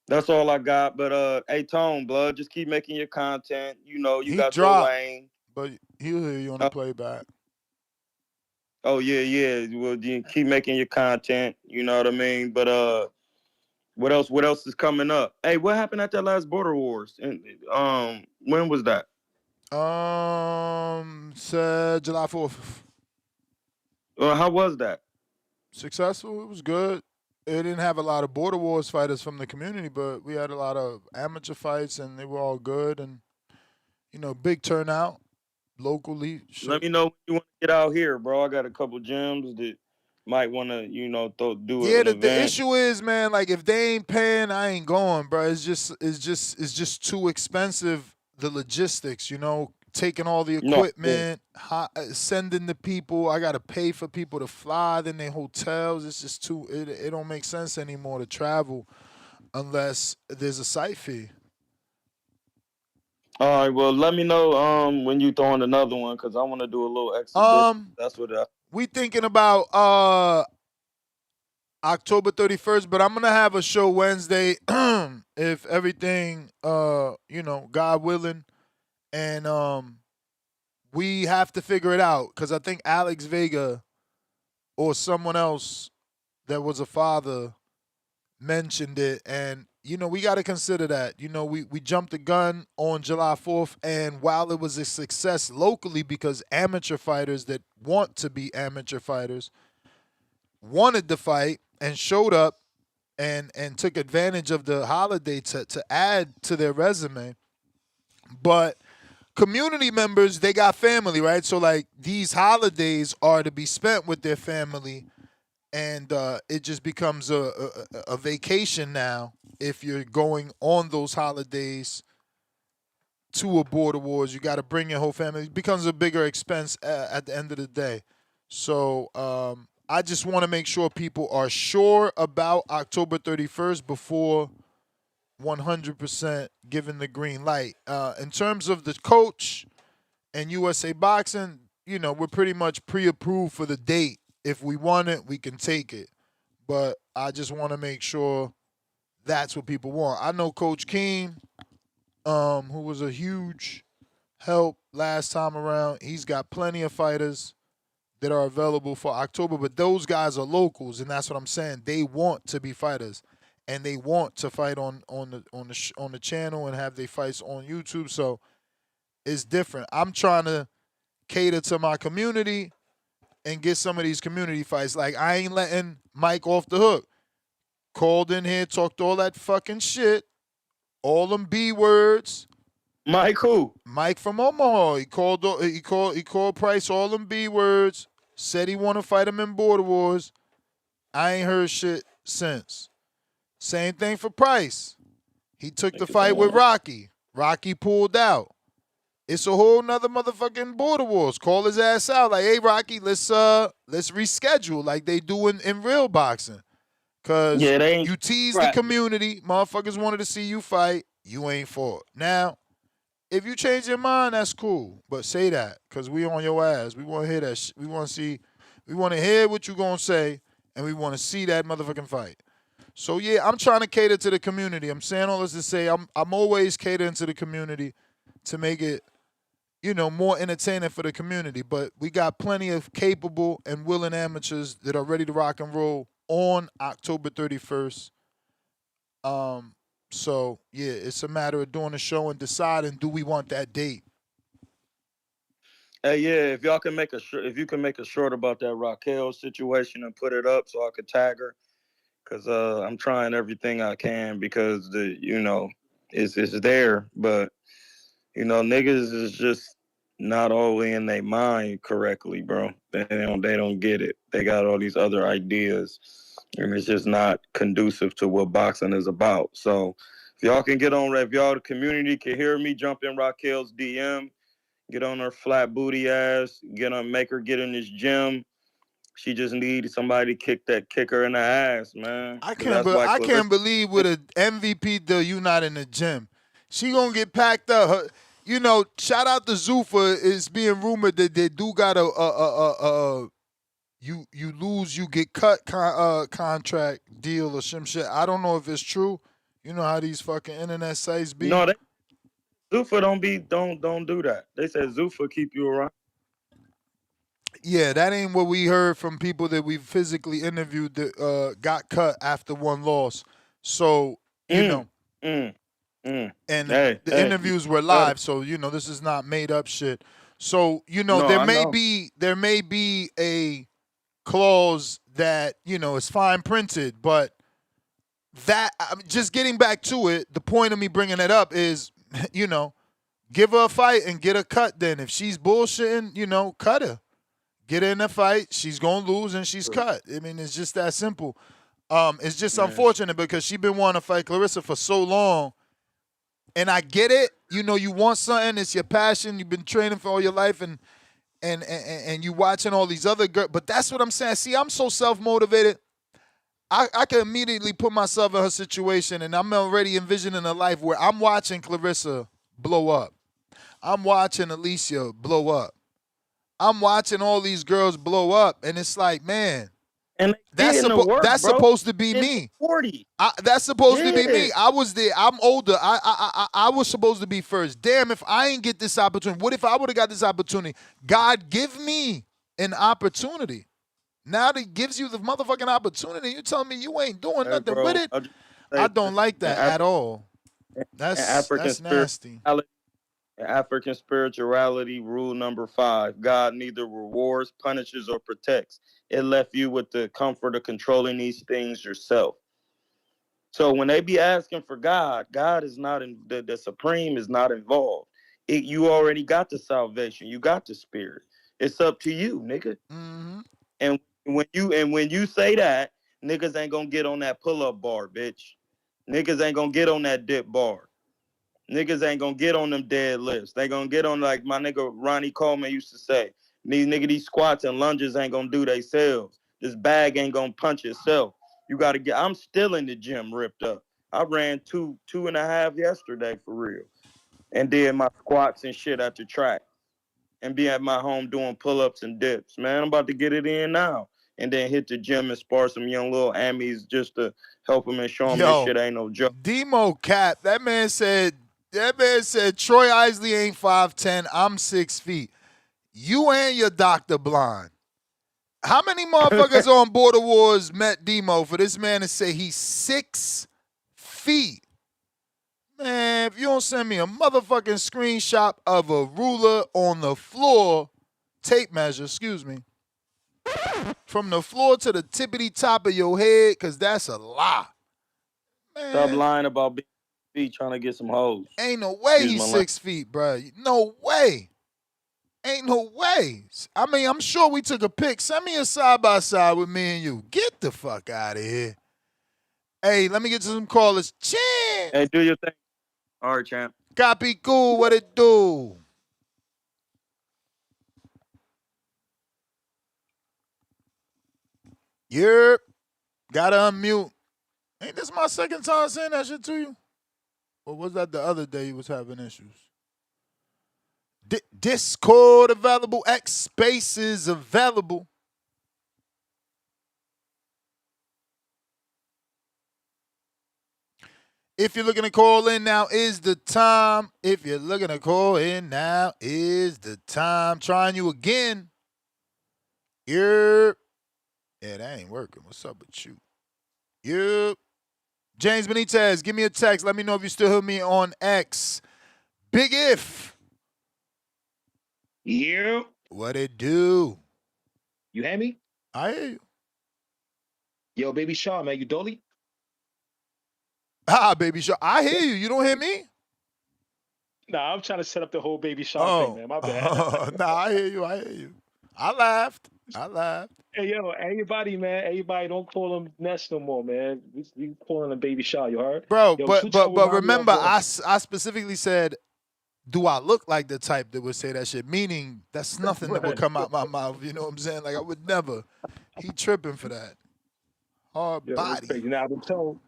that's all I got. But hey, Tone, blood, just keep making your content. You know, you got your lane. But he'll hear you on the playback. Oh yeah. Well, you keep making your content. You know what I mean. But what else? What else is coming up? Hey, what happened at that last Border Wars? And when was that? Said July 4th. How was that? Successful. It was good. It didn't have a lot of Border Wars fighters from the community, but we had a lot of amateur fights, and they were all good. And, you know, big turnout locally. Let me know when you want to get out here, bro. I got a couple gyms that might want to, you know, do it. Yeah, the issue is, man, like, if they ain't paying, I ain't going, bro. It's just too expensive. The logistics, you know, taking all the equipment, sending the people. I gotta pay for people to fly, then they hotels. It's just too. It don't make sense anymore to travel unless there's a site fee. All right, well, let me know when you throwing another one, because I want to do a little exhibition. That's what we thinking about October 31st, but I'm gonna have a show Wednesday if everything you know, God willing, and we have to figure it out, because I think Alex Vega or someone else that was a father mentioned it, and you know, we got to consider that. You know, we jumped the gun on July 4th, and while it was a success locally because amateur fighters that want to be amateur fighters wanted to fight and showed up and took advantage of the holiday to add to their resume, but community members, they got family, right? So like, these holidays are to be spent with their family, and it just becomes a vacation now if you're going on those holidays to a Border Wars. You got to bring your whole family. It becomes a bigger expense at the end of the day. So I just want to make sure people are sure about October 31st before 100% giving the green light. In terms of the coach and USA Boxing, you know, we're pretty much pre-approved for the date. If we want it, we can take it. But I just want to make sure that's what people want. I know Coach Keem, who was a huge help last time around. He's got plenty of fighters that are available for October, but those guys are locals, and that's what I'm saying. They want to be fighters, and they want to fight on the channel and have their fights on YouTube. So it's different. I'm trying to cater to my community and get some of these community fights. Like, I ain't letting Mike off the hook. Called in here, talked all that fucking shit, all them B words. Mike who? Mike from Omaha. He called Price all them B words. Said he want to fight him in Border Wars. I ain't heard shit since. Same thing for Price. He took the fight with Rocky. Rocky pulled out. It's a whole nother motherfucking Border Wars. Call his ass out. Like, hey, Rocky, let's reschedule like they do in real boxing. Because you tease the community. Motherfuckers wanted to see you fight. You ain't fought. Now, if you change your mind, that's cool. But say that, because we on your ass. We want to hear that shit. We want to hear what you going to say, and we want to see that motherfucking fight. So, yeah, I'm trying to cater to the community. I'm saying all this to say I'm always catering to the community to make it, more entertaining for the community. But we got plenty of capable and willing amateurs that are ready to rock and roll on October 31st. So, yeah, it's a matter of doing the show and deciding, do we want that date? Hey, yeah, if y'all can make a short about that Raquel situation and put it up so I could tag her, because I'm trying everything I can because it's there, but niggas is just not all in their mind correctly, bro. They don't get it. They got all these other ideas, and it's just not conducive to what boxing is about. So if y'all can get on, if y'all the community can hear me, jump in Raquel's DM, get on her flat booty ass, make her get in this gym. She just needs somebody to kick her in the ass, man. I can't believe with an MVP though you not in the gym. She gonna get packed up. Shout out to Zuffa. It's being rumored that they do got you lose, you get cut contract deal or some shit. I don't know if it's true. You know how these fucking internet sites be. No, Zuffa don't do that. They said Zuffa keep you around. Yeah, that ain't what we heard from people that we physically interviewed that got cut after one loss. So, and the interviews were live, so this is not made up shit. So, there may be a clause that, is fine printed, but that just getting back to it, the point of me bringing it up is, give her a fight and get her cut then. If she's bullshitting, cut her. Get her in a fight, she's going to lose, and she's cut. I mean, it's just that simple. It's just unfortunate because she's been wanting to fight Claressa for so long, and I get it. You want something. It's your passion. You've been training for all your life, and you watching all these other girls. But that's what I'm saying. See, I'm so self-motivated. I can immediately put myself in her situation, and I'm already envisioning a life where I'm watching Claressa blow up. I'm watching Alycia blow up. I'm watching all these girls blow up, and it's like, man, and that's supposed to be me. 40. That's supposed to be me. I was there. I'm older. I was supposed to be first. Damn, if I ain't get this opportunity, what if I would have got this opportunity? God, give me an opportunity. Now that he gives you the motherfucking opportunity, you telling me you ain't doing nothing with it? I don't like that at all. That's nasty. African spirituality, rule number 5, God neither rewards, punishes, or protects. It left you with the comfort of controlling these things yourself. So when they be asking for God, God is not the Supreme is not involved. You already got the salvation. You got the spirit. It's up to you, nigga. Mm-hmm. And when you say that, niggas ain't gonna get on that pull-up bar, bitch. Niggas ain't gonna get on that dip bar. Niggas ain't gonna get on them deadlifts. They gonna get on, like my nigga Ronnie Coleman used to say, these squats and lunges ain't gonna do themselves. This bag ain't gonna punch itself. You gotta I'm still in the gym ripped up. I ran 2.5 yesterday for real. And did my squats and shit at the track. And be at my home doing pull-ups and dips. Man, I'm about to get it in now. And then hit the gym and spar some young little Ammies just to help them and show them this shit ain't no joke. Demo cap. That man said Troy Isley ain't 5'10". I'm 6 feet. You and your doctor blind. How many motherfuckers on Border Wars met Demo for this man to say he's 6 feet? Man, if you don't send me a motherfucking screenshot of a ruler on the floor, tape measure, excuse me, from the floor to the tippity top of your head, because that's a lie. Man. Stop lying about being feet trying to get some hoes. Ain't no way he's 6 feet, bro. No way. Ain't no way. I mean, I'm sure we took a pic. Send me a side-by-side with me and you. Get the fuck out of here. Hey, let me get to some callers. Champ. Hey, do your thing. All right, champ. Copy cool. What it do? Yep. Gotta unmute. Ain't this my second time saying that shit to you? Or was that the other day you was having issues? Discord available. X Spaces available. If you're looking to call in, now is the time. If you're looking to call in, now is the time. Trying you again. Yep. Yeah, that ain't working. What's up with you? Yep. James Benitez, give me a text. Let me know if you still hear me on X. Big If. Yeah. What it do? You hear me? I hear you. Yo, Baby Shaw, man, you dolly? Baby Shaw. I hear you. You don't hear me? Nah, I'm trying to set up the whole Baby Shaw thing, man. My bad. Nah, I hear you. I laughed. Hey, yo, everybody, man. Everybody, don't call him Ness no more, man. We calling him Baby Shaw, you heard? Bro, Yo, but remember, I specifically said, do I look like the type that would say that shit? Meaning, that's nothing that would come out my mouth. You know what I'm saying? Like, I would never. He tripping for that. Hard body. Crazy. Now, tell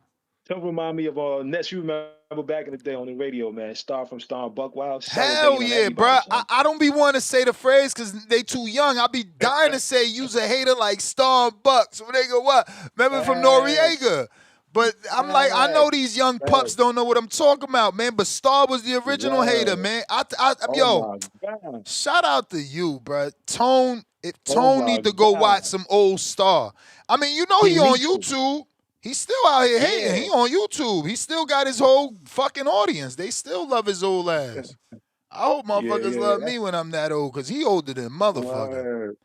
remind me of Ness. You remember back in the day on the radio, man. Star from Star Buck Wild. Hell yeah, bro. I don't be wanting to say the phrase because they too young. I be dying to say use a hater like Star Buck. So they go, what? Remember from Noriega. But I'm like, I know these young pups don't know what I'm talking about, man. But Star was the original hater, man. Yo, shout out to you, bro. Tone need to go watch some old Star. I mean, you know he on YouTube. He's still out here hating. He on YouTube. He still got his whole fucking audience. They still love his old ass. I hope motherfuckers love me when I'm that old, because he older than motherfucker.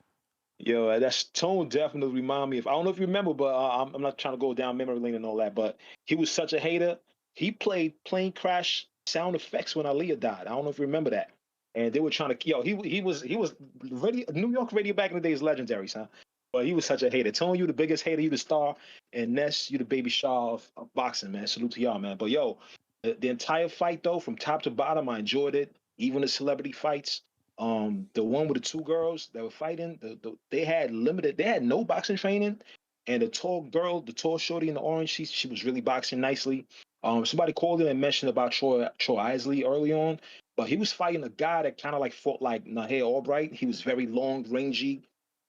Yo, that's Tone definitely remind me of. I don't know if you remember, but I'm not trying to go down memory lane and all that. But he was such a hater. He played plane crash sound effects when Alycia died. I don't know if you remember that. And they were trying to. Yo, he was radio, New York radio back in the day is legendary, son. But he was such a hater. Tone, you the biggest hater. You the Star, and Ness, you the Baby Shaw of boxing, man. Salute to y'all, man. But yo, the entire fight though, from top to bottom, I enjoyed it. Even the celebrity fights. The one with the two girls that were fighting, they had no boxing training, and the tall shorty in the orange, she was really boxing nicely. Somebody called in and mentioned about Troy Isley early on, but he was fighting a guy that kind of like fought like Naher Albright. He was very long, rangy,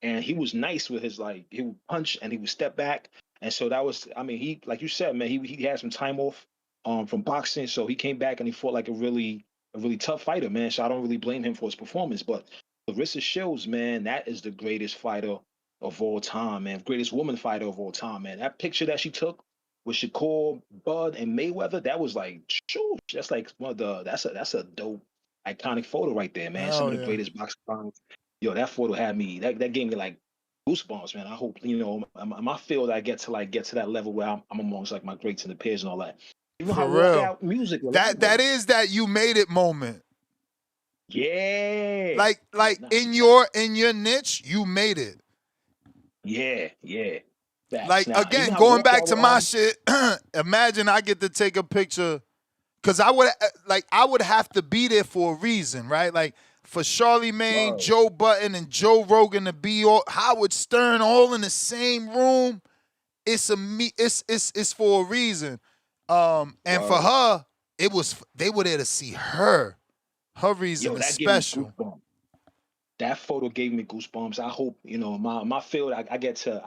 and he was nice with his he would punch and he would step back, and so that was, I mean, he, like you said, man, he had some time off from boxing, so he came back and he fought like a really tough fighter, man. So I don't really blame him for his performance. But Claressa Shields, man, that is the greatest fighter of all time, man. Greatest woman fighter of all time, man. That picture that she took with Shakur, Bud, and Mayweather, that was like, shoo, that's like one of the, that's a dope, iconic photo right there, man. Some of the greatest boxing finds. Yo, that photo had me, that gave me like goosebumps, man. I hope, you know, my field, I get to that level where I'm amongst like my greats and the peers and all that. You know For how real. walkout music. That is that you made it moment. Yeah. Like in your niche, you made it. Yeah. Facts. Like, now, again, going back to my shit, imagine I get to take a picture, because I would have to be there for a reason, right? Like for Charlemagne, Joe Button, and Joe Rogan to be Howard Stern all in the same room. It's for a reason. And for her, they were there to see her. Her reason is special. That photo gave me goosebumps. I hope, you know, my field, I get to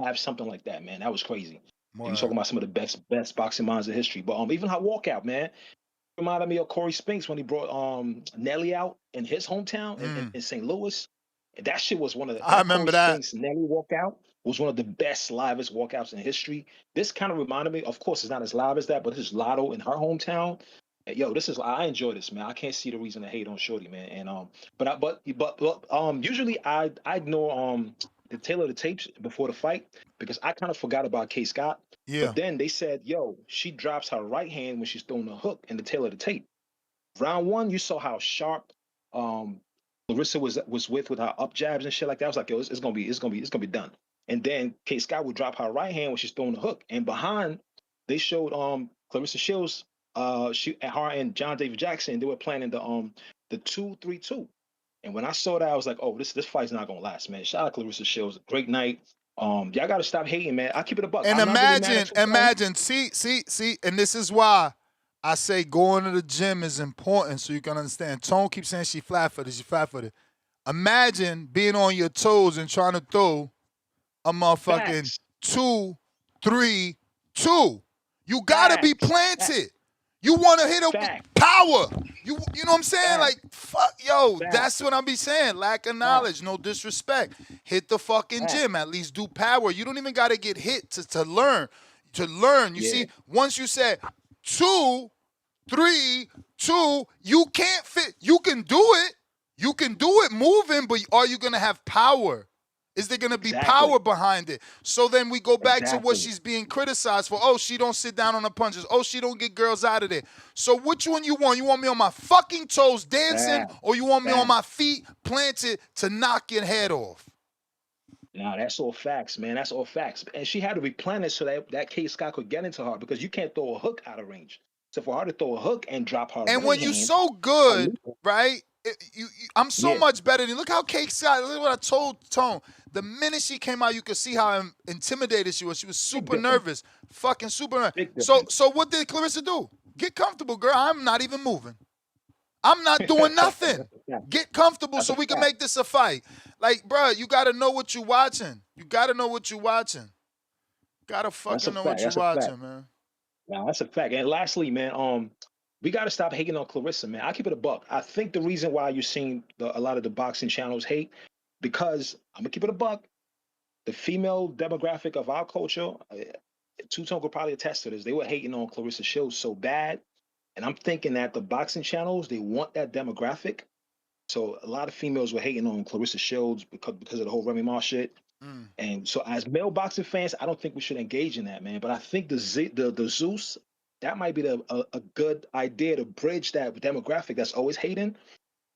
have something like that, man. That was crazy. You're talking about some of the best boxing minds in history. But even her walkout, man, reminded me of Corey Spinks when he brought Nelly out in his hometown in St. Louis. And that shit was one of the. I remember Corey that. Spinks Nelly walkout was one of the best, livest walkouts in history. This kind of reminded me, of course, it's not as live as that, but this is Lotto in her hometown. Yo, I enjoy this, man. I can't see the reason to hate on Shorty, man. And but usually I ignore to tailor the tapes before the fight because I kind of forgot about Kaye Scott. Yeah. But then they said, yo, she drops her right hand when she's throwing the hook in the tail of the tape. Round one, you saw how sharp Claressa was with her up jabs and shit like that. I was like, yo, it's gonna be done. And then Kaye Scott would drop her right hand when she's throwing the hook. And behind, they showed Claressa Shields, her and John David Jackson, they were planning the 2-3-2. And when I saw that, I was like, oh, this fight's not gonna last, man. Shout out Claressa Shields, great night. Y'all gotta stop hating, man. I keep it a buck. And I'm not really mad at you, imagine, see, and this is why I say going to the gym is important so you can understand. Tone keeps saying she flat-footed. Imagine being on your toes and trying to throw a motherfucking 2-3-2. You gotta be planted. You want to hit a power. You know what I'm saying? Like, fuck, yo, that's what I be saying. Lack of knowledge, no disrespect. Hit the fucking gym. At least do power. You don't even got to get hit to learn. You see, once you said 2-3-2, you can't fit. You can do it. You can do it moving, but are you going to have power? Is there going to be power behind it? So then we go back to what she's being criticized for. Oh, she don't sit down on the punches. Oh, she don't get girls out of there. So which one you want? You want me on my fucking toes dancing or you want me on my feet planted to knock your head off? Nah, that's all facts, man. That's all facts. And she had to replenish so that Kaye Scott could get into her because you can't throw a hook out of range. So for her to throw a hook and drop her and right when you're hand, so good, right? I'm so much better than. Look how Kaye Scott. Look what I told Tone. The minute she came out, you could see how intimidated she was. She was super nervous, fucking super nervous. So what did Claressa do? Get comfortable, girl. I'm not even moving. I'm not doing nothing. Get comfortable so we can make this a fight. Like, bro, you got to know what you're watching. You got to know what you're watching. Got to fucking know what you're watching, man. Nah, that's a fact. And lastly, man, we got to stop hating on Claressa, man. I keep it a buck. I think the reason why you're seeing a lot of the boxing channels hate, because I'm going to keep it a buck, the female demographic of our culture, Two-Tone could probably attest to this, they were hating on Claressa Shields so bad. And I'm thinking that the boxing channels, they want that demographic. So a lot of females were hating on Claressa Shields because of the whole Remy Ma shit. And so as male boxing fans, I don't think we should engage in that, man. But I think the Zeus, that might be a good idea to bridge that demographic that's always hating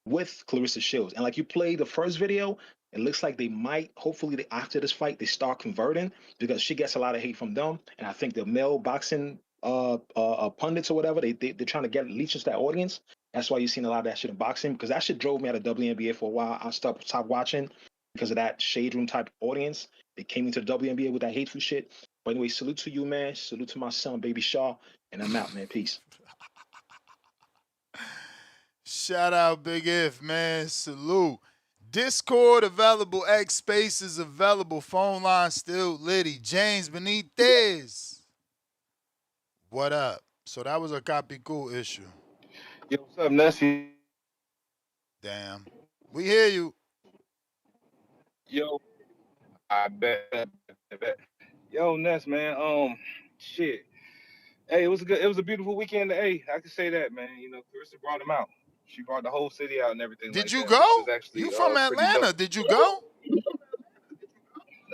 with Claressa Shields. And like you played the first video, it looks like they might, hopefully after this fight, they start converting because she gets a lot of hate from them. And I think the male boxing pundits or whatever, they're trying to leech into that audience. That's why you've seen a lot of that shit in boxing, because that shit drove me out of WNBA for a while. I stopped watching because of that shade room type audience. They came into the WNBA with that hateful shit. But anyway, salute to you, man. Salute to my son, Baby Shaw. And I'm out, man. Peace. Shout out Big If, man. Salute. Discord available. X Spaces available. Phone line still litty. James Benitez. What up? So that was a copy cool issue. Yo, what's up, Nessie? Damn. We hear you. Yo, I bet. Yo, Ness, man. Shit. Hey, it was a beautiful weekend. Hey, I can say that, man. You know, Claressa brought him out. She brought the whole city out and everything. Did you go? You from Atlanta? Did you go?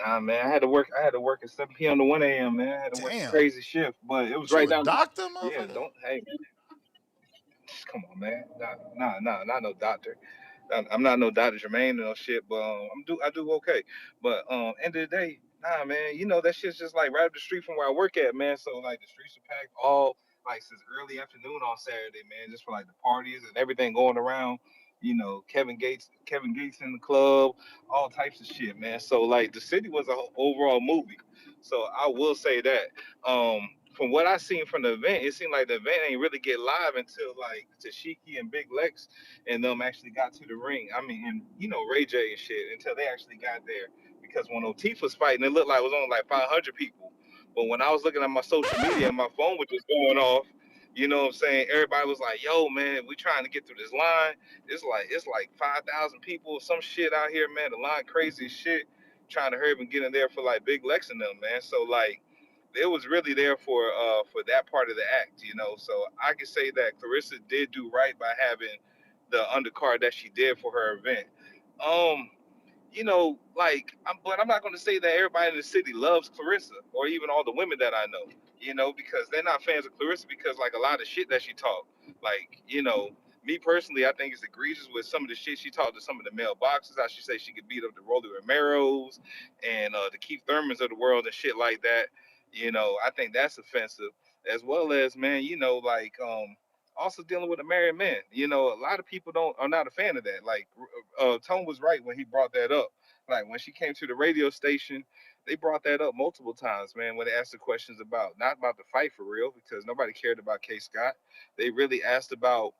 Nah, man. I had to work at 7 p.m. to 1 a.m. Man, I had to work a crazy shift, but it was right down. Doctor, yeah, hey, come on, man. Nah, not no doctor. I'm not no Dr. Jermaine or no shit, but I do okay. But end of the day, nah, man, you know that shit's just like right up the street from where I work at, man. So like the streets are packed all like since early afternoon on Saturday, man, just for like the parties and everything going around. You know, Kevin Gates in the club, all types of shit, man. So like the city was an overall movie. So I will say that. From what I seen from the event, it seemed like the event ain't really get live until like Tashiki and Big Lex and them actually got to the ring. I mean, and you know, Ray J and shit, until they actually got there. Because when O'Teef was fighting, it looked like it was only like 500 people. But when I was looking at my social media and my phone was just going off, you know what I'm saying? Everybody was like, yo, man, we trying to get through this line. It's like 5,000 people or some shit out here, man. The line crazy as shit. Trying to hurry up and get in there for like Big Lex and them, man. So like, it was really there for that part of the act, you know. So I can say that Claressa did do right by having the undercard that she did for her event. like, but I'm not going to say that everybody in the city loves Claressa or even all the women that I know, because they're not fans of Claressa because, like, a lot of shit that she talked, like, me personally, I think it's egregious with some of the shit she talked to some of the male boxers. How she say she could beat up the Rolly Romeros and the Keith Thurmans of the world and shit like that. I think that's offensive, as well as, man, like, also dealing with a married man. A lot of people are not a fan of that. Like, Tone was right when he brought that up. Like, when she came to the radio station, they brought that up multiple times, man, when they asked the questions not about the fight for real, because nobody cared about Kaye Scott. They really asked about,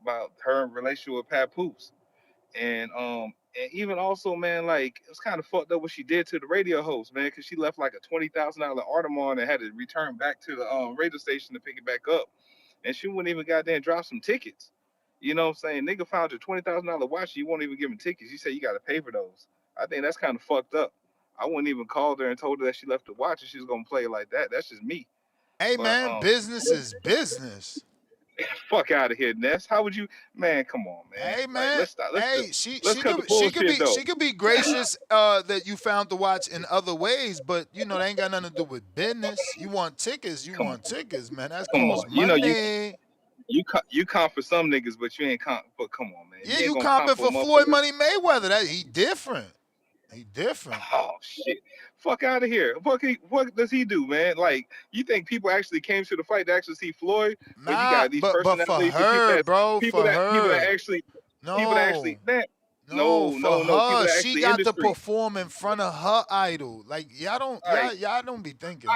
about her relationship with Papoose. And even also, man, like, it was kind of fucked up what she did to the radio host, man, because she left like a $20,000 Audemars and had to return back to the radio station to pick it back up. And she wouldn't even goddamn drop some tickets. You know what I'm saying? Nigga found your $20,000 watch, you won't even give him tickets. You say you got to pay for those. I think that's kind of fucked up. I wouldn't even call her and told her that she left the watch and she was gonna play it like that. That's just me. Hey, But man, business is business. fuck out of here, Ness. How would you, man? Come on, man. Hey, Like, man. let's stop. Hey, Let's cut the bullshit, though. she could be gracious that you found the watch in other ways, but they ain't got nothing to do with business. You want tickets, man. That Come costs on, money. you comp for some niggas, but you ain't comp. But come on, man. Yeah, ain't you gonna comping comp for a Floyd motherfucker. Money Mayweather. That he different. He different. Oh shit! Fuck out of here! What does he do, man? Like, you think people actually came to the fight to actually see Floyd? But you Nah, got these but for personalities, her, bro, people for that her. actually, No, people for her. that She actually got to industry. perform in front of her idol. Like y'all don't be thinking.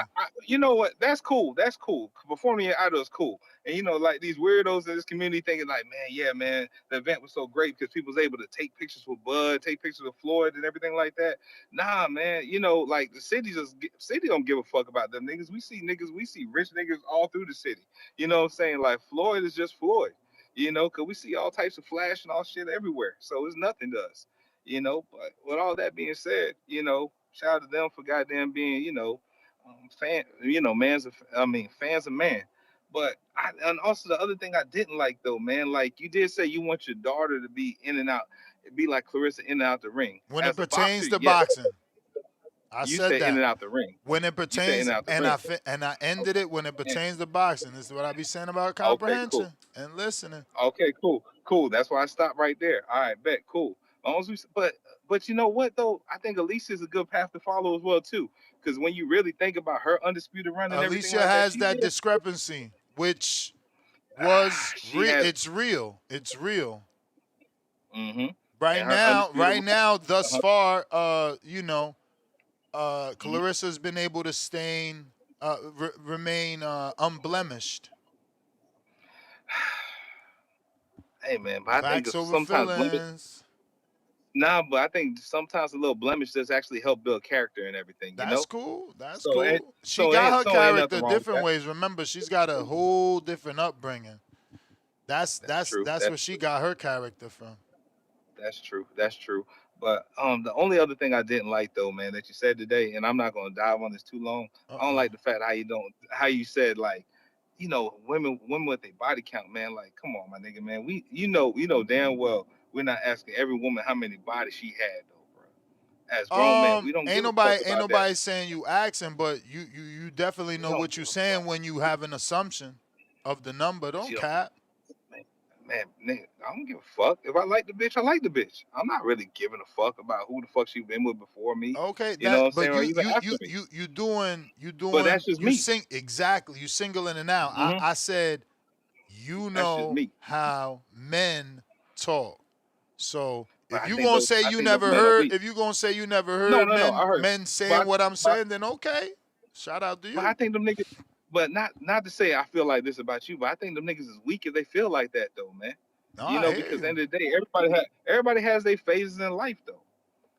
You know what? That's cool. That's cool. Performing your idol is cool. And like these weirdos in this community thinking like, man, yeah, man, the event was so great because people was able to take pictures with Bud, take pictures of Floyd and everything like that. Nah, man, like the city don't give a fuck about them niggas. We see rich niggas all through the city. You know what I'm saying? Like, Floyd is just Floyd. Because we see all types of flash and all shit everywhere. So it's nothing to us. But with all that being said, shout out to them for goddamn being, fans of man. But and also the other thing I didn't like though, man, like you did say you want your daughter to be in and out, be like Claressa in and out the ring. When it As a pertains boxer, to yes, boxing, I you said said in that. and out the ring. When it You said in pertains, and out the and ring. I ended it when it And, pertains to boxing. This is what I be saying about okay, cool. comprehension and listening. Okay, cool. That's why I stopped right there. All right, bet, cool. As long as but you know what though? I think Alycia is a good path to follow as well too. Because when you really think about her undisputed run and everything Alycia like that, has she that did. discrepancy, which was She has. it's real. It's real. Mm-hmm. Right And her undisputed. now, thus Uh-huh. far, Mm-hmm. Claressa's been able to remain unblemished. Hey man, but I think Facts over sometimes blemish. feelings. Nah, but I think sometimes a little blemish does actually help build character and everything. That's cool. That's So ain't cool. She got her ain't nothing character wrong with different that. ways. Remember, she's got a whole different upbringing. That's True. where she got her character from. That's true. That's true. But the only other thing I didn't like though, man, that you said today, and I'm not gonna dive on this too long. I don't like the fact how you said like, women with a body count, man. Like, come on, my nigga, man. We damn well we're not asking every woman how many bodies she had though, bro. As grown men, we don't Ain't give a fuck about that. nobody saying you asking, but you definitely We know don't what you're give a saying fuck. when you have an assumption of the number. But Don't you don't. cap. Man, nigga, I don't give a fuck. If I like the bitch, I like the bitch. I'm not really giving a fuck about who the fuck she been with before me. Okay, You know what I'm but saying? Or even after me. you doing But that's just me. exactly. You singling it out. Mm-hmm. I said That's just me. how men talk. So But if you gonna say I you think those never men are heard, weak. if you gonna say you never No, heard I heard. men saying what I'm saying, then okay. Shout out to But I you. think them niggas. But not to say I feel like this about you, but I think them niggas is weak if they feel like that though, man. No, I hear Because at the you. end of the day, everybody has their phases in life though.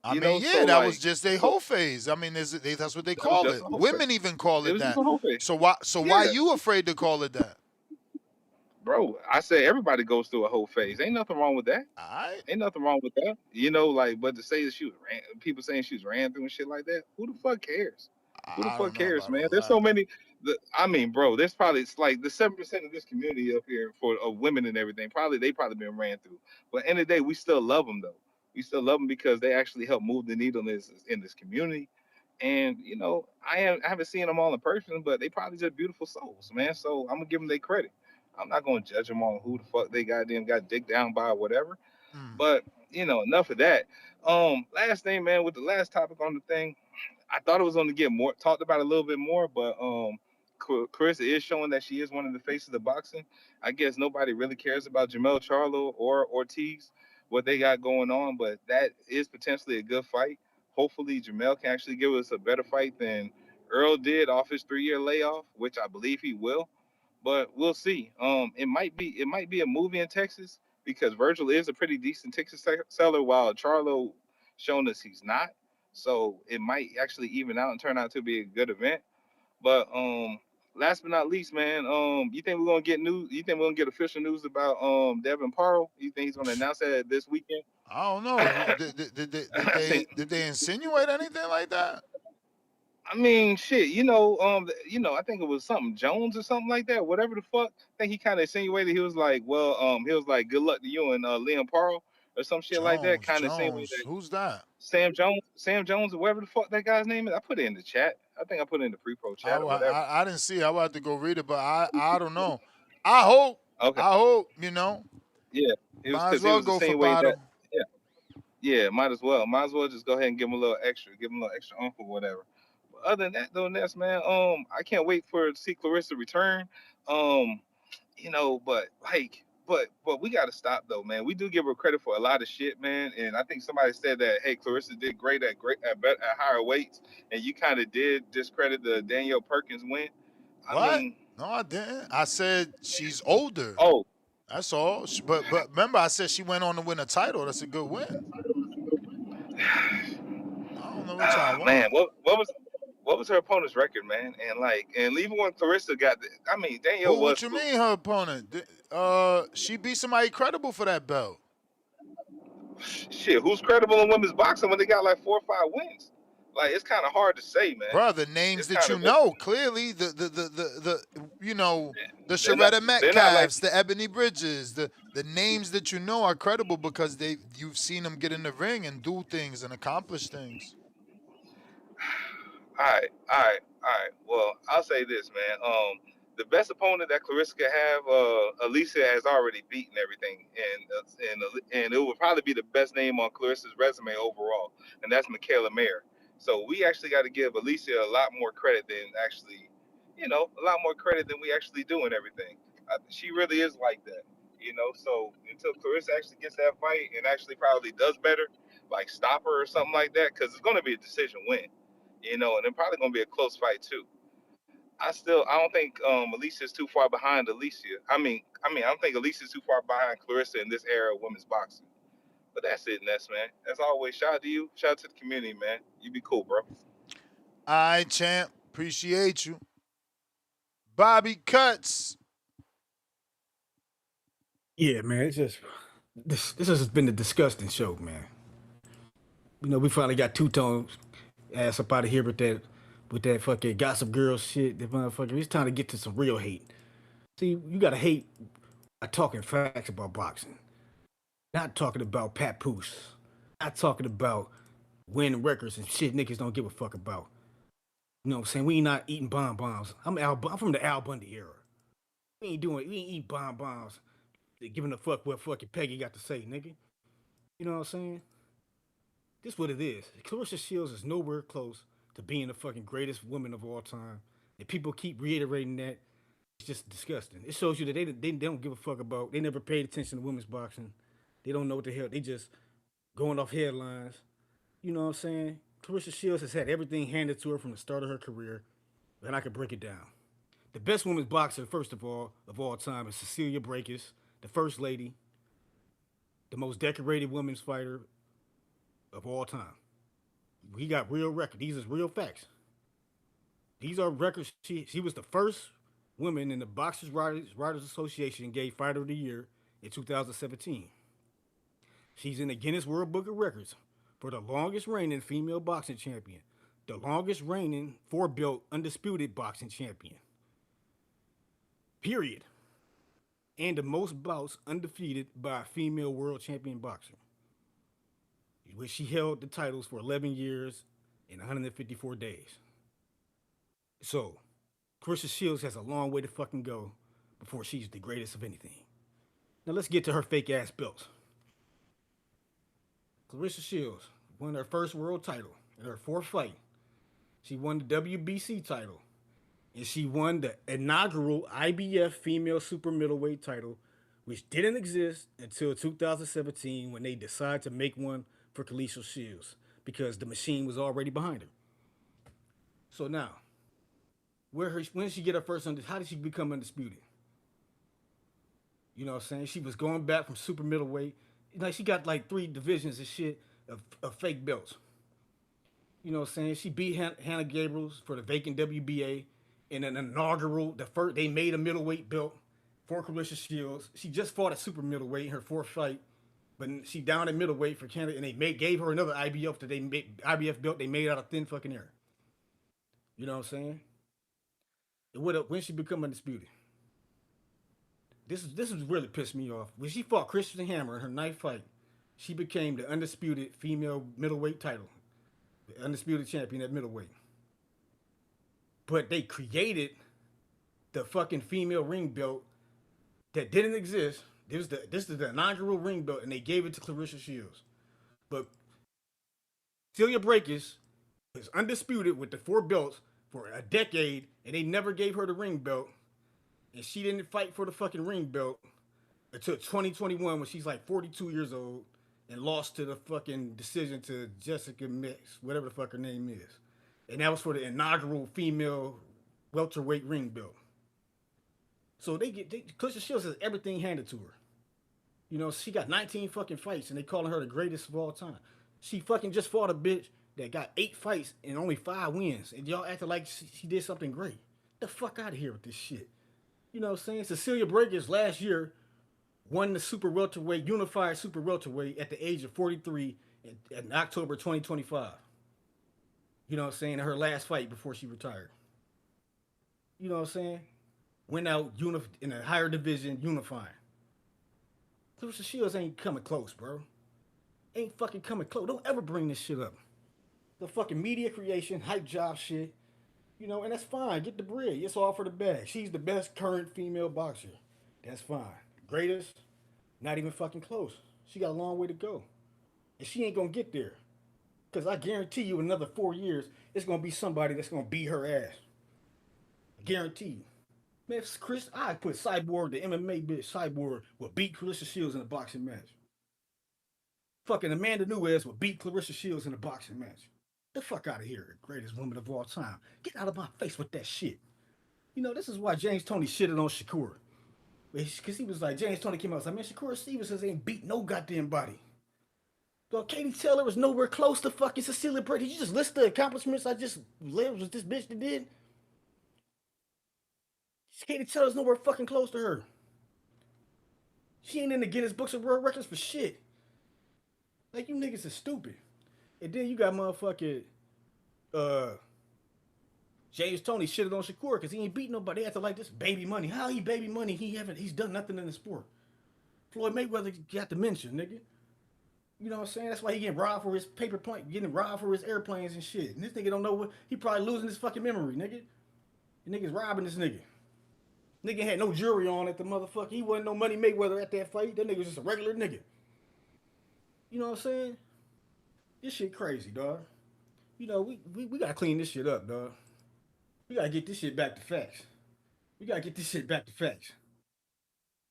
I mean, So that was like, just a whole phase. I mean, that's what they that was call just it. a whole phase. Women even call It it was just that. a whole phase. So why Yeah. you afraid to call it that? Bro, I said everybody goes through a whole phase. Ain't nothing wrong with that. Alright. Ain't nothing wrong with that. But to say that people saying she was ran through and shit like that, who the fuck cares? Who the I fuck don't know cares, about man? all There's that. so many. Bro, there's probably it's like the 7% of this community up here of women and everything. They probably been ran through. But at the end of the day, we still love them though. We still love them because they actually help move the needle in this community. And I haven't seen them all in person, but they probably just beautiful souls, man. So I'm gonna give them their credit. I'm not gonna judge them on who the fuck they got dicked down by or whatever. But enough of that. Last thing, man, with the last topic on the thing, I thought it was going to get more talked about a little bit more, but Claressa is showing that she is one of the faces of boxing. I guess nobody really cares about Jermell Charlo or Ortiz, what they got going on, but that is potentially a good fight. Hopefully, Jermell can actually give us a better fight than Earl did off his 3-year layoff, which I believe he will. But we'll see. It might be a movie in Texas because Vergil is a pretty decent Texas seller, while Charlo shown us he's not. So it might actually even out and turn out to be a good event. But last but not least, man, you think we're gonna get news? You think we're gonna get official news about Devin Pearl? You think he's gonna announce that this weekend? I don't know. Did they insinuate anything like that? I mean, shit, I think it was something Jones or something like that. Whatever the fuck. I think he kind of insinuated he was like, well, he was like, good luck to you and Liam Pearl or some shit like that. Kind of insinuated. Who's that? Sam Jones, or whatever the fuck that guy's name is. I put it in the chat. I think I put it in the pre-pro chat or whatever. I didn't see it. I would have to go read it, but I don't know. I hope. Okay. I hope, Yeah. Might as well go for bottom. Yeah, might as well. Might as well just go ahead and give him a little extra, oomph or whatever. But other than that, though, Ness, man, I can't wait to see Claressa return. But we gotta stop though, man. We do give her credit for a lot of shit, man. And I think somebody said that, hey, Claressa did great at higher weights, and you kind of did discredit the Danielle Perkins win. What? No, I didn't. I said she's older. Oh, that's all. But remember, I said she went on to win a title. That's a good win. I don't know what y'all want. Man, what was her opponent's record, man? And even when Claressa got, Danielle was. What you mean her opponent? She beat somebody credible for that belt. Shit, who's credible in women's boxing when they got like 4 or 5 wins? Like, it's kind of hard to say, man. Bro, the names that you know clearly, the Sharetta Metcalfs, the Ebony Bridges, the names that you know are credible because you've seen them get in the ring and do things and accomplish things. All right. Well, I'll say this, man. The best opponent that Claressa could have, Alycia has already beaten everything, and it will probably be the best name on Claressa's resume overall, and that's Michaela Mayer. So we actually got to give Alycia a lot more credit than we actually do in everything. She really is like that, So until Claressa actually gets that fight and actually probably does better, like stop her or something like that, because it's going to be a decision win, and it's probably going to be a close fight too. I don't think Alycia is too far behind Alycia. I don't think Alycia is too far behind Claressa in this era of women's boxing. But that's it, Ness, man. As always, shout out to you. Shout out to the community, man. You be cool, bro. All right, champ. Appreciate you. Bobby Cuts. Yeah, man. It's just this has been a disgusting show, man. We finally got two-tones ass up out of here with that fucking Gossip Girl shit. That motherfucker. It's time to get to some real hate. See, you gotta hate by talking facts about boxing. Not talking about papoose. Not talking about winning records and shit niggas don't give a fuck about. You know what I'm saying? We ain't not eating bonbons. I'm from the Al Bundy era. We ain't eating bonbons. Giving a fuck what fucking Peggy got to say, nigga. You know what I'm saying? This what it is. Claressa Shields is nowhere close to being the fucking greatest woman of all time. And people keep reiterating that. It's just disgusting. It shows you that they don't give a fuck about. They never paid attention to women's boxing. They don't know what the hell. They just going off headlines. You know what I'm saying? Claressa Shields has had everything handed to her from the start of her career. And I can break it down. The best women's boxer, first of all time, is Cecilia Brækhus, the first lady, the most decorated women's fighter of all time. We got real records. These are real facts. These are records. She was the first woman in the Boxers Writers Association gave Fighter of the Year in 2017. She's in the Guinness World Book of Records for the longest reigning female boxing champion, the longest reigning 4-belt undisputed boxing champion. Period. And the most bouts undefeated by a female world champion boxer. where she held the titles for 11 years and 154 days. So, Claressa Shields has a long way to fucking go before she's the greatest of anything. Now let's get to her fake ass belts. Claressa Shields won her first world title in her fourth fight. She won the WBC title. And she won the inaugural IBF female super middleweight title, which didn't exist until 2017 when they decided to make one for Claressa Shields because the machine was already behind her. So now, when did she get her first how did she become undisputed? You know what I'm saying? She was going back from super middleweight. Like, she got like 3 divisions and shit of fake belts. You know what I'm saying? She beat Hannah Gabriels for the vacant WBA in an inaugural, they made a middleweight belt for Claressa Shields. She just fought at super middleweight in her 4th fight, but she down at middleweight for Canada, and they gave her another IBF belt they made out of thin fucking air. You know what I'm saying? When she become undisputed? This is really pissed me off. When she fought Christian Hammer in her 9th fight, she became the undisputed female middleweight title, the undisputed champion at middleweight. But they created the fucking female ring belt that didn't exist. This is the inaugural ring belt, and they gave it to Claressa Shields. But Celia Brækhus was undisputed with the 4 belts for a decade, and they never gave her the ring belt. And she didn't fight for the fucking ring belt until 2021 when she's like 42 years old and lost to the fucking decision to Jessica Mix, whatever the fuck her name is. And that was for the inaugural female welterweight ring belt. So Claressa Shields has everything handed to her. You know, she got 19 fucking fights and they calling her the greatest of all time. She fucking just fought a bitch that got 8 fights and only 5 wins. And y'all acting like she did something great. Get the fuck out of here with this shit. You know what I'm saying? Cecilia Brækhus last year won the super welterweight, unified super welterweight at the age of 43 in October 2025. You know what I'm saying? In her last fight before she retired. You know what I'm saying? Went out in a higher division, unifying. Claressa Shields ain't coming close, bro. Ain't fucking coming close. Don't ever bring this shit up. The fucking media creation, hype job shit. You know, and that's fine. Get the bread. It's all for the bag. She's the best current female boxer. That's fine. Greatest? Not even fucking close. She got a long way to go. And she ain't gonna get there. Because I guarantee you another 4 years, it's gonna be somebody that's gonna beat her ass. I guarantee you. Man, I put Cyborg, the MMA bitch, Cyborg, will beat Claressa Shields in a boxing match. Fucking Amanda Nunes will beat Claressa Shields in a boxing match. The fuck out of here, greatest woman of all time. Get out of my face with that shit. You know, this is why James Toney shitted on Shakur. Because he was like, James Toney came out and said, man, Shakur Stevens ain't beat no goddamn body. Well, Katie Taylor was nowhere close to fucking Cecilia Brækhus. Did you just list the accomplishments I just lived with this bitch that did? Katie Taylor's nowhere fucking close to her. She ain't in the Guinness Books of World Records for shit. Like, you niggas are stupid. And then you got motherfucking James Toney shitted on Shakur because he ain't beat nobody. They acted like this baby money. How he baby money? He's done nothing in the sport. Floyd Mayweather got the mention, nigga. You know what I'm saying? That's why he getting robbed for his paper plane, getting robbed for his airplanes and shit. And this nigga don't know what he probably losing his fucking memory, nigga. The nigga's robbing this nigga. Nigga had no jewelry on at the motherfucker. He wasn't no Money Mayweather at that fight. That nigga was just a regular nigga. You know what I'm saying? This shit crazy, dog. You know, we gotta clean this shit up, dog. We gotta get this shit back to facts. We gotta get this shit back to facts.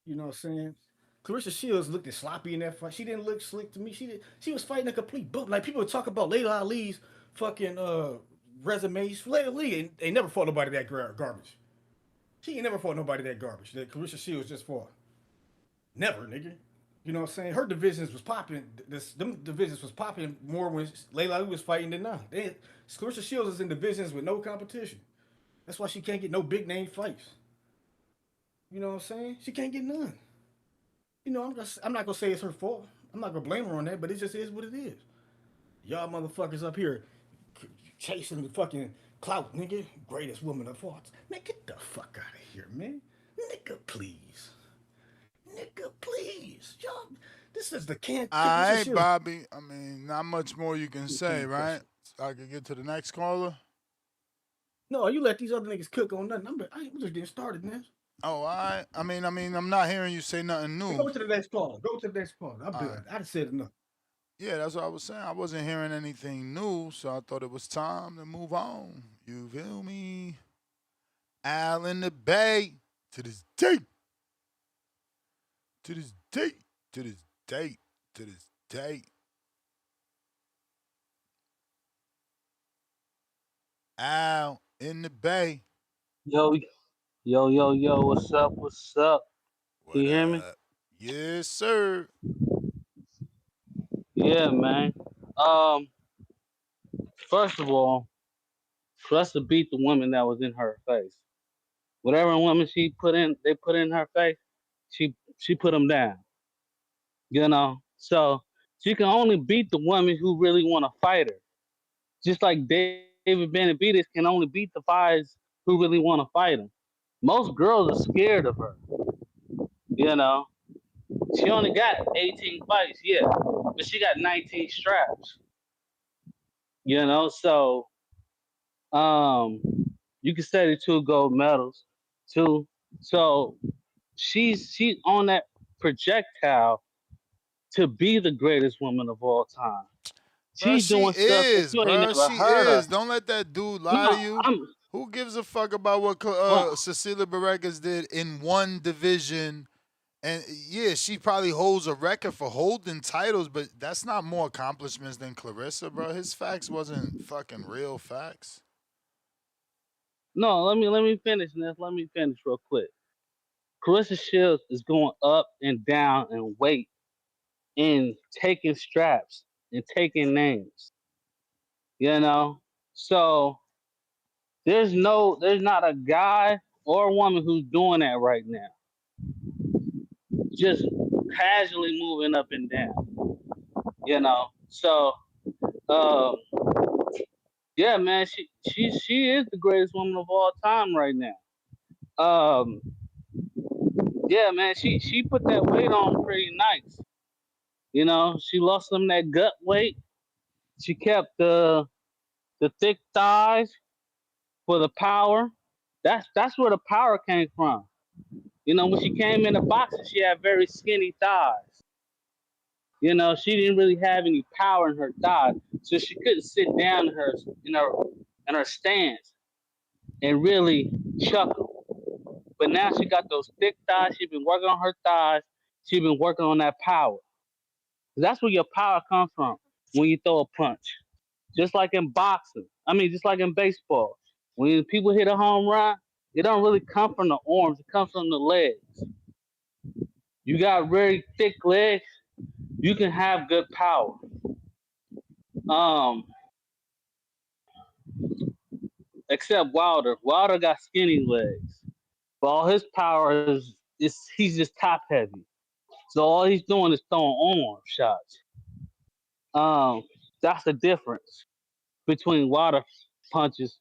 You know what I'm saying? Claressa Shields looked sloppy in that fight. She didn't look slick to me. She was fighting a complete book. Like, people would talk about Layla Ali's fucking resumes. Layla Ali ain't never fought nobody that garbage. She ain't never fought nobody that garbage that Claressa Shields just fought. Never, nigga. You know what I'm saying? Her divisions was popping. Them divisions was popping more when Layla Ali was fighting than now. Claressa Shields is in divisions with no competition. That's why she can't get no big name fights. You know what I'm saying? She can't get none. You know, I'm not gonna say it's her fault. I'm not gonna blame her on that, but it just is what it is. Y'all motherfuckers up here chasing the fucking clout, nigga. Greatest woman of all time. Man, get the fuck out of here, man. Nigga, please. Nigga, please. This is the can't. All right, Bobby. I mean, not much more you can say, right? So I can get to the next caller. No, you let these other niggas cook on nothing. I'm just getting started, man. Oh, all right. I mean, I'm not hearing you say nothing new. Go to the next caller. Go to the next caller. I'm done. I said enough. Yeah, that's what I was saying. I wasn't hearing anything new, so I thought it was time to move on. You feel me? Al in the Bay. To this date. To this date. To this date. To this date. Al in the Bay. Yo, what's up? What's up? Can you hear me? Yes, sir. Yeah, man. First of all, Claressa beat the woman that was in her face. Whatever woman they put in her face, she put them down. You know, so she can only beat the woman who really want to fight her. Just like David Benavidez can only beat the fighters who really want to fight him. Most girls are scared of her. You know, she only got 18 fights, yeah, but she got 19 straps. You know, so you can say the 2 gold medals too. So she's on that projectile to be the greatest woman of all time. She's doing stuff that you ain't never heard of. Don't let that dude lie to you. Who gives a fuck about what Cecilia Barregas did in one division? And yeah, she probably holds a record for holding titles, but that's not more accomplishments than Claressa, bro. His facts wasn't fucking real facts. No, let me finish this. Let me finish real quick. Claressa Shields is going up and down in weight and taking straps and taking names. You know? So there's not a guy or a woman who's doing that right now. Just casually moving up and down. You know? So yeah, man, she is the greatest woman of all time right now. Yeah, man, she put that weight on pretty nice. You know, she lost some of that gut weight. She kept the thick thighs for the power. That's where the power came from. You know, when she came into boxing, she had very skinny thighs. You know, she didn't really have any power in her thighs, so she couldn't sit down in her stance and really chuckle. But now she got those thick thighs. She's been working on her thighs. She's been working on that power. That's where your power comes from when you throw a punch. Just like in boxing. Just like in baseball. When people hit a home run, it don't really come from the arms. It comes from the legs. You got very thick legs, you can have good power. Except Wilder. Wilder got skinny legs. But all his power is he's just top heavy. So all he's doing is throwing arm shots. That's the difference between Wilder punches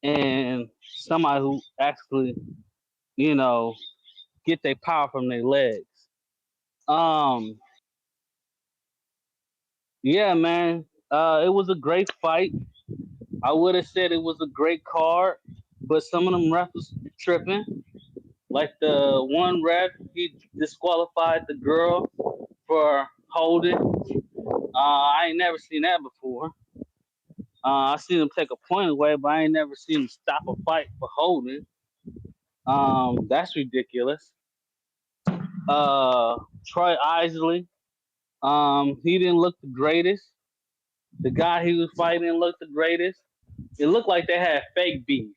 and somebody who actually, you know, get their power from their legs. Yeah, man. It was a great fight. I would have said it was a great card, but some of them refs was tripping. Like the one ref, he disqualified the girl for holding. I ain't never seen that before. I seen him take a point away, but I ain't never seen him stop a fight for holding. That's ridiculous. Troy Isley, he didn't look the greatest. The guy he was fighting looked the greatest. It looked like they had fake beef.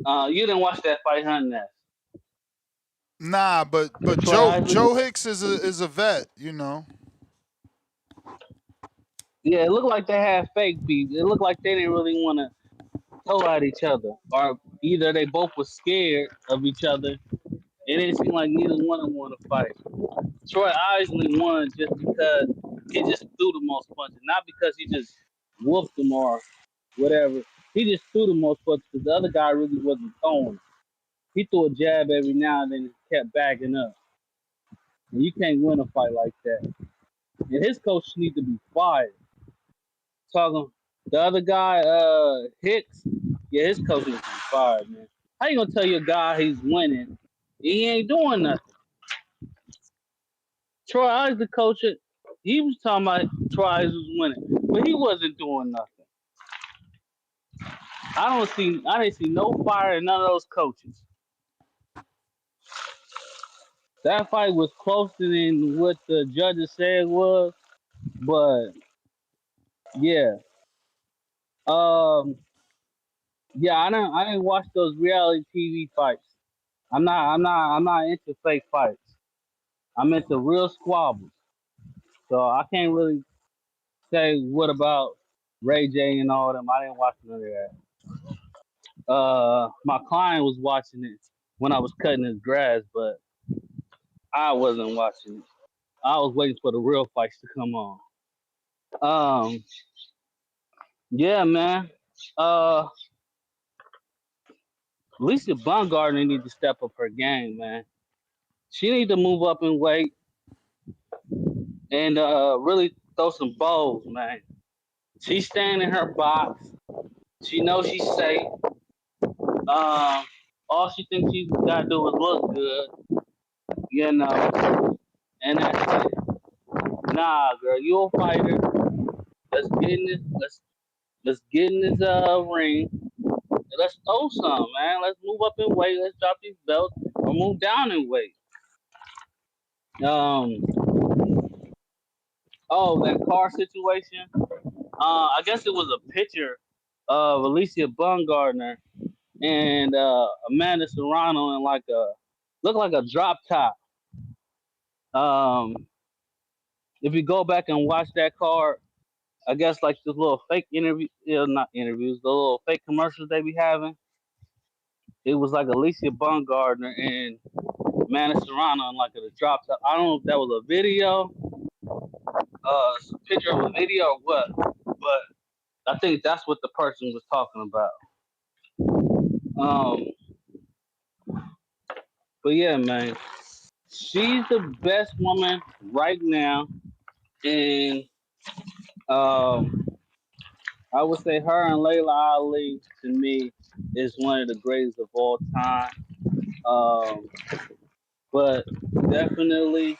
You didn't watch that fight, huh, Ness? Nah, but Joe Hicks is a vet, you know. Yeah, it looked like they had fake beef. It looked like they didn't really want to toe at each other, or either they both were scared of each other. It didn't seem like neither one of them wanted to fight. Troy Isley won just because he just threw the most punches, not because he just whooped them or whatever. He just threw the most punches because the other guy really wasn't throwing. He threw a jab every now and then and kept backing up. And you can't win a fight like that. And his coach need to be fired. Talking the other guy, Hicks, yeah, his coach needs to be fired, man. How you gonna tell your guy he's winning? He ain't doing nothing. Troy Eyes, the coach, he was talking about Troy Eyes was winning, but he wasn't doing nothing. I didn't see no fire in none of those coaches. That fight was closer than what the judges said it was, but yeah. Yeah, I didn't watch those reality TV fights. I'm not into fake fights. I'm into real squabbles. So I can't really say what about Ray J and all them. I didn't watch none of that. My client was watching it when I was cutting his grass, but I wasn't watching it. I was waiting for the real fights to come on. Yeah, man. Alycia Baumgardner need to step up her game, man. She need to move up in weight and really throw some balls, man. She's staying in her box. She knows she's safe. All she thinks she's gotta do is look good, you know, and that's it. Nah, girl, you a fighter. Let's get in this. Let's get in this ring. And let's throw some, man. Let's move up in weight. Let's drop these belts or move down in weight. Oh, that car situation. I guess it was a picture of Alycia Baumgardner and Amanda Serrano in looked like a drop top. If you go back and watch that card, I guess like the little fake interview, not interviews, the little fake commercials they be having. It was like Alycia Baumgardner and Amanda Serrano in like a drop top. I don't know if that was a video, a picture of a video or what, but I think that's what the person was talking about. But yeah, man, she's the best woman right now, and I would say her and Layla Ali to me is one of the greatest of all time. But definitely,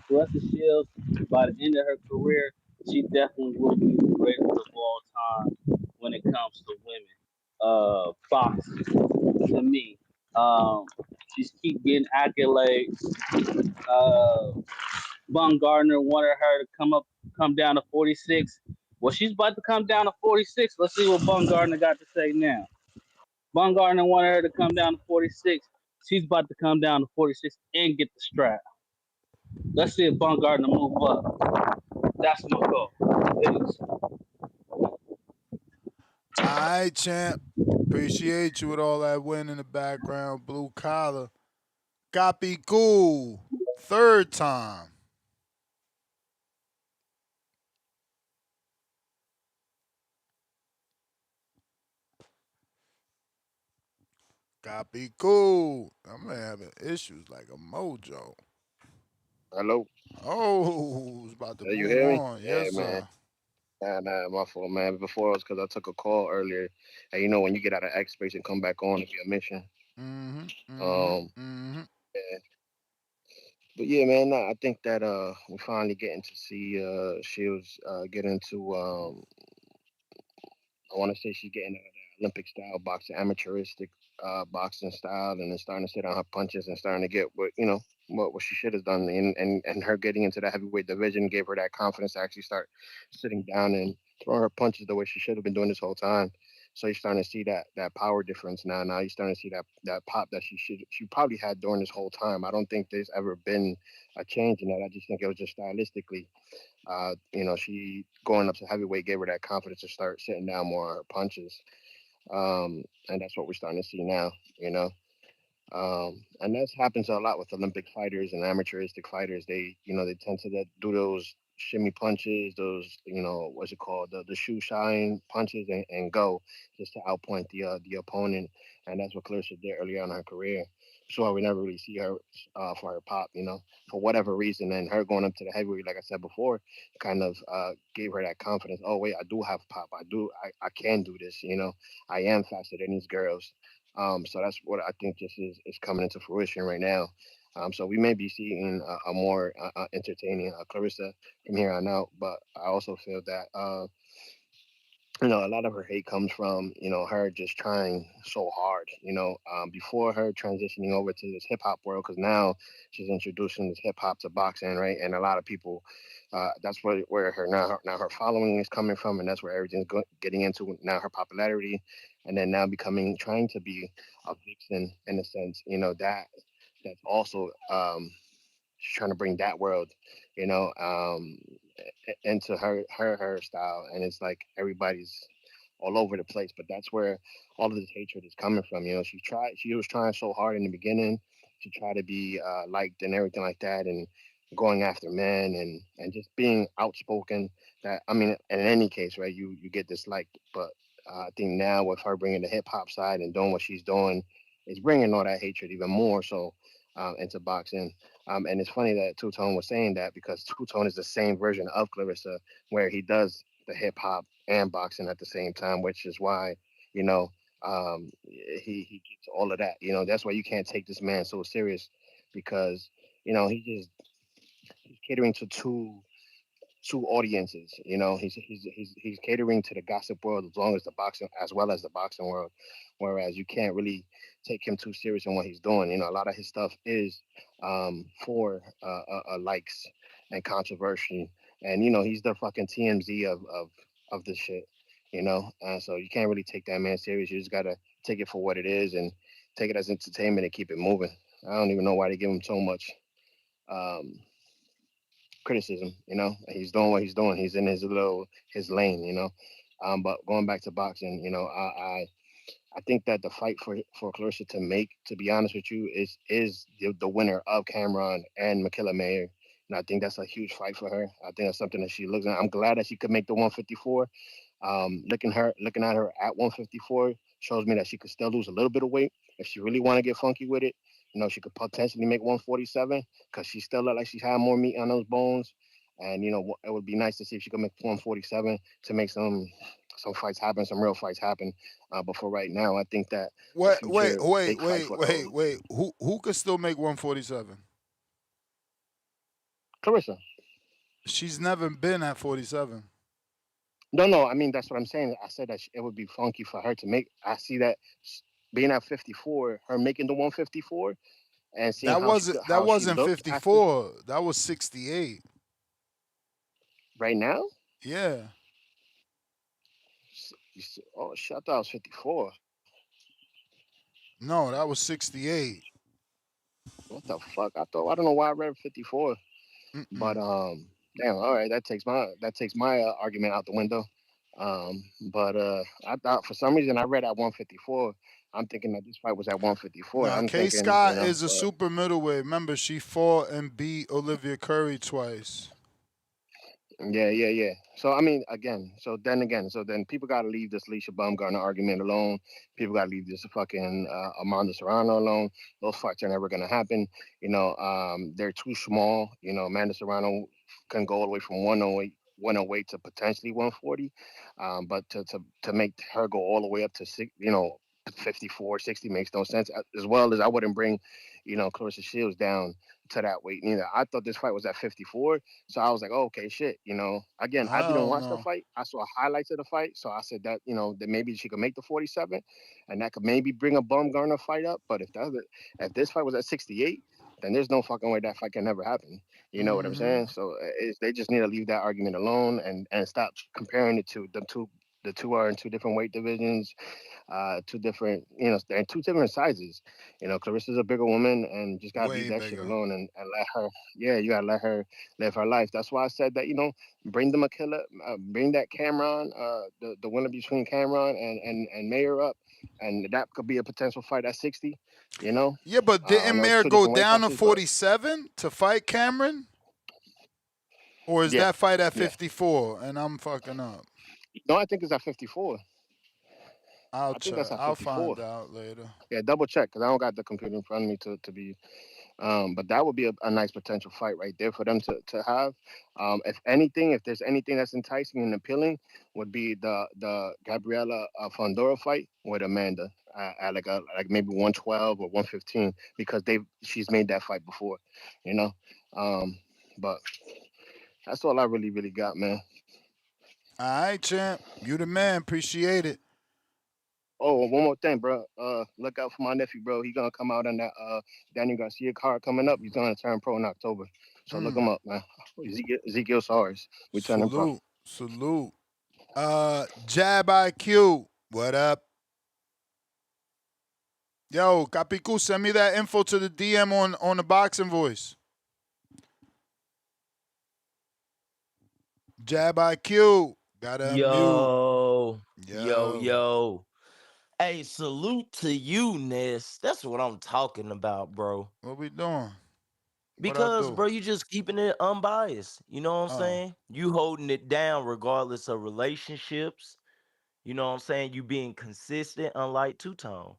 Claressa Shields, by the end of her career, she definitely will be the greatest of all time when it comes to women. Boxing to me. She's keep getting accolades. Baumgardner wanted her to come down to 46. Well, she's about to come down to 46. Let's see what Baumgardner got to say now. Baumgardner wanted her to come down to 46. She's about to come down to 46 and get the strap. Let's see if Baumgardner move up. That's my goal. All right, champ. Appreciate you with all that wind in the background. Blue collar. Copy cool. Third time. Copy cool. I'm having issues like a mojo. Hello. Oh, it's about to You move hear me? on. Yeah, Yes, man. sir. Nah, my fault, man. Before it was because I took a call earlier, and you know when you get out of X space and come back on to be a mission. Yeah. But yeah, man. Nah, I think that we're finally getting to see Shields get into I want to say she's getting out of that Olympic style boxing, amateuristic boxing style, and then starting to sit on her punches and starting to get what she should have done. And her getting into that heavyweight division gave her that confidence to actually start sitting down and throwing her punches the way she should have been doing this whole time. So you're starting to see that power difference now. Now you're starting to see that pop that she probably had during this whole time. I don't think there's ever been a change in that. I just think it was just stylistically. She going up to heavyweight gave her that confidence to start sitting down more on her punches. And that's what we're starting to see now, and that happens a lot with Olympic fighters and amateuristic fighters. They tend to do those shimmy punches, those what's it called, the shoe shine punches, and go just to outpoint the opponent, and that's what Claressa did early on in her career. So we never really see her for her pop, for whatever reason, and her going up to the heavyweight, like I said before, kind of gave her that confidence. Oh wait, I do have pop. I can do this. I am faster than these girls. So that's what I think just is coming into fruition right now. So we may be seeing a more entertaining Claressa from here on out. But I also feel that a lot of her hate comes from her just trying so hard. Before her transitioning over to this hip hop world, because now she's introducing this hip hop to boxing, right? And a lot of people, that's where her now her following is coming from, and that's where everything's getting into now, her popularity, and then now trying to be a vixen in a sense. That's also she's trying to bring that world, into her style, and it's like everybody's all over the place. But that's where all of this hatred is coming from. She was trying so hard in the beginning to try to be liked and everything like that, and going after men and just being outspoken. That, I mean, in any case, right, you get disliked. But I think now with her bringing the hip hop side and doing what she's doing, it's bringing all that hatred even more so into boxing. And it's funny that Two Tone was saying that, because Two Tone is the same version of Claressa, where he does the hip hop and boxing at the same time, which is why, he gets all of that. That's why you can't take this man so serious, because, he's catering to two audiences. He's catering to the gossip world as well as the boxing world. Whereas you can't really take him too serious in what he's doing. A lot of his stuff is for likes and controversy, and he's the fucking TMZ of this shit. So you can't really take that man serious. You just gotta take it for what it is and take it as entertainment and keep it moving. I don't even know why they give him so much criticism. He's doing what he's doing. He's in his lane. But going back to boxing, I think that the fight for Claressa to make, to be honest with you, is the winner of Cameron and Makilla Mayer. And I think that's a huge fight for her. I think that's something that she looks at. I'm glad that she could make the 154. Looking at her at 154 shows me that she could still lose a little bit of weight if she really want to get funky with it. She could potentially make 147, because she still look like she had more meat on those bones. And it would be nice to see if she could make 147 to make some fights happen, some real fights happen. But for right now, I think that wait. Who could still make 147? Claressa. She's never been at 47. No. I mean, that's what I'm saying. I said that it would be funky for her to make. I see that being at 54, her making the 154, and seeing that wasn't 54. After. That was 68. Right now? Yeah. Oh shit! I thought it was 54. No, that was 68. What the fuck? I don't know why I read 54. But damn. All right, that takes my argument out the window. But I thought for some reason I read at 154. I'm thinking that this fight was at 154. Nah, Kaye Scott is a super middleweight. Remember, she fought and beat Olivia Curry twice. Yeah. So I mean, so then people gotta leave this Alycia Baumgardner argument alone. People gotta leave this fucking Amanda Serrano alone. Those fights are never gonna happen. They're too small. Amanda Serrano can go all the way from 108 to potentially 140. But to make her go all the way up to 54, 60 makes no sense. As well as I wouldn't bring, Claressa Shields down to that weight neither. I thought this fight was at 54, so I was like, oh, okay, shit. Again, I didn't watch the fight. I saw highlights of the fight, so I said that that maybe she could make the 47, and that could maybe bring a Baumgardner fight up. But if this fight was at 68, then there's no fucking way that fight can never happen. You know what I'm saying? So they just need to leave that argument alone and stop comparing it to the two. The two are in two different weight divisions, two different, they're in two different sizes. Claressa's a bigger woman, and just gotta leave that shit alone and let her. Yeah, you gotta let her live her life. That's why I said that. Bring the Makilla, bring that Cameron, the winner between Cameron and Mayer up, and that could be a potential fight at 60. Yeah, but didn't Mayer go down to 47 to fight Cameron? Or is Yeah, that fight at yeah. 54 and I'm fucking up? No, I think it's at 54. I'll I think that's check. at I'll 54. find out later. Yeah, double check because I don't got the computer in front of me to be. But that would be a nice potential fight right there for them to have. If there's anything that's enticing and appealing, would be the Gabriela Fondora fight with Amanda at like maybe 112 or 115 because she's made that fight before, you know. But that's all I really got, man. All right, champ. You the man. Appreciate it. Oh, one more thing, bro. Look out for my nephew, bro. He's gonna come out on that Daniel Garcia card coming up. He's gonna turn pro in October. So look him up, man. Ezekiel Sars. We turning pro. Salute. Jab IQ. What up? Yo, Capicu, send me that info to the DM on the boxing voice. Jab IQ. Gotta unmute. Yo. Hey, salute to you, Ness. That's what I'm talking about, bro. What we doing? Because, bro, you just keeping it unbiased. You know what I'm Oh. saying? You holding it down regardless of relationships. You know what I'm saying? You being consistent, unlike Two-Tone.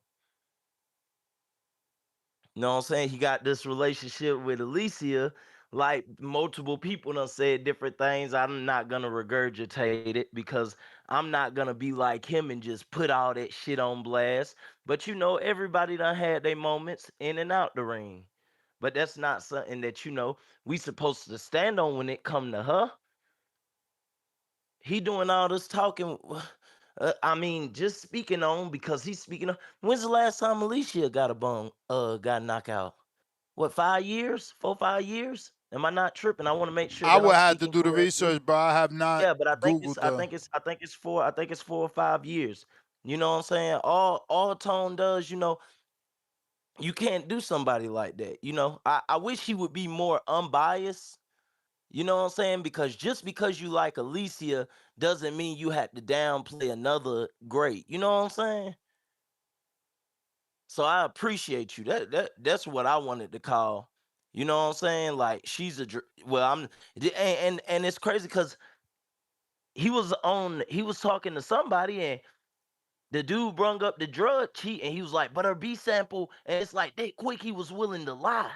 You know what I'm saying? He got this relationship with Alycia. Like multiple people done said different things. I'm not gonna regurgitate it because I'm not gonna be like him and just put all that shit on blast. But you know, everybody done had their moments in and out the ring. But that's not something that, you know, we supposed to stand on when it come to her. He doing all this talking. I mean, just speaking on because he's speaking on. When's the last time Alycia got knocked out? What, 5 years? 4, 5 years? Am I not tripping? I want to make sure I that would I'm have to speaking do the correctly. research, bro. I have not Yeah, but I think Googled it's 4 or 5 years. You know what I'm saying? All Tone does, you know, you can't do somebody like that. You know, I wish he would be more unbiased. You know what I'm saying? Because just because you like Alycia doesn't mean you had to downplay another great. You know what I'm saying? So I appreciate you. That's what I wanted to call. You know what I'm saying? Like she's and it's crazy because he was talking to somebody and the dude brung up the drug cheat and he was like, but her B sample, and it's like that quick he was willing to lie.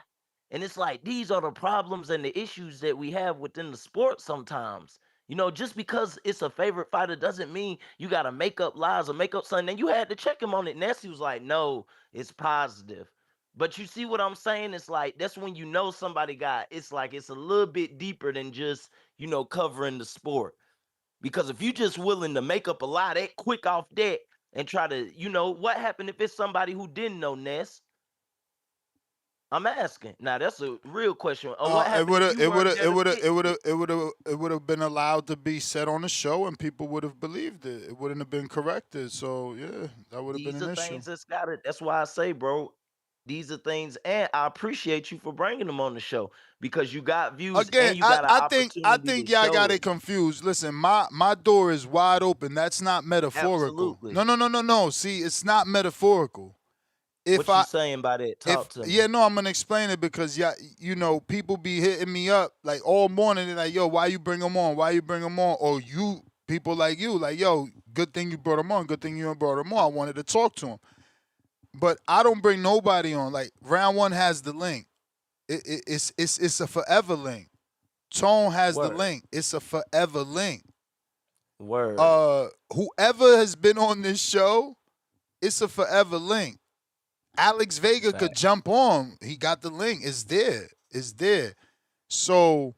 And it's like these are the problems and the issues that we have within the sport sometimes. You know, just because it's a favorite fighter doesn't mean you gotta make up lies or make up something. And you had to check him on it. Nessie was like, no, it's positive. But you see what I'm saying? It's like that's when you know somebody it's a little bit deeper than just, you know, covering the sport. Because if you just willing to make up a lie that quick off that and try to, you know, what happened if it's somebody who didn't know Ness? I'm asking. Now that's a real question. What happened if you weren't there to witness it? It would have been allowed to be said on the show and people would have believed it. It wouldn't have been corrected. So yeah, that would have been These an are issue. things that's why I say, bro, these are things, and I appreciate you for bringing them on the show because you got views Again, and you got an opportunity I think to y'all show got it. it confused. Listen, my door is wide open. That's not metaphorical. Absolutely. No. See, it's not metaphorical. What you saying by that? Talk to me. Yeah, no, I'm gonna explain it because you know, people be hitting me up like all morning. They're like, yo, why you bring them on? Why you bring them on? Or people like you, like, yo, good thing you brought them on. Good thing you brought them on. I wanted to talk to them, but I don't bring nobody on. Like round one has the link. It's a forever link. Tone has the link. It's a forever link. Word. Whoever has been on this show, it's a forever link. Alex Vega could jump on. He got the link. It's there. It's there. So,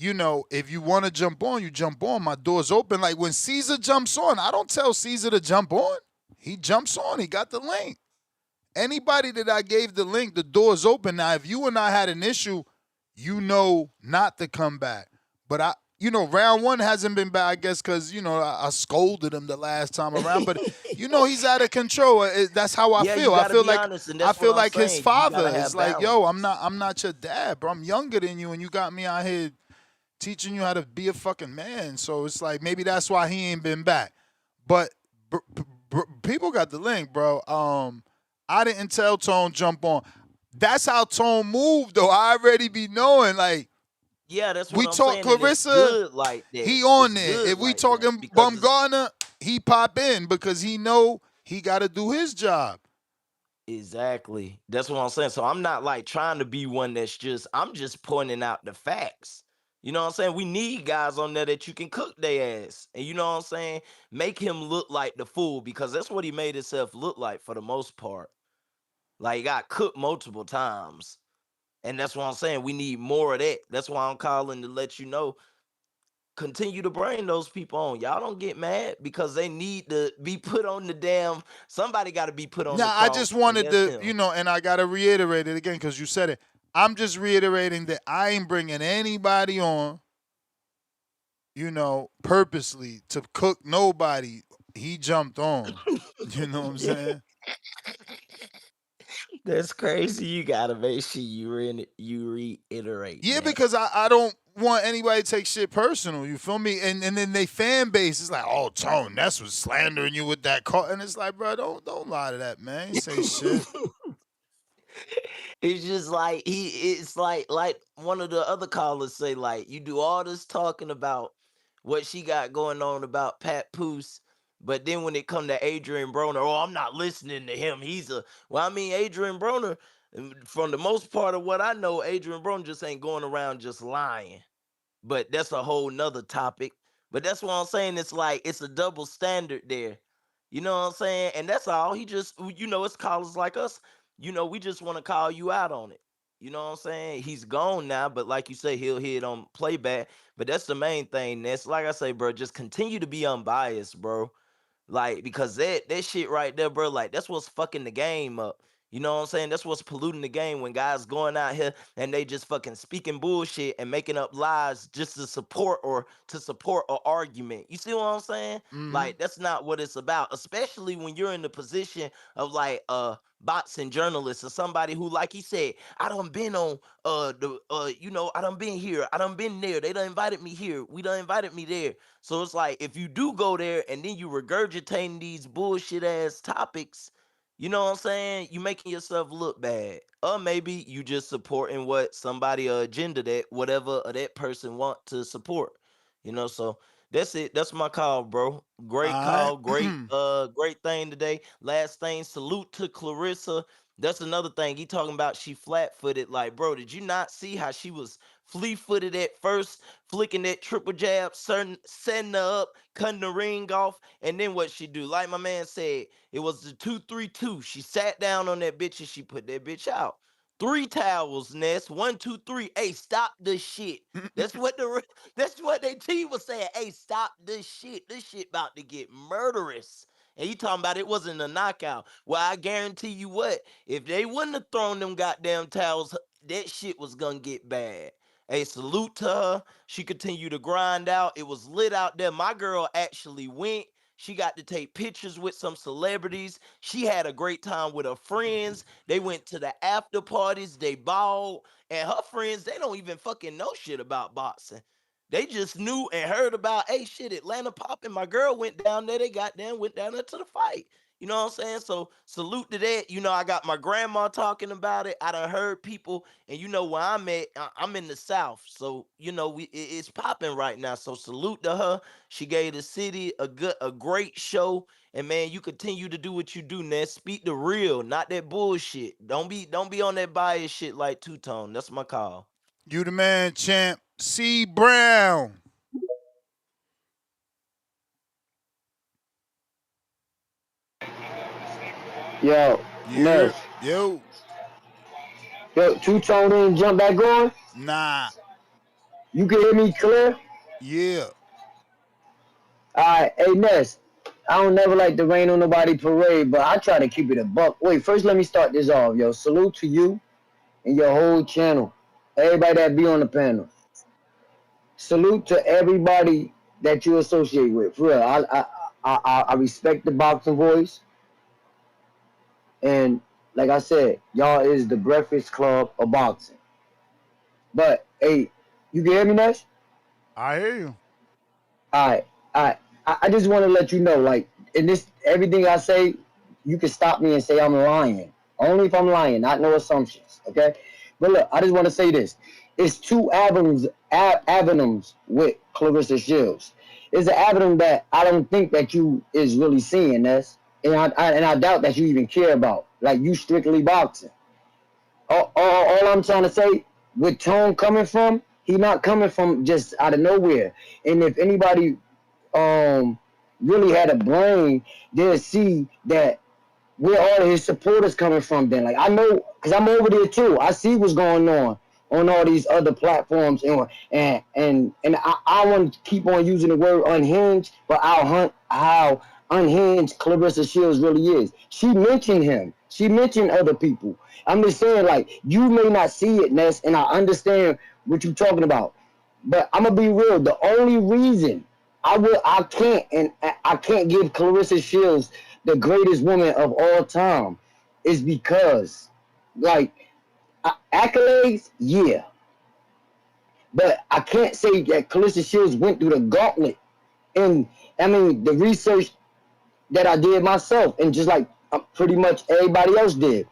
you know, if you want to jump on, you jump on. My door's open. Like when Caesar jumps on, I don't tell Caesar to jump on. He jumps on. He got the link. Anybody that I gave the link, the door's open. Now, if you and I had an issue, you know not to come back. But you know, round one hasn't been bad, I guess, because, you know, I scolded him the last time around. But, you know, he's out of control. That's how I feel. I feel like his father is like, yo, I'm not your dad, bro. I'm younger than you, and you got me out here teaching you how to be a fucking man. So it's like maybe that's why he ain't been back. But people got the link, bro. I didn't tell Tone jump on. That's how Tone moved, though. I already be knowing, like, Yeah, that's what We I'm talk saying, and it's Claressa, good like that. he on It's there. good If we like that talking because it's Baumgardner, he pop in because he know he got to do his job. exactly. That's what I'm saying. So I'm not like trying to be one that's just. I'm just pointing out the facts. You know what I'm saying? We need guys on there that you can cook their ass, and you know what I'm saying. Make him look like the fool because that's what he made himself look like for the most part. Like he got cooked multiple times. And that's what I'm saying. We need more of that. That's why I'm calling to let you know. Continue to bring those people on. Y'all don't get mad because they need to be put on the damn. Somebody got to be put on the Now, I just cross, and wanted that's to, him. and I got to reiterate it again because you said it. I'm just reiterating that I ain't bringing anybody on, purposely to cook nobody. He jumped on. You know what I'm saying? That's crazy. You gotta make sure you reiterate Yeah, that. because I don't want anybody to take shit personal. You feel me? And then they fan base is like, oh, Tone, that's what's slandering you with that call. And it's like, bro, don't lie to that, man. You say shit. It's just like it's like one of the other callers say, like, you do all this talking about what she got going on about Pat Poose, but then when it come to Adrian Broner, oh, I'm not listening to him. Adrian Broner, from the most part of what I know, Adrian Broner just ain't going around just lying. But that's a whole nother topic. But that's what I'm saying. It's like it's a double standard there. You know what I'm saying? And that's all. He just, it's callers like us. We just want to call you out on it. You know what I'm saying? He's gone now, but like you say, he'll hit on playback. But that's the main thing. That's like I say, bro. Just continue to be unbiased, bro. Like, because that shit right there, bro, like, that's what's fucking the game up. You know what I'm saying? That's what's polluting the game when guys going out here and they just fucking speaking bullshit and making up lies just to support an argument. You see what I'm saying? Mm-hmm. Like, that's not what it's about, especially when you're in the position of like boxing journalist or somebody who, like he said, I done been on I done been here, I done been there. They done invited me here. We done invited me there. So it's like if you do go there and then you regurgitating these bullshit ass topics, you know what I'm saying? You making yourself look bad. Or maybe you just supporting what somebody agenda that whatever that person want to support. So that's it. That's my call, bro. Great All call. Great, great thing today. Last thing, salute to Claressa. That's another thing. He talking about she flat-footed. Like, bro, did you not see how she was flea-footed at first, flicking that triple jab, setting her up, cutting the ring off, and then what she do? Like my man said, it was the 2-3-2. She sat down on that bitch and she put that bitch out. 3 towels, Ness. 1, 2, 3. Hey, stop the shit. That's what they team was saying. Hey, stop this shit. This shit about to get murderous. And you talking about it wasn't a knockout. Well, I guarantee you what, if they wouldn't have thrown them goddamn towels, that shit was gonna get bad. Hey, salute to her. She continued to grind out. It was lit out there. My girl actually went. She got to take pictures with some celebrities. She had a great time with her friends. They went to the after parties. They balled. And her friends, they don't even fucking know shit about boxing. They just knew and heard about, hey, shit, Atlanta popping. My girl went down there. They went down there to the fight. You know what I'm saying? So salute to that. I got my grandma talking about it. I done heard people, and where I'm at, I'm in the South. So, it's popping right now. So salute to her. She gave the city a great show. And man, you continue to do what you do, Ness. Speak the real, not that bullshit. Don't be on that bias shit like Two-Tone. That's my call. You the man, champ. C. Brown. Yo, Ness. Yo, Two-Tone didn't jump back on? Nah. You can hear me clear? Yeah. Alright, hey Ness. I don't never like to rain on nobody parade, but I try to keep it a buck. Wait, first let me start this off, yo. Salute to you and your whole channel. Everybody that be on the panel. Salute to everybody that you associate with. For real, I respect the boxing voice. And like I said, y'all is the Breakfast Club of boxing. But hey, you can hear me, Nash? I hear you. Alright. I just want to let you know, like, in this everything I say, you can stop me and say I'm lying. Only if I'm lying, not no assumptions. Okay? But look, I just want to say this. it's two avenues with Claressa Shields. It's an avenue that I don't think that you is really seeing this, and I doubt that you even care about. Like, you strictly boxing. All I'm trying to say, with Tone coming from, he not coming from just out of nowhere. And if anybody really had a brain, they'll see that where all his supporters coming from. Then, like, I know, cause I'm over there too. I see what's going on all these other platforms, and I want to keep on using the word unhinged, but how unhinged Claressa Shields really is. She mentioned him. She mentioned other people. I'm just saying, like, you may not see it, Ness, and I understand what you're talking about, but I'm gonna be real. The only reason I can't give Claressa Shields the greatest woman of all time is because, like, accolades, yeah, but I can't say that Claressa Shields went through the gauntlet. And I mean, the research that I did myself, and just like pretty much everybody else did,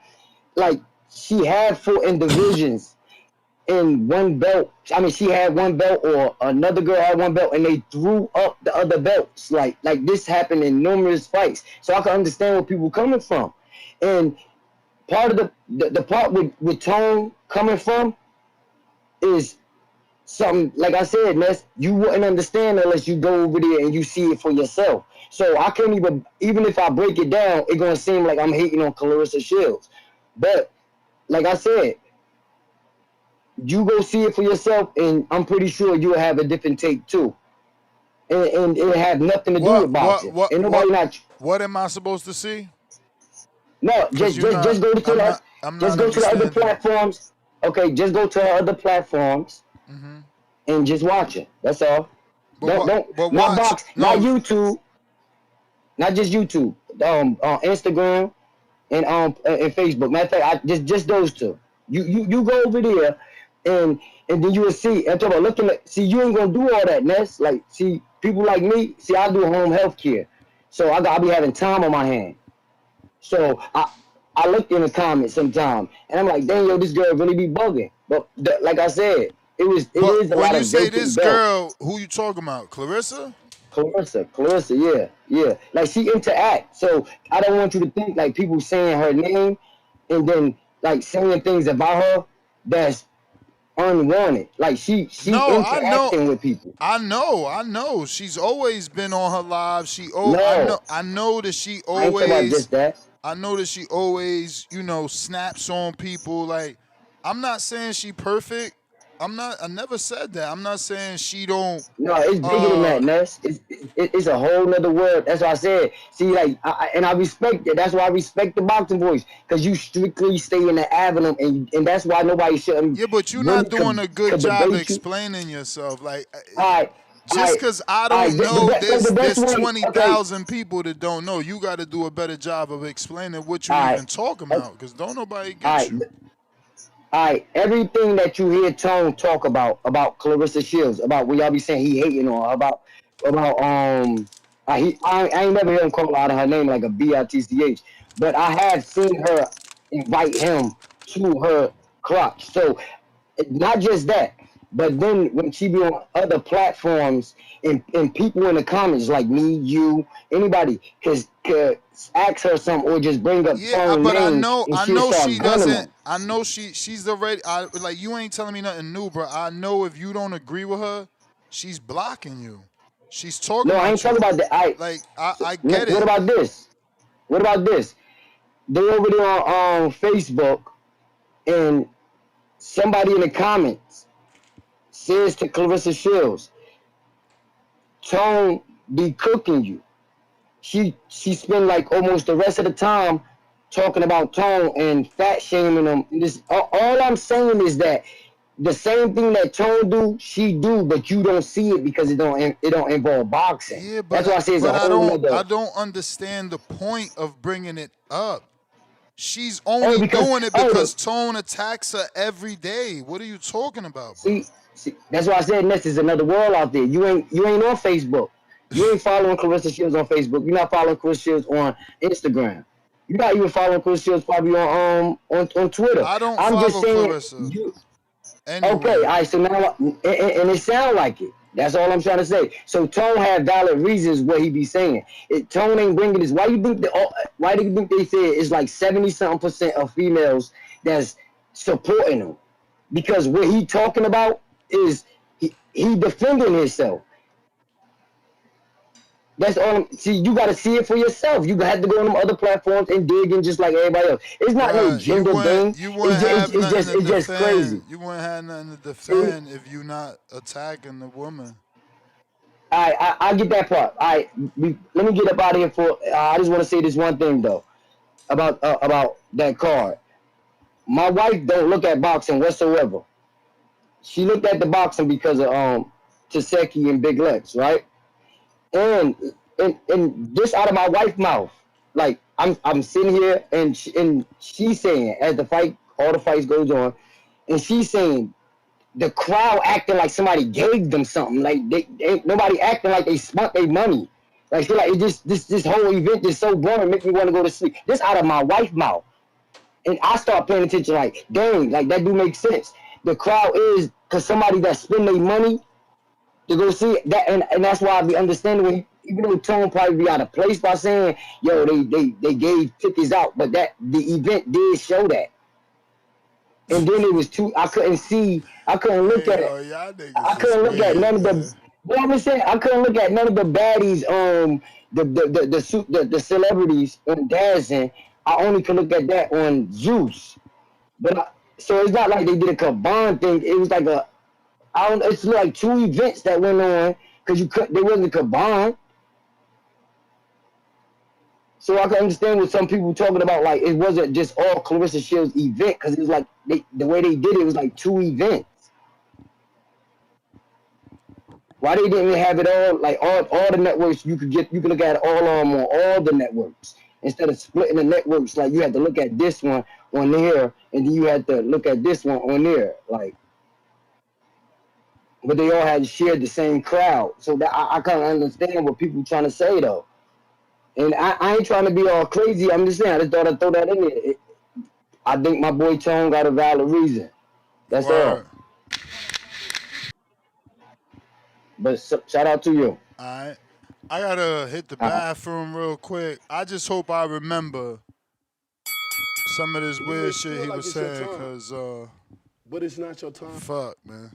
like, she had 4 divisions in one belt. I mean, she had one belt, or another girl had one belt, and they threw up the other belts. Like this happened in numerous fights. So I can understand where people coming from. And part of the part with Tone coming from is something, like I said, Ness, you wouldn't understand unless you go over there and you see it for yourself. So I can't even if I break it down, it's gonna seem like I'm hating on Claressa Shields. But like I said, you go see it for yourself, and I'm pretty sure you'll have a different take too. And it have nothing to do with boxing. What am I supposed to see? No, just go to the other platforms. Okay, just go to the other platforms and just watch it. That's all. Not box, not YouTube, not just YouTube. Instagram and Facebook. Matter of fact, just those two. You go over there, and then you will see. I'm talking about see, you ain't gonna do all that, Ness. Like, see, people like me, see, I do home health care, so I'll be having time on my hand. So I look in the comments sometime, and I'm like, dang, yo, this girl really be bugging. But like I said, it is a lot of vacant belts. When you say this girl, who you talking about? Claressa? Claressa, yeah. Like, she interact. So I don't want you to think like people saying her name and then like saying things about her that's unwanted. Like, she interacting with people. I know. She's always been on her live. I know that she always. I ain't talking about just that. I know that she always, snaps on people. Like, I'm not saying she perfect. I never said that. I'm not saying she don't. No, it's bigger than that, Ness. It's a whole nother world. That's what I said. See, like, I respect it. That's why I respect the boxing voice, because you strictly stay in the avenue, and that's why nobody shouldn't. Yeah, but you're not doing a good job explaining yourself. Like, just because I don't know, there's 20,000 people that don't know. You got to do a better job of explaining what you even talking about, because don't nobody get you. All right, everything that you hear Tone talk about Claressa Shields, about what y'all be saying he hating on, I ain't never heard him call out of her name like a bitch, but I have seen her invite him to her crotch. So not just that, but then when she be on other platforms and people in the comments like me, you, anybody, could ask her something or just bring up Tone but name, I know she doesn't. I know she's already. Like, you ain't telling me nothing new, bro. I know if you don't agree with her, she's blocking you. She's talking. No, I ain't talking about that. I get it. What about this? They're over there on Facebook, and somebody in the comments says to Claressa Shields, Tone be cooking you. She spend like almost the rest of the time talking about Tone and fat shaming him. All I'm saying is that the same thing that Tone do, she do, but you don't see it because it don't involve boxing. Yeah, but that's why I say it's a whole other. I don't understand the point of bringing it up. She's only doing it because Tone attacks her every day. What are you talking about, bro? See, that's why I said, Ness, is another world out there. You ain't on Facebook. You ain't following Claressa Shields on Facebook. You're not following Claressa Shields on Instagram. You're not even following Claressa Shields probably on Twitter. I don't follow Claressa. Anyway. Okay, all right. So now, and it sound like it. That's all I'm trying to say. So Tone had valid reasons what he be saying. Tone ain't bringing this. Why do you think they say it's like 70-something% of females that's supporting him? Because what he talking about is he defending himself. That's all. See, you got to see it for yourself. You have to go on them other platforms and dig in just like everybody else. It's not no gender thing. It's just crazy. You wouldn't have nothing to defend if you're not attacking the woman. I get that part. Let me get up out of here for. I just want to say this one thing though, about that card. My wife don't look at boxing whatsoever. She looked at the boxing because of Taseki and Big Lex, right? And this out of my wife's mouth, like I'm sitting here and she's saying as all the fights goes on, and she's saying the crowd acting like somebody gave them something, like they ain't nobody acting like they spent their money. Like she like this whole event is so boring, make me want to go to sleep. This out of my wife's mouth, and I start paying attention. Like dang, like that do make sense. The crowd is because somebody that spend their money to go see it, that, and that's why I be understanding when even though Tone probably be out of place by saying, yo, they gave tickets out, but that the event did show that. And then it was I couldn't look at it. I couldn't look at none of the what I'm saying, I couldn't look at none of the baddies, the celebrities on Dazzin. I only could look at that on Zeus. But so it's not like they did a combined thing. It was like it's like two events that went on because they wasn't combined. So I can understand what some people talking about, like it wasn't just all Claressa Shields event because it was like the way they did it was like two events. Why they didn't have it all like all the networks you could look at it all on all the networks instead of splitting the networks, like you had to look at this one on there and then you had to look at this one on there, like. But they all had shared the same crowd, so that I kind of understand what people trying to say though. And I ain't trying to be all crazy. I'm just saying, I just thought I'd throw that in there. I think my boy Tone got a valid reason. That's all. But shout out to you. All right. I got to hit the bathroom real quick. I just hope I remember some of this weird shit he was saying because... but it's not your time. Fuck, man.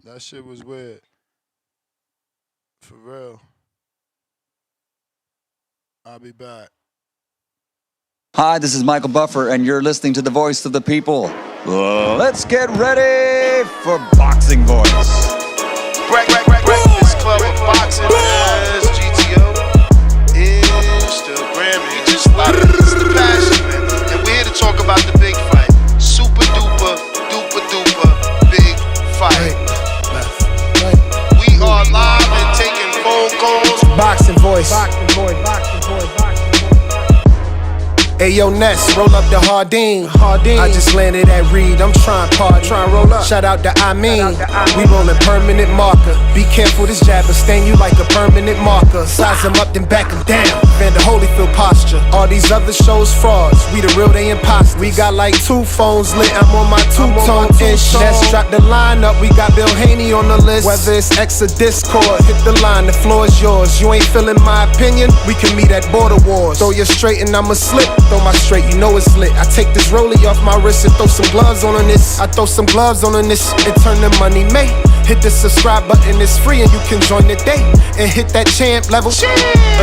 That shit was weird. For real. I'll be back. Hi, this is Michael Buffer, and you're listening to the Voice of the People. Let's get ready for Boxing Voice. Breakfast Club of Boxing as GTO. Instagram. We just started. This is the passion, man. And we're here to talk about the big fight. Super duper, big fight. We are live and taking phone calls. Boxing Voice. Ayo Ness, roll up the Hardin. I just landed at Reed, I'm trying party. Roll up. Shout out to We rollin' permanent marker. Be careful, this jab will stain you like a permanent marker. Size them up, then back them down. Vander Holyfield posture. All these other shows frauds. We the real, they imposters. We got like 2 phones lit. I'm on my 2-tone ish. Let's drop the line up. We got Bill Haney on the list. Whether it's X or Discord, hit the line. The floor is yours. You ain't feeling my opinion? We can meet at Border Wars. Throw you straight and I'ma slip. Throw my straight, you know it's lit. I take this rollie off my wrist and throw some gloves on this. I throw some gloves on this and turn the money made. Hit the subscribe button, it's free and you can join the day. And hit that champ level.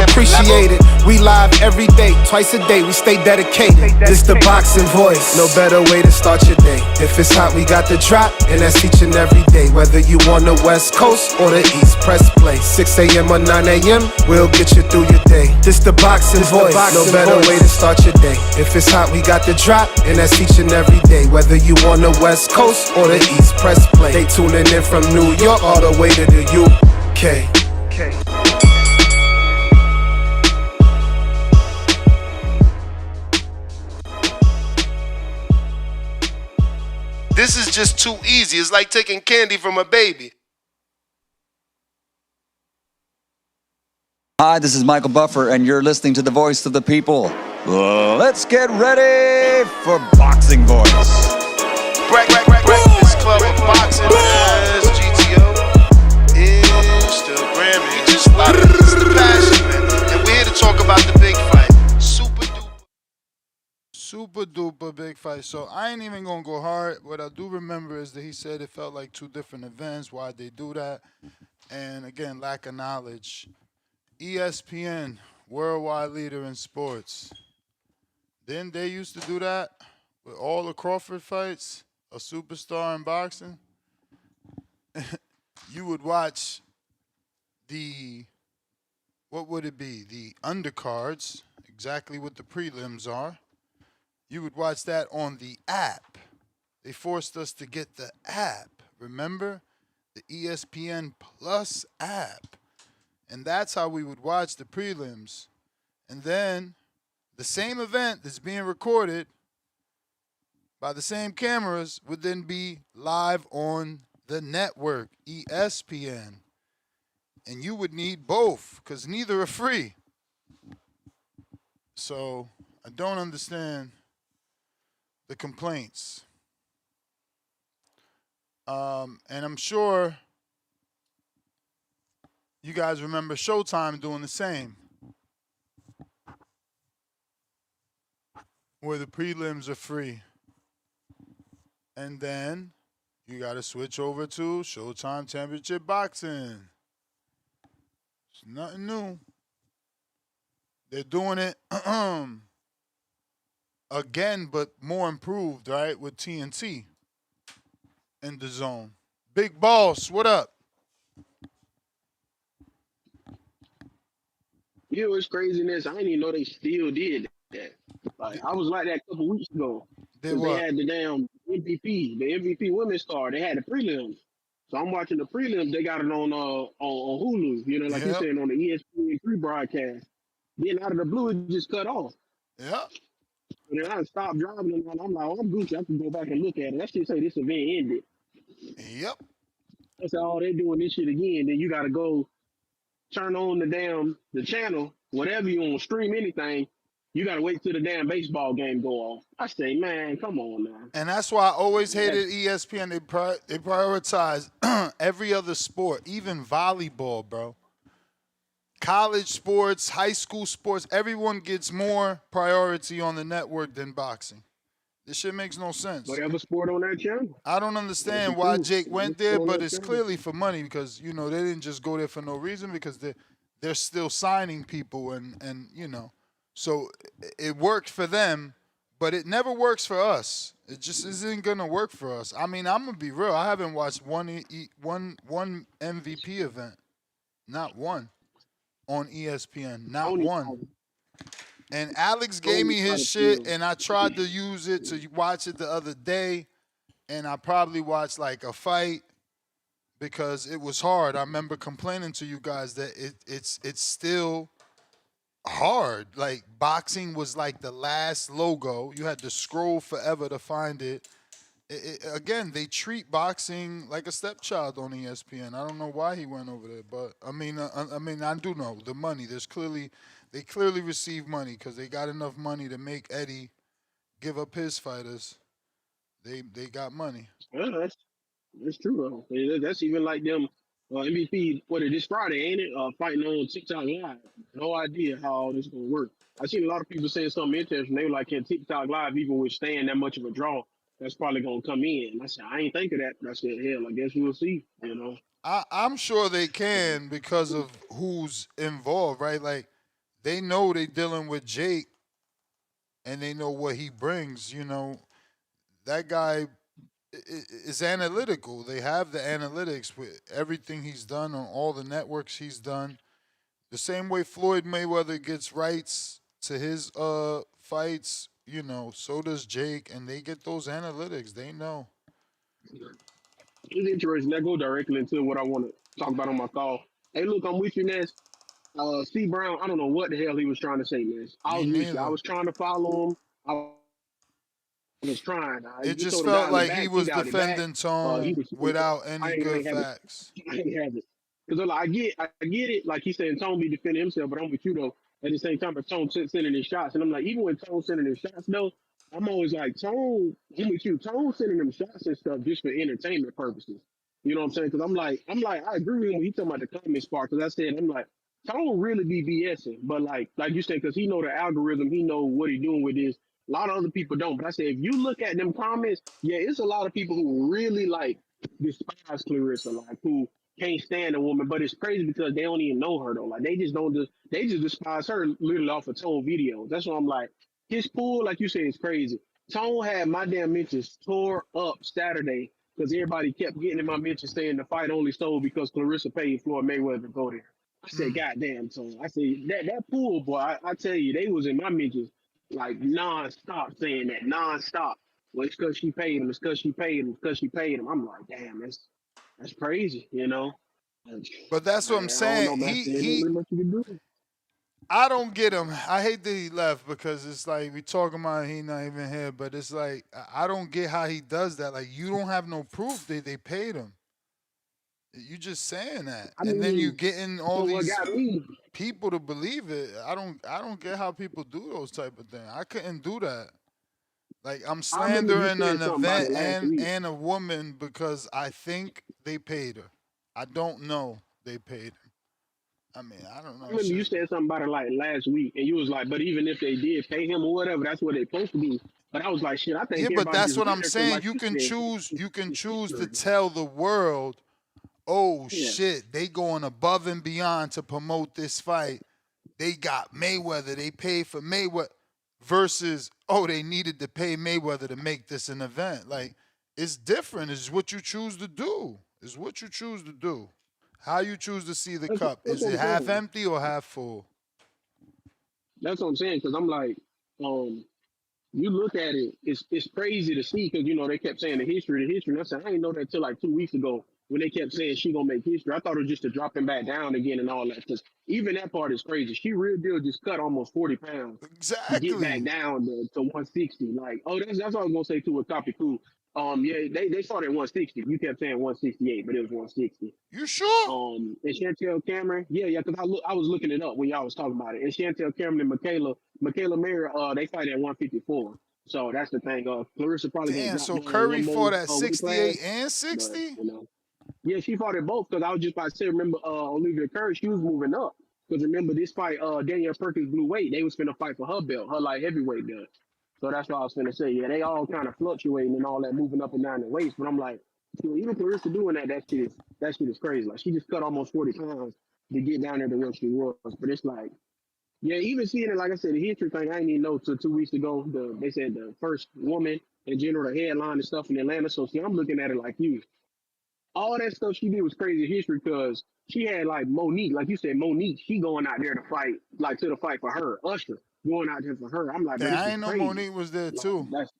Appreciate it. We live every day, twice a day, we stay dedicated. This the Boxing Voice. No better way to start your day. If it's hot, we got the drop, and that's each and every day. Whether you on the West Coast or the East, press play. 6 a.m. or 9 a.m., we'll get you through your day. This the Boxing Voice. No better way to start your day. If it's hot, we got the drop, and that's each and every day. Whether you on the West Coast or the East, press play. They tuning in from New York all the way to the UK. This is just too easy. It's like taking candy from a baby. Hi, this is Michael Buffer, and you're listening to the Voice of the People. Let's get ready for Boxing Voice. Breakfast Club of Boxing as GTO Instagram. We just started. It's the passion, man. And we're here to talk about the big fight. Super duper big fight. So I ain't even gonna go hard. What I do remember is that he said it felt like two different events. Why'd they do that? And again, lack of knowledge. ESPN, worldwide leader in sports. Didn't they used to do that with all the Crawford fights? A superstar in boxing? You would watch what would it be? The undercards, exactly what the prelims are. You would watch that on the app. They forced us to get the app. Remember? The ESPN Plus app. And that's how we would watch the prelims. And then the same event that's being recorded by the same cameras would then be live on the network, ESPN. And you would need both because neither are free. So I don't understand the complaints. And I'm sure you guys remember Showtime doing the same, where the prelims are free. And then you got to switch over to Showtime Championship Boxing. It's nothing new. They're doing it again, but more improved, right, with TNT in the zone. Big Boss, what up? You know, it's craziness. I didn't even know they still did that. Like, I was like that a couple weeks ago. Did They what? had the damn MVP, the MVP women's star. They had the prelims. So I'm watching the prelims. They got it on Hulu. You know, like you saying on the ESPN3 broadcast. Then out of the blue, it just cut off. Yeah. And then I stopped driving, and I'm like, oh, I'm Gucci. I can go back and look at it. That shit say this event ended. Yep. That's all they're doing this shit again. Then you got to go turn on the channel, whatever you want to stream anything. You got to wait till the damn baseball game go off. I say, man, come on now. And that's why I always hated ESPN. They prioritize every other sport, even volleyball, bro. College sports, high school sports, everyone gets more priority on the network than boxing. This shit makes no sense. Whatever sport on that channel. I don't understand why Jake went there, but it's clearly for money because, you know, they didn't just go there for no reason because they're still signing people and you know. So it worked for them, but it never works for us. It just isn't going to work for us. I mean, I'm going to be real. I haven't watched one MVP event. Not one. On ESPN. Not one. And Alex gave me his shit, and I tried to use it to watch it the other day, and I probably watched like a fight because it was hard. I remember complaining to you guys that it's still hard. Like boxing was like the last logo. You had to scroll forever to find it. Again, they treat boxing like a stepchild on ESPN. I don't know why he went over there, but I mean, I do know the money. They clearly receive money because they got enough money to make Eddie give up his fighters. They got money. Yeah, that's true though. That's even like them MVP. What it is Friday, ain't it? Fighting on TikTok Live. No idea how all this gonna work. I seen a lot of people saying something interesting. They were like, "Can TikTok Live even withstand that much of a draw? That's probably gonna come in." And I said, "I ain't think of that." I said, "Hell, I guess we'll see." You know. I'm sure they can because of who's involved, right? Like they know they dealing with Jake, and they know what he brings. You know, that guy is analytical. They have the analytics with everything he's done on all the networks he's done. The same way Floyd Mayweather gets rights to his fights, you know, so does Jake, and they get those analytics. They know. It's interesting. That go directly into what I want to talk about on my call. Hey, look, I'm with you, Ness. C. Brown, I don't know what the hell he was trying to say, Ness. I was with you. I was trying to follow him. I was trying. It just felt like he was defending Tone without any good facts. I ain't have it. Because I get it. Like he's saying Tone be defending himself, but I'm with you, though. At the same time, but Tone sending his shots. And I'm like, even when Tone sending his shots, though, I'm always like, Tone, I'm with you. Tone sending them shots and stuff just for entertainment purposes. You know what I'm saying? Because I agree with him when he talking about the comment spark. Because I said, I'm like, Tone really be BSing, but like you said, because he know the algorithm, he know what he doing with this. A lot of other people don't. But I said, if you look at them comments, yeah, it's a lot of people who really like despise Claressa, like who can't stand a woman. But it's crazy because they don't even know her though. Like they just despise her literally off of Tone videos. That's why I'm like. His pool, like you said, is crazy. Tone had my damn mentions tore up Saturday because everybody kept getting in my mentions saying the fight only sold because Claressa paid Floyd Mayweather to go there. I said, God damn, Tone. I said, that pool, boy, I tell you, they was in my mentions like non-stop saying that, non-stop. Well, it's because she paid him. It's because she paid him. It's because she paid him. I'm like, damn, that's crazy, you know? But that's what I'm I don't saying. know, man. There ain't really much you can do. I don't get him. I hate that he left because it's like we talking about he not even here, but it's like I don't get how he does that. Like you don't have no proof that they paid him. You just saying that, I and then you mean, getting all so what these got me? people to believe it. I don't get how people do those type of things. I couldn't do that. Like I'm I remember you slandering said an something about event it last week. and a woman because I think they paid her. I don't know they paid him. I mean, I don't I know remember you shit. said something about it like last week, and you was like, but even if they did pay him or whatever, that's what they supposed to do. But I was like, shit, I think Yeah, but everybody that's just what went I'm there because, saying. like you said, You can it's choose to history. tell the world, oh Yeah. shit, they going above and beyond to promote this fight. They got Mayweather, they paid for Mayweather versus oh, they needed to pay Mayweather to make this an event. Like it's different. It's what you choose to do. It's what you choose to do. How you choose to see the cup. That's Is what it I'm half saying. empty or half full? That's what I'm saying because I'm like, you look at it, it's crazy to see because you know they kept saying the history. And I said I didn't know that till like 2 weeks ago when they kept saying she gonna make history. I thought it was just to drop him back down again and all that. Because even that part is crazy. She real deal just cut almost 40 pounds to get back Exactly. down to 160. Like, oh, that's what I was gonna say too with Copy Cool. Yeah, they started at 160. You kept saying 168, but it was 160. You sure? And Chantel Cameron, yeah, because I was looking it up when y'all was talking about it. And Chantel Cameron and Michaela Mary, they fight at 154. So that's the thing. Claressa probably gonna Damn, drop so down Curry one more fought at weight class, 68 and but 60? you know, yeah, she fought at both because I was just about to say, remember, Olivia Curry, she was moving up because remember this fight, Danielle Perkins blew weight. They was finna fight for her belt, her light heavyweight belt. So that's what I was finna say. Yeah, they all kind of fluctuating and all that, moving up and down the weights. But I'm like, so even Clarissa doing that shit is crazy. Like she just cut almost 40 pounds to get down there to where she was. But it's like, yeah, even seeing it, like I said, the history thing, I didn't even know till 2 weeks ago. They said the first woman in general, the headline and stuff in Atlanta. So see, I'm looking at it like you. All that stuff she did was crazy history because she had like Monique, like you said, Monique, she going out there to fight, like to the fight for her. Usher going out there for her. I'm like, bro, Damn, this I is ain't know crazy. Monique was there Like too. that's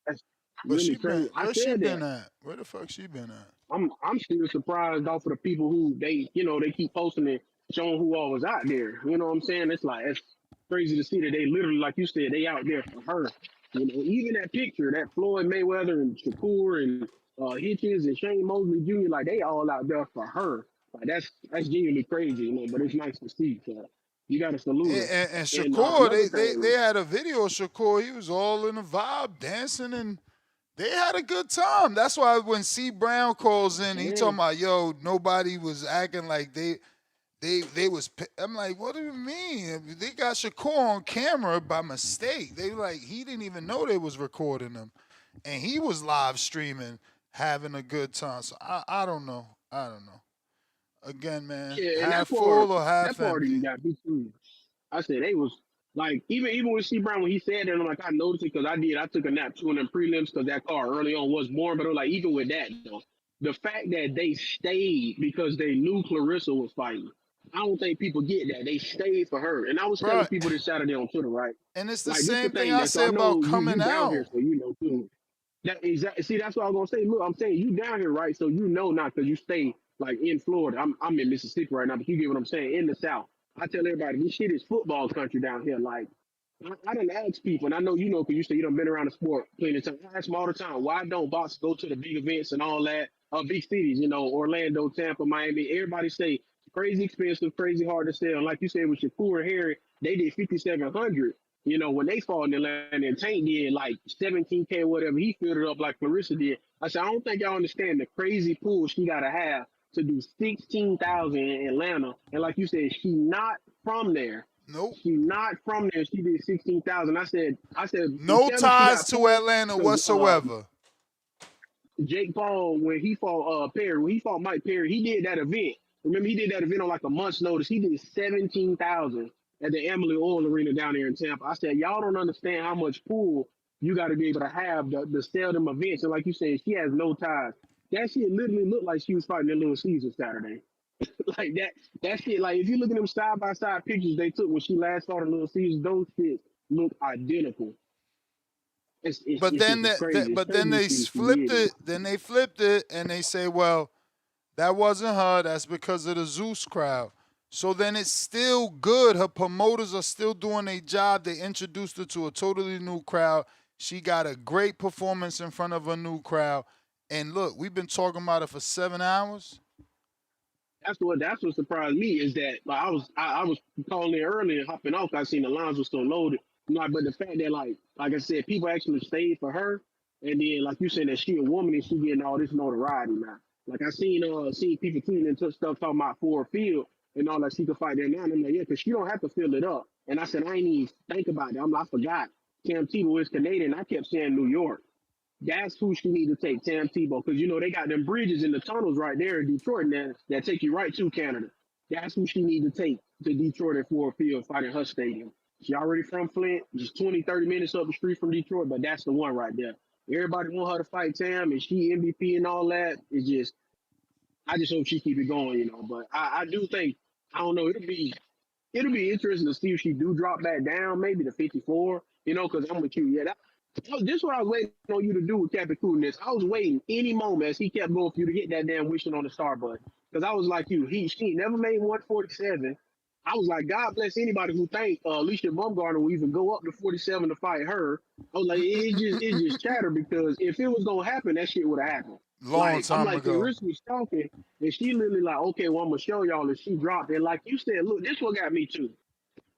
But really crazy. I where she said been that. at? Where the fuck she been at? I'm still surprised off of the people who they keep posting and showing who all was out there. You know what I'm saying? It's like it's crazy to see that they literally, like you said, they out there for her. You know, even that picture, that Floyd Mayweather and Shakur and Hitchens and Shane Mosley Jr., like they all out there for her. Like that's genuinely crazy, you know. But it's nice to see. So you got to salute her. And And Shakur, another they thing, had a video of Shakur. He was all in the vibe, dancing, and they had a good time. That's why when C Brown calls in, he yeah, talking about, yo, nobody was acting like they was. I'm like, what do you mean? They got Shakur on camera by mistake. They like he didn't even know they was recording him, and he was live streaming, having a good time. So I don't know. I don't know. Again, man, yeah, and half full or that half part empty. even got me too. I said they was like even with C Brown when he said that, I'm like I noticed it because I took a nap too in them prelims because that car early on was born, but I'm like even with that though, the fact that they stayed because they knew Clarissa was fighting, I don't think people get that they stayed for her. And I was telling Bro, people this Saturday on Twitter, right? and it's the Like this the same thing thing I that so say I about know you coming down here, out. so you know too. That exactly. See, that's what I was gonna say. Look, I'm saying you down here, right? So you know not because you stay like in Florida. I'm in Mississippi right now, but you get what I'm saying. In the South, I tell everybody this shit is football country down here. Like I done ask people, and I know you know because you say you done been around the sport plenty of time. I ask them all the time, why don't boxers go to the big events and all that? Big cities, you know, Orlando, Tampa, Miami. Everybody say it's crazy expensive, crazy hard to sell. And like you said with Shakur and Harry, they did 5,700. You know, when they fought in Atlanta and Tank did like 17K or whatever, he filled it up like Claressa did. I said, I don't think y'all understand the crazy pool she gotta have to do 16,000 in Atlanta. And like you said, she not from there. Nope. She not from there. She did 16,000. I said, No tell me she ties got to pulled Atlanta because whatsoever. Jake Paul, when he fought Perry, when he fought Mike Perry, he did that event. Remember, he did that event on like a month's notice. He did 17,000 at the Emily Oil Arena down there in Tampa. I said, y'all don't understand how much pull you got to be able to have to sell them events. And like you said, she has no ties. That shit literally looked like she was fighting in Little Caesar Saturday. Like that shit. Like if you look at them side by side pictures they took when she last fought in Little Caesar, those shit look identical. But then, Just crazy. It's but then crazy they to see flipped it. it. Then they flipped it, and they say, "Well, that wasn't her. That's because of the Zeus crowd." So then it's still good. Her promoters are still doing their job. They introduced her to a totally new crowd. She got a great performance in front of a new crowd. And look, we've been talking about it for 7 hours. That's what surprised me is that like I was calling in early and hopping off. I seen the lines were still loaded. Like, but the fact that like I said, people actually stayed for her, and then like you said that she a woman and she getting all this notoriety now. Like I seen people tweeting and stuff talking about Ford Field and all that she could fight there now. And I'm like, yeah, because she don't have to fill it up. And I said I ain't even think about it. I forgot. Cam Tebow is Canadian. I kept saying New York. That's who she need to take, Tam Tebow, because you know they got them bridges and the tunnels right there in Detroit that take you right to Canada. That's who she need to take to Detroit at Ford Field fighting her stadium. She already from Flint, just 20, 30 minutes up the street from Detroit, but that's the one right there. Everybody want her to fight Tam, and she MVP and all that. It's just, I just hope she keep it going, you know. But I do think, I don't know, it'll be interesting to see if she do drop back down, maybe to 54, you know, because I'm with you. Yeah, this is what I was waiting on you to do with Captain Coolness. I was waiting any moment as he kept going for you to hit that damn wishing on the star button. Because I was like you, she never made 147. I was like, God bless anybody who think Alycia Baumgardner will even go up to 47 to fight her. I was like, it's just chatter because if it was gonna happen, that shit would have happened. Long time I'm like, ago. Claressa was talking, and she literally like, okay, well, I'm gonna show y'all, and she dropped. And like you said, look, this what got me too.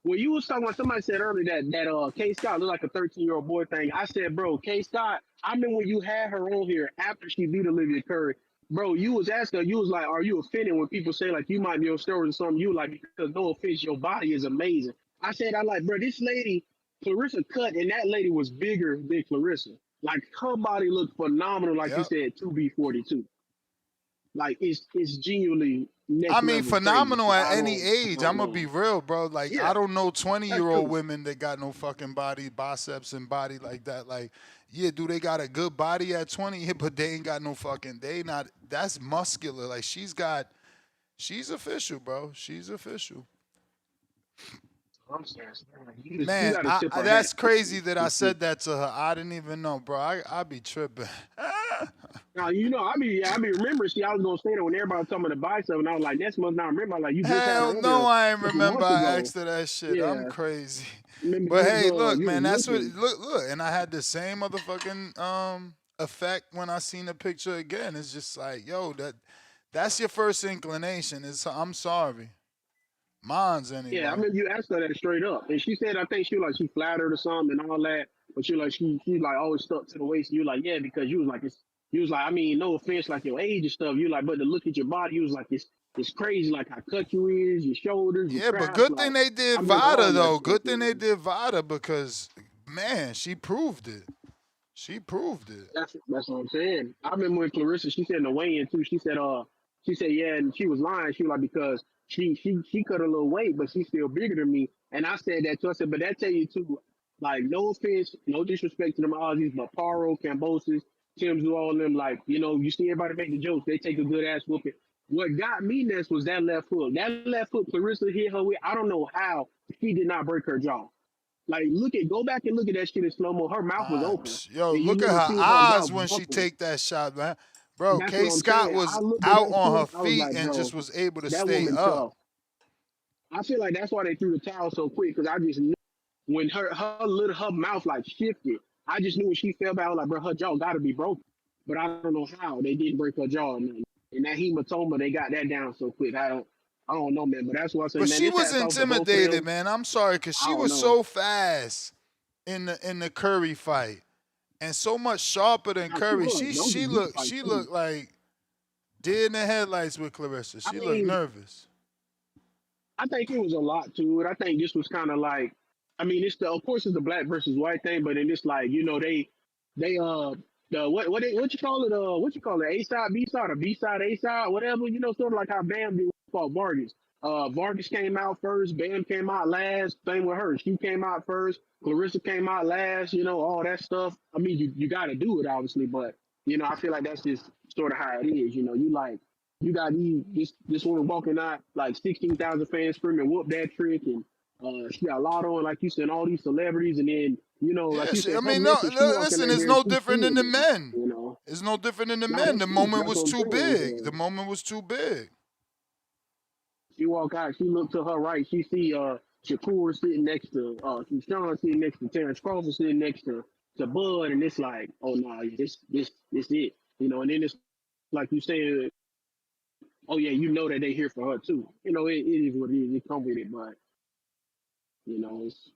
When you was talking about, somebody said earlier that Kaye Scott looked like a 13-year-old boy thing. I said, bro, Kaye Scott, I remember when you had her on here after she beat Olivia Curry, bro, you was asking her, you was like, are you offended when people say like you might be on steroids or something? You like, because no offense, your body is amazing. I said, I like, bro, this lady, Claressa cut, and that lady was bigger than Claressa. Like her body looked phenomenal, like you said, 2B42. Like it's genuinely next I mean, level crazy. phenomenal So at I any age. don't I'm going know. to be real, bro. Like, Yeah, I don't know that's 20-year-old true. women that got no fucking body, biceps and body like that. Like, yeah, do they got a good body at 20? Yeah, but they ain't got no fucking, that's muscular. Like, she's official, bro. She's official. I'm saying, you Man, got to tip her hat. that's crazy that I said that to her. I didn't even know, bro. I be tripping. Now you know I be remembering. See, I was gonna say that when everybody was talking about the bicep, and I was like, "That's must not remember." I was like, you just had her Hell on no, here I ain't a couple remember months I ago. asked her that shit. I'm Yeah, crazy. remember But hey, look, you was man, that's what looking. look, and I had the same motherfucking effect when I seen the picture again. It's just like, yo, that's your first inclination. I'm sorry. Mine's anyway. Yeah, I remember you asked her that straight up, and she said I think she flattered or something and all that, but she like always stuck to the waist. And you like because you was like you was like I mean no offense like your age and stuff. You like but to look at your body, you was like it's crazy like how cut you is, your shoulders, your Yeah, but traps. good thing Like they did I remember all Vada that though. stuff. Good thing they did Vada because man, she proved it. She proved it. That's what I'm saying. I remember when Claressa, she said in the weigh-in too. She said yeah, and she was lying. She was like because she cut a little weight, but she's still bigger than me. And I said that too. I said, but that tell you too. Like no offense, no disrespect to them Aussies, but Paro, Cambosis, Tim's, all of them. Like you know, you see everybody make the jokes. They take a good ass whooping. What got me next was that left hook. That left hook Claressa hit her with. I don't know how she did not break her jaw. Like, go back and look at that shit in slow mo. Her mouth was open, Yo, and you look at literally her see her eyes mouth when she buckle. take that shot, man. Bro, That's Kaye what I'm Scott saying. was I looked at out that on her shit. I was feet like, and bro, just was able to that stay woman up. tough. I feel like that's why they threw the towel so quick because I just knew when her mouth like shifted. I just knew when she fell back. I was like, bro, her jaw got to be broken. But I don't know how they didn't break her jaw. Man. And that hematoma, they got that down so quick. I don't know, man. But that's why I say, But man, she this was hats off to both of intimidated, them. man. I'm sorry, cause I she don't was know. so fast in the Curry fight, and so much sharper than Now, she Curry. was. That was a good fight She too. looked like deer in the headlights with Claressa. I She looked mean, nervous. I think it was a lot to it. I think this was kind of like, I mean, it's the of course it's the black versus white thing, but then it's like they the what you call it what you call it A side B side or B side A side whatever sort of like how Bam did fought Vargas. Vargas came out first, Bam came out last. Same with her, she came out first, Claressa came out last. All that stuff. I mean, you got to do it obviously, but I feel like that's just sort of how it is. You got this woman walking out like 16,000 fans screaming, "Whoop that trick!" And she got Lotto and like you said, all these celebrities, and then like Yeah, you I said, her mean, no, missus, she walking listen, in it's there and no she different than seeing the it. men. It's no different than the No, men. that's The true. moment That's was what I'm too saying. big. The moment was too big. She walk out, she look to her right, she see Shakur sitting next to Sean sitting next to Terrence Crawford sitting next to Bud, and it's like, oh no, this it. And then it's like you said, oh yeah, that they here for her too. It is what it is. It come with it, but it's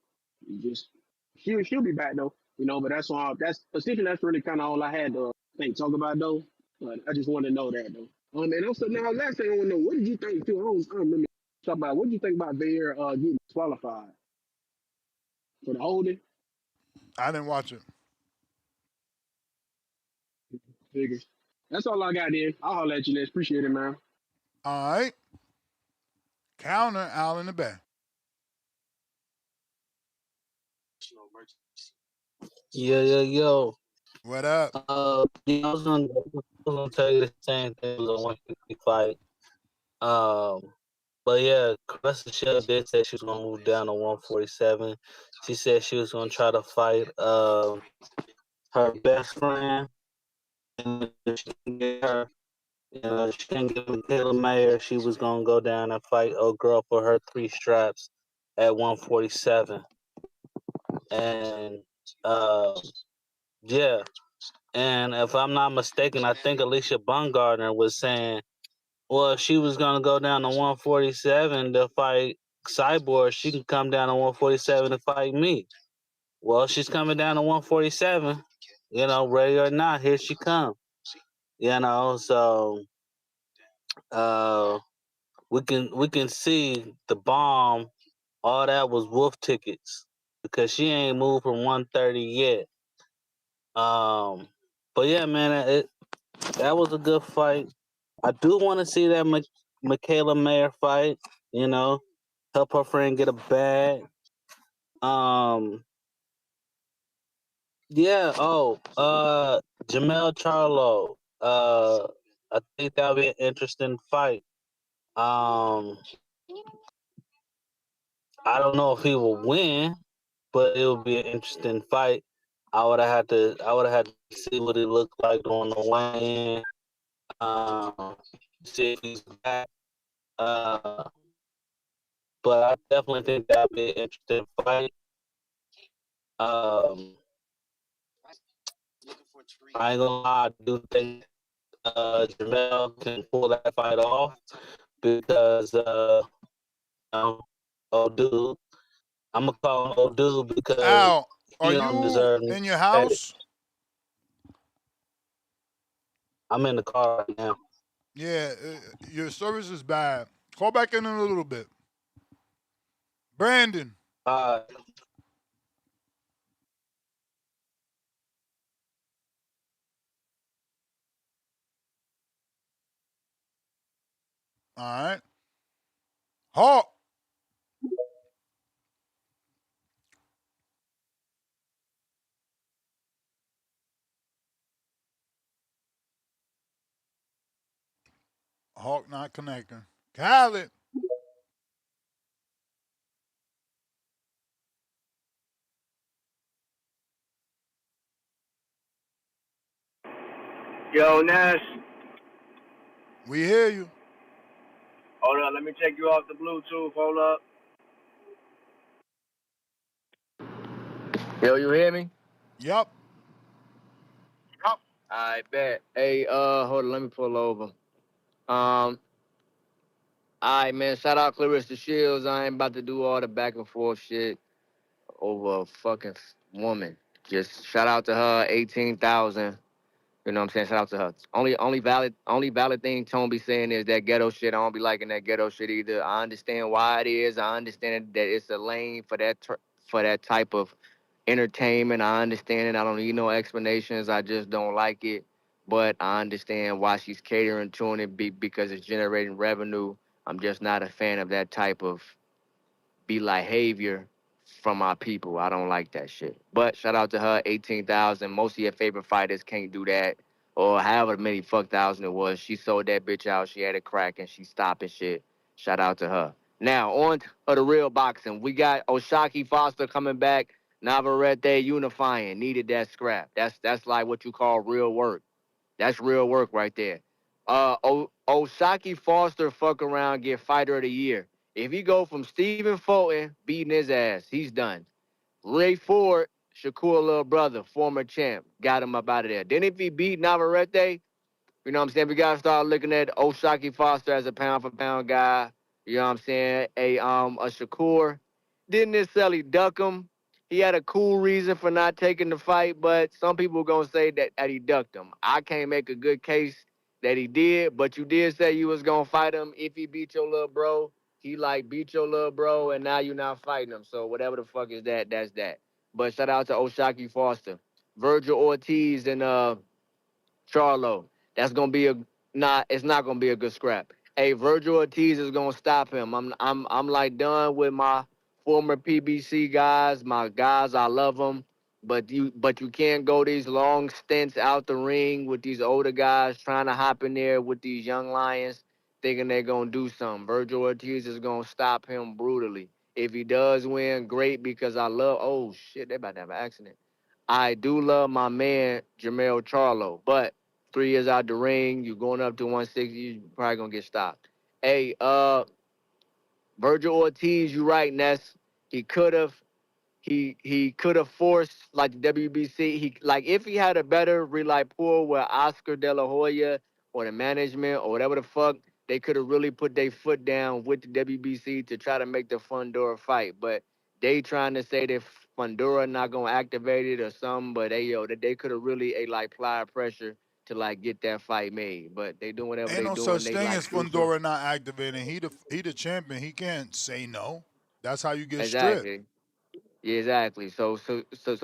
just she'll be back though. But that's all. That's essentially that's really kind of all I had to talk about though. But I just wanted to know that though. And also now last thing I want to know, what did you think too? I don't remember talk about. What did you think about Vader getting disqualified for the holding? I didn't watch it. Figures. That's all I got. Then I'll holler at you next. Appreciate it, man. All right. Counter Al in the back. Yo. What up? I was gonna tell you the same thing. It was a 150 fight. But yeah, Claressa Shields did say she was gonna move down to 147. She said she was gonna try to fight her best friend, and if she didn't get her. She didn't get Michaela Mayer. She was gonna go down and fight a girl for her 3 straps at 147. And yeah. And if I'm not mistaken, I think Alycia Baumgardner was saying, well, if she was gonna go down to 147 to fight Cyborg, she can come down to 147 to fight me. Well, she's coming down to 147, ready or not, here she comes. So we can see the bomb. All that was wolf tickets because she ain't moved from 130 yet. But yeah, man, that was a good fight. I do want to see that Michaela Mayer fight. Help her friend get a bag. Yeah. Oh. Jermell Charlo. I think that'll be an interesting fight. I don't know if he will win, but it will be an interesting fight. I would have had to see what it looked like on the way in. See if he's back. But I definitely think that'd be an interesting fight. I ain't gonna lie, I do think Jermell can pull that fight off because old dude. I'm gonna call him old dude because Al, are he don't you deserve in your credit. house? I'm in the car right now. Yeah, your service is bad. Call back in a little bit. Brandon. Uh, All right. Hawk. Hawk not connecting. Khaled. Yo, Nash. We hear you. Hold up, let me take you off the Bluetooth. Hold up. Yo, you hear me? Yup. I bet. Hey, hold on, let me pull over. All right, man. Shout out Claressa Shields. I ain't about to do all the back and forth shit over a fucking woman. Just shout out to her, 18,000. You know what I'm saying? Shout out to her. Only valid thing Tone be saying is that ghetto shit. I don't be liking that ghetto shit either. I understand why it is. I understand that it's a lane for that type of entertainment. I understand it. I don't need no explanations. I just don't like it. But I understand why she's catering to it because it's generating revenue. I'm just not a fan of that type of behavior from our people. I don't like that shit. But shout out to her, 18,000. Most of your favorite fighters can't do that. Or however many fuck thousand it was. She sold that bitch out. She had a crack and she stopping shit. Shout out to her. Now, on to the real boxing. We got O'Shaquie Foster coming back. Navarrete unifying. Needed that scrap. That's like what you call real work. That's real work right there. O'Shaquie Foster fuck around, get fighter of the year. If he go from Stephen Fulton beating his ass, he's done. Ray Ford, Shakur little brother, former champ, got him up out of there. Then if he beat Navarrete, you know what I'm saying? We gotta start looking at O'Shaquie Foster as a pound for pound guy. You know what I'm saying? A Shakur didn't necessarily duck him. He had a cool reason for not taking the fight, but some people gonna say that he ducked him. I can't make a good case that he did, but you did say you was gonna fight him if he beat your little bro. He beat your little bro, and now you're not fighting him. So whatever the fuck is that, that's that. But shout out to O'Shaquie Foster, Vergil Ortiz, and Charlo. That's gonna be it's not gonna be a good scrap. Hey, Vergil Ortiz is gonna stop him. I'm like done with my former PBC guys. My guys, I love them, but you can't go these long stints out the ring with these older guys trying to hop in there with these young lions, thinking they're gonna do something. Vergil Ortiz is gonna stop him brutally. If he does win, great, because I love. Oh shit, they about to have an accident. I do love my man Jermell Charlo, but 3 years out the ring, you going up to 160, you probably gonna get stopped. Hey, Vergil Ortiz, you right, Ness. He could have forced like the WBC. If he had a better rapport with Oscar De La Hoya or the management or whatever the fuck, they could have really put their foot down with the WBC to try to make the Fundora fight. But they trying to say that Fundora not gonna activate it or something. But that they could have really applied pressure to get that fight made. But they doing whatever Ain't they no doing. such They thing as stupid. Fundora not activating. He the champion. He can't say no. That's how you get stripped. Exactly. Yeah, exactly. So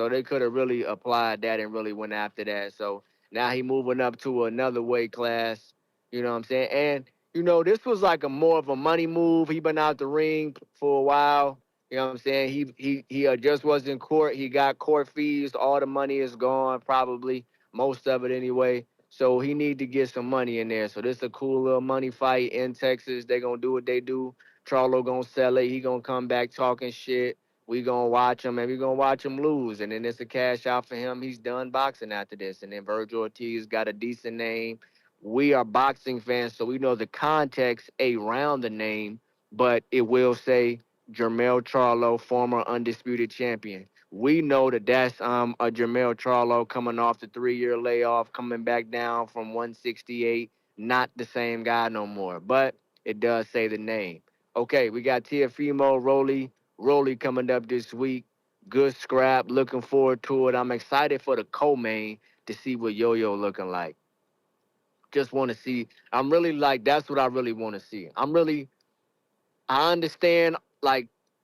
they could have really applied that and really went after that. So now he moving up to another weight class. You know what I'm saying? And this was like a more of a money move. He been out the ring for a while. You know what I'm saying? He just was in court. He got court fees. All the money is gone, probably most of it anyway. So he need to get some money in there. So this is a cool little money fight in Texas. They gonna do what they do. Charlo gonna sell it. He gonna come back talking shit. We gonna watch him, and we gonna watch him lose, and then it's a cash out for him. He's done boxing after this, and then Vergil Ortiz got a decent name. We are boxing fans, so we know the context around the name, but it will say Jermell Charlo, former undisputed champion. We know that's a Jermell Charlo coming off the 3-year layoff, coming back down from 168, not the same guy no more, but it does say the name. Okay, we got Teofimo Rolly coming up this week. Good scrap. Looking forward to it. I'm excited for the co-main to see what Yo-Yo looking like. Just want to see. I'm really that's what I really want to see. I understand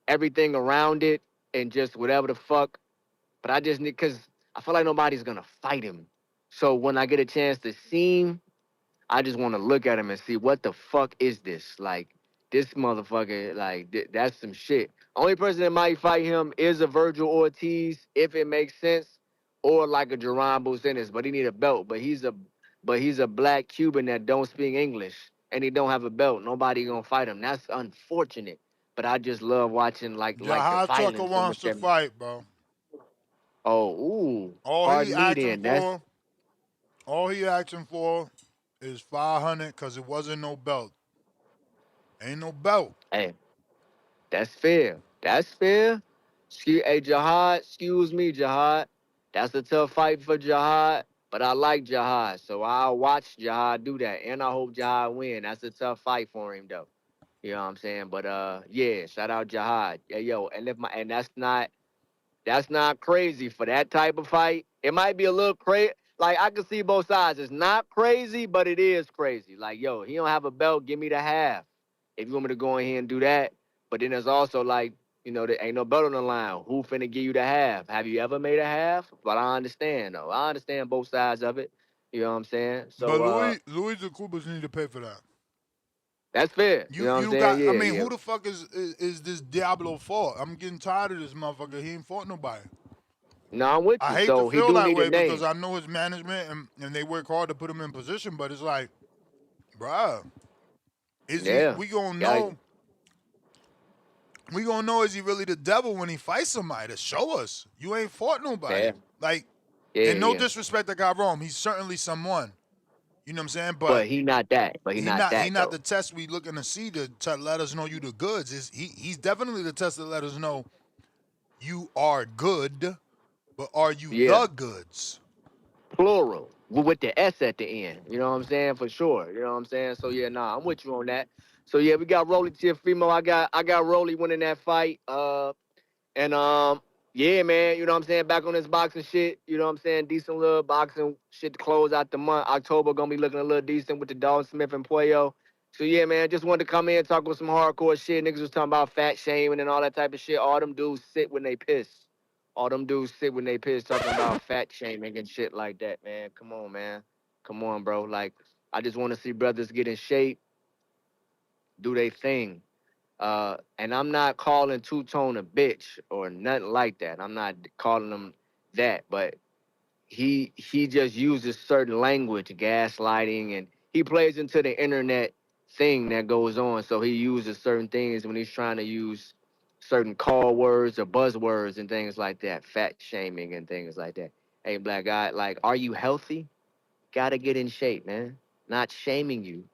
everything around it and just whatever the fuck, but I just need, because I feel like nobody's going to fight him. So when I get a chance to see him, I just want to look at him and see what the fuck is this. This motherfucker, that's some shit. Only person that might fight him is a Vergil Ortiz, if it makes sense, or like a Jerron Bucenis, but he need a belt. But he's a black Cuban that don't speak English, and he don't have a belt. Nobody gonna fight him. That's unfortunate. But I just love watching the Jahad Tucker violence so wants much. to fight, bro. Oh, ooh, All he pardon me asking then. for, is 500 because it wasn't no belt. Ain't no belt. Hey, that's fair. That's fair. Hey, Jihad, excuse me, Jihad. That's a tough fight for Jihad, but I like Jihad, so I'll watch Jihad do that, and I hope Jihad win. That's a tough fight for him, though. You know what I'm saying? But yeah, shout out Jihad. Yeah, yo, and that's not crazy for that type of fight. It might be a little crazy. Like, I can see both sides. It's not crazy, but it is crazy. Like, yo, he don't have a belt. Give me the half. If you want me to go in here and do that. But then there's also like, there ain't no belt on the line. Who finna give you the half? Have you ever made a half? But I understand, though. I understand both sides of it. You know what I'm saying? But So, Louis the Coopers need to pay for that. that's fair. You know what I'm saying? Yeah, yeah. Who the fuck is this Diablo fought? I'm getting tired of this motherfucker. He ain't fought nobody. No, I'm with you. I hate So to he feel do that need way a name. because I know his management and they work hard to put him in position, but it's like, bruh, we gonna know? We gonna know, is he really the devil when he fights somebody? To show us you ain't fought nobody. Yeah. Like, and no disrespect to God wrong, he's certainly someone. You know what I'm saying? But he not that. But he not that. He not the test we looking to see to let us know you the goods. He's definitely the test to let us know you are good, but are you the goods? Plural, with the S at the end. You know what I'm saying? For sure. You know what I'm saying? So yeah, I'm with you on that. So yeah, we got Rolly Tiafimo. I got Rolly winning that fight. Yeah, man, you know what I'm saying? Back on this boxing shit, you know what I'm saying? Decent little boxing shit to close out the month. October gonna be looking a little decent with the Dalton Smith and Puello. So yeah, man, just wanted to come in and talk with some hardcore shit. Niggas was talking about fat shaming and all that type of shit. All them dudes sit when they piss. Talking about fat shaming and shit like that, man. Come on, man. Come on, bro. Like, I just want to see brothers get in shape, do their thing. And I'm not calling Two-Tone a bitch or nothing like that. I'm not calling him that, but he just uses certain language, gaslighting, and he plays into the internet thing that goes on. So he uses certain things when he's trying to use certain call words or buzzwords and things like that, fat shaming and things like that. Hey, black guy, like, are you healthy? Gotta get in shape, man. Not shaming you.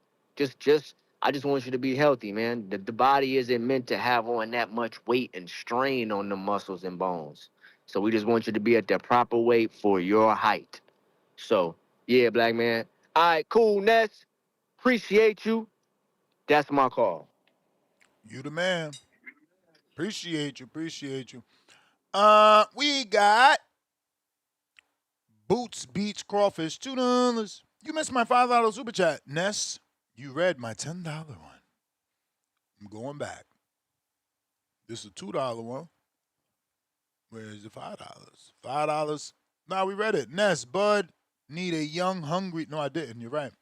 I just want you to be healthy, man. The body isn't meant to have on that much weight and strain on the muscles and bones. So we just want you to be at the proper weight for your height. So, yeah, black man. All right, cool, Ness. Appreciate you. That's my call. You the man. Appreciate you. We got Boots Beach Crawfish, $2. You missed my $5 super chat. Ness, you read my $10 one. I'm going back. This is a $2 one. Where is the $5? $5. Nah, we read it. Ness, Bud need a young, hungry. No, I didn't. You're right.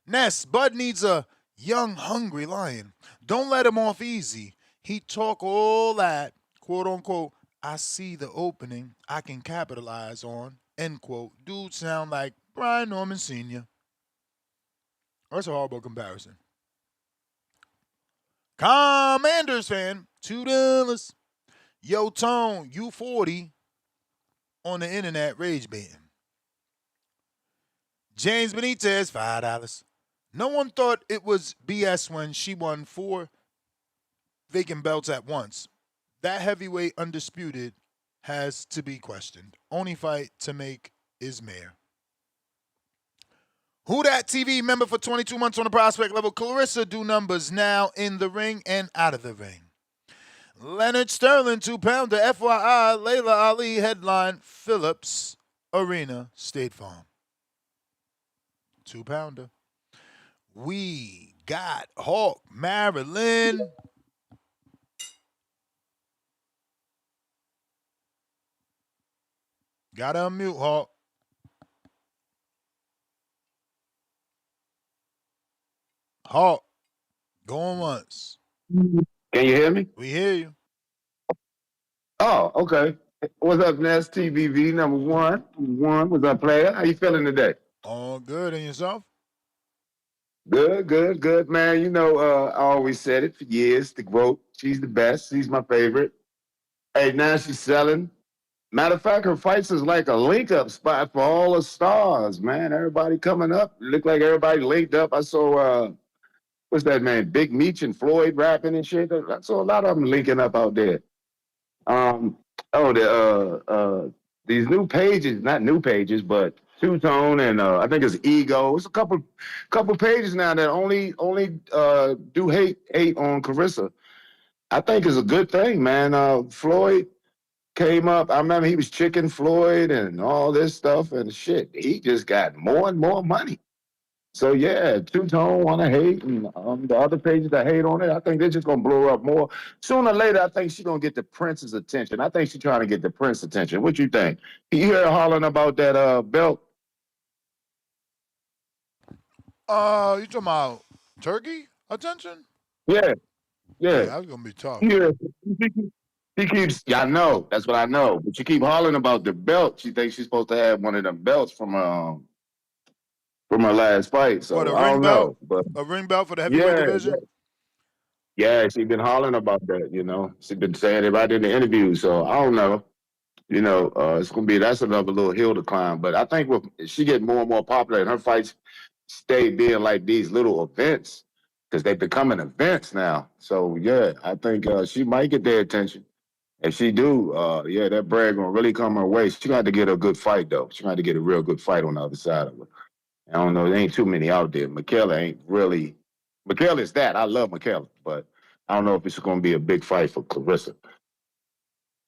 Ness, Bud needs a young, hungry lion. Don't let him off easy. He talk all that, quote unquote, I see the opening I can capitalize on, end quote. Dude sound like Brian Norman Sr. That's a horrible comparison. Commanders fan, $2. Yo, Tone, you 40 on the internet rage baiting. James Benitez, $5. No one thought it was BS when she won 4 vacant belts at once. That heavyweight undisputed has to be questioned. Only fight to make is mayor. Who that TV member for 22 months on the prospect level? Claressa do numbers now in the ring and out of the ring. Leonard Sterling, 2-pounder. FYI, Layla Ali headline, Phillips Arena, State Farm. 2-pounder. We got Hawk, Maryland. Gotta unmute, Hawk. Hawk, going once. Can you hear me? We hear you. Oh, okay. What's up, Ness? TBV number one. What's up, player? How you feeling today? All good. And yourself? Good, man. You know, I always said it for years. The GWOAT, she's the best. She's my favorite. Hey, now she's selling. Matter of fact, her fights is like a link-up spot for all the stars, man. Everybody coming up. Look like everybody linked up. I saw, what's that, man? Big Meech and Floyd rapping and shit. I saw a lot of them linking up out there. These new pages, not new pages, but Two Tone and I think it's Ego. It's a couple pages now that only do hate on Claressa. I think it's a good thing, man. Floyd came up. I remember he was Chicken Floyd and all this stuff and shit. He just got more and more money. So yeah, Two Tone want to hate, and the other pages that hate on it, I think they're just gonna blow up more. Sooner or later, I think she's gonna get the Prince's attention. I think she's trying to get the Prince's attention. What you think? You hear her hollering about that belt? You talking about Turkey attention? Yeah, Yeah, yeah. that's gonna be tough. Yeah. She keeps. Yeah, I know. That's what I know. But she keep hollering about the belt. She thinks she's supposed to have one of them belts from her last fight. What, So a I ring don't belt? know. But A ring belt for the heavyweight yeah, division? yeah, she been hollering about that. She been saying it right in the interview. So I don't know. It's gonna be that's another little hill to climb. But I think if she get more and more popular, and her fights stay being like these little events because they becoming events now. So yeah, I think she might get their attention. If she do, yeah, that bread gonna really come her way. She got to get a good fight though. She got to get a real good fight on the other side of her. I don't know. There ain't too many out there. Michaela ain't really. Michaela is that. I love Michaela, but I don't know if it's gonna be a big fight for Claressa.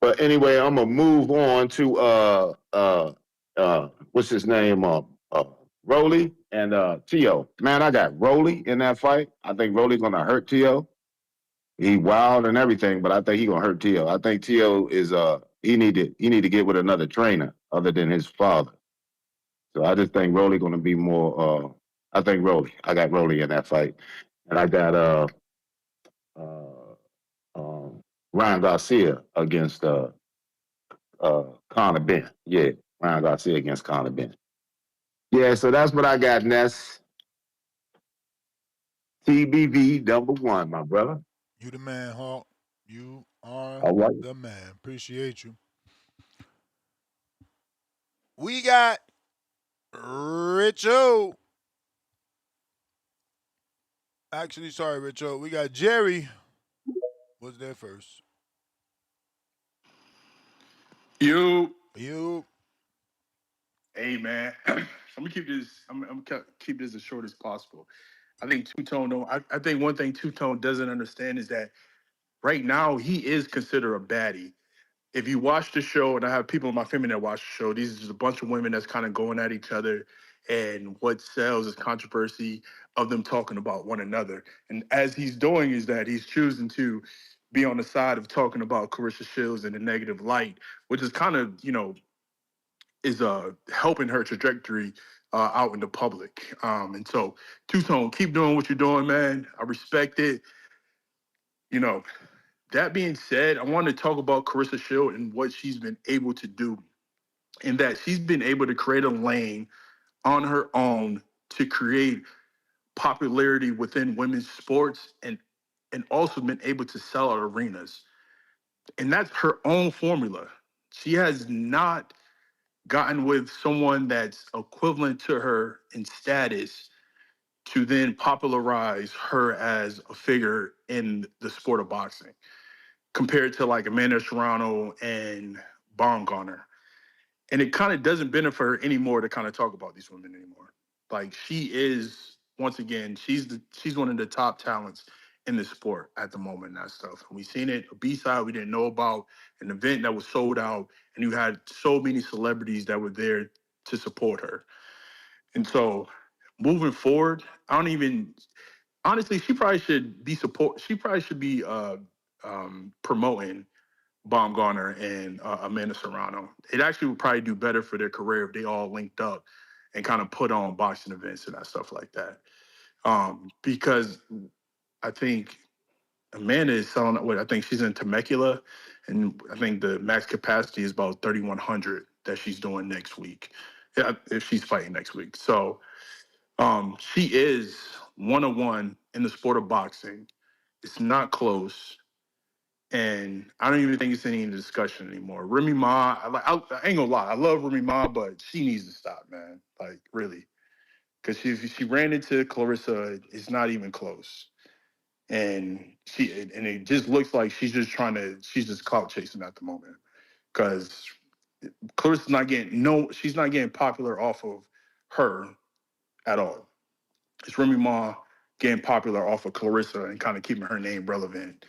But anyway, I'm gonna move on to what's his name? Rolly and Tio. Man, I got Rolly in that fight. I think Rolly's gonna hurt Tio. He wild and everything, but I think he gonna hurt Tio. I think Tio is he need to get with another trainer other than his father. So I just think Rolly gonna be more. I think Rolly. I got Rolly in that fight, and I got uh, Ryan Garcia against Conor Ben. Yeah, Ryan Garcia against Conor Ben. Yeah, so that's what I got, Ness. TBV #1, my brother. You the man, Hawk. You are All right. the man. Appreciate you. We got Richo. Actually, sorry, Richo. We got Jerry. Was there first? You. You. Hey man, I'm gonna keep this. I'm gonna keep this as short as possible. I think Two Tone. Though I think one thing Two Tone doesn't understand is that right now he is considered a baddie. If you watch the show, and I have people in my family that watch the show, these are just a bunch of women that's kind of going at each other, and what sells is controversy of them talking about one another. And as he's doing is that he's choosing to be on the side of talking about Claressa Shields in a negative light, which is kind of is helping her trajectory out in the public. And so Two Tone, keep doing what you're doing, man. I respect it. You know, that being said, I want to talk about Claressa Shields and what she's been able to do, in that she's been able to create a lane on her own to create popularity within women's sports and also been able to sell out arenas. And that's her own formula. She has not gotten with someone that's equivalent to her in status to then popularize her as a figure in the sport of boxing compared to like Amanda Serrano and Baumgardner. And it kind of doesn't benefit her anymore to kind of talk about these women anymore. Like she is, once again, she's one of the top talents in the sport at the moment and that stuff. And we seen it, a B-side we didn't know about, an event that was sold out, and you had so many celebrities that were there to support her. And so moving forward, I don't even honestly, she probably should be promoting Baumgardner and Amanda Serrano. It actually would probably do better for their career if they all linked up and kind of put on boxing events and that stuff like that. Because I think Amanda is selling what I think she's in Temecula, and I think the max capacity is about 3,100 that she's doing next week. Yeah, if she's fighting next week. So she is 101 in the sport of boxing. It's not close. And I don't even think it's any discussion anymore. Remy Ma, I ain't gonna lie, I love Remy Ma, but she needs to stop, man. Like really, because she ran into Claressa, it's not even close, and it just looks like she's just clout chasing at the moment. Because Clarissa's not getting she's not getting popular off of her at all. It's Remy Ma getting popular off of Claressa and kind of keeping her name relevant,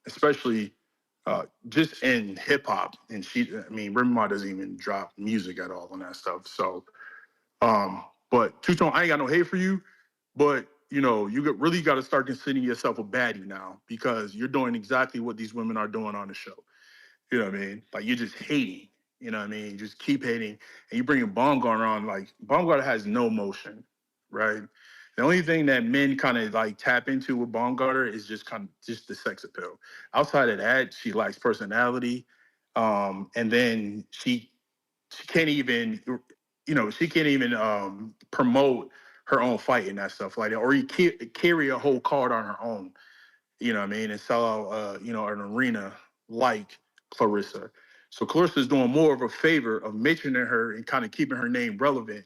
especially just in hip hop. And Remy Ma doesn't even drop music at all on that stuff. So, but Two-Tone, I ain't got no hate for you, but you really got to start considering yourself a baddie now because you're doing exactly what these women are doing on the show. You know what I mean? Like you're just hating. You know what I mean? You just keep hating, and you bring Baumgardner on. Like Baumgardner has no motion, right? The only thing that men kind of like tap into with Baumgardner is just just the sex appeal. Outside of that, she lacks personality, and then she can't even, promote her own fight and that stuff like that, or you carry a whole card on her own. You know what I mean, and sell out, an arena like Claressa. So Claressa is doing more of a favor of mentioning her and kind of keeping her name relevant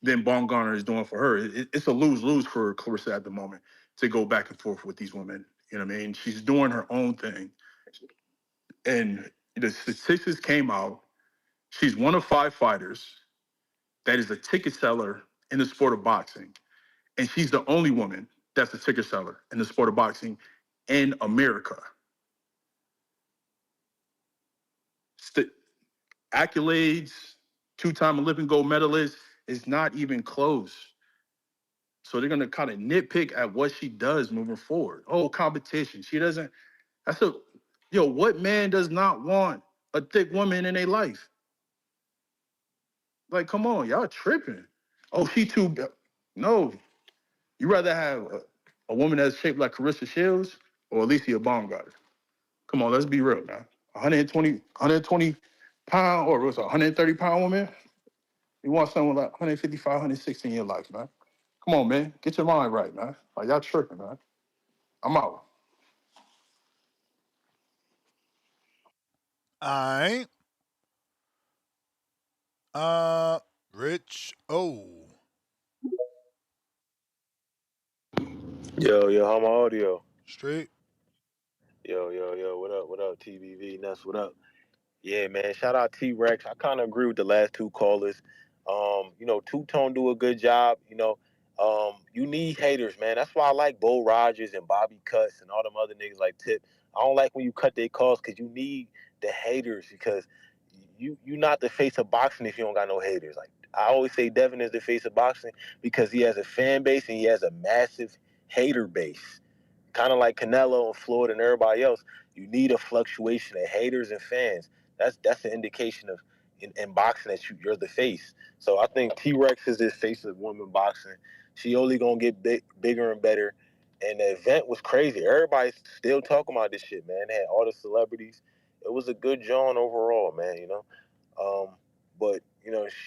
than Baumgardner is doing for her. It's a lose-lose for Claressa at the moment to go back and forth with these women. You know what I mean? She's doing her own thing. And the statistics came out. She's one of 5 fighters that is a ticket seller in the sport of boxing. And she's the only woman that's a ticket seller in the sport of boxing in America. Accolades, 2-time Olympic gold medalist, is not even close. So they're gonna kind of nitpick at what she does moving forward. Oh, competition. She doesn't. What man does not want a thick woman in their life? Like, come on, y'all tripping. Oh, she too. No, you rather have a woman that's shaped like Claressa Shields or Alycia Baumgardner. Come on, let's be real, man. 120 pound, or what's a 130-pound woman? You want someone like 155, 160 in your life, man. Come on, man. Get your mind right, man. Like, y'all tripping, man. I'm out. All right. Rich O. Yo, how my audio? Straight. Yo, what up, TBV, Ness, what up? Yeah, man, shout out T-Rex. I kind of agree with the last 2 callers. Two-Tone do a good job, you need haters, man. That's why I like Bo Rogers and Bobby Cutts and all them other niggas like Tip. I don't like when you cut their calls because you need the haters because you not the face of boxing if you don't got no haters. Like, I always say Devin is the face of boxing because he has a fan base and he has a massive hater base. Kind of like Canelo and Floyd and everybody else, you need a fluctuation of haters and fans. That's an indication of in boxing that you're the face. So I think T-Rex is the face of women boxing. She only gonna get bigger and better. And the event was crazy. Everybody's still talking about this shit, man. They had all the celebrities. It was a good John overall, man. But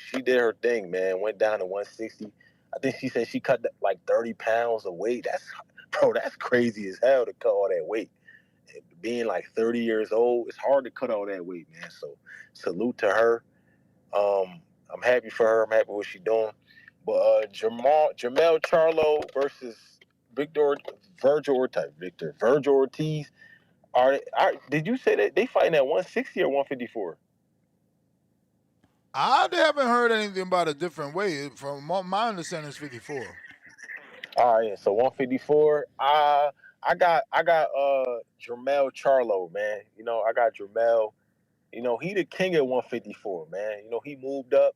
she did her thing, man. Went down to 160. I think she said she cut like 30 pounds of weight. That's crazy as hell to cut all that weight. Being like 30 years old, it's hard to cut all that weight, man. So salute to her. I'm happy for her. I'm happy with what she's doing. But Jermell Charlo versus Vergil Ortiz. Did you say that they fighting at 160 or 154? I haven't heard anything about a different weight. From my understanding, it's 54. All right, so 154. I got Jermell Charlo, man. I got Jermell. He the king at 154, man. He moved up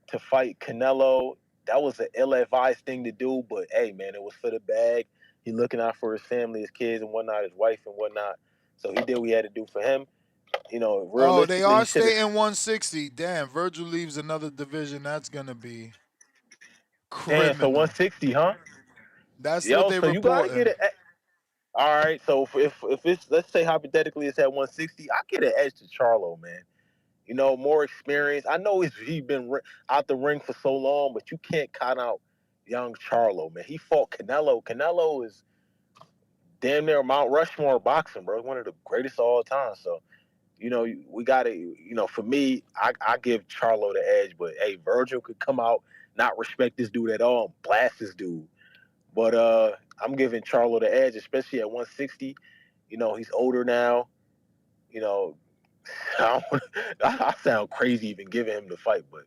to fight Canelo. That was an ill-advised thing to do, but hey, man, it was for the bag. He looking out for his family, his kids and whatnot, his wife and whatnot. So he did what he had to do for him. Oh, they Realistically, are staying 160. Damn, Vergil leaves another division. That's gonna be criminal. Damn, so 160, huh? That's what they so you gotta get it. All right, so if it's, let's say hypothetically it's at 160, I get an edge to Charlo, man. More experience. I know he's been out the ring for so long, but you can't count out young Charlo, man. He fought Canelo. Canelo is damn near Mount Rushmore boxing, bro. One of the greatest of all time. So, we got to, for me, I give Charlo the edge. But, hey, Vergil could come out, not respect this dude at all, and blast this dude. But I'm giving Charlo the edge, especially at 160. He's older now. I sound crazy even giving him the fight, but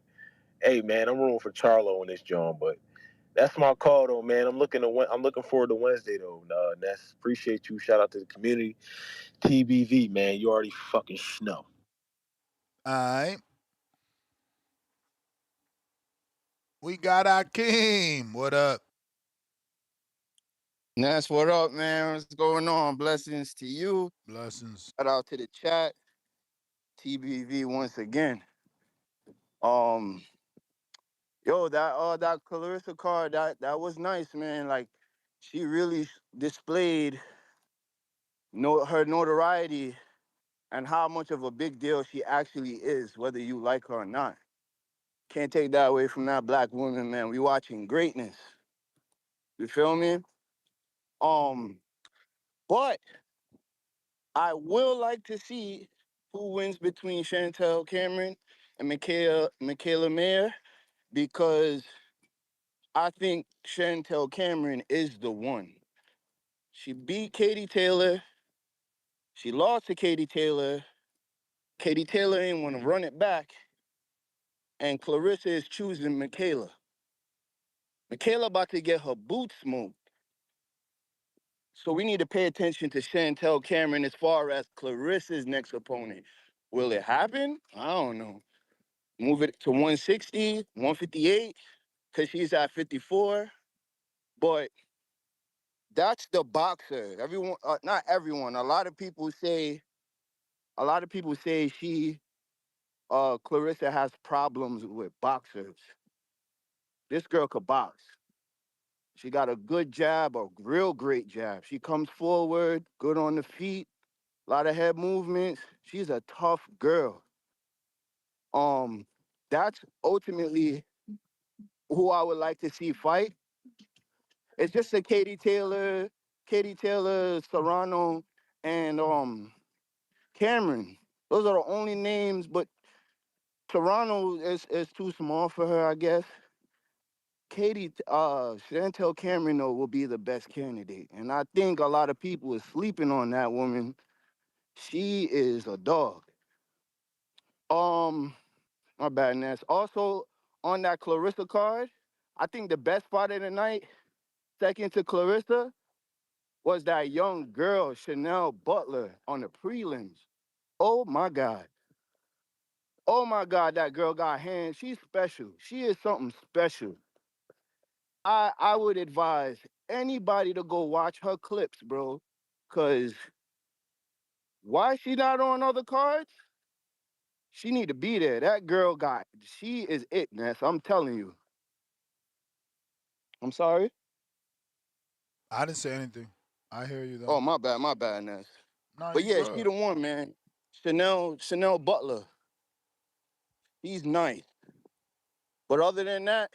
hey, man, I'm rooting for Charlo in this joint. But that's my call, though, man. I'm looking forward to Wednesday, though. Ness, appreciate you. Shout out to the community. TBV, man, you already fucking know. All right. We got Akeem. What up? Ness, what up, man? What's going on? Blessings to you. Blessings. Shout out to the chat. TBV once again. Um, that Claressa card, that was nice, man. Like, she really displayed her notoriety and how much of a big deal she actually is, whether you like her or not. Can't take that away from that black woman, man. We watching greatness. You feel me? Um, but I will like to see who wins between Chantel Cameron and Michaela Mayer, because I think Chantel Cameron is the one. She beat Katie Taylor. She lost to Katie Taylor. Katie Taylor ain't want to run it back. And Claressa is choosing Michaela. Michaela about to get her boots smoked. So we need to pay attention to Chantel Cameron as far as Claressa's next opponent. Will it happen? I don't know. Move it to 160, 158, because she's at 54. But that's the boxer. Everyone, not everyone. A lot of people say Claressa has problems with boxers. This girl could box. She got a good jab, a real great jab. She comes forward, good on the feet, a lot of head movements. She's a tough girl. That's ultimately who I would like to see fight. It's just a Katie Taylor, Serrano, and Cameron. Those are the only names, but Serrano is too small for her, I guess. Chantel Cameron though will be the best candidate, and I think a lot of people is sleeping on that woman. She is a dog. My bad, Ness. Also on that Claressa card, I think the best fight of the night, second to Claressa, was that young girl, Chanel Butler, on the prelims. Oh my God. Oh my God, that girl got hands. She's special. She is something special. I would advise anybody to go watch her clips, bro. Cause why she not on other cards? She need to be there. That girl she is it, Ness. I'm telling you. I'm sorry. I didn't say anything. I hear you Oh, though. my bad, Ness. No, But you yeah, she good. the one, man. Chanel Butler. He's nice. But other than that,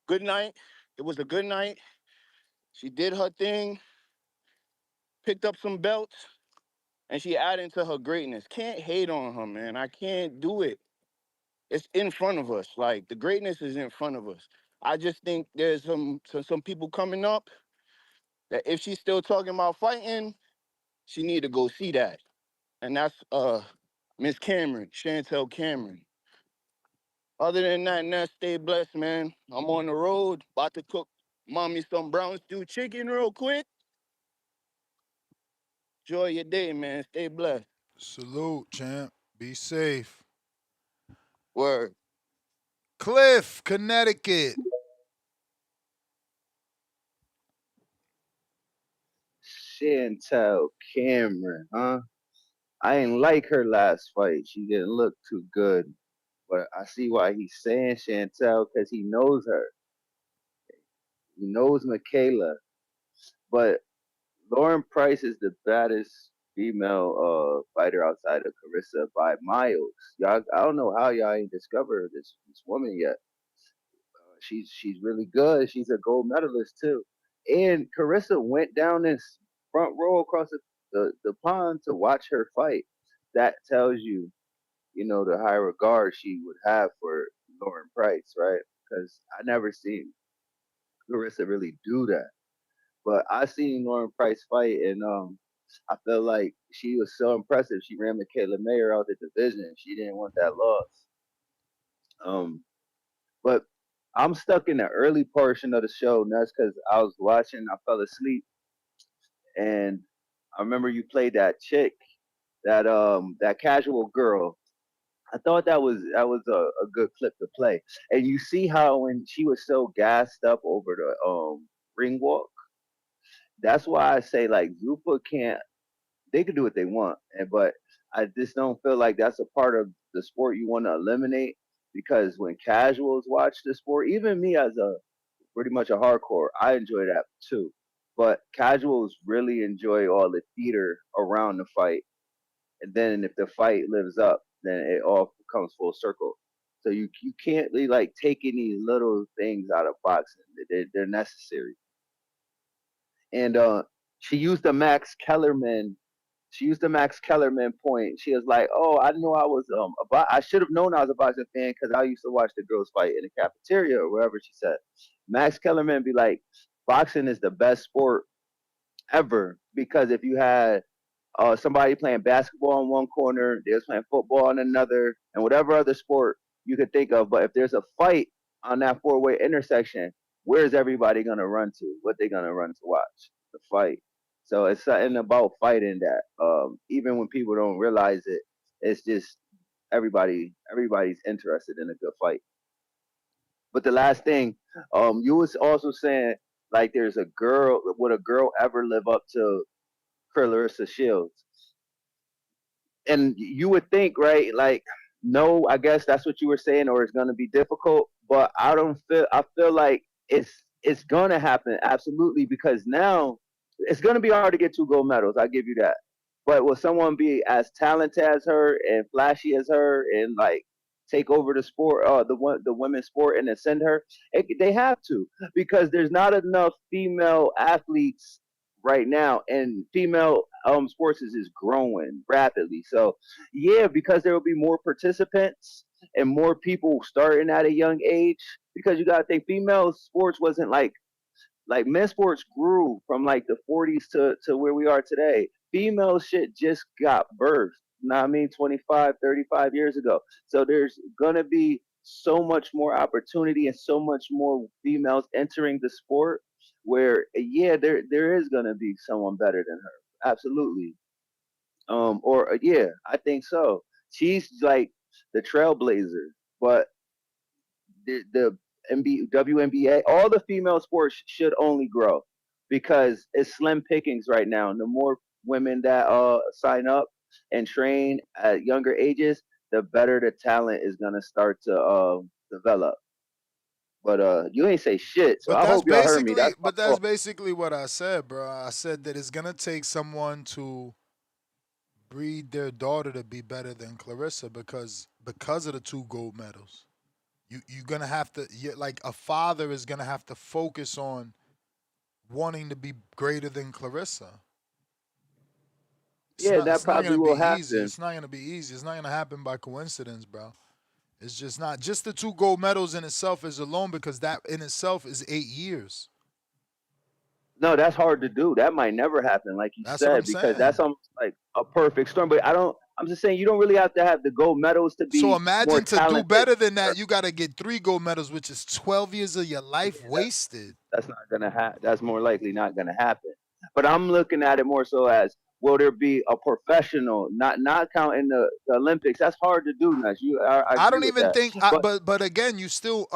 good night. It was a good night. She did her thing, picked up some belts, and she added to her greatness. Can't hate on her, man. I can't do it. It's in front of us. Like, the greatness is in front of us. I just think there's some people coming up that if she's still talking about fighting, she need to go see that. And that's Miss Cameron, Chantel Cameron. Other than that, Ness, stay blessed, man. I'm on the road, about to cook mommy some brown stew chicken real quick. Enjoy your day, man. Stay blessed. Salute, champ. Be safe. Word. Cliff, Connecticut. Chantel Cameron, huh? I ain't like her last fight. She didn't look too good. But I see why he's saying Chantel, because he knows her. He knows Michaela. But Lauren Price is the baddest female fighter outside of Claressa by miles. Y'all, I don't know how y'all ain't discovered this woman yet. She's really good. She's a gold medalist too. And Carissa went down this front row across the pond to watch her fight. That tells you, the high regard she would have for Lauren Price, right? Because I never seen Carissa really do that. But I seen Lauren Price fight, and I feel like she was so impressive. She ran Michaela Mayer out the division. She didn't want that loss. But I'm stuck in the early portion of the show, and that's because I was watching. I fell asleep, and I remember you played that chick, that casual girl. I thought that was a good clip to play. And you see how when she was so gassed up over the ring walk, that's why I say like Zupa can't. They can do what they want, but I just don't feel like that's a part of the sport you want to eliminate. Because when casuals watch the sport, even me as a pretty much a hardcore, I enjoy that too. But casuals really enjoy all the theater around the fight, and then if the fight lives up, then it all comes full circle. So you can't really like take any little things out of boxing. They're necessary. And she used the Max Kellerman. She used the Max Kellerman point. She was like, "Oh, I knew I was I should have known I was a boxing fan because I used to watch the girls fight in the cafeteria or wherever." She said, Max Kellerman be like, "Boxing is the best sport ever because if you had somebody playing basketball in one corner, there's playing football in another, and whatever other sport you could think of. But if there's a fight on that four-way intersection, where's everybody gonna run to? What they gonna run to watch? The fight. So it's something about fighting that even when people don't realize it, it's just everybody's interested in a good fight. But the last thing, you was also saying like there's a girl. Would a girl ever live up to Claressa Shields? And you would think, right? Like, no, I guess that's what you were saying, or it's gonna be difficult. But I don't feel. I feel like it's gonna happen absolutely because now it's gonna be hard to get two gold medals. I give you that. But will someone be as talented as her and flashy as her and like take over the sport, the women's sport, and ascend her? They have to because there's not enough female athletes right now, and female sports is growing rapidly. So yeah, because there will be more participants and more people starting at a young age. Because you got to think, female sports wasn't like men's sports grew from like the 40s to where we are today. Female shit just got birthed. You know what I mean? 25, 35 years ago. So there's gonna be so much more opportunity and so much more females entering the sport where yeah, there is gonna be someone better than her. Absolutely. Or yeah, I think so. She's like the trailblazer, but the WNBA, all the female sports should only grow because it's slim pickings right now. And the more women that sign up and train at younger ages, the better the talent is gonna start to develop. But you ain't say shit, so But I that's hope y'all heard me. basically That's my but that's fault. basically what I said, bro. I said that it's gonna take someone to breed their daughter to be better than Claressa because of the two gold medals. You're gonna have to like a father is gonna have to focus on wanting to be greater than Claressa. It's Yeah, not that it's not probably gonna be will easy. happen. It's not gonna be easy. It's not gonna happen by coincidence, bro. It's just not just the two gold medals in itself is alone because that in itself is 8 years. No, that's hard to do. That might never happen, like you That's what I'm said, because that's saying. almost like a perfect storm. But I don't. I'm just saying you don't really have to have the gold medals to So be more imagine to do talented. better than that, you gotta get three gold medals, which is 12 years of your life Yeah, wasted. that's not gonna happen. That's more likely not gonna happen. But I'm looking at it more so as will there be a professional, not counting the Olympics. That's hard to do, Nash. I I agree don't with even that. think, But but again, you still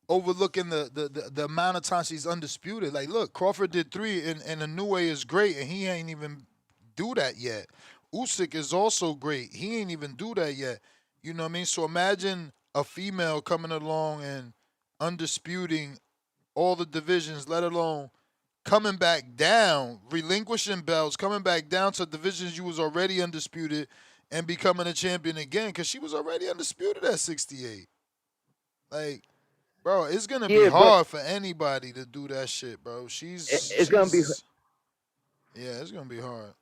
overlooking the amount of time she's undisputed. Like, look, Crawford did three, and the new way is great, and he ain't even do that yet. Usyk is also great. He ain't even do that yet. You know what I mean? So imagine a female coming along and undisputing all the divisions, let alone coming back down, relinquishing belts, coming back down to divisions you was already undisputed and becoming a champion again because she was already undisputed at 68. Like, bro, it's gonna be yeah, but hard for anybody to do that shit, bro. it's gonna be Yeah, it's gonna be hard.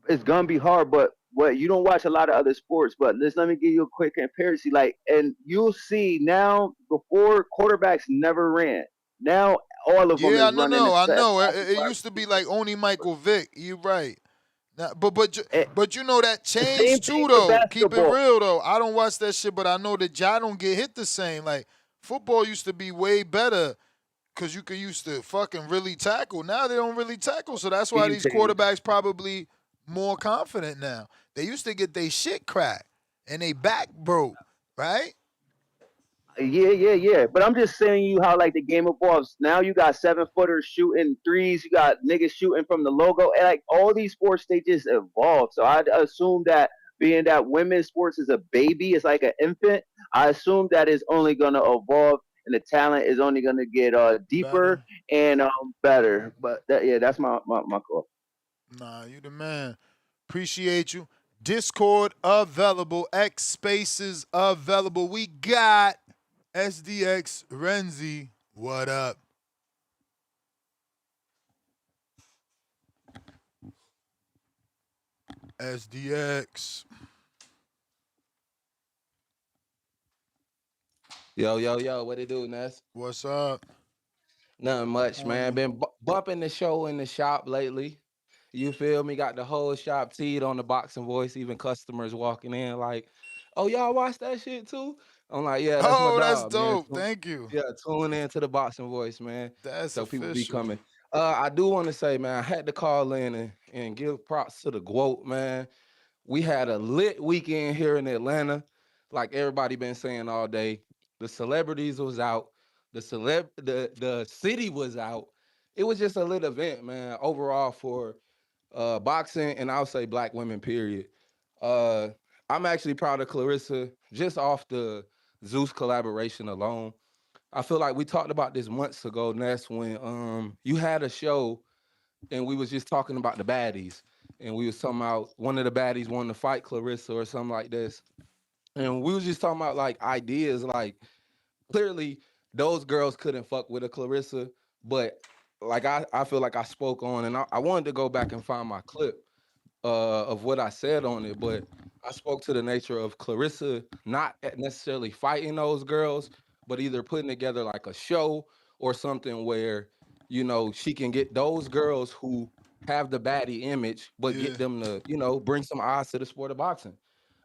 it's gonna be hard. But what you don't watch a lot of other sports. But let me give you a quick comparison. Like, and you'll see now before quarterbacks never ran. Now all of them Yeah, is running the I fast know. It boxing. used to be like only Michael Vick. You're right. Now, And but you know that the same changed thing too with though. Keep it basketball. real though. I don't watch that shit, but I know that y'all don't get hit the same. Like football used to be way better because you could used to fucking really tackle. Now they don't really tackle, so that's why These these days. quarterbacks probably more confident now. They used to get their shit cracked and they back broke, right? Yeah. But I'm just saying you how like the game evolves. Now you got 7-footers shooting threes. You got niggas shooting from the logo. And like all these sports, they just evolve. So I assume that being that women's sports is a baby, it's like an infant. I assume that it's only gonna evolve and the talent is only gonna get deeper Better. and better. But that's my call. Nah, you the man. Appreciate you. Discord available. X Spaces available. We got SDX Renzi. What up? SDX. Yo, what it do, Ness? What's up? Nothing much, man. Homie. Been bumping the show in the shop lately. You feel me? Got the whole shop teed on the boxing voice. Even customers walking in like, "Oh, y'all watch that shit too?" I'm like, "Yeah, that's my Oh, that's dog, man." dope. Thank you. Yeah, tune in to the boxing voice, man. That's So people be official. coming. I do want to say, man, I had to call in and give props to the GWOAT, man. We had a lit weekend here in Atlanta, like everybody been saying all day. The celebrities was out, the city was out. It was just a lit event, man. Overall for boxing and I'll say black women, period. Uh, I'm actually proud of Claressa just off the Zeus collaboration alone. I feel like we talked about this months ago, and that's when you had a show and we was just talking about the baddies, and we was talking about one of the baddies wanting to fight Claressa or something like this, and we was just talking about like ideas, like clearly those girls couldn't fuck with a Claressa, but like I feel like I spoke on, and I wanted to go back and find my clip of what I said on it, but I spoke to the nature of Claressa not necessarily fighting those girls, but either putting together like a show or something where, you know, she can get those girls who have the baddie image, but Yeah. get them to, you know, bring some eyes to the sport of boxing.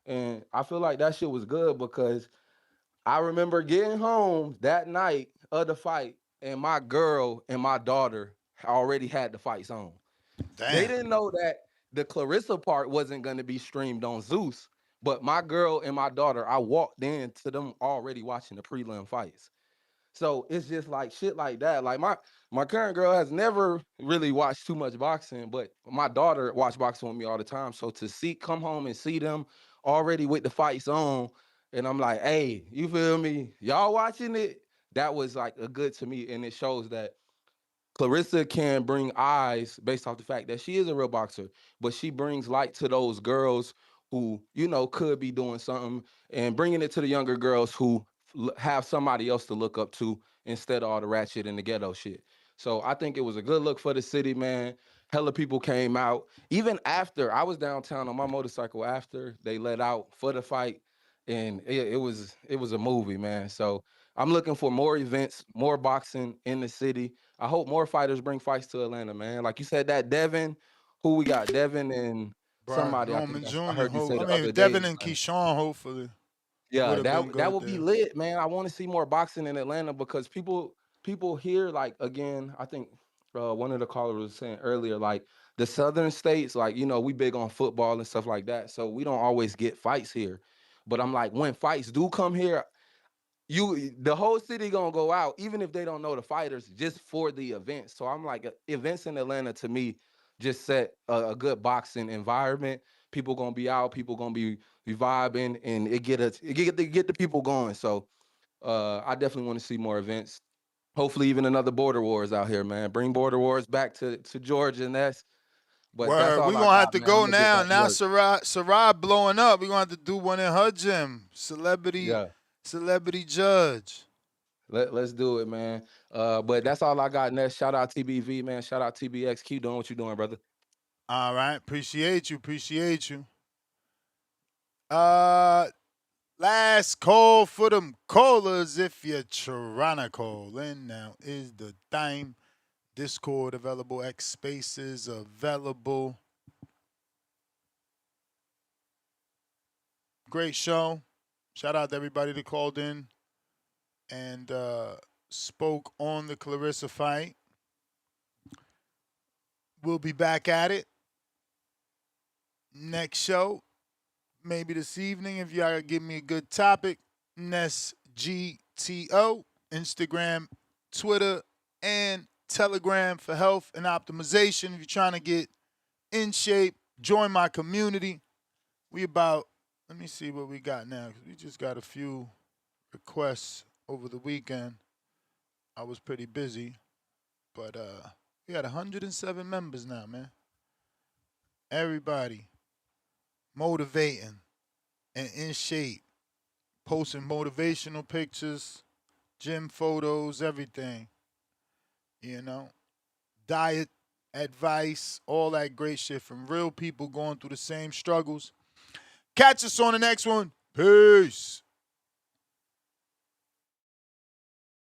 And I feel like that shit was good because I remember getting home that night of the fight, and my girl and my daughter already had the fights on. They Damn. didn't know that the Claressa part wasn't going to be streamed on Zeus, but my girl and my daughter, I walked in to them already watching the prelim fights. So it's just like shit like that. Like my current girl has never really watched too much boxing, but my daughter watch boxing with me all the time. So to come home and see them already with the fights on, and I'm like, hey, you feel me? Y'all watching it? That was like a good to me, and it shows that Claressa can bring eyes based off the fact that she is a real boxer, but she brings light to those girls who, you know, could be doing something and bringing it to the younger girls who have somebody else to look up to instead of all the ratchet and the ghetto shit. So I think it was a good look for the city, man. Hella people came out. Even after I was downtown on my motorcycle after they let out for the fight, and it was a movie, man. So I'm looking for more events, more boxing in the city. I hope more fighters bring fights to Atlanta, man. Like you said, that Devin, who we got, Devin and Brian somebody. I Norman think I Jr. heard you say I the mean, other Devin day. and Keyshawn, hopefully, would Yeah, have been that good would be there. lit, man. I want to see more boxing in Atlanta because people here, like again, I think one of the callers was saying earlier, like the southern states, like you know, we big on football and stuff like that, so we don't always get fights here. But I'm like, when fights do come here, the whole city gonna go out, even if they don't know the fighters, just for the event. So I'm like, events in Atlanta to me just set a good boxing environment. People gonna be out, people gonna be vibing, and it get the people going. So I definitely want to see more events. Hopefully, even another Border Wars out here, man. Bring Border Wars back to Georgia, and that's Word. all We I gonna have got, to man. I'm go gonna get now. back to Now work. Sarai blowing up. We gonna have to do one in her gym. Yeah. Celebrity judge. Let's do it, man. But that's all I got next. Shout out TBV, man. Shout out TBX. Keep doing what you're doing, brother. All right. Appreciate you. Appreciate you. Uh Last call for them callers. If you're trying to call in, now is the time. Discord available. X Spaces available. Great show. Shout out to everybody that called in and spoke on the Claressa fight. We'll be back at it next show, maybe this evening if y'all give me a good topic. Ness GTO, Instagram, Twitter, and Telegram for health and optimization. If you're trying to get in shape, join my community. We about, let me see what we got now, because we just got a few requests over the weekend. I was pretty busy, but we got 107 members now, man. Everybody motivating and in shape, posting motivational pictures, gym photos, everything. You know, diet advice, all that great shit from real people going through the same struggles. Catch us on the next one. Peace.